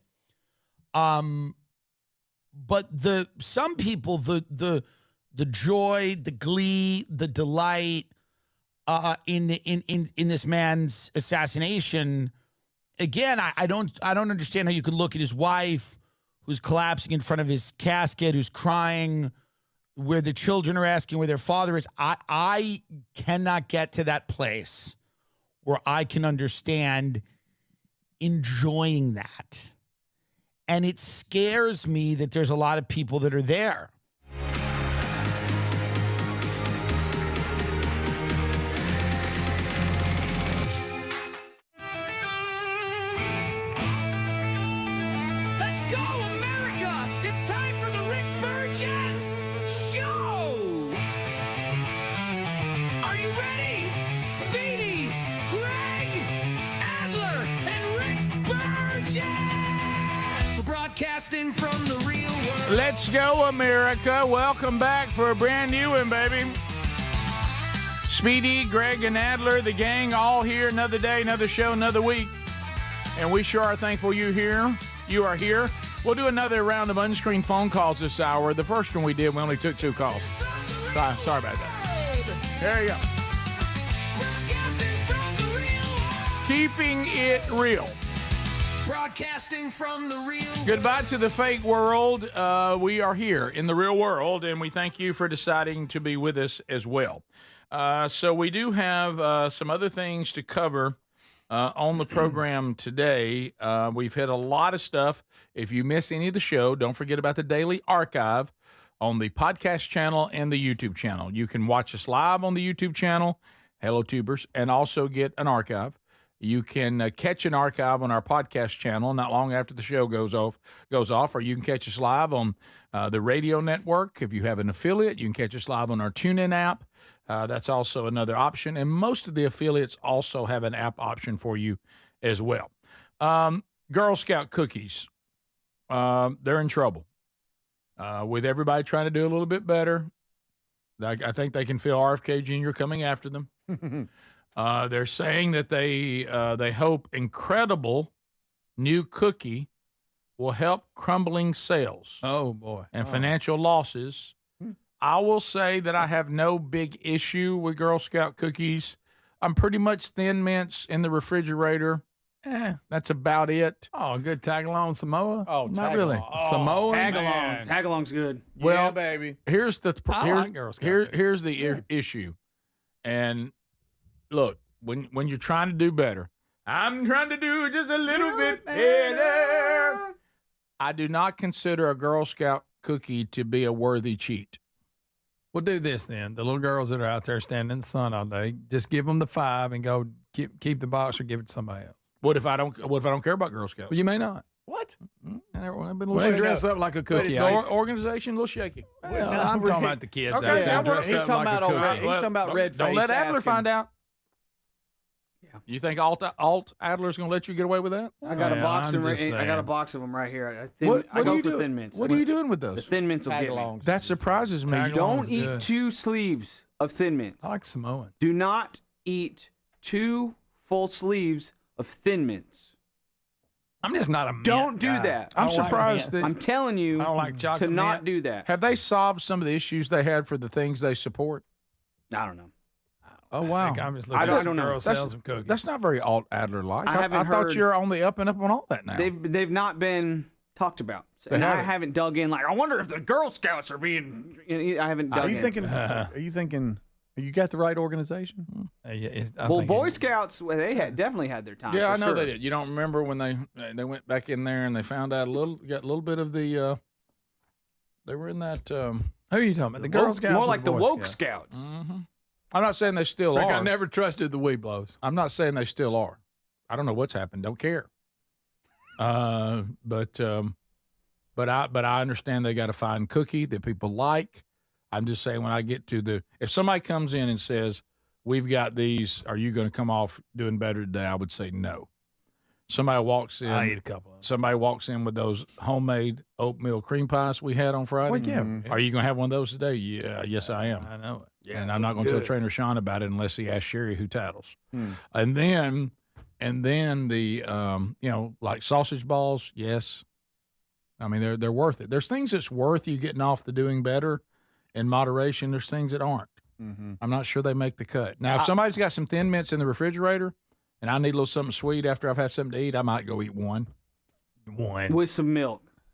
But some people, the joy, the glee, the delight in this man's assassination, again, I don't understand how you could look at his wife, who's collapsing in front of his casket, who's crying, where the children are asking where their father is. I cannot get to that place where I can understand enjoying that. And it scares me that there's a lot of people that are there. Let's go, America! It's time for the Rick Burgess Show! Are you ready? Speedy, Greg, Adler, and Rick Burgess! We're broadcasting from the real world. Let's go, America. Welcome back for a brand new one, baby. Speedy, Greg, and Adler, the gang, all here. Another day, another show, another week. And we sure are thankful you are here. We'll do another round of unscreened phone calls this hour. The first one we did, we only took 2 calls. Sorry about that. There you go. Keeping it real. Broadcasting from the real Goodbye to the fake world. We are here in the real world, and we thank you for deciding to be with us as well. So we do have some other things to cover on the program today. We've hit a lot of stuff. If you miss any of the show, don't forget about the daily archive on the podcast channel and the YouTube channel. You can watch us live on the YouTube channel, Hello Tubers, and also get an archive. You can catch an archive on our podcast channel not long after the show goes off, or you can catch us live on the radio network. If you have an affiliate, you can catch us live on our TuneIn app. That's also another option, and most of the affiliates also have an app option for you as well. Girl Scout cookies, they're in trouble. With everybody trying to do a little bit better, I think they can feel RFK Jr. coming after them. They're saying that they hope incredible new cookie will help crumbling sales. Oh, boy. And financial losses. I will say that I have no big issue with Girl Scout cookies. I'm pretty much Thin Mints in the refrigerator. That's about it. Oh, good tag-along Samoa? Oh, not really. Samoa? Tag-along. Tag-along's good. Well, yeah, baby. Here's the like Girl Scout. here's the issue. And look, when you're trying to do better, I'm trying to do just a little bit better. I do not consider a Girl Scout cookie to be a worthy cheat. We'll do this then. The little girls that are out there standing in the sun all day, just give them the 5 and go keep the box or give it to somebody else. What if I don't care about Girl Scouts? Well, you may not. What? They dress up like a cookie. It's our organization, a little shaky. Well, I'm talking about the kids out Okay, there dressed he's up talking like about a cookie. he's talking about red face. Don't let Adler asking. find out. Yeah. You think Alt Adler's going to let you get away with that? I got a box of I got a box of them right here. I go for Thin Mints. What are you doing with those? The Thin Mints will get me. That surprises me. Tag Don't along's eat good. 2 sleeves of Thin Mints. I like Samoan. Do not eat 2 full sleeves of Thin Mints. I'm just not a mint Don't do guy. that. I'm I don't like surprised mints. that I'm telling you I don't like to chocolate not mint. do that. have they solved some of the issues they had for the things they support? I don't know. Oh wow! I'm just I looking at don't know. girls selling some cookies. That's not very Alt Adler like. I haven't I thought heard- you're on the up and up on all that now. They've not been talked about. And I haven't dug in. Like, I wonder if the Girl Scouts are being. I haven't dug Are you in. thinking? Are you thinking? You got the right organization? Well, Boy Scouts, they definitely had their time. Yeah, I for know sure. they did. You don't remember when they went back in there and they found out got a little bit of the. They were in that. Who are you talking about? The Girl Scouts? More or like the Boy woke Scouts? Scouts. I'm not saying they still Like are. I never trusted the Weeblos. I'm not saying they still are. I don't know what's happened. Don't care. But I understand they got to find cookie that people like. I'm just saying when I get to if somebody comes in and says, we've got these, are you going to come off doing better today? I would say no. Somebody walks in. I ate a couple of them. Somebody walks in with those homemade oatmeal cream pies we had on Friday. Well, yeah. Are you going to have one of those today? Yeah, yes, I am. I know it. Yeah, and I'm not going to tell Trainer Sean about it unless he asks Sherry who tattles. And then the like sausage balls, yes. I mean they're worth it. There's things that's worth you getting off the doing better in moderation. There's things that aren't. I'm not sure they make the cut. Now, if somebody's got some Thin Mints in the refrigerator and I need a little something sweet after I've had something to eat, I might go eat one. With some milk.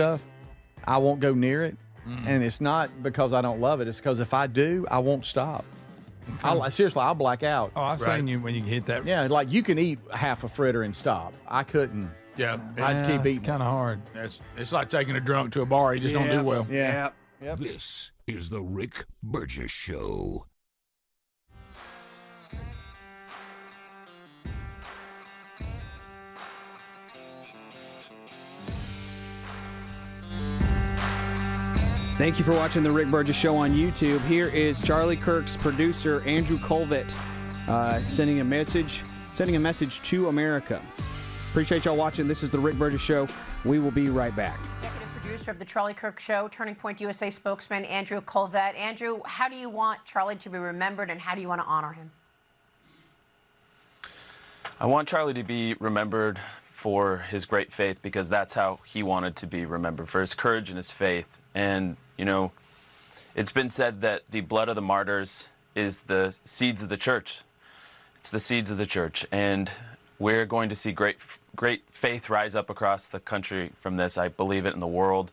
stuff, I won't go near it. And it's not because I don't love it. It's because if I do, I won't stop. Seriously, I'll black out. Oh, I've seen you when you hit that. Yeah, like you can eat half a fritter and stop. I couldn't. Yeah, I'd keep eating. It's kind of hard. It's like taking a drunk to a bar. You just don't do well. Yeah. This is the Rick Burgess Show. Thank you for watching the Rick Burgess Show on YouTube. Here is Charlie Kirk's producer, Andrew Colvett, sending a message to America. Appreciate y'all watching. This is the Rick Burgess Show. We will be right back. Executive producer of the Charlie Kirk Show, Turning Point USA spokesman Andrew Colvett. Andrew, how do you want Charlie to be remembered, and how do you want to honor him? I want Charlie to be remembered for his great faith, because that's how he wanted to be remembered, for his courage and his faith. And, you know, it's been said that the blood of the martyrs is the seeds of the church. It's the seeds of the church. And we're going to see great faith rise up across the country from this. I believe it in the world.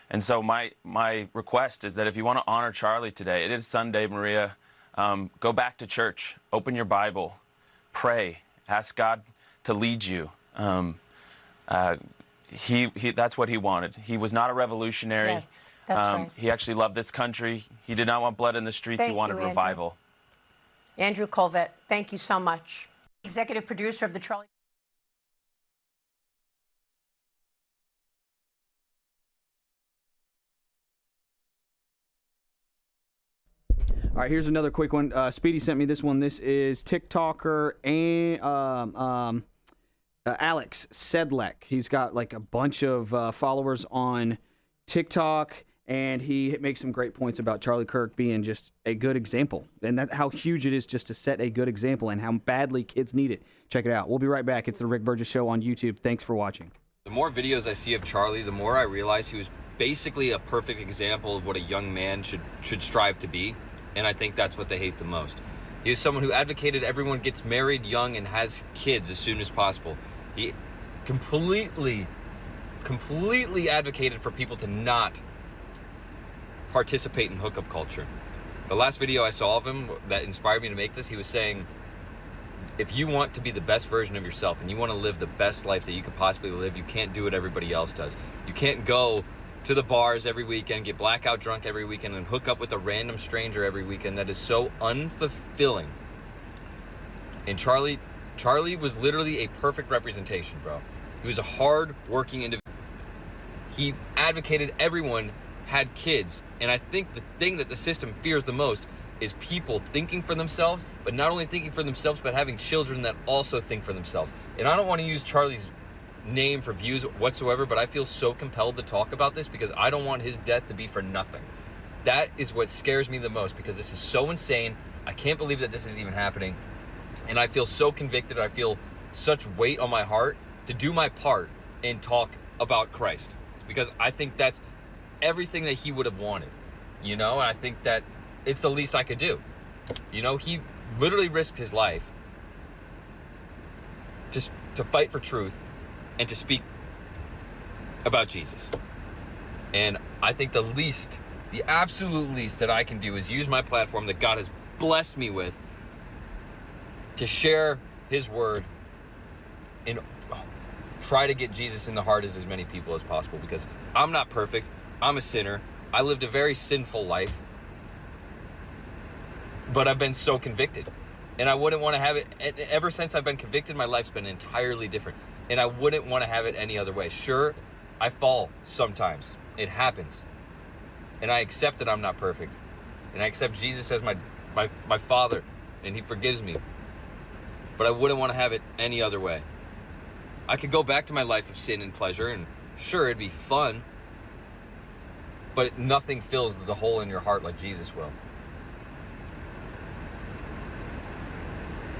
And so my request is that if you want to honor Charlie today, it is Sunday, Maria, go back to church, open your Bible, pray, ask God to lead you. That's what he wanted. He was not a revolutionary. Yes, that's right. He actually loved this country. He did not want blood in the streets. Thank he wanted you, revival. Andrew Colvett, thank you so much. Executive producer of the Charlie. All right, here's another quick one. Speedy sent me this one. This is TikToker and Alex Sedlek. He's got like a bunch of followers on TikTok, and he makes some great points about Charlie Kirk being just a good example, and that's how huge it is just to set a good example and how badly kids need it. Check it out. We'll be right back. It's the Rick Burgess Show on YouTube. Thanks for watching. The more videos I see of Charlie, the more I realize he was basically a perfect example of what a young man should strive to be, and I think that's what they hate the most. He is someone who advocated everyone gets married young and has kids as soon as possible. He completely advocated for people to not participate in hookup culture. The last video I saw of him that inspired me to make this, he was saying, if you want to be the best version of yourself and you want to live the best life that you could possibly live, you can't do what everybody else does. You can't go to the bars every weekend, get blackout drunk every weekend, and hook up with a random stranger every weekend. That is so unfulfilling. And Charlie was literally a perfect representation, bro. He was a hard-working individual. He advocated everyone had kids, and I think the thing that the system fears the most is people thinking for themselves, but not only thinking for themselves, but having children that also think for themselves. And I don't want to use Charlie's name for views whatsoever, but I feel so compelled to talk about this because I don't want his death to be for nothing. That is what scares me the most, because this is so insane. I can't believe that this is even happening. And I feel so convicted. I feel such weight on my heart to do my part and talk about Christ, because I think that's everything that he would have wanted, you know? And I think that it's the least I could do. You know, he literally risked his life to fight for truth and to speak about Jesus. And I think the absolute least that I can do is use my platform that God has blessed me with to share his word and try to get Jesus in the heart of as many people as possible, because I'm not perfect. I'm a sinner. I lived a very sinful life, but I've been so convicted, and I wouldn't want to have it. Ever since I've been convicted, my life's been entirely different, and I wouldn't want to have it any other way. Sure, I fall sometimes. It happens, and I accept that I'm not perfect, and I accept Jesus as my Father, and he forgives me, but I wouldn't want to have it any other way. I could go back to my life of sin and pleasure, and sure, it'd be fun, but nothing fills the hole in your heart like Jesus will.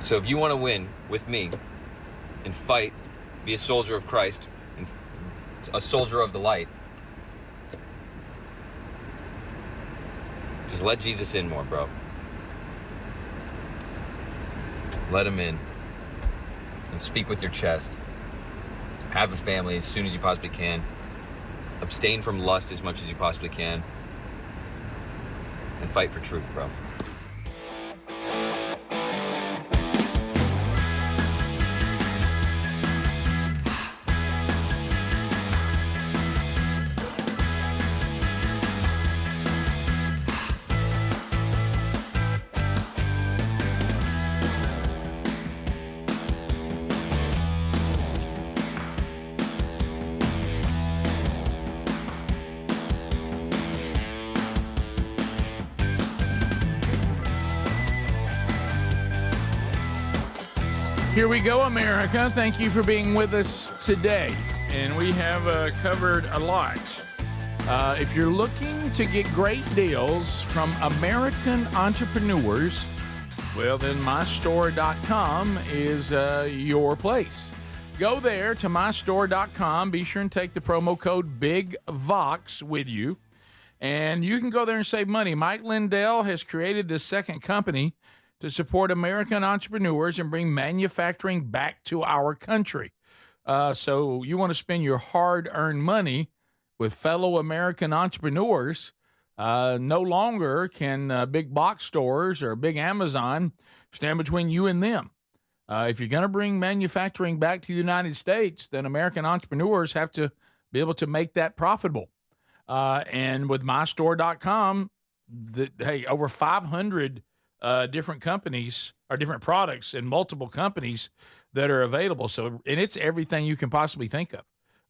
So if you want to win with me and fight, be a soldier of Christ, and a soldier of the light, just let Jesus in more, bro. Let him in and speak with your chest. Have a family as soon as you possibly can. Abstain from lust as much as you possibly can. and fight for truth, bro. Here we go, America. Thank you for being with us today. And we have covered a lot. If you're looking to get great deals from American entrepreneurs, well, then mystore.com is your place. Go there to mystore.com. Be sure and take the promo code BIGVOX with you. And you can go there and save money. Mike Lindell has created this second company to support American entrepreneurs and bring manufacturing back to our country. So you want to spend your hard-earned money with fellow American entrepreneurs. No longer can big box stores or big Amazon stand between you and them. If you're going to bring manufacturing back to the United States, then American entrepreneurs have to be able to make that profitable. And with mystore.com, over 500 different companies or different products and multiple companies that are available. So, and it's everything you can possibly think of.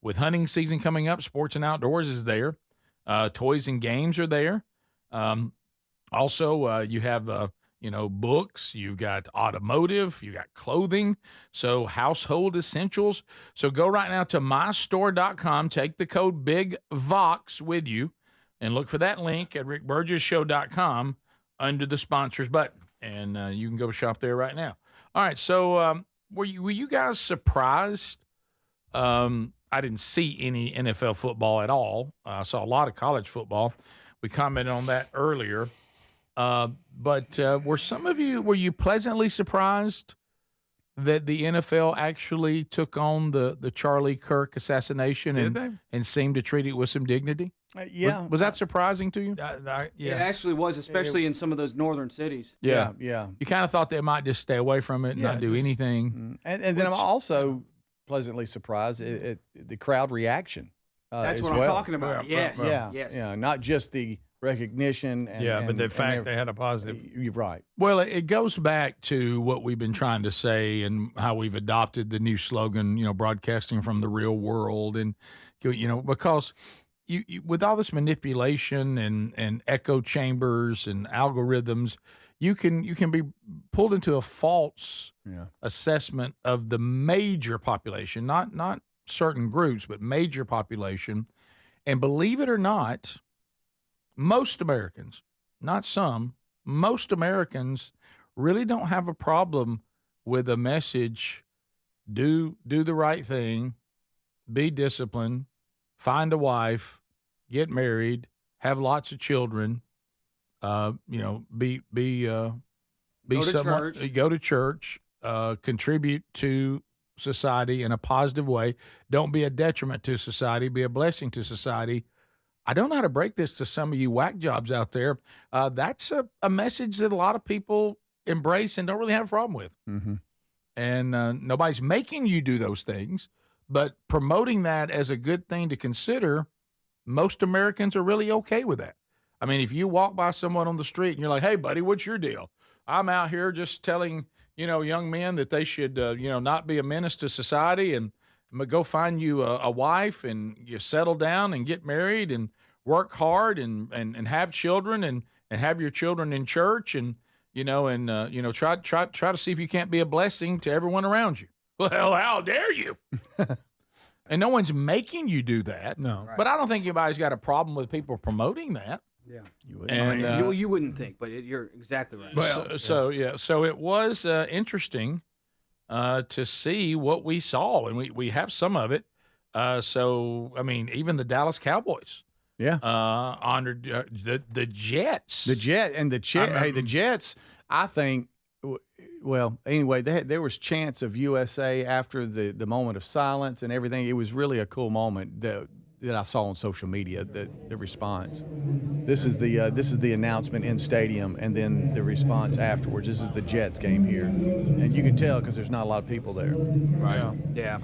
With hunting season coming up, sports and outdoors is there. Toys and games are there. Also, you have, books, you've got automotive, you got clothing, so household essentials. So go right now to mystore.com, take the code BIGVOX with you, and look for that link at rickburgesshow.com under the sponsors button, and you can go shop there right now. All right, so were you guys surprised? I didn't see any NFL football at all. I saw a lot of college football. We commented on that earlier. But were you pleasantly surprised that the NFL actually took on the Charlie Kirk assassination and seemed to treat it with some dignity? Yeah. Was that surprising to you? Yeah. It actually was, especially in some of those northern cities. Yeah. You kind of thought they might just stay away from it and not do anything. And then I'm also pleasantly surprised at the crowd reaction. That's as what well. I'm talking about. Yes. Yeah. Not just the recognition. But the fact they had a positive. You're right. Well, it goes back to what we've been trying to say and how we've adopted the new slogan, broadcasting from the real world. And, because you with all this manipulation and echo chambers and algorithms, you can be pulled into a false assessment of the major population, not certain groups, but major population. And believe it or not, most Americans, not some, most Americans really don't have a problem with a message, do the right thing, be disciplined, find a wife, get married, have lots of children, go to church, contribute to society in a positive way. Don't be a detriment to society, be a blessing to society. I don't know how to break this to some of you whack jobs out there. That's a message that a lot of people embrace and don't really have a problem with. Mm-hmm. And nobody's making you do those things, but promoting that as a good thing to consider, most Americans are really okay with that. I mean, if you walk by someone on the street and you're like, hey, buddy, what's your deal? I'm out here just telling, young men that they should, not be a menace to society and go find you a wife and you settle down and get married and work hard and have children and have your children in church and, try to see if you can't be a blessing to everyone around you. Well, how dare you? And no one's making you do that. No. Right. But I don't think anybody's got a problem with people promoting that. Yeah. You would. And, you wouldn't think, but you're exactly right. Well, so it was interesting to see what we saw, and we have some of it. Even the Dallas Cowboys, honored the Jets, the Jets. I think. Well, anyway, there was chants of USA after the moment of silence and everything. It was really a cool moment. The that I saw on social media, the response. This is the announcement in stadium, and then the response afterwards. This is the Jets game here, and you can tell because there's not a lot of people there. Right. Yeah.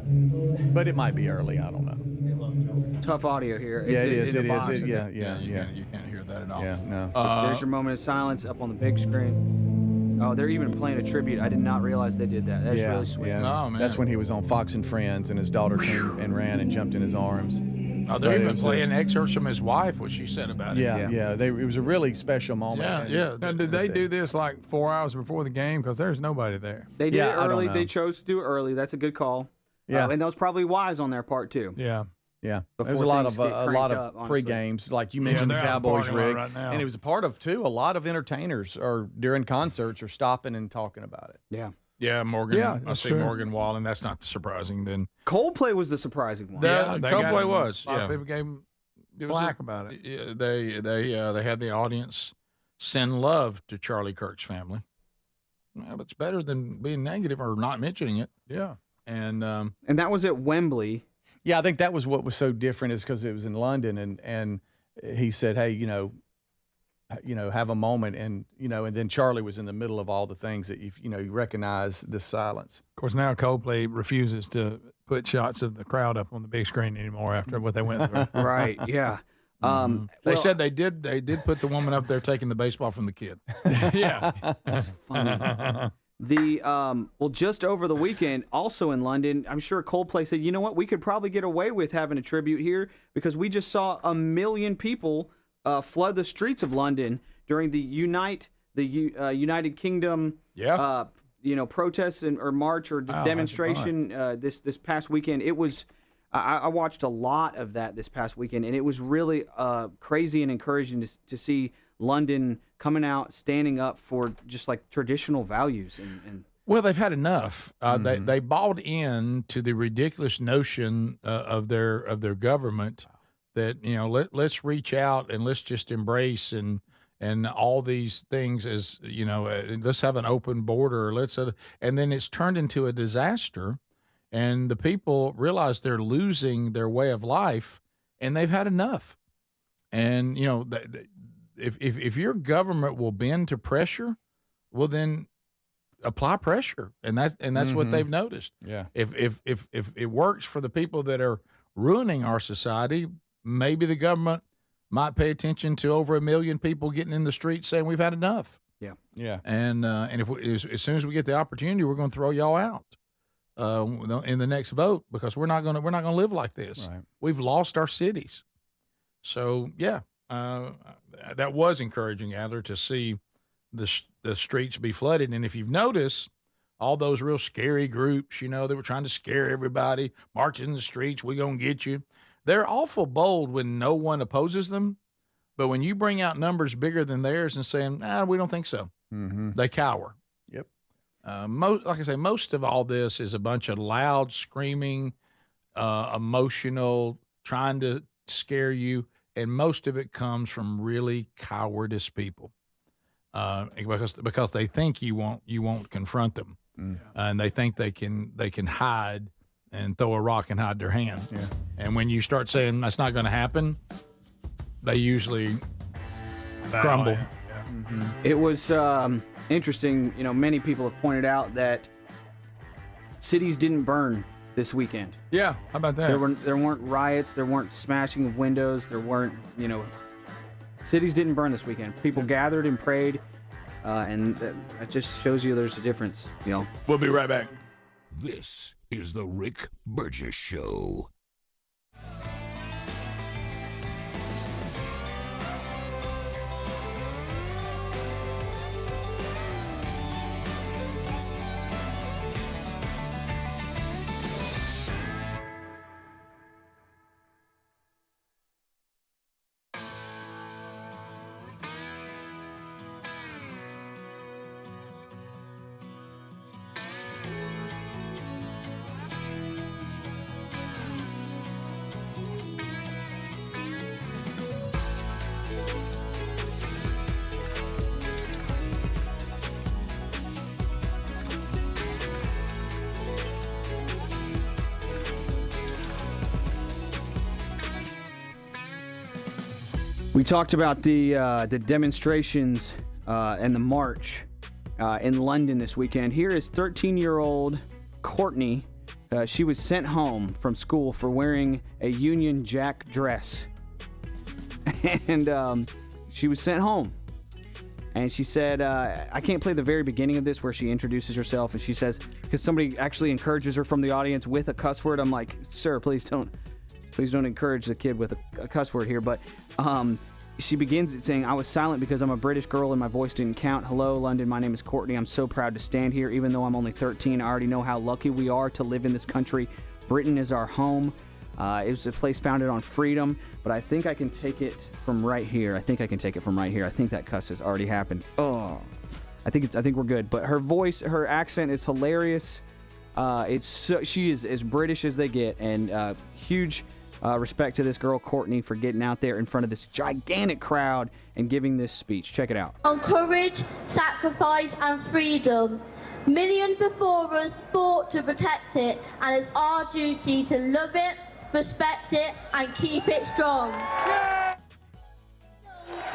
But it might be early. I don't know. Tough audio here. Yeah, it It's is. in It the is. box. Yeah. You can't hear that at all. Yeah, no. There's your moment of silence up on the big screen. Oh, they're even playing a tribute. I did not realize they did that. That's really sweet. Yeah. Oh, man. That's when he was on Fox and Friends, and his daughter came and ran and jumped in his arms. Oh, they're But it even was playing excerpts from his wife, what she said about it. Yeah. It was a really special moment. Now, did they do this like 4 hours before the game? Because there's nobody there. They did it I don't early. know. They chose to do it early. That's a good call. Yeah. And that was probably wise on their part, too. Yeah. Yeah, Before there's a lot things of get cranked up, honestly. pre-games, like you mentioned, the they're out Cowboys partying a lot rig, right now. and it was a part of too. A lot of entertainers are during concerts are stopping and talking about it. Yeah. Yeah, Morgan. Yeah, I that's see true. Morgan Wallen. That's not surprising. Then Coldplay was the surprising one. Yeah, they got Coldplay him. was. A lot of Yeah, people gave him black about it. Yeah, they had the audience send love to Charlie Kirk's family. Well, it's better than being negative or not mentioning it. Yeah. And that was at Wembley. Yeah, I think that was what was so different is because it was in London, and he said, "Hey, have a moment," and and then Charlie was in the middle of all the things that you recognize the silence. Of course, now Coldplay refuses to put shots of the crowd up on the big screen anymore after what they went through. Right. Yeah. They said they did put the woman up there taking the baseball from the kid. Yeah. That's funny. Just over the weekend, also in London, I'm sure Coldplay said, you know what, we could probably get away with having a tribute here because we just saw 1 million people flood the streets of London during the United Kingdom protests or march or demonstration this past weekend. It was I watched a lot of that this past weekend, and it was really crazy and encouraging to see London coming out, standing up for just like traditional values. And well, they've had enough. They bought in to the ridiculous notion of their government that let's reach out and let's just embrace and all these things as let's have an open border. And then it's turned into a disaster, and the people realize they're losing their way of life, and they've had enough. And if your government will bend to pressure, well then apply pressure, and that's what they've noticed. Yeah. If it works for the people that are ruining our society, maybe the government might pay attention to over 1 million people getting in the streets saying we've had enough. Yeah. Yeah. And as soon as we get the opportunity, we're going to throw y'all out in the next vote because we're not going to live like this. Right. We've lost our cities. So yeah. That was encouraging, Adler, to see the streets be flooded. And if you've noticed, all those real scary groups, they were trying to scare everybody, marching in the streets, we gonna get you. They're awful bold when no one opposes them, but when you bring out numbers bigger than theirs and saying, we don't think so, they cower. Yep. Like I say, most of all this is a bunch of loud, screaming, emotional, trying to scare you. And most of it comes from really cowardice people, because they think you won't confront them, and they think they can hide and throw a rock and hide their hand. Yeah. And when you start saying that's not going to happen, they usually crumble. Yeah. It was interesting. Many people have pointed out that cities didn't burn this weekend. Yeah, how about that? There weren't riots. There weren't smashing of windows. There weren't, cities didn't burn this weekend. People gathered and prayed, and that just shows you there's a difference. We'll be right back. This is the Rick Burgess Show. We talked about the demonstrations and the march in London this weekend. Here is 13-year-old Courtney. She was sent home from school for wearing a Union Jack dress. And she was sent home. And she said, I can't play the very beginning of this where she introduces herself. And she says, because somebody actually encourages her from the audience with a cuss word. I'm like, sir, please don't encourage the kid with a cuss word here. But she begins it saying, I was silent because I'm a British girl and my voice didn't count. Hello, London. My name is Courtney. I'm so proud to stand here. Even though I'm only 13, I already know how lucky we are to live in this country. Britain is our home. It was a place founded on freedom, but I think I can take it from right here. I think that cuss has already happened. Oh, I think we're good. But her voice, her accent is hilarious. She is as British as they get, and huge respect to this girl, Courtney, for getting out there in front of this gigantic crowd and giving this speech. Check it out. On courage, sacrifice, and freedom. Millions before us fought to protect it, and it's our duty to love it, respect it, and keep it strong.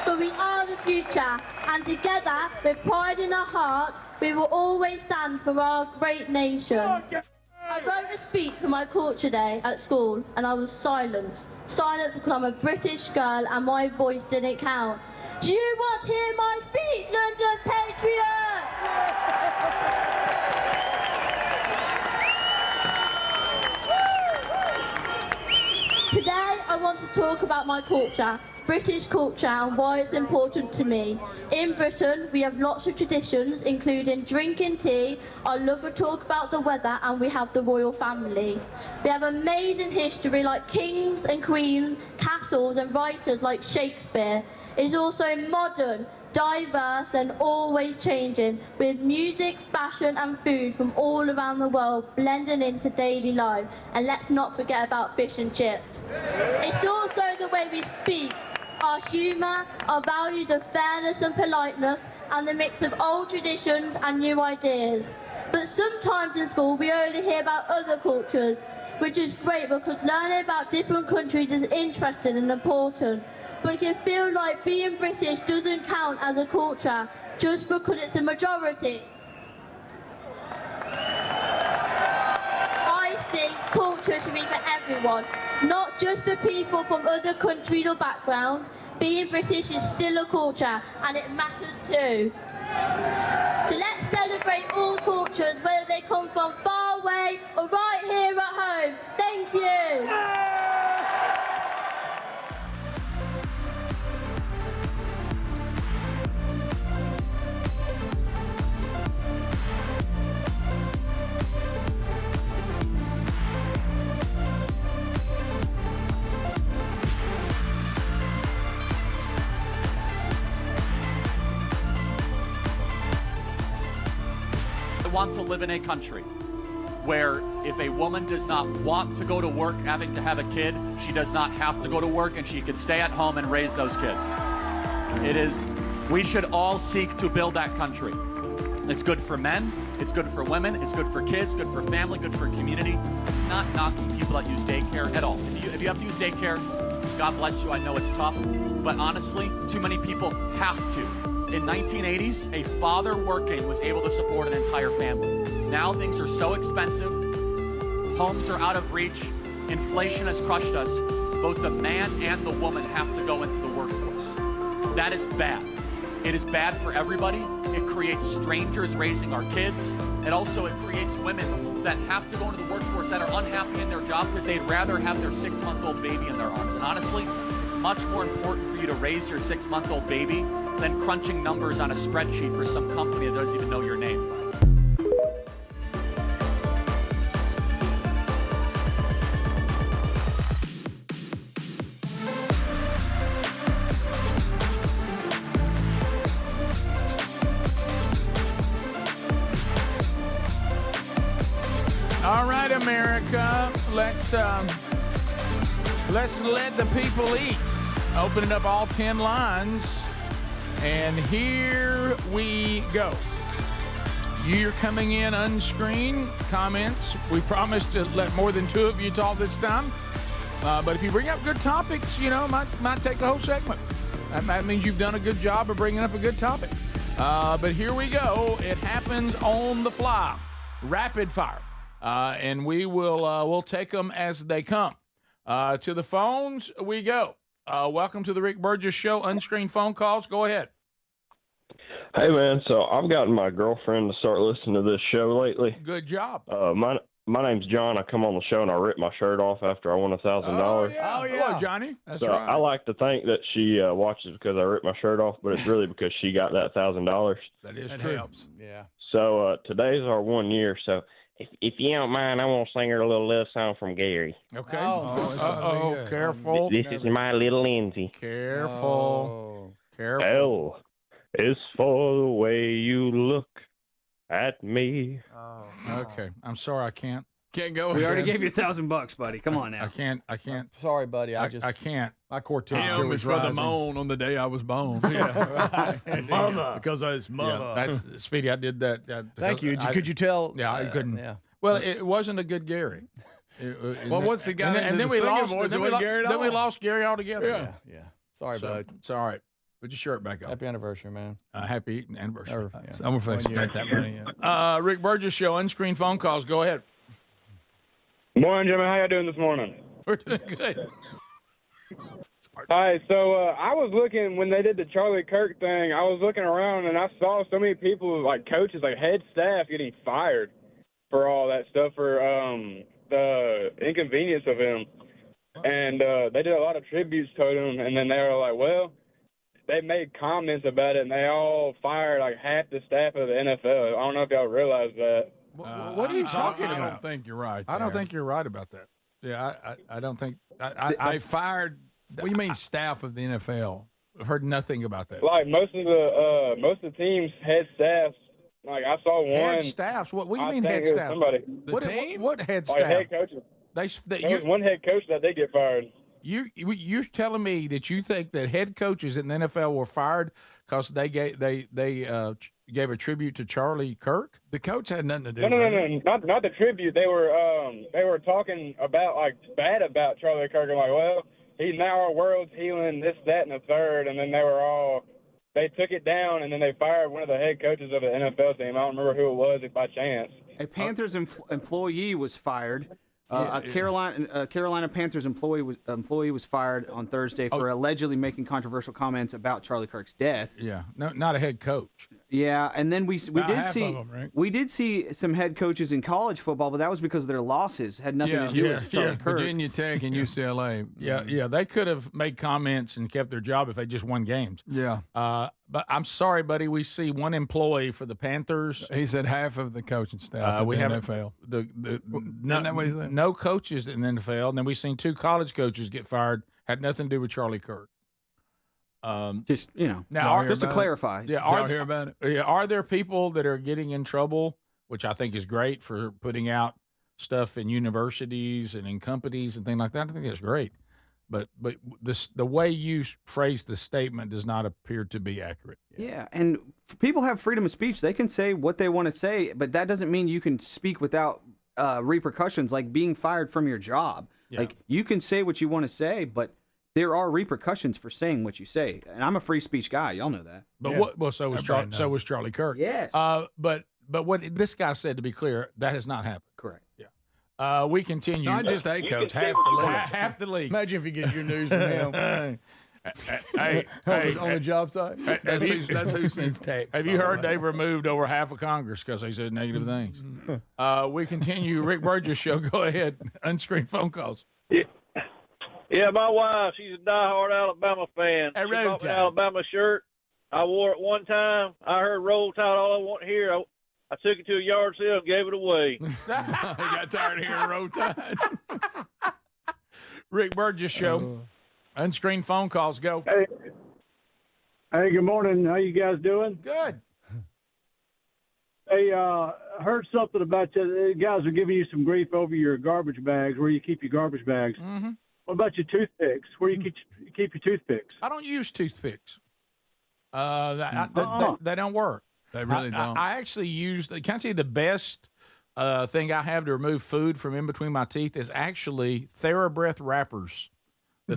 But we are the future, and together, with pride in our heart, we will always stand for our great nation. I wrote a speech for my culture day at school, and I was silenced. Silenced because I'm a British girl and my voice didn't count. Do you want to hear my speech, London Patriot? Today, I want to talk about my culture, British culture, and why it's important to me. In Britain, we have lots of traditions, including drinking tea, our love to talk about the weather, and we have the royal family. We have amazing history like kings and queens, castles, and writers like Shakespeare. It's also modern, diverse, and always changing, with music, fashion, and food from all around the world blending into daily life. And let's not forget about fish and chips. It's also the way we speak, our humour, our values of fairness and politeness, and the mix of old traditions and new ideas. But sometimes in school we only hear about other cultures, which is great because learning about different countries is interesting and important. But it can feel like being British doesn't count as a culture just because it's a majority. I think culture should be for everyone, not just for people from other countries or backgrounds. Being British is still a culture, and it matters too. So let's celebrate all cultures, whether they come from far away or right here at home. Thank you. Want to live in a country where if a woman does not want to go to work having to have a kid, she does not have to go to work and she can stay at home and raise those kids. We should all seek to build that country. It's good for men, it's good for women, it's good for kids, good for family, good for community. It's not knocking people that use daycare at all. If you have to use daycare, God bless you, I know it's tough, but honestly, too many people have to. In 1980s, a father working was able to support an entire family. Now things are so expensive, homes are out of reach, inflation has crushed us. Both the man and the woman have to go into the workforce. That is bad. It is bad for everybody. It creates strangers raising our kids. It creates women that have to go into the workforce that are unhappy in their job because they'd rather have their 6-month-old baby in their arms. And honestly, it's much more important for you to raise your 6-month-old baby than crunching numbers on a spreadsheet for some company that doesn't even know your name. All right, America, let's let the people eat. Opening up all 10 lines. And here we go. You're coming in unscreened comments. We promised to let more than 2 of you talk this time. But if you bring up good topics, might take a whole segment. That means you've done a good job of bringing up a good topic. But here we go. It happens on the fly, rapid fire, and we'll take them as they come. To the phones we go. Welcome to the Rick Burgess Show. Unscreened phone calls. Go ahead. Hey, man. So I've gotten my girlfriend to start listening to this show lately. Good job. My name's John. I come on the show and I rip my shirt off after I won $1,000. Oh, yeah. Hello, Johnny. That's so right. I like to think that she watches because I ripped my shirt off, but it's really because she got that $1,000. That is That true. helps. Yeah. So today's our 1 year. So if you don't mind, I want to sing her a little love song from Gary. Okay. Oh, Careful. This is my little Lindsay. Careful. Careful. L is for the way you look at me. Okay. I'm sorry. I can't. Can't go. We already again. gave you $1,000, buddy. Come on now. I can't. Sorry, buddy. I can't. My core temperature Him was is for the rising. moan on the day I was born. Yeah. Mother. Because I was mother. Yeah, that's Speedy. I did that. Thank you. Could you tell? Yeah, I couldn't. Yeah. Well, it wasn't a good Gary. Well, once he got into the we singing lost. voice, Then it we wasn't Gary at then we all. lost Gary altogether. Yeah. Yeah. Sorry, bud. It's all right. Put your shirt back on. Happy anniversary, man. Happy anniversary. I'm going to spent that money yet. Rick Burgess Show. Unscreened phone calls. Go ahead. Morning, Jimmy. How you doing this morning? We're doing good. All right, so I was looking when they did the Charlie Kirk thing. I was looking around and I saw so many people, like coaches, like head staff, getting fired for all that stuff for the inconvenience of him. And they did a lot of tributes to him, and then they were like, well, they made comments about it, and they all fired like half the staff of the NFL. I don't know if y'all realize that. What are you talking about? I don't think you're right. I don't there. think you're right about that. Yeah, I don't think. They fired. What do you mean, staff of the NFL? I've heard nothing about that. Like most of the teams head staffs. Like I saw one Head staffs. What do you I mean think head it was staff? somebody. What head Like staff? head coaches. There was one head coach that did get fired. You're telling me that you think that head coaches in the NFL were fired because they gave a tribute to Charlie Kirk? The coach had nothing to do. No, not the tribute. They were talking about like bad about Charlie Kirk and like, well, he's now our world's healing, this, that, and the third. And then they took it down and then they fired one of the head coaches of the NFL team. I don't remember who it was, if by chance. A Panthers employee was fired. A Carolina Panthers employee was fired on Thursday for allegedly making controversial comments about Charlie Kirk's death. Yeah, no, not a head coach. Yeah, and then we About did half see of 'em, right? we did see some head coaches in college football, but that was because of their losses. Had nothing to do with Charlie Kirk. Virginia Tech and UCLA. Yeah, they could have made comments and kept their job if they just won games. Yeah. But I'm sorry, buddy. We see one employee for the Panthers. He said half of the coaching staff in we the have NFL. Isn't that what he said? No coaches in the NFL, and then we've seen 2 college coaches get fired. Had nothing to do with Charlie Kirk. Just now, just to clarify. Yeah, Did y'all hear about it? Yeah, are there people that are getting in trouble, which I think is great for putting out stuff in universities and in companies and things like that? I think that's great. But the way you phrase the statement does not appear to be accurate. Yeah, and people have freedom of speech. They can say what they want to say, but that doesn't mean you can speak without repercussions, like being fired from your job. Yeah. Like you can say what you want to say, but there are repercussions for saying what you say. And I'm a free speech guy. Y'all know that. But so was Charlie Kirk. Yes. But what this guy said, to be clear, that has not happened. Correct. Yeah. We continue. Not just a coach, half the league. Half the league. Imagine if you get your news from him. Hey, on the job site. That's who sends text. Have you heard they've removed over half of Congress because they said negative things? We continue. Rick Burgess Show. Go ahead. Unscreened phone calls. Yeah, my wife, she's a diehard Alabama fan. She bought me an Alabama shirt. I wore it one time. I heard Roll Tide all I want to hear. I took it to a yard sale and gave it away. I got tired of hearing Roll Tide. Rick Burgess Show. Unscreened phone calls. Go. Hey, good morning. How you guys doing? Good. Hey, I heard something about you. The guys are giving you some grief over your garbage bags, where you keep your garbage bags. Mm-hmm. What about your toothpicks? Where you keep your toothpicks? I don't use toothpicks. They don't work. They really don't. I actually use. Can I tell you the best thing I have to remove food from in between my teeth is actually TheraBreath wrappers.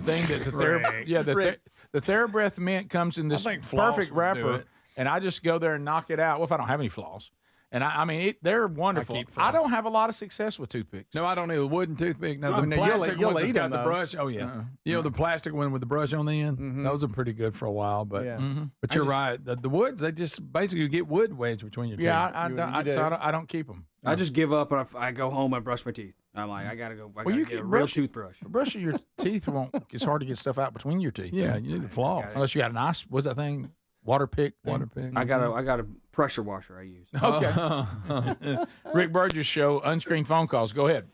The thing that the TheraBreath mint comes in this think floss perfect would do wrapper, it. and I just go there and knock it out. Well, if I don't have any floss, and I mean they're wonderful. keep I floss. don't have a lot of success with toothpicks. No, I don't need a wooden toothpick. No, Oh, the no, you'll plastic eat- you'll ones that's eat got 'em, the though. brush. Oh yeah, you know the plastic one with the brush on the end. Those are pretty good for a while, but Yeah. but I you're just- right. The woods they just basically get wood wedged between your teeth. Yeah, I don't keep them. I just give up and I go home and brush my teeth. I'm like, I gotta go. I gotta get a real toothbrush. Brushing your teeth won't. It's hard to get stuff out between your teeth. Yeah, you need to floss. Unless you got a nice. What's that thing? Water pick. Water pick. I got a pressure washer I use. Okay. Rick Burgess Show, unscreened phone calls. Go ahead.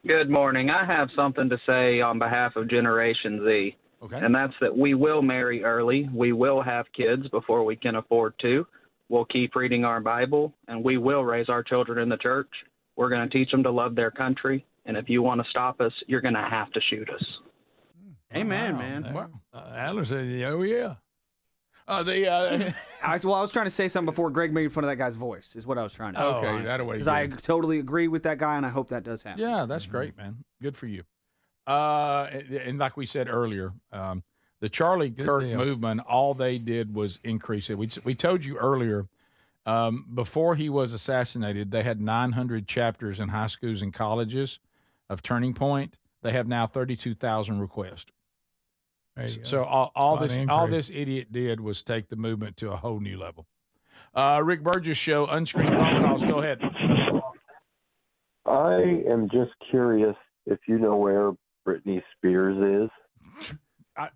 Good morning. I have something to say on behalf of Generation Z. Okay. And that's that we will marry early. We will have kids before we can afford to. We'll keep reading our Bible, and we will raise our children in the church. We're going to teach them to love their country. And if you want to stop us, you're going to have to shoot us. Amen, man. Adler said, "Oh yeah." I was trying to say something before Greg made fun of that guy's voice. Is what I was trying to. Okay, that'll because I totally agree with that guy, and I hope that does happen. Yeah, that's great, man. Good for you. And like we said earlier, the Charlie Kirk deal. movement, all they did was increase it. We told you earlier, before he was assassinated, they had 900 chapters in high schools and colleges of Turning Point. They have now 32,000 requests. There you go. So all Lot of this increase. idiot did was take the movement to a whole new level. Rick Burgess Show, unscreened phone calls. Go ahead. I am just curious if you know where Britney Spears is.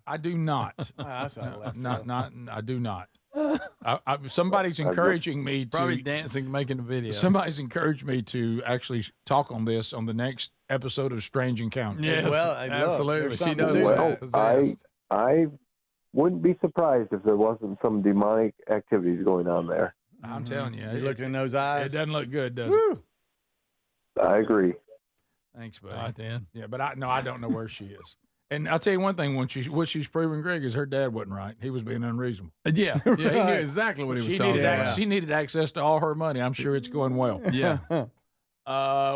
I do not. That's out of left Not. I do not. Somebody's encouraging me to Probably dancing, making a video. Somebody's encouraged me to actually talk on this on the next episode of Strange Encounters. Yes, Well, absolutely. She does Well, that. I wouldn't be surprised if there wasn't some demonic activities going on there. I'm telling you, You looked in those eyes. it doesn't look good, does it? I agree. Thanks, buddy. Right then. Yeah, but I don't know where she is. And I'll tell you one thing: what she's proven, Greg, is her dad wasn't right. He was being unreasonable. Yeah, he knew exactly what he was talking about. She needed access to all her money. I'm sure it's going well. Yeah.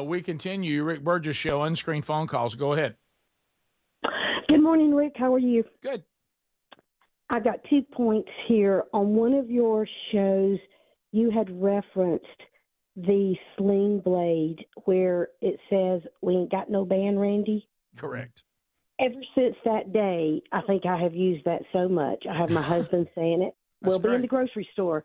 We continue. Rick Burgess Show, unscreened phone calls. Go ahead. Good morning, Rick. How are you? Good. I got 2 points here. On one of your shows, you had referenced the sling blade where it says, "We ain't got no band, Randy." Correct. Ever since that day, I think I have used that so much. I have my husband saying it. We'll be in the grocery store.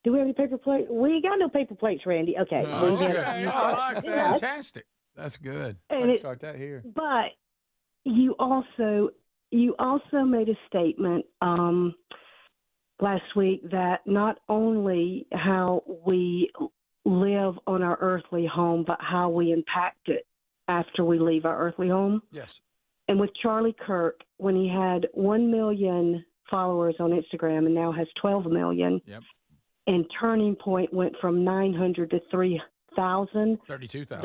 Do we have any paper plates? We ain't got no paper plates, Randy. Okay. Oh, We good. have- I like that. Fantastic. That's good. And it- Start that here. But you also made a statement last week that not only how we live on our earthly home, but how we impact it after we leave our earthly home. Yes. And with Charlie Kirk, when he had 1 million followers on Instagram and now has 12 million, Yep. and Turning Point went from 900 to 3,000. 32,000.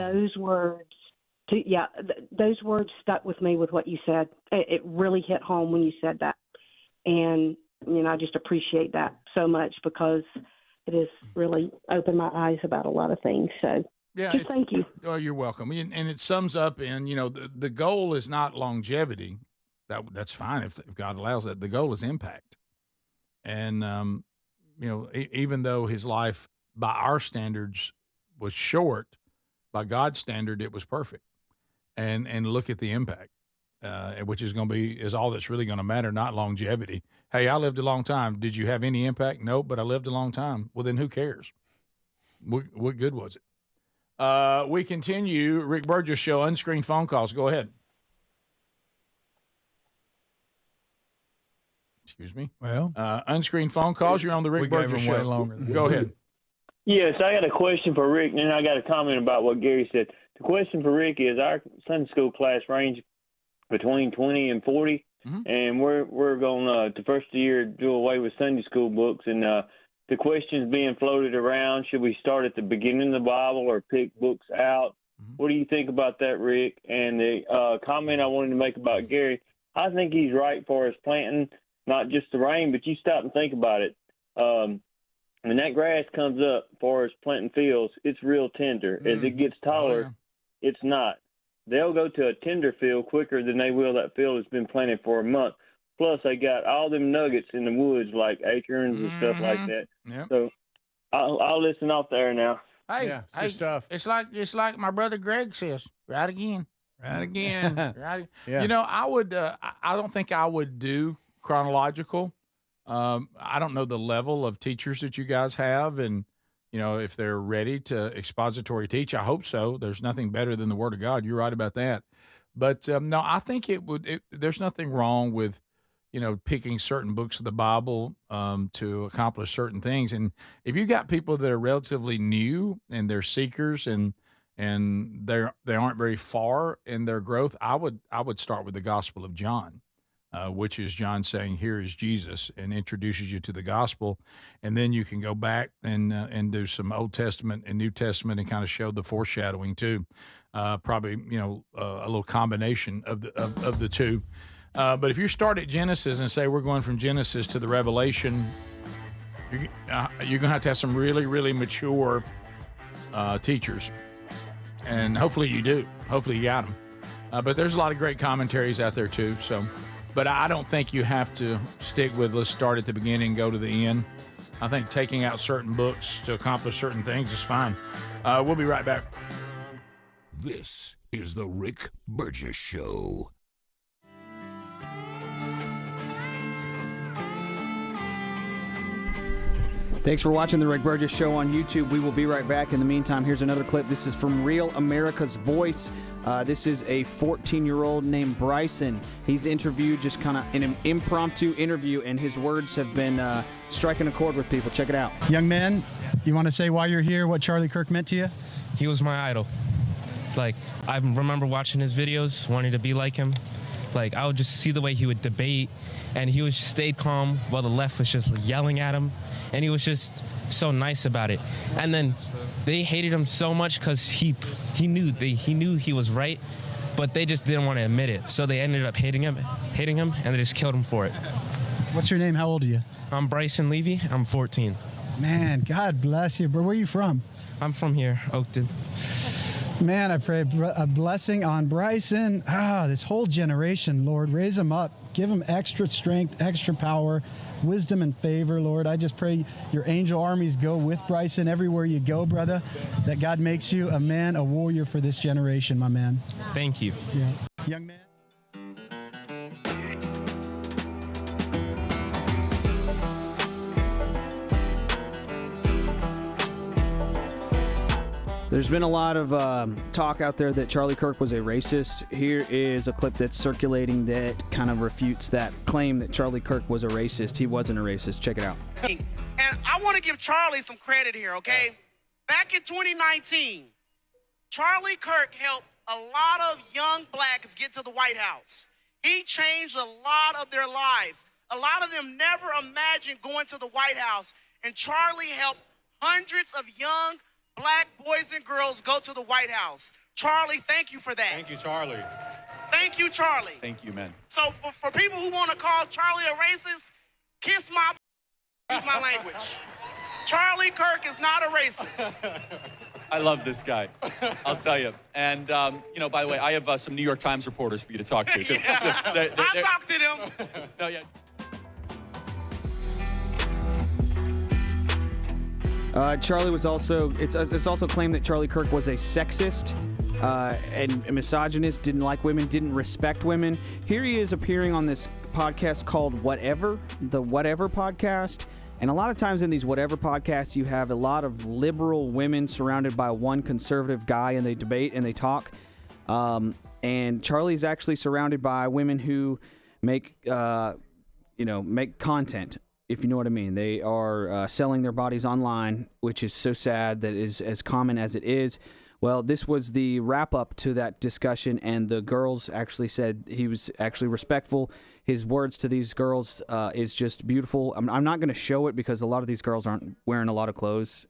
Those words stuck with me with what you said. It really hit home when you said that. And, I just appreciate that so much because it has really opened my eyes about a lot of things. So, Yeah, just thank you. Oh, you're welcome. And it sums up in, the goal is not longevity. That's fine if God allows that. The goal is impact. And, even though his life by our standards was short, by God's standard, it was perfect. And look at the impact, which is all that's really going to matter, not longevity. Hey, I lived a long time. Did you have any impact? No, but I lived a long time. Well, then who cares? What good was it? We continue. Rick Burgess Show, unscreened phone calls. Go ahead. Excuse me. Well, unscreened phone calls. You're on the Rick Burgess Show. way longer. Go ahead. Yes, I got a question for Rick, and then I got a comment about what Gary said. The question for Rick is our Sunday school class range between 20 and 40, and we're going the first of the year do away with Sunday school books, and the question's being floated around. Should we start at the beginning of the Bible or pick books out? What do you think about that, Rick? And the comment I wanted to make about Gary, I think he's right for us planting not just the rain, but you stop and think about it. When that grass comes up for us planting fields, it's real tender. As it gets taller, it's not. they'll go to a tender field quicker than they will that field that's been planted for a month. Plus, they got all them nuggets in the woods, like acorns and stuff like that. Yep. So I'll listen off there now. Hey, Yeah, it's good stuff. It's like my brother Greg says. Right again. Right again. Right. Yeah. You know, I would. I don't think I would do chronological. I don't know the level of teachers that you guys have, and you know if they're ready to expository teach. I hope so. There's nothing better than the Word of God. You're right about that. But no, I think it would. There's nothing wrong with, you know, picking certain books of the Bible to accomplish certain things. And if you got people that are relatively new and they're seekers and they aren't very far in their growth, I would start with the Gospel of John, which is John saying, "Here is Jesus," and introduces you to the gospel, and then you can go back and do some Old Testament and New Testament and kind of show the foreshadowing too. Probably, you know, a little combination of the two. But if you start at Genesis and say we're going from Genesis to the Revelation, you're going to have some really, really mature teachers. And hopefully you do. Hopefully you got them. But there's a lot of great commentaries out there too. But I don't think you have to stick with let's start at the beginning and go to the end. I think taking out certain books to accomplish certain things is fine. We'll be right back. This is the Rick Burgess Show. Thanks for watching the Rick Burgess Show on YouTube. We will be right back. In the meantime, here's another clip. This is from Real America's Voice. This is a 14-year-old named Bryson. He's interviewed just kind of in an impromptu interview, and his words have been striking a chord with people. Check it out. Young man, you want to say why you're here, what Charlie Kirk meant to you? He was my idol. Like, I remember watching his videos, wanting to be like him. Like, I would just see the way he would debate, and he would stay calm while the left was just yelling at him. And he was just so nice about it. And then they hated him so much because he knew he was right, but they just didn't want to admit it. So they ended up hating him, and they just killed him for it. What's your name? How old are you? I'm Bryson Levy. I'm 14. Man, God bless you. Bro, where are you from? I'm from here, Oakton. Man, I pray a blessing on Bryson. This whole generation, Lord, raise them up. Give them extra strength, extra power, wisdom and favor, Lord. I just pray your angel armies go with Bryson everywhere you go, brother, that God makes you a man, a warrior for this generation, my man. Thank you. Yeah. Young man. There's been a lot of talk out there that Charlie Kirk was a racist. Here is a clip that's circulating that kind of refutes that claim that Charlie Kirk was a racist. He wasn't a racist. Check it out. And I want to give Charlie some credit here, okay? Back in 2019, Charlie Kirk helped a lot of young blacks get to the White House. He changed a lot of their lives. A lot of them never imagined going to the White House, and Charlie helped hundreds of young black boys and girls go to the White House. Charlie, thank you for that. Thank you, Charlie. Thank you, Charlie. Thank you, man. So for people who want to call Charlie a racist, kiss my use my language. Charlie Kirk is not a racist. I love this guy. I'll tell you. And, you know, by the way, I have some New York Times reporters for you to talk to. I'll talk to them. No, yeah. Charlie was also, it's also claimed that Charlie Kirk was a sexist and a misogynist, didn't like women, didn't respect women. Here he is appearing on this podcast called Whatever, the Whatever podcast. And a lot of times in these Whatever podcasts, you have a lot of liberal women surrounded by one conservative guy, and they debate and they talk. And Charlie's actually surrounded by women who make content, if you know what I mean. They are selling their bodies online, which is so sad that is as common as it is. Well, this was the wrap-up to that discussion, and the girls actually said he was actually respectful. His words to these girls is just beautiful. I'm not going to show it because a lot of these girls aren't wearing a lot of clothes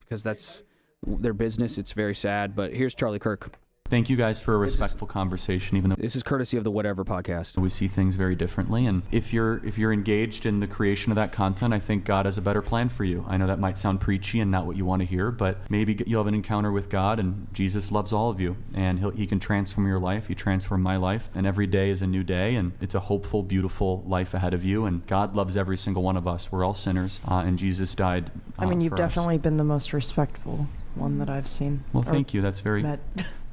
because that's their business. It's very sad, but here's Charlie Kirk. Thank you guys for a respectful conversation, even though This is courtesy of the Whatever podcast. we see things very differently. And if you're engaged in the creation of that content, I think God has a better plan for you. I know that might sound preachy and not what you want to hear, but maybe you'll have an encounter with God, and Jesus loves all of you, and he can transform your life. He transformed my life, and every day is a new day, and it's a hopeful, beautiful life ahead of you. And God loves every single one of us. We're all sinners, and Jesus died. I mean, you've for us. definitely been the most respectful one that I've seen. Well, or thank you. That's very, met.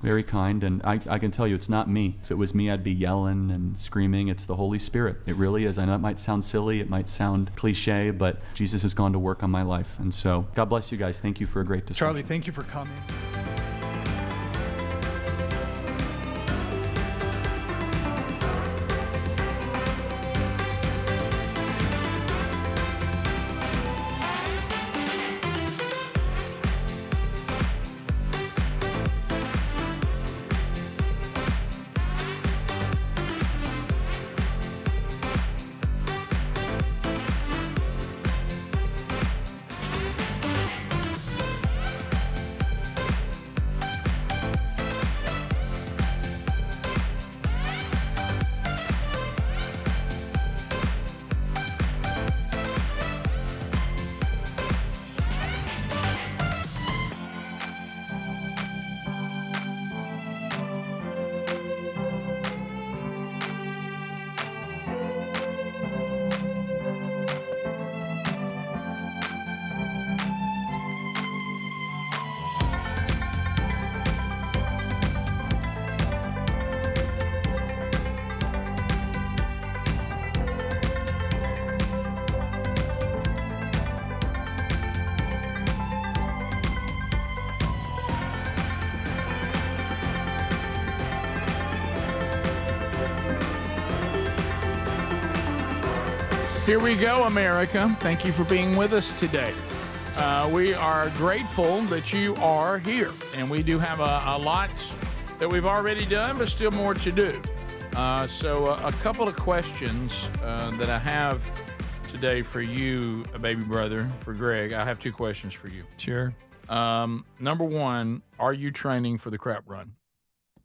very kind. And I can tell you, it's not me. If it was me, I'd be yelling and screaming. It's the Holy Spirit. It really is. I know it might sound silly. It might sound cliche, but Jesus has gone to work on my life. And so God bless you guys. Thank you for a great discussion. Charlie, thank you for coming. Here we go, America. Thank you for being with us today. We are grateful that you are here, and we do have a lot that we've already done, but still more to do. So a couple of questions that I have today for you, baby brother, for Greg. I have two questions for you. Sure. Number one, are you training for the crap run?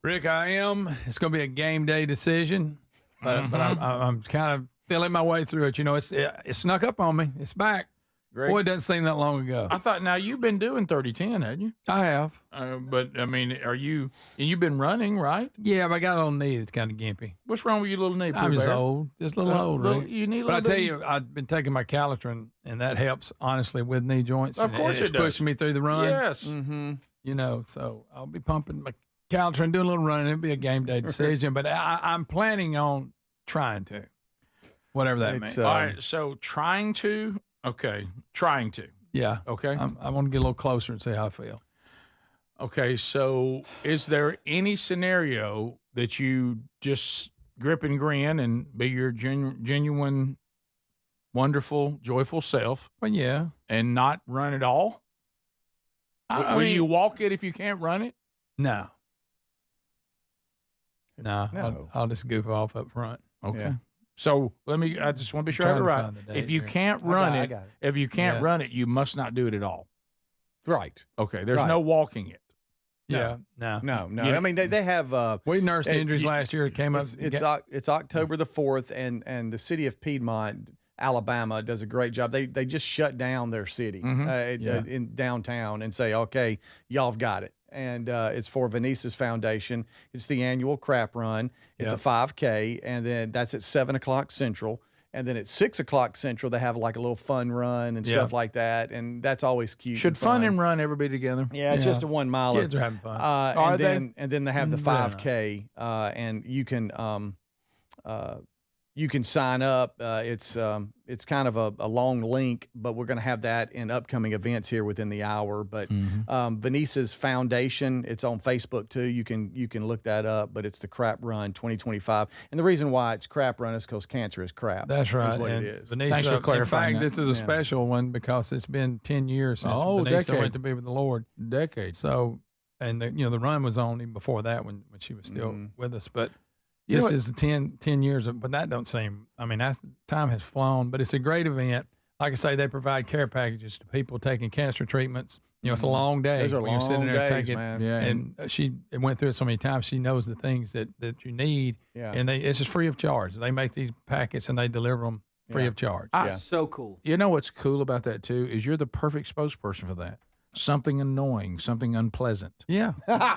Rick, I am. It's going to be a game day decision, but I'm kind of feeling my way through it. You know, it snuck up on me. It's back. Greg? Boy, it doesn't seem that long ago. I thought, now you've been doing 30-10, hadn't you? I have. But, I mean, you've been running, right? Yeah, but I got a little knee that's kind of gimpy. What's wrong with your little knee? I'm just old. Just a little old, Rick. You need a But I little tell bit- you, I've been taking my Calitrin, and that helps, honestly, with knee joints. Of course it's it does. pushing me through the run. Yes. Mm-hmm. You know, so I'll be pumping my Calitrin, doing a little running. It'll be a game day decision, but I'm planning on trying to, whatever that means. All right, so trying to. Yeah. Okay. I want to get a little closer and see how I feel. Okay, so is there any scenario that you just grip and grin and be your genuine, wonderful, joyful self? Well, yeah. And not run at all? Will you walk it if you can't run it? No. No. I'll just goof off up front. Okay. Yeah. So I just want to be sure I have it right. If you can't run it, if you can't run it, you must not do it at all. Right. Okay. There's Right. no walking it. Yeah. No. I mean, they have. We nursed injuries last year. It came up. It's October the 4th, and the city of Piedmont, Alabama, does a great job. They just shut down their city in downtown and say, okay, y'all have got it. And it's for Venice's Foundation. It's the annual crap run. It's a 5K, and then that's at 7 o'clock Central. And then at 6 o'clock Central, they have like a little fun run and stuff like that. And that's always cute. Should fun and run everybody together? Yeah, it's just a 1 miler. Kids are having fun. And then they have the 5K, and you can sign up. It's kind of a long link, but we're going to have that in upcoming events here within the hour. But Venice's Foundation, it's on Facebook too. You can look that up. But it's the Crap Run 2025, and the reason why it's Crap Run is because cancer is crap. That's right. Is what and it is. Vanessa, Thanks for clarifying in fact, that. this is a special one because it's been 10 years since Vanessa went to be with the Lord. Decade. So, and the run was on even before that when she was still with us, but. This is 10 years, but that don't seem, I mean, that time has flown, but it's a great event. Like I say, they provide care packages to people taking cancer treatments It's a long day. Those are when you're sitting long there days, taking, man. Yeah, and she went through it so many times. She knows the things that you need. Yeah. And it's just free of charge. They make these packets and they deliver them free of charge. So cool. You know what's cool about that too is you're the perfect spokesperson for that. Something annoying, something unpleasant. Yeah.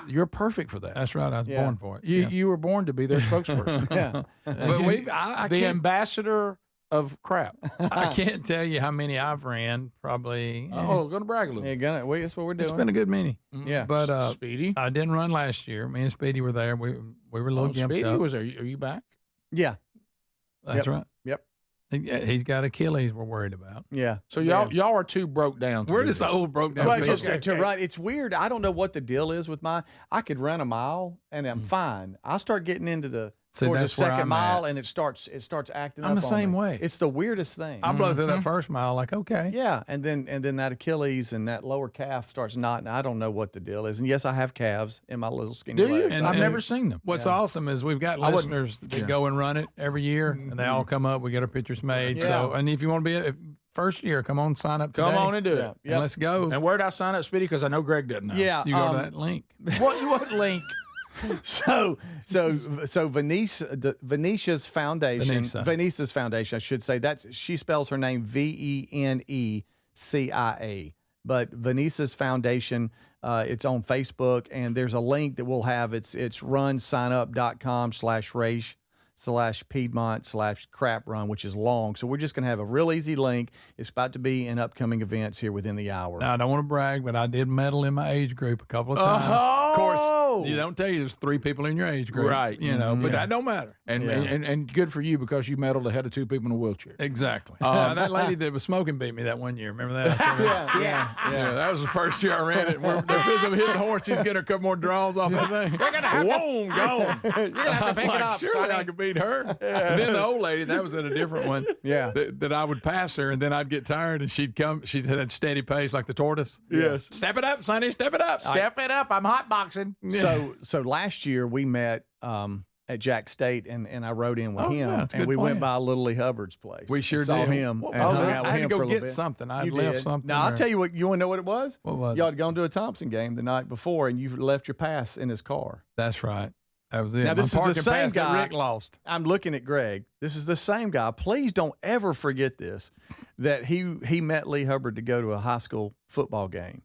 You're perfect for that. That's right. I was born for it. You were born to be their spokesperson. Yeah. But I the can't- ambassador of crap. I can't tell you how many I've ran. Probably. Oh, going to brag a little. That's what we're doing. It's been a good many. Yeah. But Speedy. I didn't run last year. Me and Speedy were there. We were a little gimped Speedy up. was there. Are you back? Yeah. That's right. Yep. He's got Achilles we're worried about. Yeah. So y'all are too broke down. We're just old broke down Well, people. just to run, it's weird. I don't know what the deal is with mine. I could run a mile and I'm fine. I start getting into towards the that's where second I'm mile at. and it starts acting up. I'm the on same me. way. It's the weirdest thing. I blow through that first mile like, okay. Yeah, and then that Achilles and that lower calf starts knotting. I don't know what the deal is. And yes, I have calves in my little skinny Do you? legs. I've never seen them. What's awesome is we've got listeners that go and run it every year, and they all come up. We get our pictures made. Yeah. So, and if you want to be first year, come on, sign up today. Come on and do it. And let's go. And where'd I sign up, Speedy? Because I know Greg doesn't know. Yeah, You go to that link. What link? So Venetia's foundation, Vanessa's foundation, I should say. She spells her name Venecia, but Vanessa's foundation. It's on Facebook, and there's a link that we'll have. It's runsignup.com/race/Piedmont/crap run, which is long. So we're just going to have a real easy link. It's about to be in upcoming events here within the hour. Now, I don't want to brag, but I did medal in my age group a couple of times. Of course, you don't tell you there's 3 people in your age group. Right. But that don't matter. And good for you because you medaled ahead of 2 people in a wheelchair. Exactly. That lady that was smoking beat me that one year. Remember that? Yeah, that was the first year I ran it. They're going to hit the horse. She's getting a couple more draws off that thing. You're going to have Whoa, gone. You're going to have to pick it up, surely sonny. I could beat her. And then the old lady, that was in a different one. Yeah. That I would pass her, and then I'd get tired, and she'd come. She'd had a steady pace like the tortoise. Yes. Step it up, Sonny. Step it up. Step it up. I'm hot boxing. So last year we met at Jack State, and I rode in with him, yeah, that's a and good we went plan. by Little Lee Hubbard's place. We sure saw did. him Well, and hung I out with had to him go for a little get bit. something. I You left did. something Now I'll there. tell you what. You want to know what it was? What was Y'all it? had gone to a Thompson game the night before, and you left your pass in his car. That's right. That was it. Now this I'm is the parking same pass that guy. Rick lost. I'm looking at Greg. This is the same guy. Please don't ever forget this. That he met Lee Hubbard to go to a high school football game.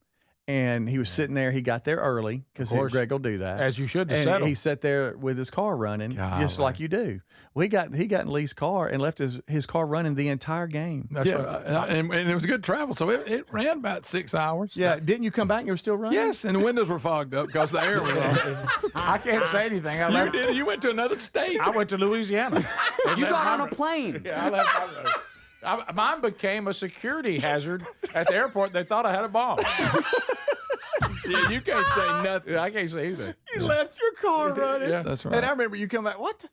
And he was sitting there. He got there early because Greg will do that, As you should to and settle. he sat there with his car running, just like you do. Well, he got in Lee's car and left his car running the entire game. That's right. And it was good travel. So it ran about 6 hours. Yeah, didn't you come back and you were still running? Yes, and the windows were fogged up because the air was on. I can't say anything. You did. You went to another state. I went to Louisiana. You got on a plane. Yeah, I left my road. Mine became a security hazard at the airport. They thought I had a bomb. Yeah, you can't say nothing. I can't say anything. You left your car running. Yeah. That's right. And I remember you come back. What?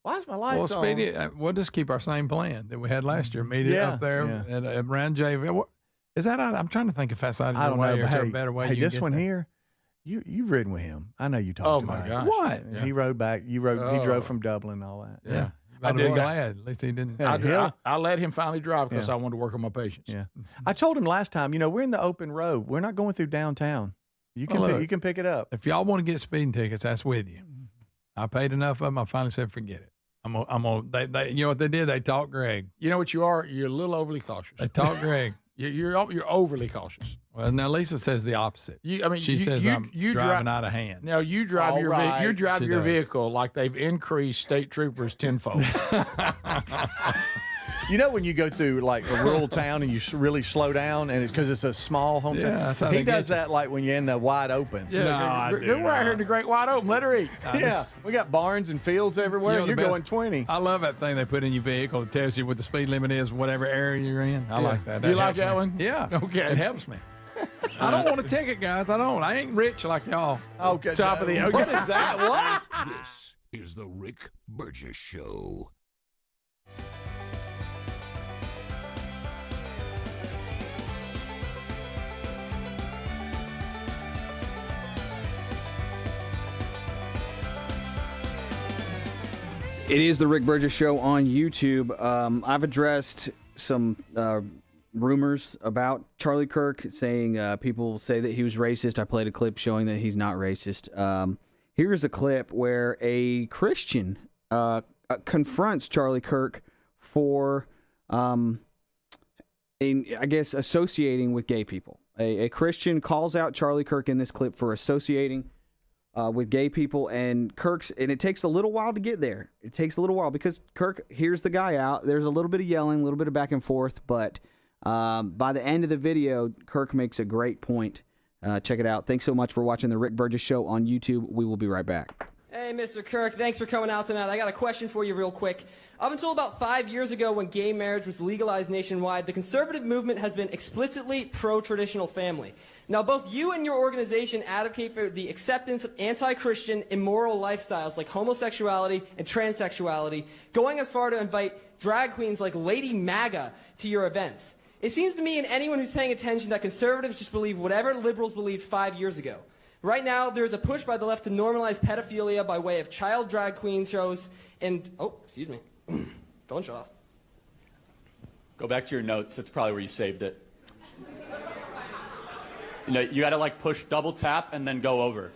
Why is my lights Well, on? Speedy, we'll just keep our same plan that we had last year. Meet it up there at around JV. What, is that out? I'm trying to think if that's out of I your don't way know. or But is there hey, a better way hey, you can this get one there? here, you've ridden with him. I know you talked Oh, about my it. gosh. What? Yeah. He rode back. He rode Oh. from Dublin and all that. Yeah. I I'd did be that. glad. At least he didn't. I let him finally drive because Yeah. I wanted to work on my patience. Yeah. I told him last time, we're in the open road. We're not going through downtown. You can Well, look, you can pick it up. If y'all want to get speeding tickets, that's with you. I paid enough of them. I finally said, forget it. I'm gonna. They you know what they did? They taught Greg. You know what you are? You're a little overly cautious. They taught Greg. You're overly cautious. Well, now Lisa says the opposite. She you- says you- I'm you driving dri- out of hand. Now you drive All your right. you drive She your does. vehicle like they've increased state troopers tenfold. When you go through like a rural town and you really slow down, and it's because it's a small hometown. Yeah, that's how he they get does you. that like when you're in the wide open. Yeah, No, I do we're out here in the great wide open. Let her eat. Yeah, we got barns and fields everywhere. You know the You're best- going 20. I love that thing they put in your vehicle that tells you what the speed limit is, whatever area you're in. I like that. You like helps that me. one? Yeah. Okay. It helps me. I don't want a ticket, guys. I don't. I ain't rich like y'all. Okay. Top of the What is that? What? This is the Rick Burgess Show. It is the Rick Burgess Show on YouTube. I've addressed some rumors about Charlie Kirk, saying people say that he was racist. I played a clip showing that he's not racist. Here's a clip where a Christian confronts Charlie Kirk for, I guess, associating with gay people. A Christian calls out Charlie Kirk in this clip for associating with gay people, and it takes a little while to get there. It takes a little while because Kirk hears the guy out. There's a little bit of yelling, a little bit of back and forth, but by the end of the video, Kirk makes a great point. Check it out. Thanks so much for watching the Rick Burgess Show on YouTube. We will be right back. Hey, Mr. Kirk, thanks for coming out tonight. I got a question for you real quick. Up until about 5 years ago when gay marriage was legalized nationwide, the conservative movement has been explicitly pro-traditional family. Now, both you and your organization advocate for the acceptance of anti-Christian, immoral lifestyles like homosexuality and transsexuality, going as far to invite drag queens like Lady MAGA to your events. It seems to me and anyone who's paying attention that conservatives just believe whatever liberals believed 5 years ago. Right now, there's a push by the left to normalize pedophilia by way of child drag queen shows and... Oh, excuse me. Phone shut off. Go back to your notes. That's probably where you saved it. You got to like push double tap and then go over.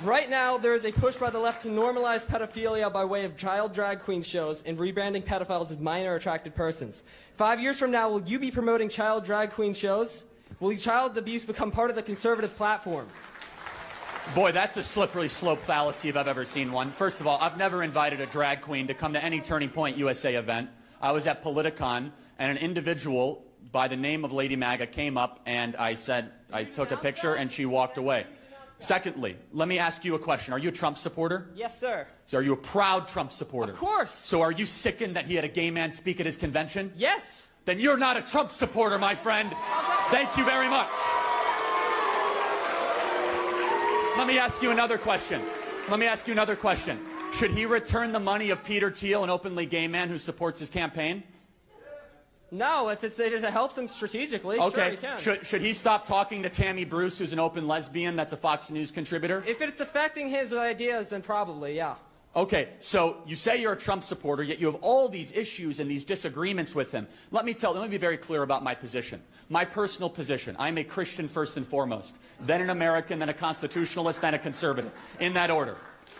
Right now, there is a push by the left to normalize pedophilia by way of child drag queen shows and rebranding pedophiles as minor attracted persons. 5 years from now, will you be promoting child drag queen shows? Will child abuse become part of the conservative platform? Boy, that's a slippery slope fallacy if I've ever seen one. First of all, I've never invited a drag queen to come to any Turning Point USA event. I was at Politicon, and an individual by the name of Lady MAGA came up, and I took a picture, and she walked away. Secondly, let me ask you a question. Are you a Trump supporter? Yes, sir. So are you a proud Trump supporter? Of course. So are you sickened that he had a gay man speak at his convention? Yes. Then you're not a Trump supporter, my friend. Thank you very much. Let me ask you another question. Should he return the money of Peter Thiel, an openly gay man who supports his campaign? No, if it helps him strategically, okay. Sure he can. Should he stop talking to Tammy Bruce, who's an open lesbian that's a Fox News contributor? If it's affecting his ideas, then probably, yeah. Okay, so you say you're a Trump supporter, yet you have all these issues and these disagreements with him. Let me be very clear about my position. My personal position, I'm a Christian first and foremost, then an American, then a constitutionalist, then a conservative, in that order.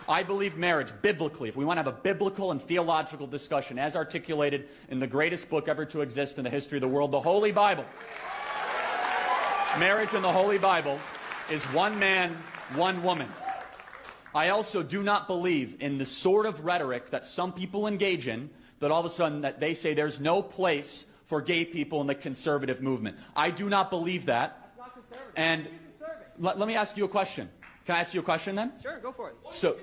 I believe marriage, biblically, if we want to have a biblical and theological discussion, as articulated in the greatest book ever to exist in the history of the world, the Holy Bible. Marriage in the Holy Bible is one man, one woman. I also do not believe in the sort of rhetoric that some people engage in, that all of a sudden that they say there's no place for gay people in the conservative movement. I do not believe that. That's not conservative. And let me ask you a question. Can I ask you a question then? Sure, go for it. So,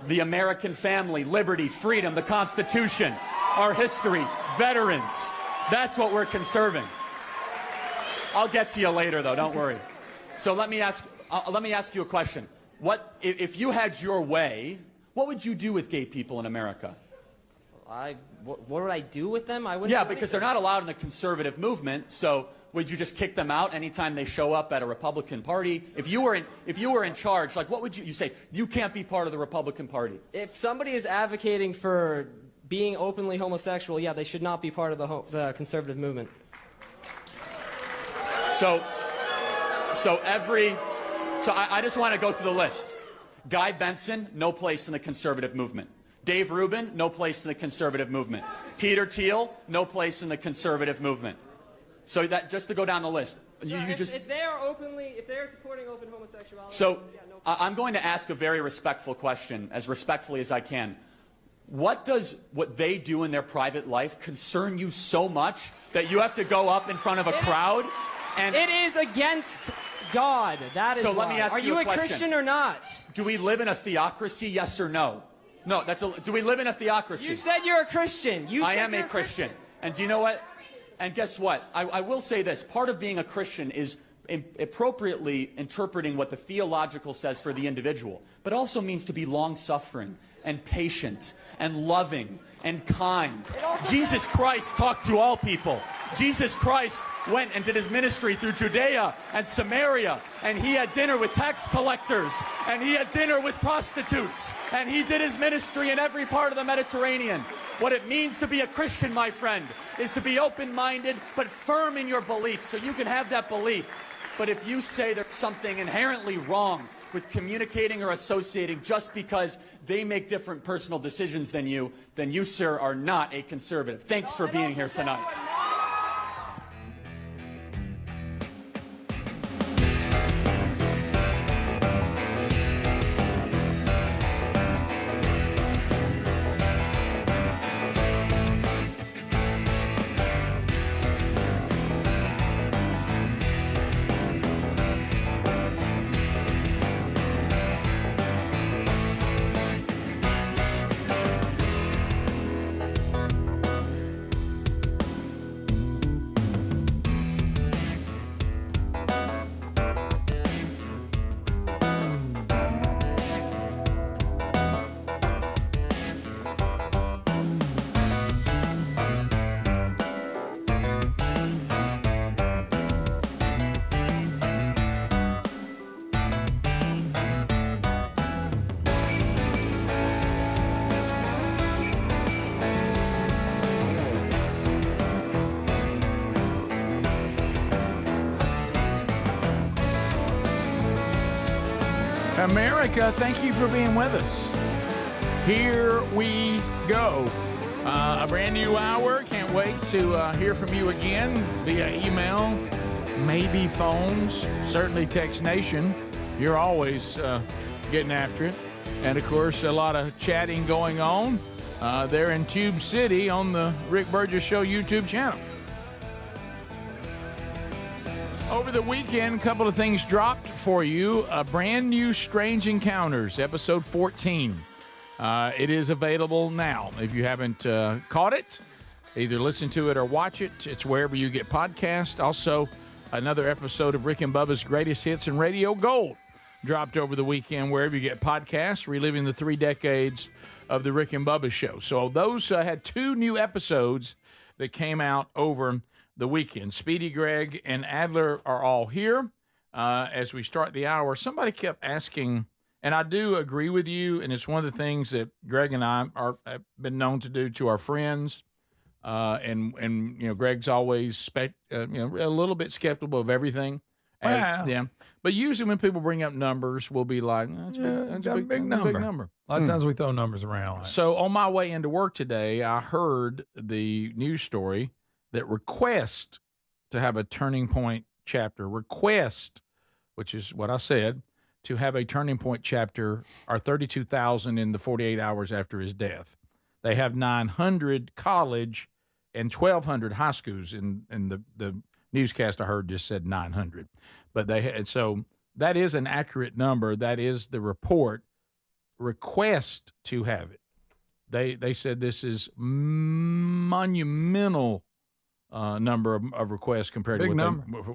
the American family, liberty, freedom, the Constitution, our history, veterans, that's what we're conserving. I'll get to you later, though, don't worry. So let me ask you a question. If you had your way, what would you do with gay people in America? What would I do with them? I wouldn't. Yeah, because they're not allowed in the conservative movement. So would you just kick them out anytime they show up at a Republican Party? If you were in charge, like what would you say? You can't be part of the Republican Party. If somebody is advocating for being openly homosexual, yeah, they should not be part of the conservative movement. So I just want to go through the list. Guy Benson, no place in the conservative movement. Dave Rubin, no place in the conservative movement. Peter Thiel, no place in the conservative movement. So that just to go down the list. If they are supporting open homosexuality. So yeah, no I'm going to ask a very respectful question, as respectfully as I can. What does what they do in their private life concern you so much that you have to go up in front of a crowd? And it is against God. That is so. Let me ask you a question. Are you a Christian or not? Do we live in a theocracy? Yes or no? No. Do we live in a theocracy? You said you're a Christian. I am a Christian. And do you know what? And guess what? I will say this. Part of being a Christian is appropriately interpreting what the theological says for the individual, but also means to be long-suffering and patient and loving and kind. Jesus Christ talked to all people. Jesus Christ went and did his ministry through Judea and Samaria, and he had dinner with tax collectors, and he had dinner with prostitutes, and he did his ministry in every part of the Mediterranean. What it means to be a Christian, my friend, is to be open-minded but firm in your beliefs, so you can have that belief. But if you say there's something inherently wrong with communicating or associating just because they make different personal decisions than you, then you, sir, are not a conservative. Thanks for being here tonight. America, thank you for being with us. Here we go. A brand new hour. Can't wait to hear from you again via email, maybe phones, certainly Text Nation. You're always getting after it. And, of course, a lot of chatting going on there in Tube City on the Rick Burgess Show YouTube channel. Over the weekend, a couple of things dropped for you. A brand new Strange Encounters, episode 14. It is available now. If you haven't caught it, either listen to it or watch it. It's wherever you get podcasts. Also, another episode of Rick and Bubba's Greatest Hits and Radio Gold dropped over the weekend, wherever you get podcasts, reliving the 3 decades of the Rick and Bubba Show. So those had 2 new episodes that came out over the weekend. Speedy, Greg, and Adler are all here as we start the hour. Somebody kept asking, and I do agree with you, and it's one of the things that Greg and I have been known to do to our friends. And you know, Greg's always a little bit skeptical of everything. Wow. Yeah. But usually when people bring up numbers, we'll be like, that's a big number. A lot of times we throw numbers around. Like. So on my way into work today, I heard the news story that request to have a Turning Point chapter, which is what I said, to have a Turning Point chapter are 32,000 in the 48 hours after his death. They have 900 college and 1,200 high schools. In the newscast I heard just said 900. But they had, so that is an accurate number. That is the report. Request to have it. They said this is monumental number of requests compared to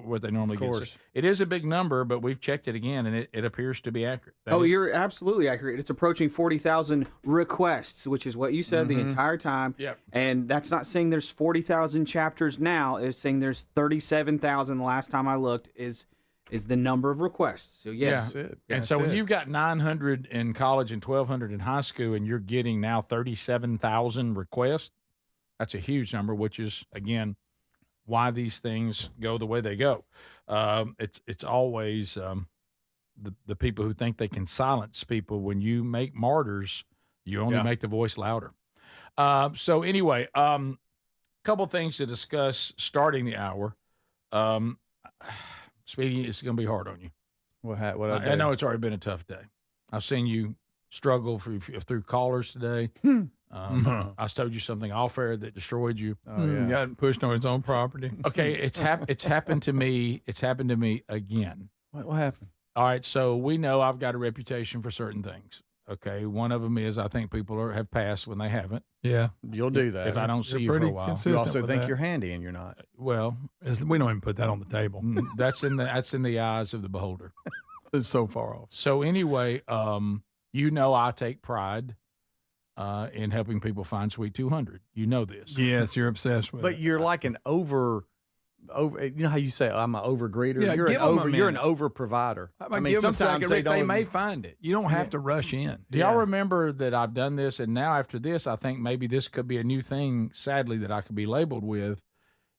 what they normally get. So it is a big number, but we've checked it again, and it appears to be accurate. You're absolutely accurate. It's approaching 40,000 requests, which is what you said the entire time. Yep. And that's not saying there's 40,000 chapters now. It's saying there's 37,000 the last time I looked is the number of requests. So, yes. Yeah. And so when you've got 900 in college and 1,200 in high school, and you're getting now 37,000 requests, that's a huge number, which is, again, why these things go the way they go. It's always the people who think they can silence people. When you make martyrs, you only make the voice louder. So anyway, couple things to discuss starting the hour. Speedy, it's going to be hard on you. I know it's already been a tough day. I've seen you struggle through callers today. I told you something off air that destroyed you. Oh yeah, got pushed on its own property. Okay, it's happened to me. It's happened to me again. What happened? All right, so we know I've got a reputation for certain things. Okay, one of them is I think people have passed when they haven't. Yeah, you'll do that if I don't see you for a while. You also think you're handy and you're not. Well, we don't even put that on the table. That's in the eyes of the beholder. It's so far off. So anyway, I take pride in helping people find Sweet 200. You know this. Yes, you're obsessed with it. But you're like an over. You know how you say I'm an over greeter. Yeah, you're give an 'em a over. You're an minute. over provider. I mean, give them a second, Rick, they may find it. You don't have to rush in. Do y'all remember that I've done this, and now after this, I think maybe this could be a new thing, sadly, that I could be labeled with.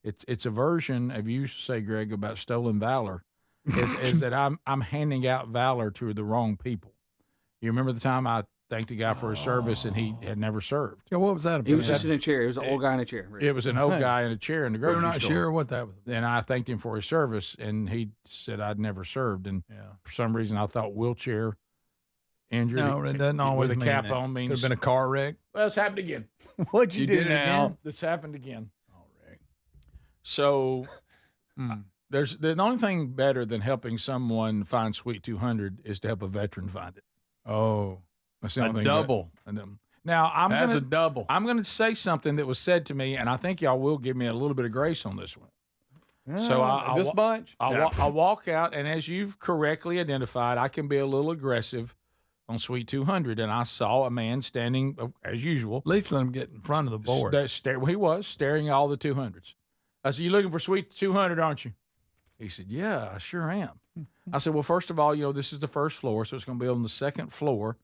It's a version of, you say, Greg, about stolen valor, is that I'm handing out valor to the wrong people. You remember the time I thanked a guy for his service, and he had never served. Yeah, what was that about? He was just in a chair. It was an old guy in a chair. Right? It was an old guy in a chair in the grocery We're store. not sure what that was. And I thanked him for his service, and he said I'd never served. And for some reason, I thought wheelchair injured. No, it doesn't always with a mean cap that. on means Could have been a car wreck. Well, it's happened again. What'd you do did it now? again? This happened again. Oh, Rick. So there's the only thing better than helping someone find Sweet 200 is to help a veteran find it. Oh, that's the a only thing double. Now That's a double. I'm going to say something that was said to me, and I think y'all will give me a little bit of grace on this one. So this bunch. I'll walk out, and as you've correctly identified, I can be a little aggressive on Sweet 200, and I saw a man standing, as usual. At least let him get in front of the board. He was staring at all the 200s. I said, "You looking for Sweet 200, aren't you?" He said, "Yeah, I sure am." I said, "Well, first of all, this is the first floor, so it's going to be on the second floor."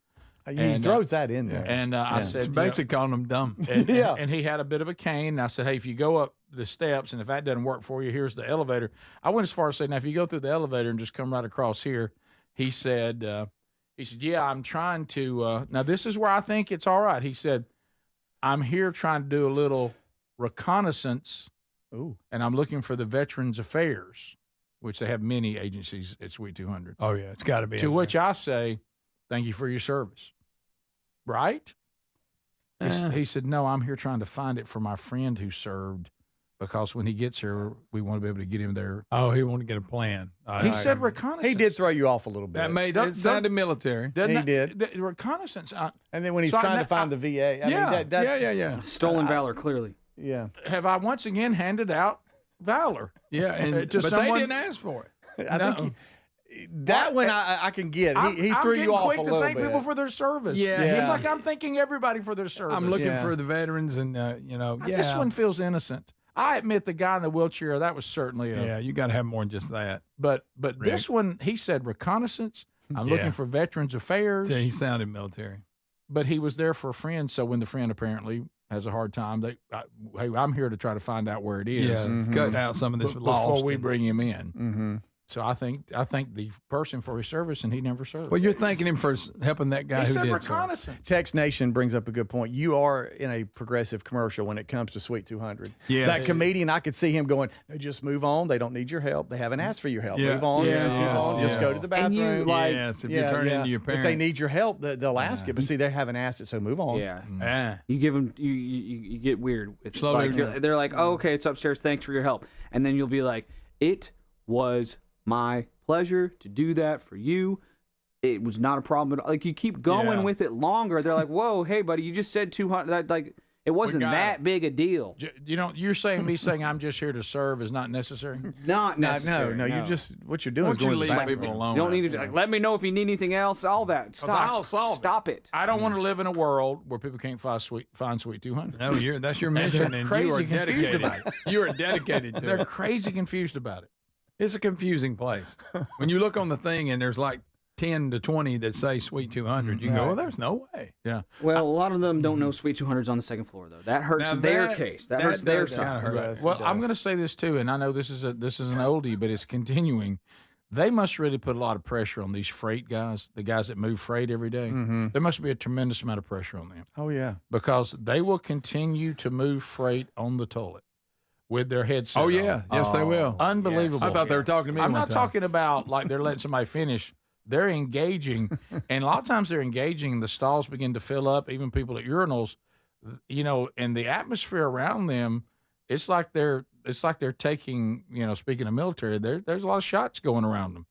He throws that in there. And I said, It's basically calling them dumb. And he had a bit of a cane. And I said, "Hey, if you go up the steps, and if that doesn't work for you, here's the elevator." I went as far as saying, "Now, if you go through the elevator and just come right across here," he said, "Yeah, I'm trying to." Now, this is where I think it's all right. He said, "I'm here trying to do a little reconnaissance, and I'm looking for the Veterans Affairs," which they have many agencies at Sweet 200. Oh, yeah, it's got to be. To which I say, "Thank you for your service." Right? He said, "No, I'm here trying to find it for my friend who served, because when he gets here, we want to be able to get him there." Oh, he wanted to get a plan. He said reconnaissance. He did throw you off a little bit. That made it sounded military. He did. The reconnaissance. And then when he's trying to find the VA, I mean, that's stolen valor, clearly. Yeah. Have I once again handed out valor? Yeah, and to but someone, they didn't ask for it. I think that one I can get. He I'm threw you off quick a to little thank bit. people for their service. Yeah. It's like I'm thanking everybody for their service. I'm looking for the veterans, and This one feels innocent. I admit the guy in the wheelchair, that was certainly you got to have more than just that. But this one, he said reconnaissance. I'm looking for Veterans Affairs. Yeah, he sounded military. But he was there for a friend, so when the friend apparently has a hard time, hey, I'm here to try to find out where it is. Yeah, cut out some of this before we bring him in. Mm-hmm. So I think the person for his service, and he never served. Well, you're thanking him for helping that guy he who said did reconnaissance. Text Nation brings up a good point. You are in a progressive commercial when it comes to Sweet 200. Yes. That comedian, I could see him going, "No, just move on. They don't need your help. They haven't asked for your help. Yeah. Move on. Yeah. Keep on. Just go to the bathroom." And you, like, Yes, if you turn into your If they parents. need your help, they'll ask it. But see, they haven't asked it, so move on. Yeah. You give them, you get weird with it. Slowly. Like, they're like, "Oh, okay, it's upstairs. Thanks for your help." And then you'll be like, "It was my pleasure to do that for you. It was not a problem at all." Like, you keep going with it longer. They're like, "Whoa, hey, buddy, you just said 200." That, like, it wasn't that big a deal. You're saying me saying I'm just here to serve is not necessary? Not necessary. No. You just what you're doing is Why don't going you to the leave bathroom. people alone? You don't need to like, let me know if you need anything else. All that. Stop it. I don't want to live in a world where people can't find Sweet 200. No, that's your mission, and you are crazy confused dedicated. about it. You are dedicated to They're it. crazy confused about it. It's a confusing place. When you look on the thing and there's like 10 to 20 that say Sweet 200, you go, "Well, there's no way." Yeah. Well, a lot of them don't know Sweet 200's on the second floor, though. That hurts Now their that- case. That that hurts their does kinda side. hurt. Yes, Well, it I'm does. going to say this too, and I know this is an oldie, but it's continuing. They must really put a lot of pressure on these freight guys, the guys that move freight every day. Mhm. There must be a tremendous amount of pressure on them Oh yeah. because they will continue to move freight on the toilet with their headset. Oh, yeah. on. Yes, they will. Unbelievable. I thought they were talking to me I'm one not time. talking about like they're letting somebody finish. They're engaging, and a lot of times they're engaging. The stalls begin to fill up. Even people at urinals, and the atmosphere around them, it's like they're taking. Speaking of military, there's a lot of shots going around them.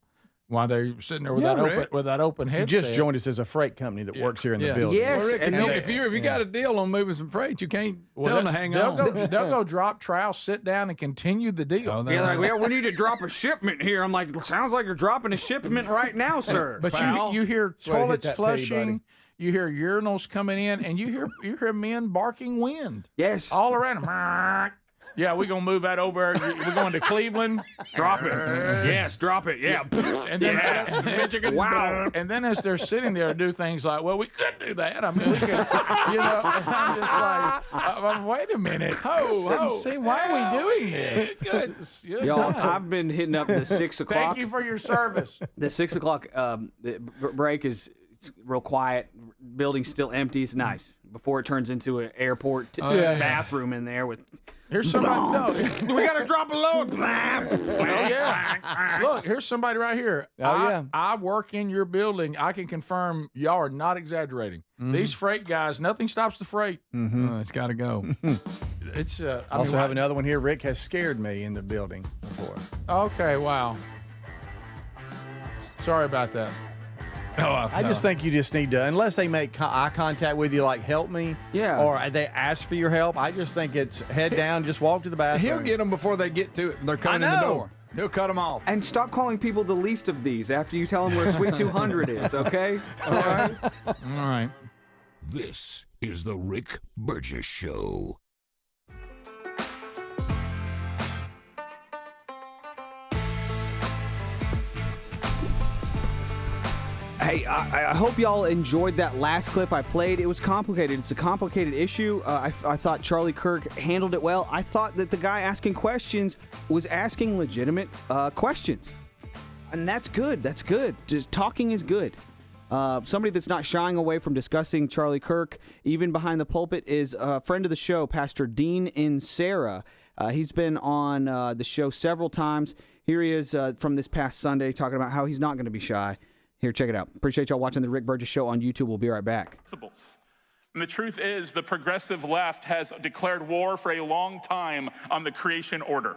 while they're sitting there with that open He headset. just joined us as a freight company that works here in the building. Yes, Well, Rick, and if you got a deal on moving some freight, you can't tell them to hang on. They'll go drop trowel, sit down, and continue the deal. Yeah, like, we need to drop a shipment here. I'm like, sounds like you're dropping a shipment right now, sir. But you hear toilets flushing, you hear urinals coming in, and you hear men barking wind. Yes, all around them. Yeah, we're going to move that over. We're going to Cleveland. Drop it. Yes, drop it. Yeah. And then, Michigan. Wow. And then as they're sitting there, do things like, well, we could do that. I mean, we could, I'm just like, wait a minute. See, why are we doing this? Y'all, I've been hitting up the 6 o'clock. Thank you for your service. The 6 o'clock break is real quiet. Building's still empty. It's nice. Before it turns into an airport bathroom in there with... Here's somebody. No, we got to drop a load. Look, here's somebody right here. I work in your building. I can confirm y'all are not exaggerating. These freight guys, nothing stops the freight. It's got to go. It's. I also have another one here. Rick has scared me in the building before. Okay. Wow. Sorry about that. I just think you just need to, unless they make eye contact with you, like help me, or they ask for your help. I just think it's head down, just walk to the bathroom. He'll get them before they get to it. They're coming in the door. He'll cut them off. And stop calling people the least of these after you tell them where Sweet 200 is. Okay. All right. All right. This is the Rick Burgess Show. Hey, I hope y'all enjoyed that last clip I played. It was complicated. It's a complicated issue. I thought Charlie Kirk handled it well. I thought that the guy asking questions was asking legitimate questions. And that's good. That's good. Just talking is good. Somebody that's not shying away from discussing Charlie Kirk, even behind the pulpit, is a friend of the show, Pastor Dean Insera. He's been on the show several times. Here he is from this past Sunday talking about how he's not going to be shy. Here, check it out. Appreciate y'all watching the Rick Burgess Show on YouTube. We'll be right back. And the truth is, the progressive left has declared war for a long time on the creation order.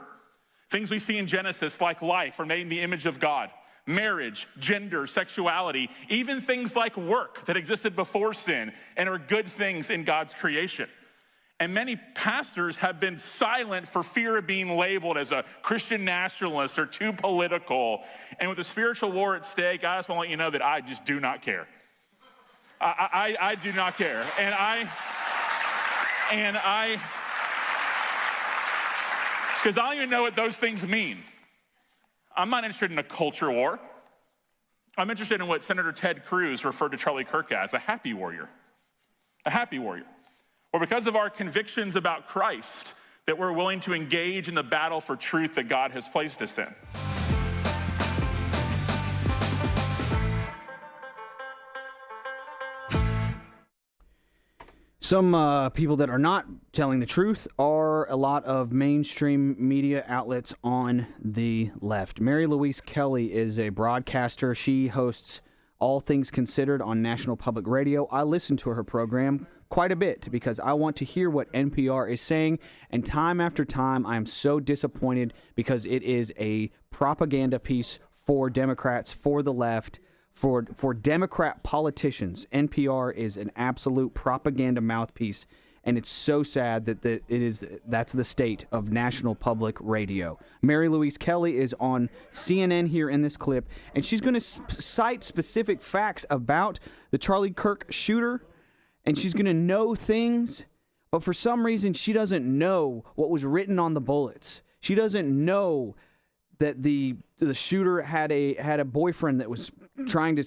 Things we see in Genesis, like life, are made in the image of God. Marriage, gender, sexuality, even things like work that existed before sin and are good things in God's creation. And many pastors have been silent for fear of being labeled as a Christian nationalist or too political. And with the spiritual war at stake, I just want to let you know that I just do not care. I do not care. And because I don't even know what those things mean. I'm not interested in a culture war. I'm interested in what Senator Ted Cruz referred to Charlie Kirk as, a happy warrior. A happy warrior. Or because of our convictions about Christ, that we're willing to engage in the battle for truth that God has placed us in. Some people that are not telling the truth are a lot of mainstream media outlets on the left. Mary Louise Kelly is a broadcaster. She hosts All Things Considered on National Public Radio. I listen to her program quite a bit because I want to hear what NPR is saying, and time after time I am so disappointed because it is a propaganda piece for Democrats, for the left, for Democrat politicians. NPR is an absolute propaganda mouthpiece, and it's so sad that that's the state of National Public Radio. Mary Louise Kelly is on CNN here in this clip, and she's going to cite specific facts about the Charlie Kirk shooter, and she's going to know things, but for some reason she doesn't know what was written on the bullets. She doesn't know that the shooter had a boyfriend that was trying to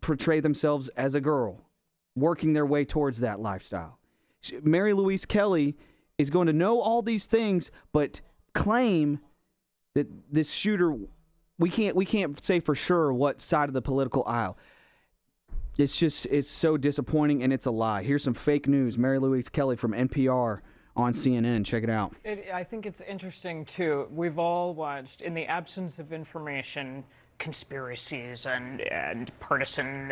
portray themselves as a girl, working their way towards that lifestyle. Mary Louise Kelly is going to know all these things, but claim that this shooter, we can't say for sure what side of the political aisle. It's so disappointing, and it's a lie. Here's some fake news. Mary Louise Kelly from NPR on CNN. Check it out. I think it's interesting, too. We've all watched, in the absence of information, conspiracies and partisan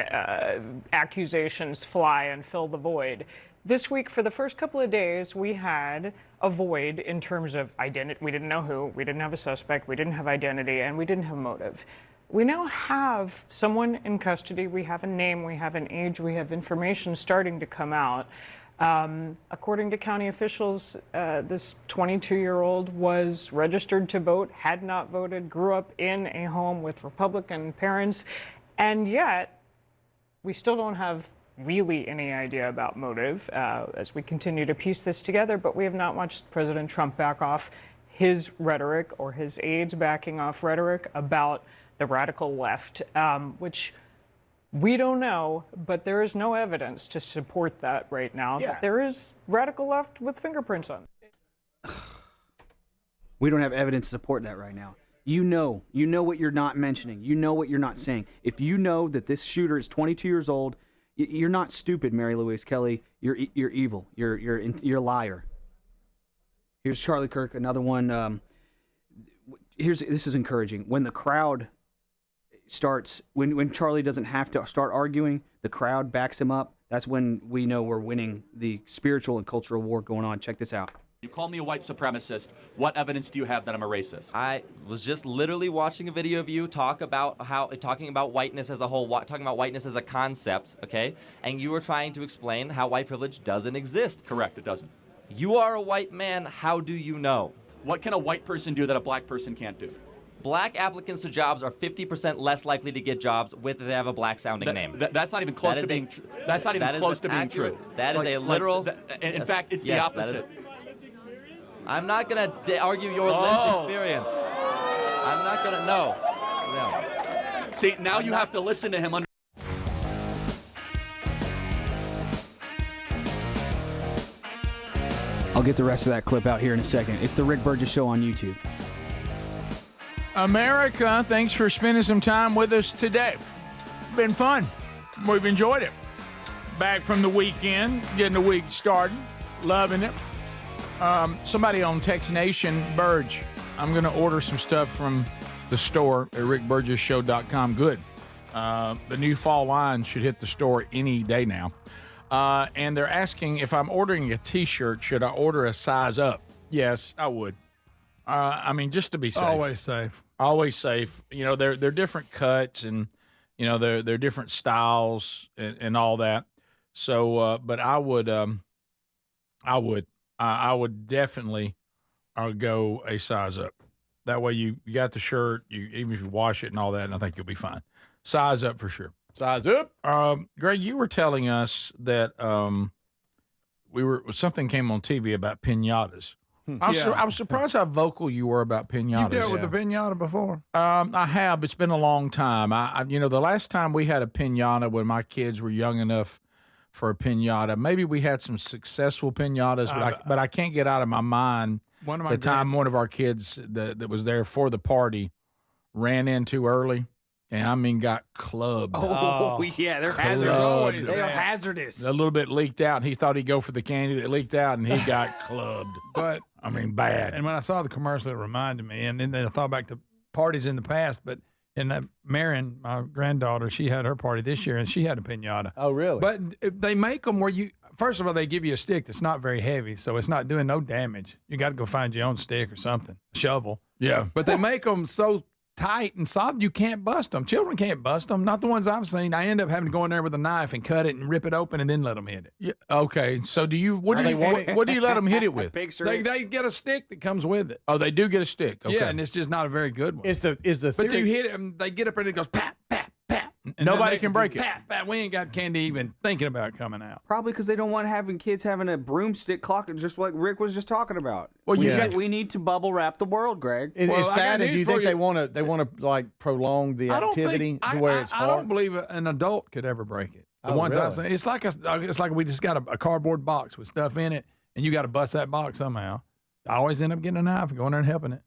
accusations fly and fill the void. This week, for the first couple of days, we had a void in terms of identity. We didn't know who, we didn't have a suspect, we didn't have identity, and we didn't have motive. We now have someone in custody. We have a name, we have an age, we have information starting to come out. According to county officials, this 22-year-old was registered to vote, had not voted, grew up in a home with Republican parents, and yet we still don't have really any idea about motive as we continue to piece this together, but we have not watched President Trump back off his rhetoric or his aides backing off rhetoric about the radical left, which we don't know, but there is no evidence to support that right now. Yeah. That there is radical left with fingerprints on it. We don't have evidence to support that right now. You know what you're not mentioning. You know what you're not saying. If you know that this shooter is 22 years old, you're not stupid, Mary Louise Kelly. You're evil. You're a liar. Here's Charlie Kirk, another one. This is encouraging. When the crowd starts, when Charlie doesn't have to start arguing, the crowd backs him up. That's when we know we're winning the spiritual and cultural war going on. Check this out. You call me a white supremacist. What evidence do you have that I'm a racist? I was just literally watching a video of you talking about whiteness as a whole, talking about whiteness as a concept, okay? And you were trying to explain how white privilege doesn't exist. Correct, it doesn't. You are a white man. How do you know? What can a white person do that a black person can't do? Black applicants to jobs are 50% less likely to get jobs if they have a black-sounding name. That's not even close to being true. That's not even close to being true. That is a literal. In fact, it's the opposite. I'm not going to argue your lived experience. I'm not going to. No. See, now you have to listen to him. I'll get the rest of that clip out here in a second. It's the Rick Burgess Show on YouTube. America, thanks for spending some time with us today. Been fun. We've enjoyed it. Back from the weekend, getting the week started, loving it. Somebody on Text Nation, Burge, I'm going to order some stuff from the store at rickburgessshow.com. Good. The new fall line should hit the store any day now. And they're asking if I'm ordering a T-shirt, should I order a size up? Yes, I would. I mean, just to be safe. Always safe. Always safe. You know, they're different cuts and, you know, they're different styles and all that. So, but I would definitely go a size up. That way you got the shirt, even if you wash it and all that, and I think you'll be fine. Size up for sure. Size up. Greg, you were telling us that something came on TV about piñatas. I was surprised how vocal you were about piñatas. You dealt with a piñata before? I have. It's been a long time. I the last time we had a piñata when my kids were young enough for a piñata, maybe we had some successful piñatas, but I can't get out of my mind one of our kids that was there for the party ran in too early. And I mean, got clubbed. Oh, yeah, they're hazardous. They are hazardous. A little bit leaked out, and he thought he'd go for the candy that leaked out, and he got clubbed. But I mean, bad. And when I saw the commercial, it reminded me. And then I thought back to parties in the past. But Marion, my granddaughter, she had her party this year, and she had a piñata. Oh, really? But they make them where first of all, they give you a stick that's not very heavy, so it's not doing no damage. You got to go find your own stick or something, a shovel. Yeah. But they make them so tight and solid, you can't bust them. Children can't bust them. Not the ones I've seen. I end up having to go in there with a knife and cut it and rip it open and then let them hit it. Yeah. Okay. So what do you let them hit it with? They get a stick that comes with it. Oh, they do get a stick. Okay. Yeah, and it's just not a very good one. Is the But theory, you hit it and they get up and it goes pat, pat, pat. And nobody can break it. Pat, pat. We ain't got candy even thinking about coming out. Probably because they don't want kids having a broomstick clock, just like Rick was just talking about. Well, we need to bubble wrap the world, Greg. is that? And do you think they want to like prolong the activity to where it's hard? I don't believe an adult could ever break it. The ones I've seen, it's like we just got a cardboard box with stuff in it, and you got to bust that box somehow. I always end up getting a knife and going there and helping it.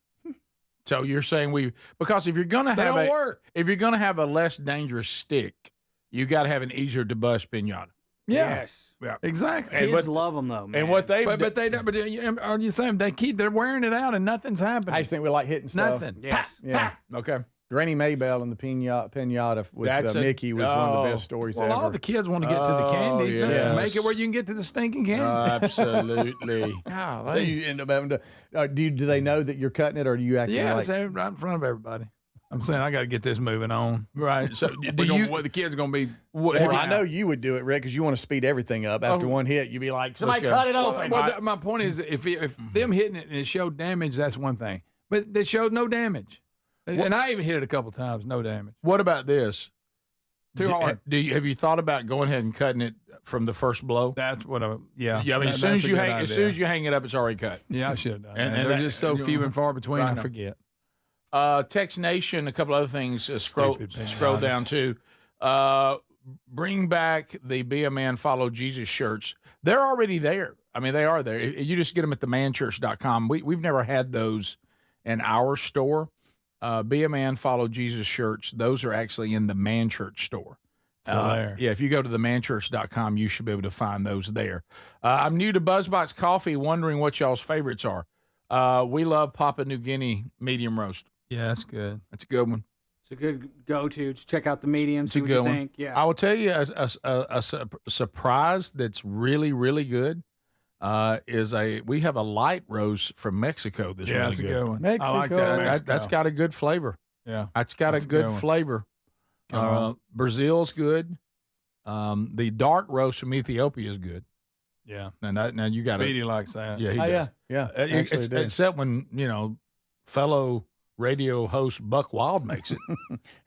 So you're saying because if you're gonna have a less dangerous stick, you got to have an easier to bust piñata. Yeah. Yes. Yeah. Exactly. Kids love them though, man. And what they but are you saying they're wearing it out and nothing's happening? I just think we like hitting stuff. Nothing. Yes. Yeah. Okay. Granny Maybell and the pinata with Mickey was one of the best stories ever. All the kids want to get to the candy. Yes. Let's make it where you can get to the stinking candy. Absolutely. So you end up having to. Do they know that you're cutting it, or do you act right in front of everybody. I'm saying I got to get this moving on. Right. So what the kids are going to be? Well, I know you would do it, Rick, because you want to speed everything up. After one hit, you'd be like, somebody cut it open. Well, my point is, if them hitting it and it showed damage, that's one thing. But they showed no damage. And I even hit it a couple times, no damage. What about this? Too hard. Have you thought about going ahead and cutting it from the first blow? That's what yeah. I mean, as soon as you hang it up, it's already cut. Yeah, I should have done. And they're just so few and far between. I forget. Text Nation, a couple other things. Scroll down too. Bring back the Be a Man, Follow Jesus shirts. They're already there. I mean, they are there. You just get them at themanchurch.com. We've never had those in our store. Be a Man, Follow Jesus shirts. Those are actually in the Man Church store. So there. Yeah, if you go to themanchurch.com, you should be able to find those there. I'm new to BuzzBox Coffee, wondering what y'all's favorites are. We love Papua New Guinea medium roast. Yeah, that's good. That's a good one. It's a good go-to. Just check out the medium, see what you think. Yeah. I will tell you a surprise that's really, really good. We have a light roast from Mexico that's really that's a good one. Mexico. I like that. That's got a good flavor. Yeah. That's got a good flavor. Brazil's good. The dark roast from Ethiopia is good. Yeah. Now you got Speedy likes that. Yeah, he does. Yeah. Actually, except when, fellow radio host Buck Wild makes it.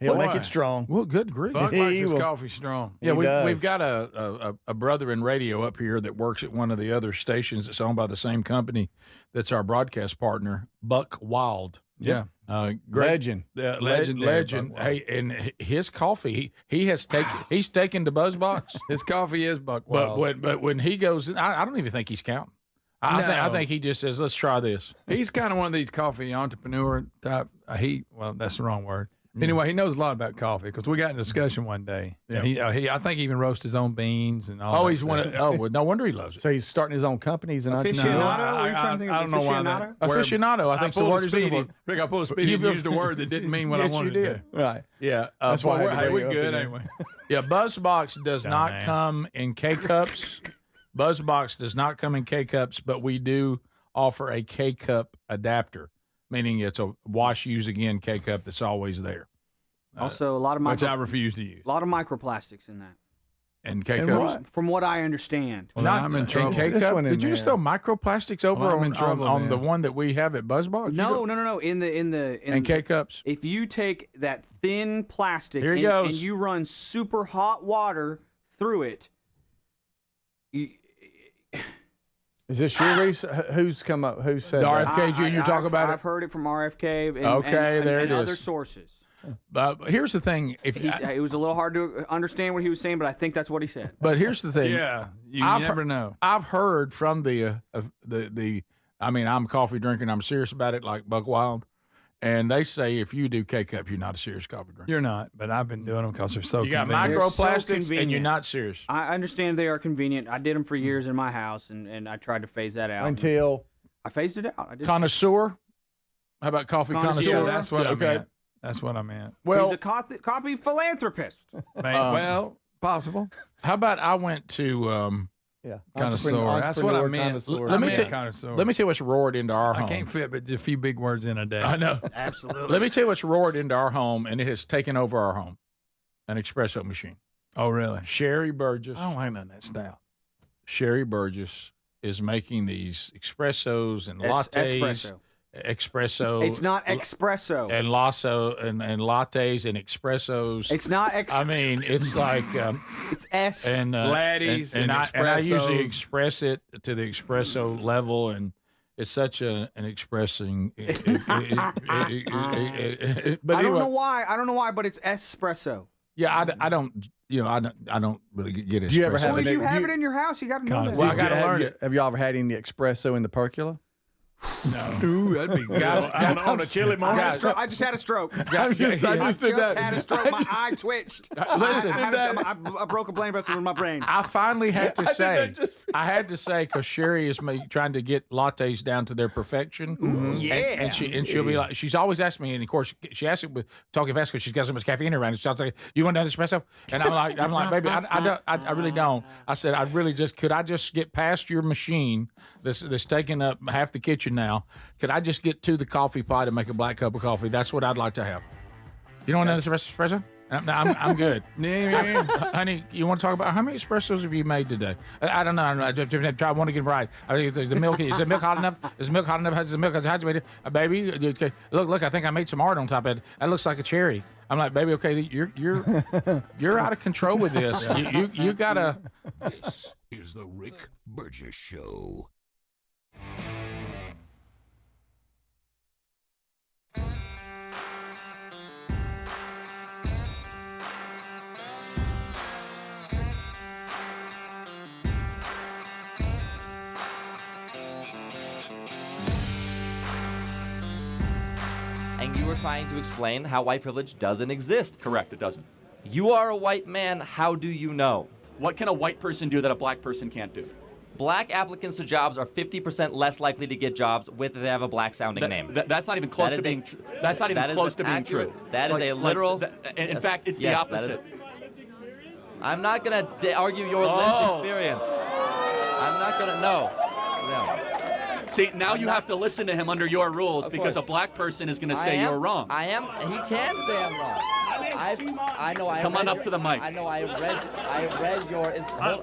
He'll make it strong. Well, good grief. Buck likes his coffee strong. Yeah, we've got a brother in radio up here that works at one of the other stations that's owned by the same company that's our broadcast partner, Buck Wild. Yeah. Legend. Legend. Hey, and his coffee, he's taken to BuzzBox. His coffee is Buck Wild. But when he goes, I don't even think he's counting. I think he just says, let's try this. He's kind of one of these coffee entrepreneur type. That's the wrong word. Anyway, he knows a lot about coffee because we got in a discussion one day. Yeah. And he I think he even roasts his own beans and all. He's one. Well, no wonder he loves it. So he's starting his own company. He's an Aficionado? entrepreneur. Are you trying to think of I don't know why that. Aficionado, I think the word is Speedy. Rick, I pulled a Speedy and used a word that didn't mean what I wanted to do. Right. Yeah. That's why we're good anyway. Yeah, BuzzBox does not come in K-Cups. BuzzBox does not come in K-Cups, but we do offer a K-Cup adapter, meaning it's a wash, use again K-Cup that's always there. Also, a lot of which I refuse to use. A lot of microplastics in that. And K-Cups? From what I understand. Well, I'm in trouble. K-Cup? Did you just throw microplastics over on the one that we have at BuzzBox? No. In K-Cups. If you take that thin plastic Here he goes. And you run super hot water through it, Is this your research? Who's come up? Who said the that? RFK Jr. talk about it? I've heard it from RFK and, there it is. Other sources. But here's the thing: it was a little hard to understand what he was saying, but I think that's what he said. But here's the thing: yeah, you never know. I've heard from the. I mean, I'm a coffee drinker, and I'm serious about it, like Buck Wild. And they say if you do K-Cups, you're not a serious coffee drinker. You're not, but I've been doing them because they're so convenient. You got microplastics, and you're not serious. I understand they are convenient. I did them for years in my house, and I tried to phase that out. Until I phased it out. Connoisseur. How about coffee connoisseur? Yeah, that's what I meant. That's what I meant. Well, he's a coffee philanthropist. Well, possible. How about I went to connoisseur. That's what I meant. Let me tell you what's roared into our home. I can't fit but just a few big words in a day. I know. Absolutely. Let me tell you what's roared into our home, and it has taken over our home. An espresso machine. Oh, really? Sherry Burgess. I don't like none of that stout. Sherry Burgess is making these espressos and lattes. Espresso. It's not espresso. And lattes and espressos. It's not I mean, it's like it's S and latties and I usually express it to the espresso level, and it's such an expressing. But I don't know why. I don't know why, but it's espresso. Yeah, I don't. I don't really get it. Do you ever have? Well, if you have it in your house, you got to know that. Well, I got to learn it. Have you ever had any espresso in the pergola? No. Ooh, that'd be good. On a chilly morning. I just had a stroke. I just had a stroke. My eye twitched. Listen, I broke a brain vessel in my brain. I finally had to say, because Sherry is trying to get lattes down to their perfection. Ooh, yeah. And she'll be like, she's always asking me, and of course she asks it with talking fast because she's got so much caffeine around. It sounds like, you want another espresso? And I'm like, baby, I really don't. I said, could I just get past your machine that's taking up half the kitchen now? Could I just get to the coffee pot and make a black cup of coffee? That's what I'd like to have. You don't want another espresso? No, I'm good. Honey, you want to talk about how many espressos have you made today? I don't know. I want to get right. The milk, is the milk hot enough? Is the milk hot enough? Is the milk hydrated? Baby, look, I think I made some art on top of it. That looks like a cherry. I'm like, baby, okay, you're out of control with this. You gotta. This is the Rick Burgess Show. And you were trying to explain how white privilege doesn't exist. Correct, it doesn't. You are a white man. How do you know? What can a white person do that a black person can't do? Black applicants to jobs are 50% less likely to get jobs if they have a black-sounding name. That's not even close to being true. That's not even close to being true. That is a literal... in fact, it's the opposite. I'm not going to argue your lived experience. I'm not going to... No. See, now you have to listen to him under your rules because a black person is going to say you're wrong. I am. He can say I'm wrong. I know. Come on up to the mic. I know. I read your.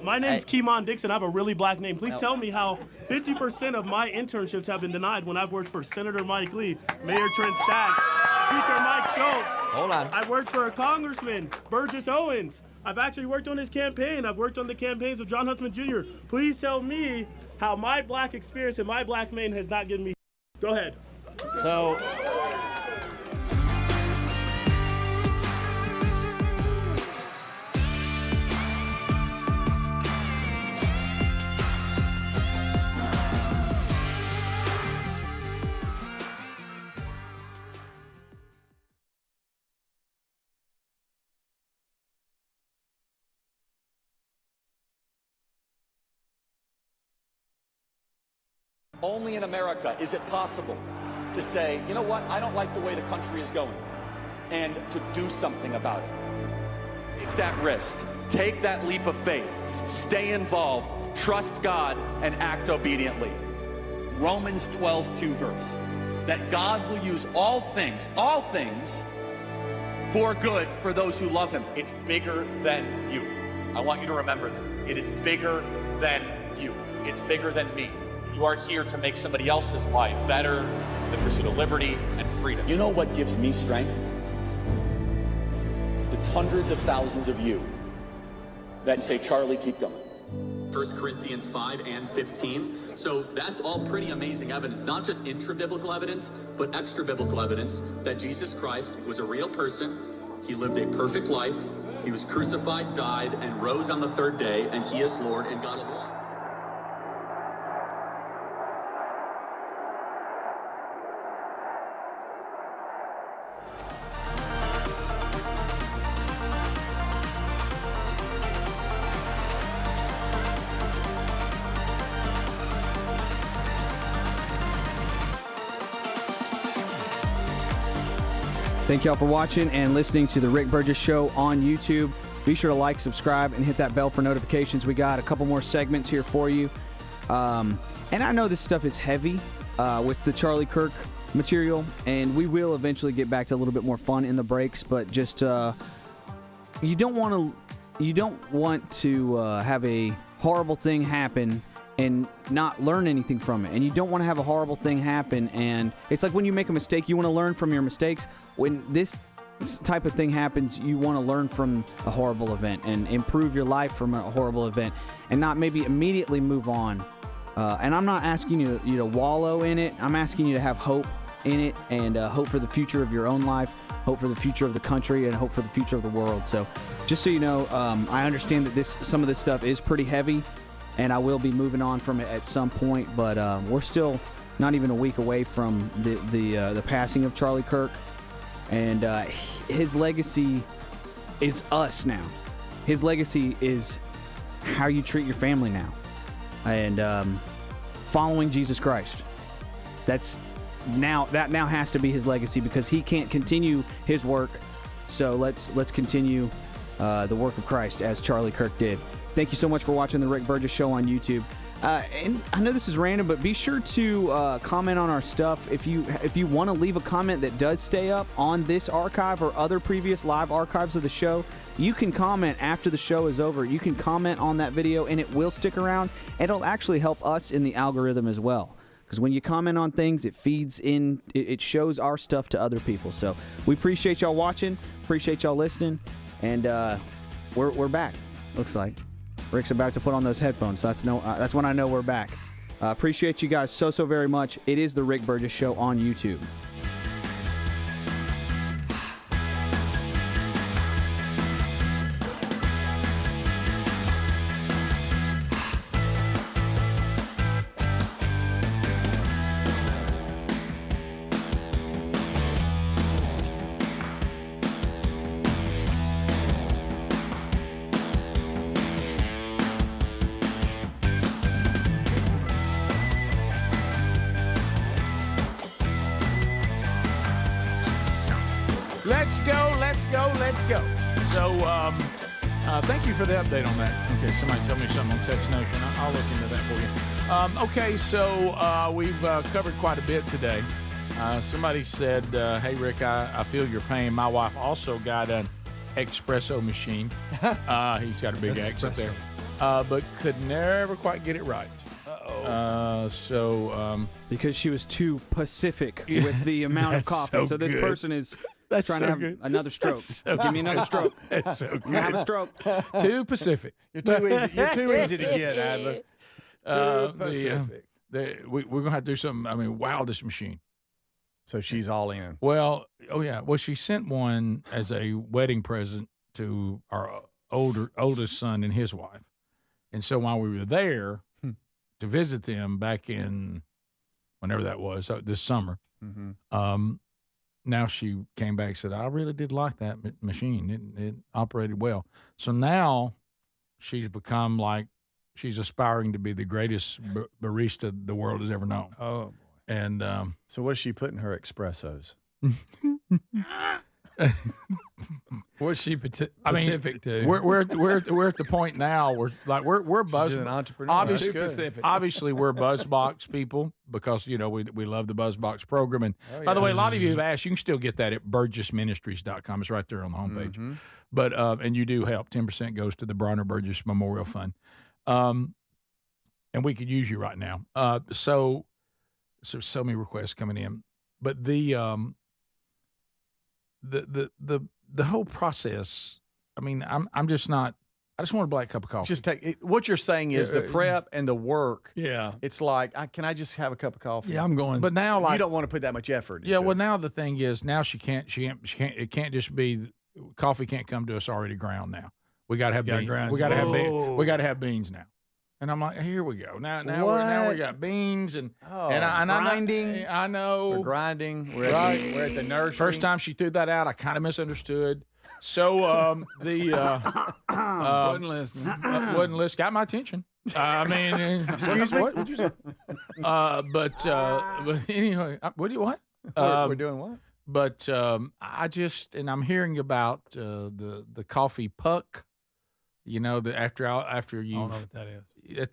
My name's Keemon Dixon. I have a really black name. Please tell me how 50% of my internships have been denied when I've worked for Senator Mike Lee, Mayor Trent Sachs, Speaker Mike Schultz. Hold on. I worked for a Congressman, Burgess Owens. I've actually worked on his campaign. I've worked on the campaigns of John Huntsman Jr. Please tell me how my black experience and my black name has not given me. Go ahead. So. Only in America is it possible to say, you know what, I don't like the way the country is going, and to do something about it. Take that risk. Take that leap of faith. Stay involved. Trust God and act obediently. Romans 12:2 verse. That God will use all things for good for those who love him. It's bigger than you. I want you to remember that. It is bigger than you. It's bigger than me. You are here to make somebody else's life better, the pursuit of liberty and freedom. You know what gives me strength? The hundreds of thousands of you that say, Charlie, keep going. 1 Corinthians 5 and 15. So that's all pretty amazing evidence, not just intra-biblical evidence, but extra-biblical evidence that Jesus Christ was a real person. He lived a perfect life. He was crucified, died, and rose on the third day, and he is Lord and God of all. Thank y'all for watching and listening to the Rick Burgess Show on YouTube. Be sure to like, subscribe, and hit that bell for notifications. We got a couple more segments here for you. And I know this stuff is heavy with the Charlie Kirk material, and we will eventually get back to a little bit more fun in the breaks, but just you don't want to have a horrible thing happen and not learn anything from it. And you don't want to have a horrible thing happen. And it's like when you make a mistake, you want to learn from your mistakes. When this type of thing happens, you want to learn from a horrible event and improve your life from a horrible event and not maybe immediately move on. And I'm not asking you to wallow in it. I'm asking you to have hope in it and hope for the future of your own life, hope for the future of the country, and hope for the future of the world. So just so you know, I understand that some of this stuff is pretty heavy, and I will be moving on from it at some point, but we're still not even a week away from the passing of Charlie Kirk, and his legacy is us now. His legacy is how you treat your family now, and following Jesus Christ. That now has to be his legacy because he can't continue his work. So let's continue the work of Christ as Charlie Kirk did. Thank you so much for watching the Rick Burgess Show on YouTube. And I know this is random, but be sure to comment on our stuff. If you want to leave a comment that does stay up on this archive or other previous live archives of the show, you can comment after the show is over. You can comment on that video, and it will stick around. And it'll actually help us in the algorithm as well. Because when you comment on things, it feeds in, it shows our stuff to other people. So we appreciate y'all watching, appreciate y'all listening, and we're back, looks like. Rick's about to put on those headphones, so that's when I know we're back. Appreciate you guys so very much. It is the Rick Burgess Show on YouTube. Let's go. So, thank you for the update on that. Okay, somebody tell me something on Text Notion. I'll look into that for you. Okay, so we've covered quite a bit today. Somebody said, hey, Rick, I feel your pain. My wife also got an espresso machine. He's got a big X up there. But could never quite get it right. Because she was too pacific with the amount of coffee. So this person is trying to have another stroke. Give me another stroke. That's so good. Have a stroke. Too Pacific. You're too easy to get, Adler. We're going to have to do something. Wow, this machine. So she's all in. Well, Well, she sent one as a wedding present to our oldest son and his wife. And so while we were there to visit them back in whenever that was, this summer, now she came back and said, I really did like that machine. It operated well. So now she's become she's aspiring to be the greatest barista the world has ever known. Oh, boy. And so what does she put in her espressos? What's she specific to? We're at the point now where we're buzz. She's an entrepreneur. Obviously, we're BuzzBox people because we love the BuzzBox program. And by the way, a lot of you have asked. You can still get that at burgessministries.com. It's right there on the homepage. But and you do help. 10% goes to the Bronner Burgess Memorial Fund. And we could use you right now. So many requests coming in, but the whole process. I'm just not. I just want a black cup of coffee. Just take it. What you're saying is the prep and the work. Yeah, it's can I just have a cup of coffee? Yeah, I'm going. But now, you don't want to put that much effort. Yeah. Well, now the thing is, now she can't. It can't just be coffee. Can't come to us already ground. Now we got to have beans. We got to have beans. We got to have beans now. And I'm like, here we go. Now we got beans and grinding. I know. We're grinding. We're at the nursery. First time she threw that out, I kind of misunderstood. So wasn't listening. Wasn't listening. Got my attention. Excuse me. What did you say? But anyway, what? We're doing what? But I'm hearing about the coffee puck. After you. I don't know what that is.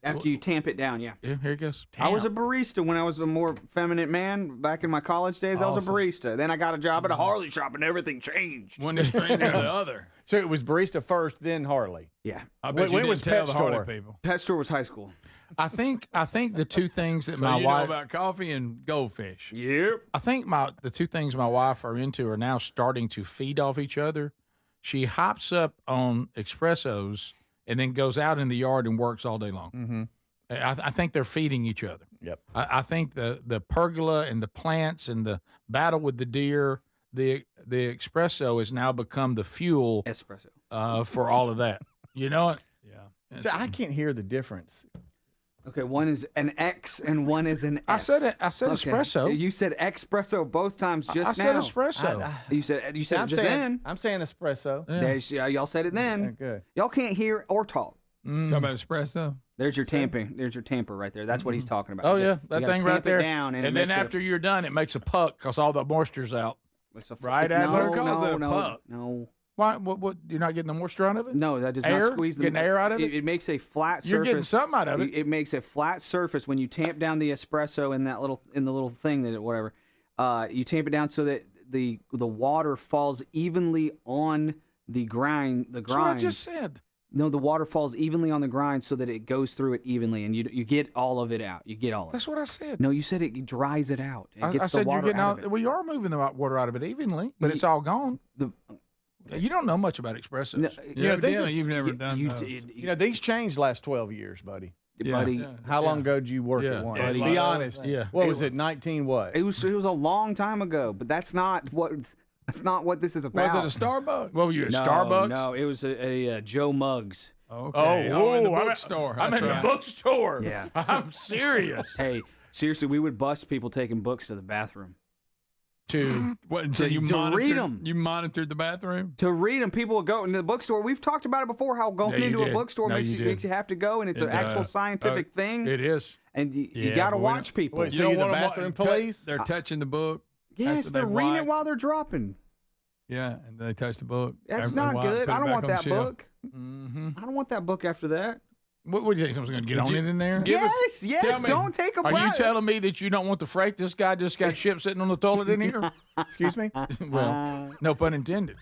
After you tamp it down, yeah. Yeah, here it goes. I was a barista when I was a more feminine man back in my college days. I was a barista. Then I got a job at a Harley shop, and everything changed. One extreme to the other. So it was barista first, then Harley. Yeah. I bet when you was didn't tell pet the Harley store? people. Pet store was high school. I think the two things that So my you wife know about coffee and goldfish. Yep. I think the two things my wife are into are now starting to feed off each other. She hops up on espressos and then goes out in the yard and works all day long. Mm-hmm. I think they're feeding each other. Yep. I think the pergola and the plants and the battle with the deer, the espresso has now become the fuel for all of that. You know it? Yeah. So I can't hear the difference. Okay, one is an X and one is an S. I said espresso. You said espresso both times just now. I said espresso. You said it just then. I'm saying espresso. Yeah. Y'all said it then. Yeah, good. Y'all can't hear or talk. Talking about espresso. There's your tamping. There's your tamper right there. That's what he's talking about. Oh yeah, that you thing right there. Down and then after you're done, it makes a puck because all the moisture's out. Right, Adler? No. Why? What? You're not getting no moisture out of it? No, that does air? not squeeze the Getting air out of it? It makes a flat surface. You're getting something out of it. It makes a flat surface when you tamp down the espresso in the little thing that whatever. You tamp it down so that the water falls evenly on the grind. That's what I just said. No, the water falls evenly on the grind so that it goes through it evenly, and you get all of it out. You get all of it. That's what I said. No, you said it dries it out. It gets I said the water you're getting out of it. well, you are moving the water out of it evenly, but it's all gone. You don't know much about espressos. You've never done those. These changed last 12 years, buddy. Buddy. How long ago did you work at one? Buddy. Be honest. Yeah. What was it? 19 what? It was a long time ago, but that's not what this is about. Was it a Starbucks? What were you at No, Starbucks? No, it was a Joe Muggs. Okay. In the bookstore. I'm in the bookstore. Yeah. I'm serious. Hey, seriously, we would bust people taking books to the bathroom. To read them. You monitored the bathroom? To read them. People would go into the bookstore. We've talked about it before, how going into a bookstore makes you have to go, and it's an actual scientific thing. It is. And you got to watch people. Wait, so you the bathroom police? They're touching the book. Yes, they're reading it while they're dropping. Yeah, and they touch the book. That's not good. I don't want that book. Mm-hmm. I don't want that book after that. What do you think? Someone's going to get on it in there? Yes, don't take a Are breath. you telling me that you don't want the freight this guy just got shipped sitting on the toilet in here? Excuse me? Well, no pun intended.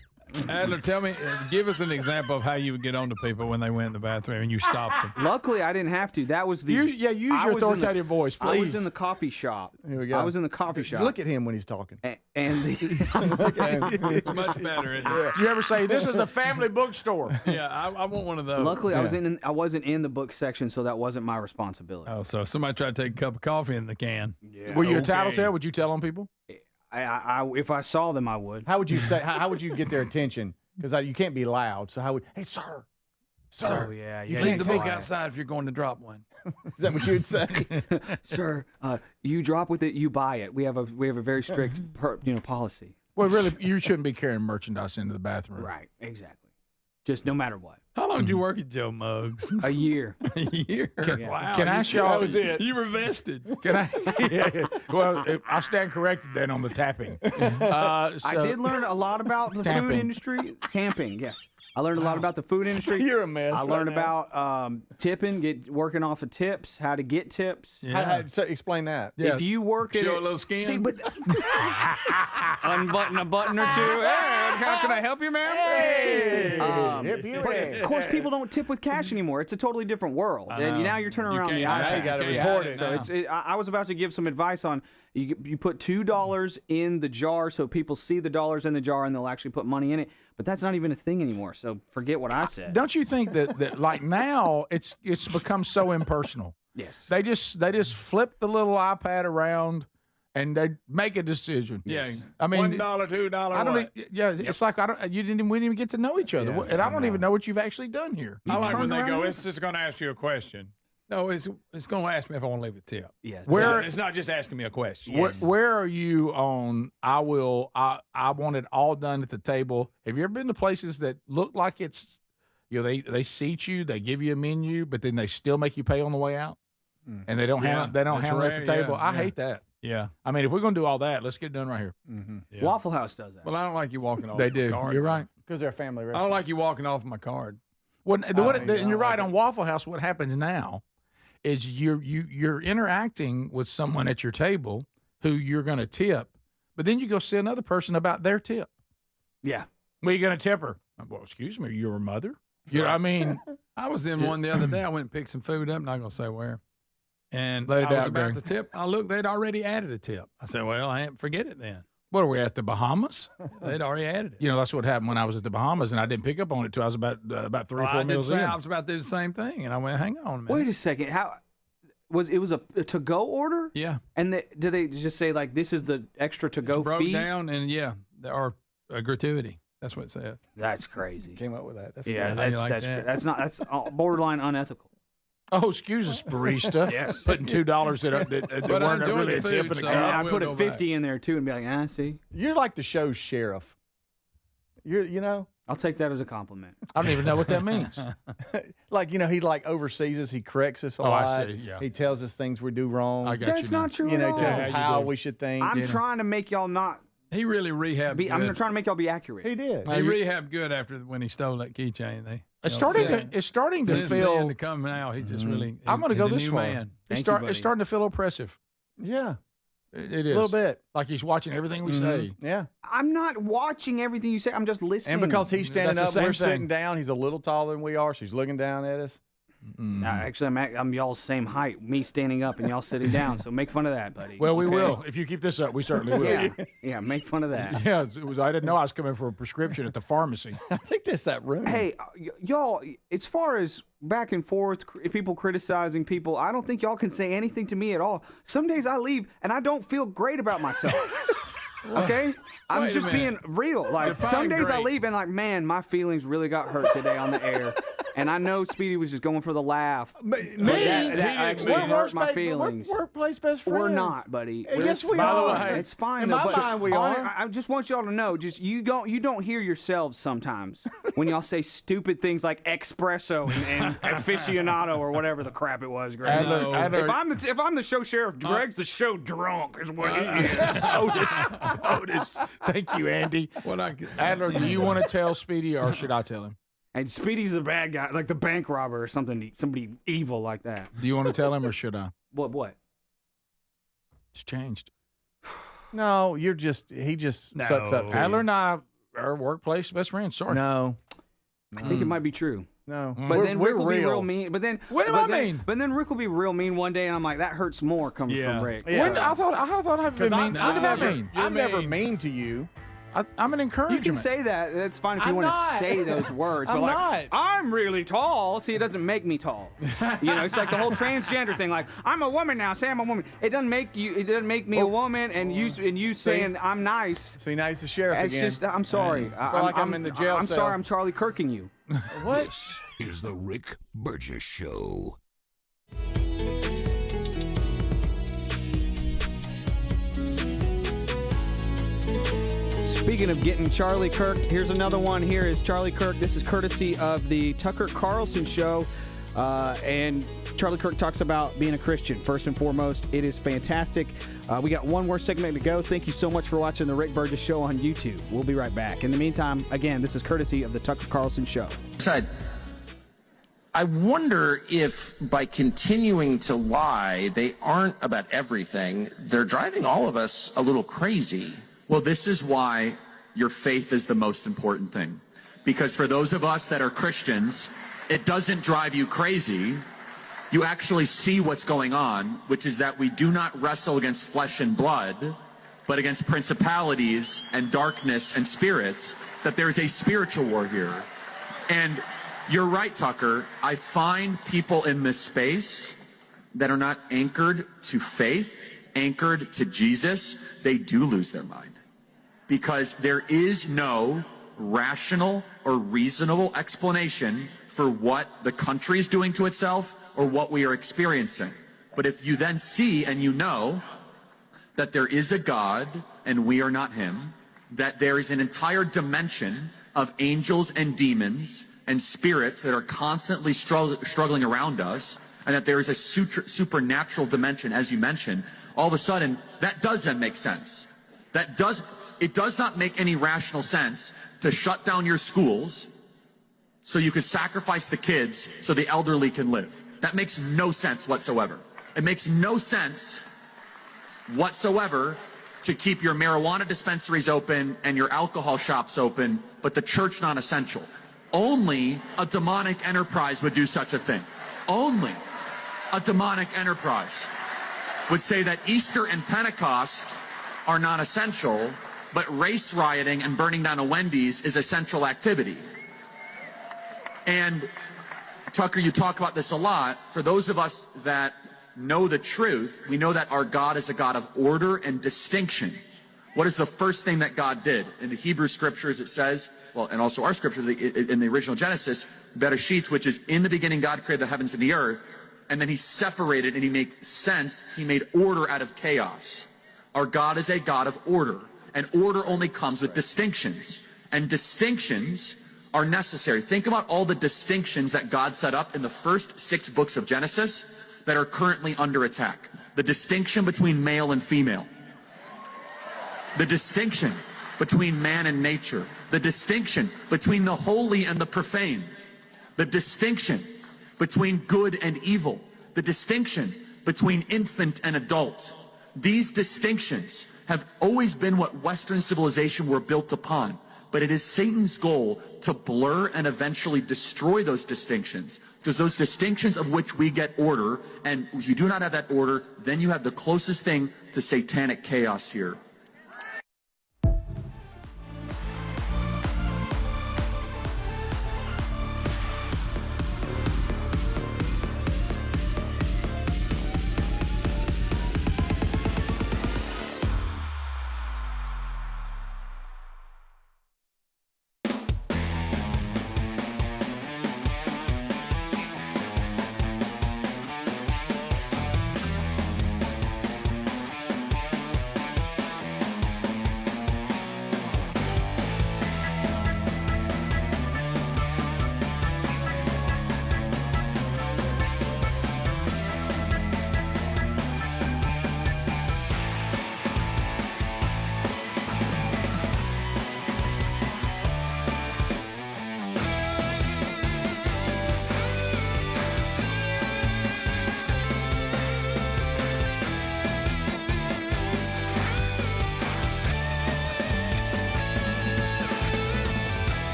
Adler, tell me, give us an example of how you would get on to people when they went in the bathroom and you stopped them. Luckily, I didn't have to. That was the use your authoritative voice, please. I was in the coffee shop. Here we go. I was in the coffee shop. Look at him when he's talking. And it's much better. Isn't it? Do you ever say this is a family bookstore? Yeah, I want one of those. Luckily, I wasn't in the book section, so that wasn't my responsibility. Oh, so if somebody tried to take a cup of coffee in the can. Yeah. Were you a tattletale? Would you tell on people? If I saw them, I would. How would you say? How would you get their attention? Because you can't be loud. So how would? Hey, sir. Oh, yeah. You leave the book outside if you're going to drop one. Is that what you would say? Sir, you drop with it, you buy it. We have a very strict policy. Well, really, you shouldn't be carrying merchandise into the bathroom. Right. Exactly. Just no matter what. How long did you work at Joe Muggs? A year. A year. Wow. Can I ask y'all? That was it. You were vested. Can I? Yeah. Well, I'll stand corrected then on the tapping. I did learn a lot about the Tamping. food industry. Tamping, yes. I learned a lot about the food industry. You're a mess. I learned about tipping, working off of tips, how to get tips. Yeah. So explain that. Yeah. If you work at Show a little skin. See, but unbutton a button or two. Hey, how can I help you, ma'am? Hey. But of course, people don't tip with cash anymore. It's a totally different world. And now you're turning around the Now iPad. you got to report it. So I was about to give some advice on you put $2 in the jar so people see the dollars in the jar and they'll actually put money in it. But that's not even a thing anymore. So forget what I said. Don't you think that like now it's become so impersonal? Yes. They just flip the little iPad around and they make a decision. Yes. I mean, $1, $2. I don't. It's like we didn't even get to know each other, and I don't even know what you've actually done here. I like when they go, it's just going to ask you a question. No, it's going to ask me if I want to leave a tip. Yes. It's not just asking me a question. Where are you on? I want it all done at the table. Have you ever been to places that look like it's, they seat you, they give you a menu, but then they still make you pay on the way out, and they don't handle it at the table. I hate that. Yeah. I mean, if we're going to do all that, let's get it done right here. Mm-hmm. Yeah. Waffle House does that. Well, I don't like you walking off. They my do. Card. You're right. Because they're a family restaurant. I don't like you walking off my card. Well, and you're right on Waffle House. What happens now is you're interacting with someone at your table who you're going to tip, but then you go see another person about their tip. Yeah. Well, you're going to tip her. Well, excuse me, you're a mother? I mean. I was in one the other day. I went and picked some food up. Not going to say where. And Let it I was out, about Gary. to tip. I looked, they'd already added a tip. I said, well, I ain't forget it then. What are we at, the Bahamas? They'd already added it. That's what happened when I was at the Bahamas, and I didn't pick up on it till I was about 3 or 4 meals in. I was about to do the same thing, and I went, hang on a minute. Wait a second. How was it? Was a to-go order? Yeah. And do they just say like this is the extra to-go broke fee? down, and there are a gratuity. That's what it said. That's crazy. Came up with that. That's that's borderline unethical. Oh, excuse us, barista. Yes. Putting $2 that But I weren't enjoy really the a tip food, in so the I cup. I put a go 50 in there too and be like, see. You're like the show's sheriff. I'll take that as a compliment. I don't even know what that means. He oversees us. He corrects us a lot. I see, yeah. He tells us things we do wrong. I got That's you not true at He all. tells us how we should think. I'm trying to make y'all not He really rehabbed good. I'm trying to make y'all be accurate. He did. He rehabbed good after when he stole that keychain. It's starting to feel. To come now, he just really. I'm going to go this far. Man. It's starting to feel oppressive. Yeah. It is. A little bit. Like he's watching everything we say. Yeah. I'm not watching everything you say. I'm just listening. And because he's standing That's the up, we're same thing. sitting down. He's a little taller than we are. She's looking down at us. Actually, I'm y'all's same height. Me standing up and y'all sitting down. So make fun of that, buddy. Well, we Okay? will. If you keep this up, we certainly will. Yeah, make fun of that. Yeah, I didn't know I was coming for a prescription at the pharmacy. I think that's that room. Hey, y'all, as far as back and forth, people criticizing people, I don't think y'all can say anything to me at all. Some days I leave and I don't feel great about myself. Okay? I'm just being real. Like, some days I leave and like, man, my feelings really got hurt today on the air. And I know Speedy was just going for the laugh. But that actually hurt my feelings. We're workplace best friends. We're not, buddy. Yes, we are. It's fine. In though, my but mind, we are. I just want y'all to know, just you don't hear yourselves sometimes when y'all say stupid things like espresso and aficionado or whatever the crap it was, Greg. Adler, If I'm the show sheriff, Greg's the show drunk is what he is. Otis. Thank you, Andy. Adler, do you want to tell Speedy or should I tell him? And Speedy's the bad guy, like the bank robber or something, somebody evil like that. Do you want to tell him or should I? What? It's changed. No, he just sucks up to Adler you. and I are workplace best friends. Sorry. No. I think it might be true. No. But then Rick will be real. real mean. But then What do I mean? But then Rick will be real mean one day, and I'm like, that hurts more coming from Rick. Yeah. When, I thought I've been mean. What did that mean? I'm never mean to you. I'm an encouragement. You can say that. That's fine if you want to say those words. I'm but like, not. I'm really tall. See, it doesn't make me tall. It's like the whole transgender thing. Like, I'm a woman now. Say I'm a woman. It doesn't make you. It doesn't make me a woman. And you saying I'm nice. See, now he's the sheriff It's again. just. I'm sorry. I'm in the jail I'm cell. sorry. I'm Charlie Kirking you. What? This is the Rick Burgess Show. Speaking of getting Charlie Kirk, here's another one. Here is Charlie Kirk. This is courtesy of the Tucker Carlson Show. And Charlie Kirk talks about being a Christian. First and foremost, it is fantastic. We got one more segment to go. Thank you so much for watching the Rick Burgess Show on YouTube. We'll be right back. In the meantime, again, this is courtesy of the Tucker Carlson Show. I wonder if by continuing to lie, they aren't about everything. They're driving all of us a little crazy. Well, this is why your faith is the most important thing. Because for those of us that are Christians, it doesn't drive you crazy. You actually see what's going on, which is that we do not wrestle against flesh and blood, but against principalities and darkness and spirits, that there's a spiritual war here. And you're right, Tucker. I find people in this space that are not anchored to faith, anchored to Jesus, they do lose their mind. Because there is no rational or reasonable explanation for what the country is doing to itself or what we are experiencing. But if you then see and you know that there is a God and we are not him, that there is an entire dimension of angels and demons and spirits that are constantly struggling around us, and that there is a supernatural dimension, as you mentioned, all of a sudden, that does then make sense. It does not make any rational sense to shut down your schools so you could sacrifice the kids so the elderly can live. That makes no sense whatsoever. It makes no sense whatsoever to keep your marijuana dispensaries open and your alcohol shops open, but the church not essential. Only a demonic enterprise would do such a thing. Only a demonic enterprise would say that Easter and Pentecost are non-essential, but race rioting and burning down a Wendy's is essential activity. And Tucker, you talk about this a lot. For those of us that know the truth, we know that our God is a God of order and distinction. What is the first thing that God did? In the Hebrew scriptures it says, well, and also our scripture in the original Genesis, Bereshit, which is in the beginning God created the heavens and the earth, and then he separated and he made sense, he made order out of chaos. Our God is a God of order, and order only comes with distinctions, and distinctions are necessary. Think about all the distinctions that God set up in the first 6 books of Genesis that are currently under attack. The distinction between male and female. the distinction between man and nature, the distinction between the holy and the profane, the distinction between good and evil, the distinction between infant and adult. These distinctions have always been what Western civilization were built upon, but it is Satan's goal to blur and eventually destroy those distinctions, because those distinctions of which we get order, and if you do not have that order, then you have the closest thing to satanic chaos here.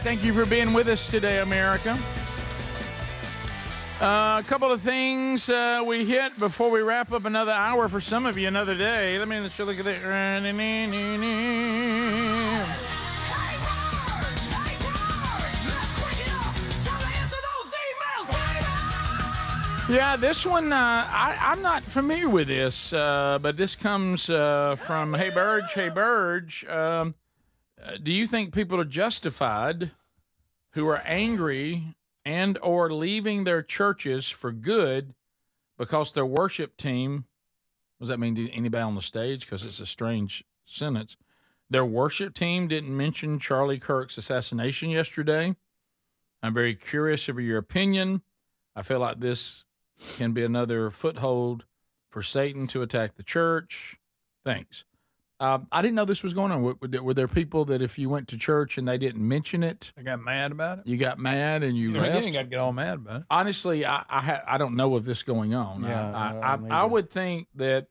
Thank you for being with us today, America. A couple of things we hit before we wrap up another hour for some of you, another day. Let's look at that. Yeah, this one, I'm not familiar with this, but this comes from Hey Burge. Do you think people are justified who are angry and or leaving their churches for good because their worship team, what does that mean to anybody on the stage? Because it's a strange sentence. Their worship team didn't mention Charlie Kirk's assassination yesterday. I'm very curious of your opinion. I feel like this can be another foothold for Satan to attack the church. Thanks. I didn't know this was going on. Were there people that if you went to church and they didn't mention it, I got mad about it? You got mad and you left? You ain't got to get all mad about it. Honestly, I don't know of this going on. Yeah, I would think that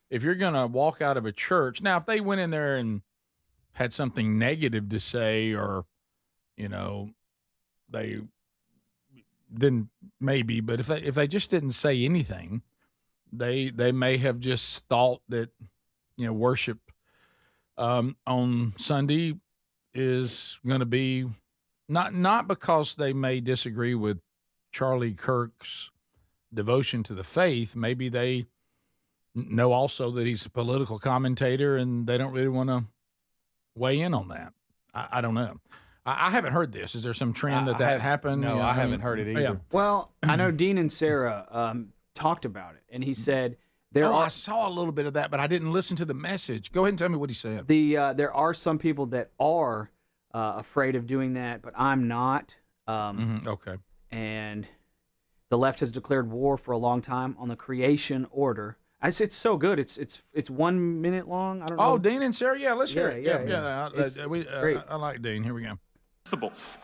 if you're going to walk out of a church, now if they went in there and had something negative to say, or, they didn't, maybe, but if they just didn't say anything, they may have just thought that, worship on Sunday is going to be not because they may disagree with Charlie Kirk's devotion to the faith. Maybe they know also that he's a political commentator and they don't really want to weigh in on that. I don't know. I haven't heard this. Is there some trend that happened? No, I haven't heard it either. Yeah. Well, I know Dean and Sarah talked about it, and he said I saw a little bit of that, but I didn't listen to the message. Go ahead and tell me what he said. There are some people that are afraid of doing that, but I'm not. Okay. And the left has declared war for a long time on the creation order. It's so good. It's 1 minute long. I don't know. Oh, Dean and Sarah, yeah, let's hear it. Yeah. Great. I like Dean. Here we go. Principles.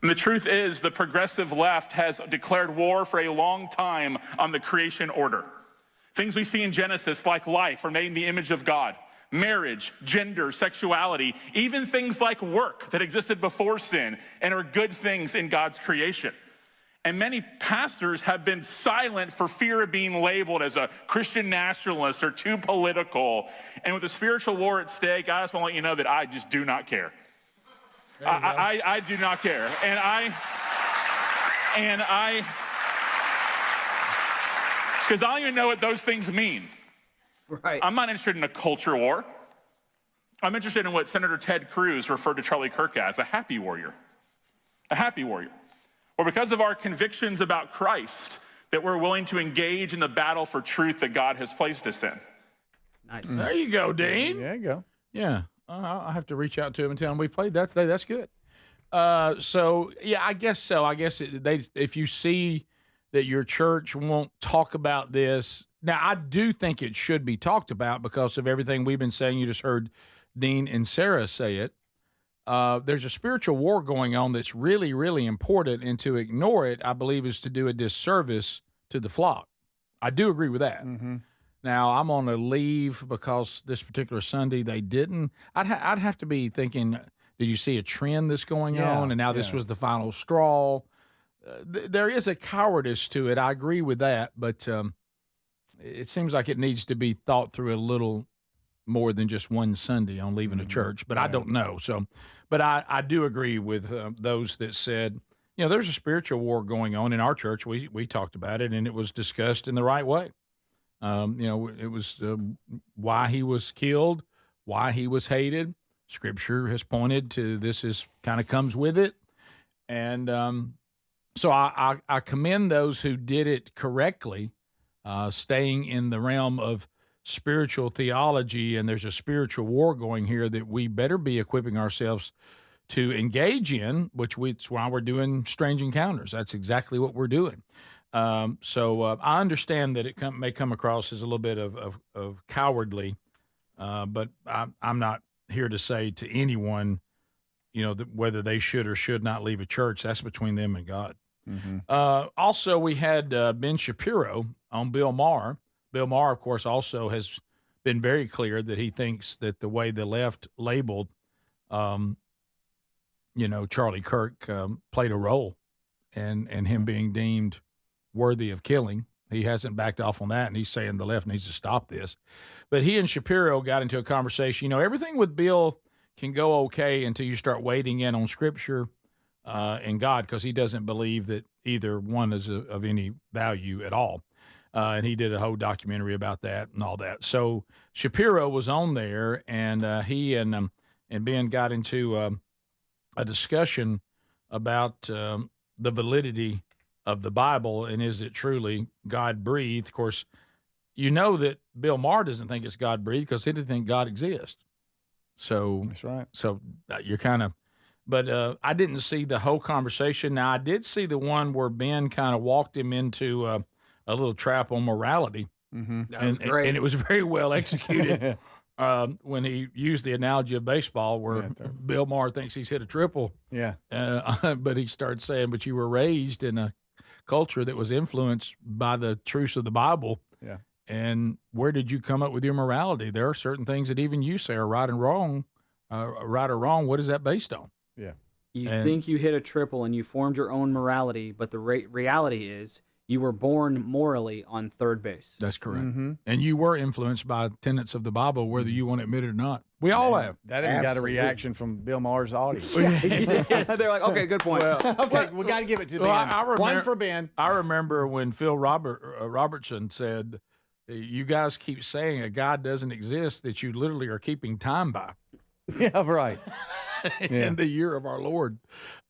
And the truth is, the progressive left has declared war for a long time on the creation order. Things we see in Genesis, like life, are made in the image of God. Marriage, gender, sexuality, even things like work that existed before sin and are good things in God's creation. And many pastors have been silent for fear of being labeled as a Christian nationalist or too political. And with the spiritual war at stake, I just want to let you know that I just do not care. I do not care. And because I don't even know what those things mean. Right. I'm not interested in a culture war. I'm interested in what Senator Ted Cruz referred to Charlie Kirk as, a happy warrior. A happy warrior. Or because of our convictions about Christ, that we're willing to engage in the battle for truth that God has placed us in. Nice. There you go, Dean. There you go. Yeah. I'll have to reach out to him and tell him we played that today. That's good. So, yeah, I guess so. I guess if you see that your church won't talk about this. Now, I do think it should be talked about because of everything we've been saying. You just heard Dean and Sarah say it. There's a spiritual war going on that's really, really important, and to ignore it, I believe, is to do a disservice to the flock. I do agree with that. Mm-hmm. Now, I'm on a leave because this particular Sunday they didn't. I'd have to be thinking, did you see a trend that's going on? And now this was the final straw. There is a cowardice to it. I agree with that, but it seems like it needs to be thought through a little more than just one Sunday on leaving a church. But I don't know. So, but I do agree with those that said, you know, there's a spiritual war going on in our church. We talked about it, and it was discussed in the right way. You know, it was why he was killed, why he was hated. Scripture has pointed to this is kind of comes with it. And so I commend those who did it correctly, staying in the realm of spiritual theology, and there's a spiritual war going here that we better be equipping ourselves to engage in, it's why we're doing Strange Encounters. That's exactly what we're doing. So I understand that it may come across as a little bit of cowardly, but I'm not here to say to anyone, you know, whether they should or should not leave a church. That's between them and God. Mm-hmm. Also, we had Ben Shapiro on Bill Maher. Bill Maher, of course, also has been very clear that he thinks that the way the left labeled, you know, Charlie Kirk played a role in him being deemed worthy of killing. He hasn't backed off on that, and he's saying the left needs to stop this. But he and Shapiro got into a conversation. You know, everything with Bill can go okay until you start wading in on Scripture and God, because he doesn't believe that either one is of any value at all. And he did a whole documentary about that and all that. So Shapiro was on there, and he and Ben got into a discussion about the validity of the Bible, and is it truly God-breathed? Of course, you know that Bill Maher doesn't think it's God-breathed because he didn't think God exists. So that's right. So you're kind of, but I didn't see the whole conversation. Now, I did see the one where Ben kind of walked him into a little trap on morality. Mm-hmm. That was great. And it was very well executed when he used the analogy of baseball where Bill Maher thinks he's hit a triple. Yeah. But he started saying, but you were raised in a culture that was influenced by the truths of the Bible. Yeah. And where did you come up with your morality? There are certain things that even you say are right and wrong. Right or wrong, what is that based on? Yeah. You think you hit a triple and you formed your own morality, but the reality is you were born morally on third base. That's correct. Mm-hmm. And you were influenced by tenets of the Bible, whether you want to admit it or not. We all have. That even got a reaction from Bill Maher's audience. Yeah, they're like, okay, good point. Well, okay, we got to give it to Ben. One for Ben. I remember when Phil Robertson said, you guys keep saying a God doesn't exist that you literally are keeping time by. Yeah, right. In the year of our Lord.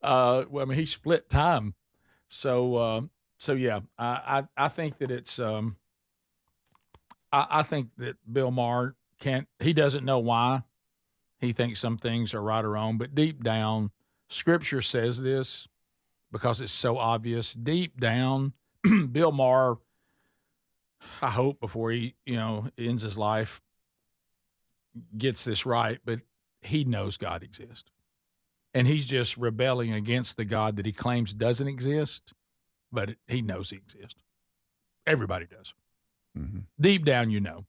Well, I mean, he split time. So yeah, I think that it's, I think that Bill Maher he doesn't know why he thinks some things are right or wrong, but deep down, Scripture says this because it's so obvious. Deep down, Bill Maher I hope before he, ends his life, gets this right, but he knows God exists. And he's just rebelling against the God that he claims doesn't exist, but he knows he exists. Everybody does. Mm-hmm. Deep down,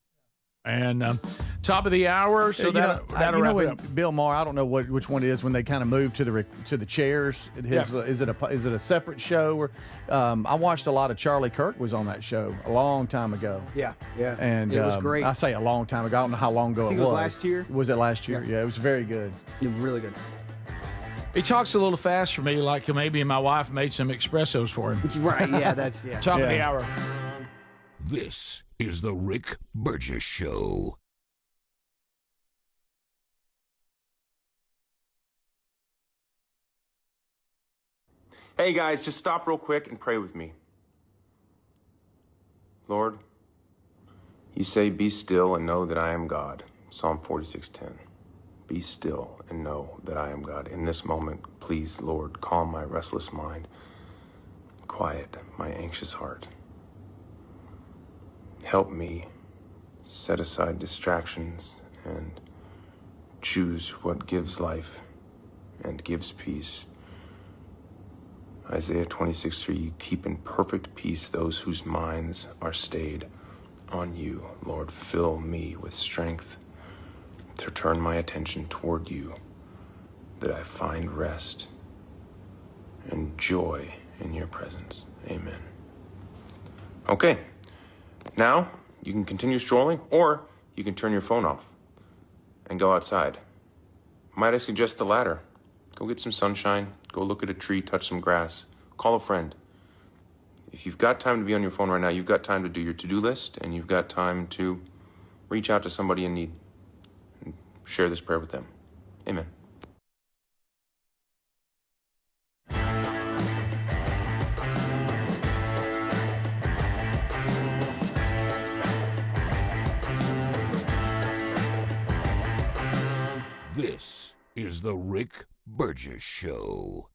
And top of the hour, so that'll wrap it up. Bill Maher, I don't know which one it is when they kind of move to the chairs. Is it a separate show? Or I watched a lot of Charlie Kirk was on that show a long time ago. Yeah. And it was great. I say a long time ago. I don't know how long ago I think it was. It was last year. Was it last year? Yeah, it was very good. Really good. He talks a little fast for me, like maybe my wife made some espressos for him. Right, yeah, that's Top of the hour. This is the Rick Burgess Show. Hey guys, just stop real quick and pray with me. Lord, you say, be still and know that I am God. Psalm 46:10. Be still and know that I am God. In this moment, please, Lord, calm my restless mind. Quiet my anxious heart. Help me set aside distractions and choose what gives life and gives peace. Isaiah 26:3, you keep in perfect peace those whose minds are stayed on you. Lord, fill me with strength to turn my attention toward you, that I find rest and joy in your presence. Amen. Okay, now you can continue strolling, or you can turn your phone off and go outside. Might I suggest the latter? Go get some sunshine, go look at a tree, touch some grass, call a friend. If you've got time to be on your phone right now, you've got time to do your to-do list, and you've got time to reach out to somebody in need and share this prayer with them. Amen. This is the Rick Burgess Show.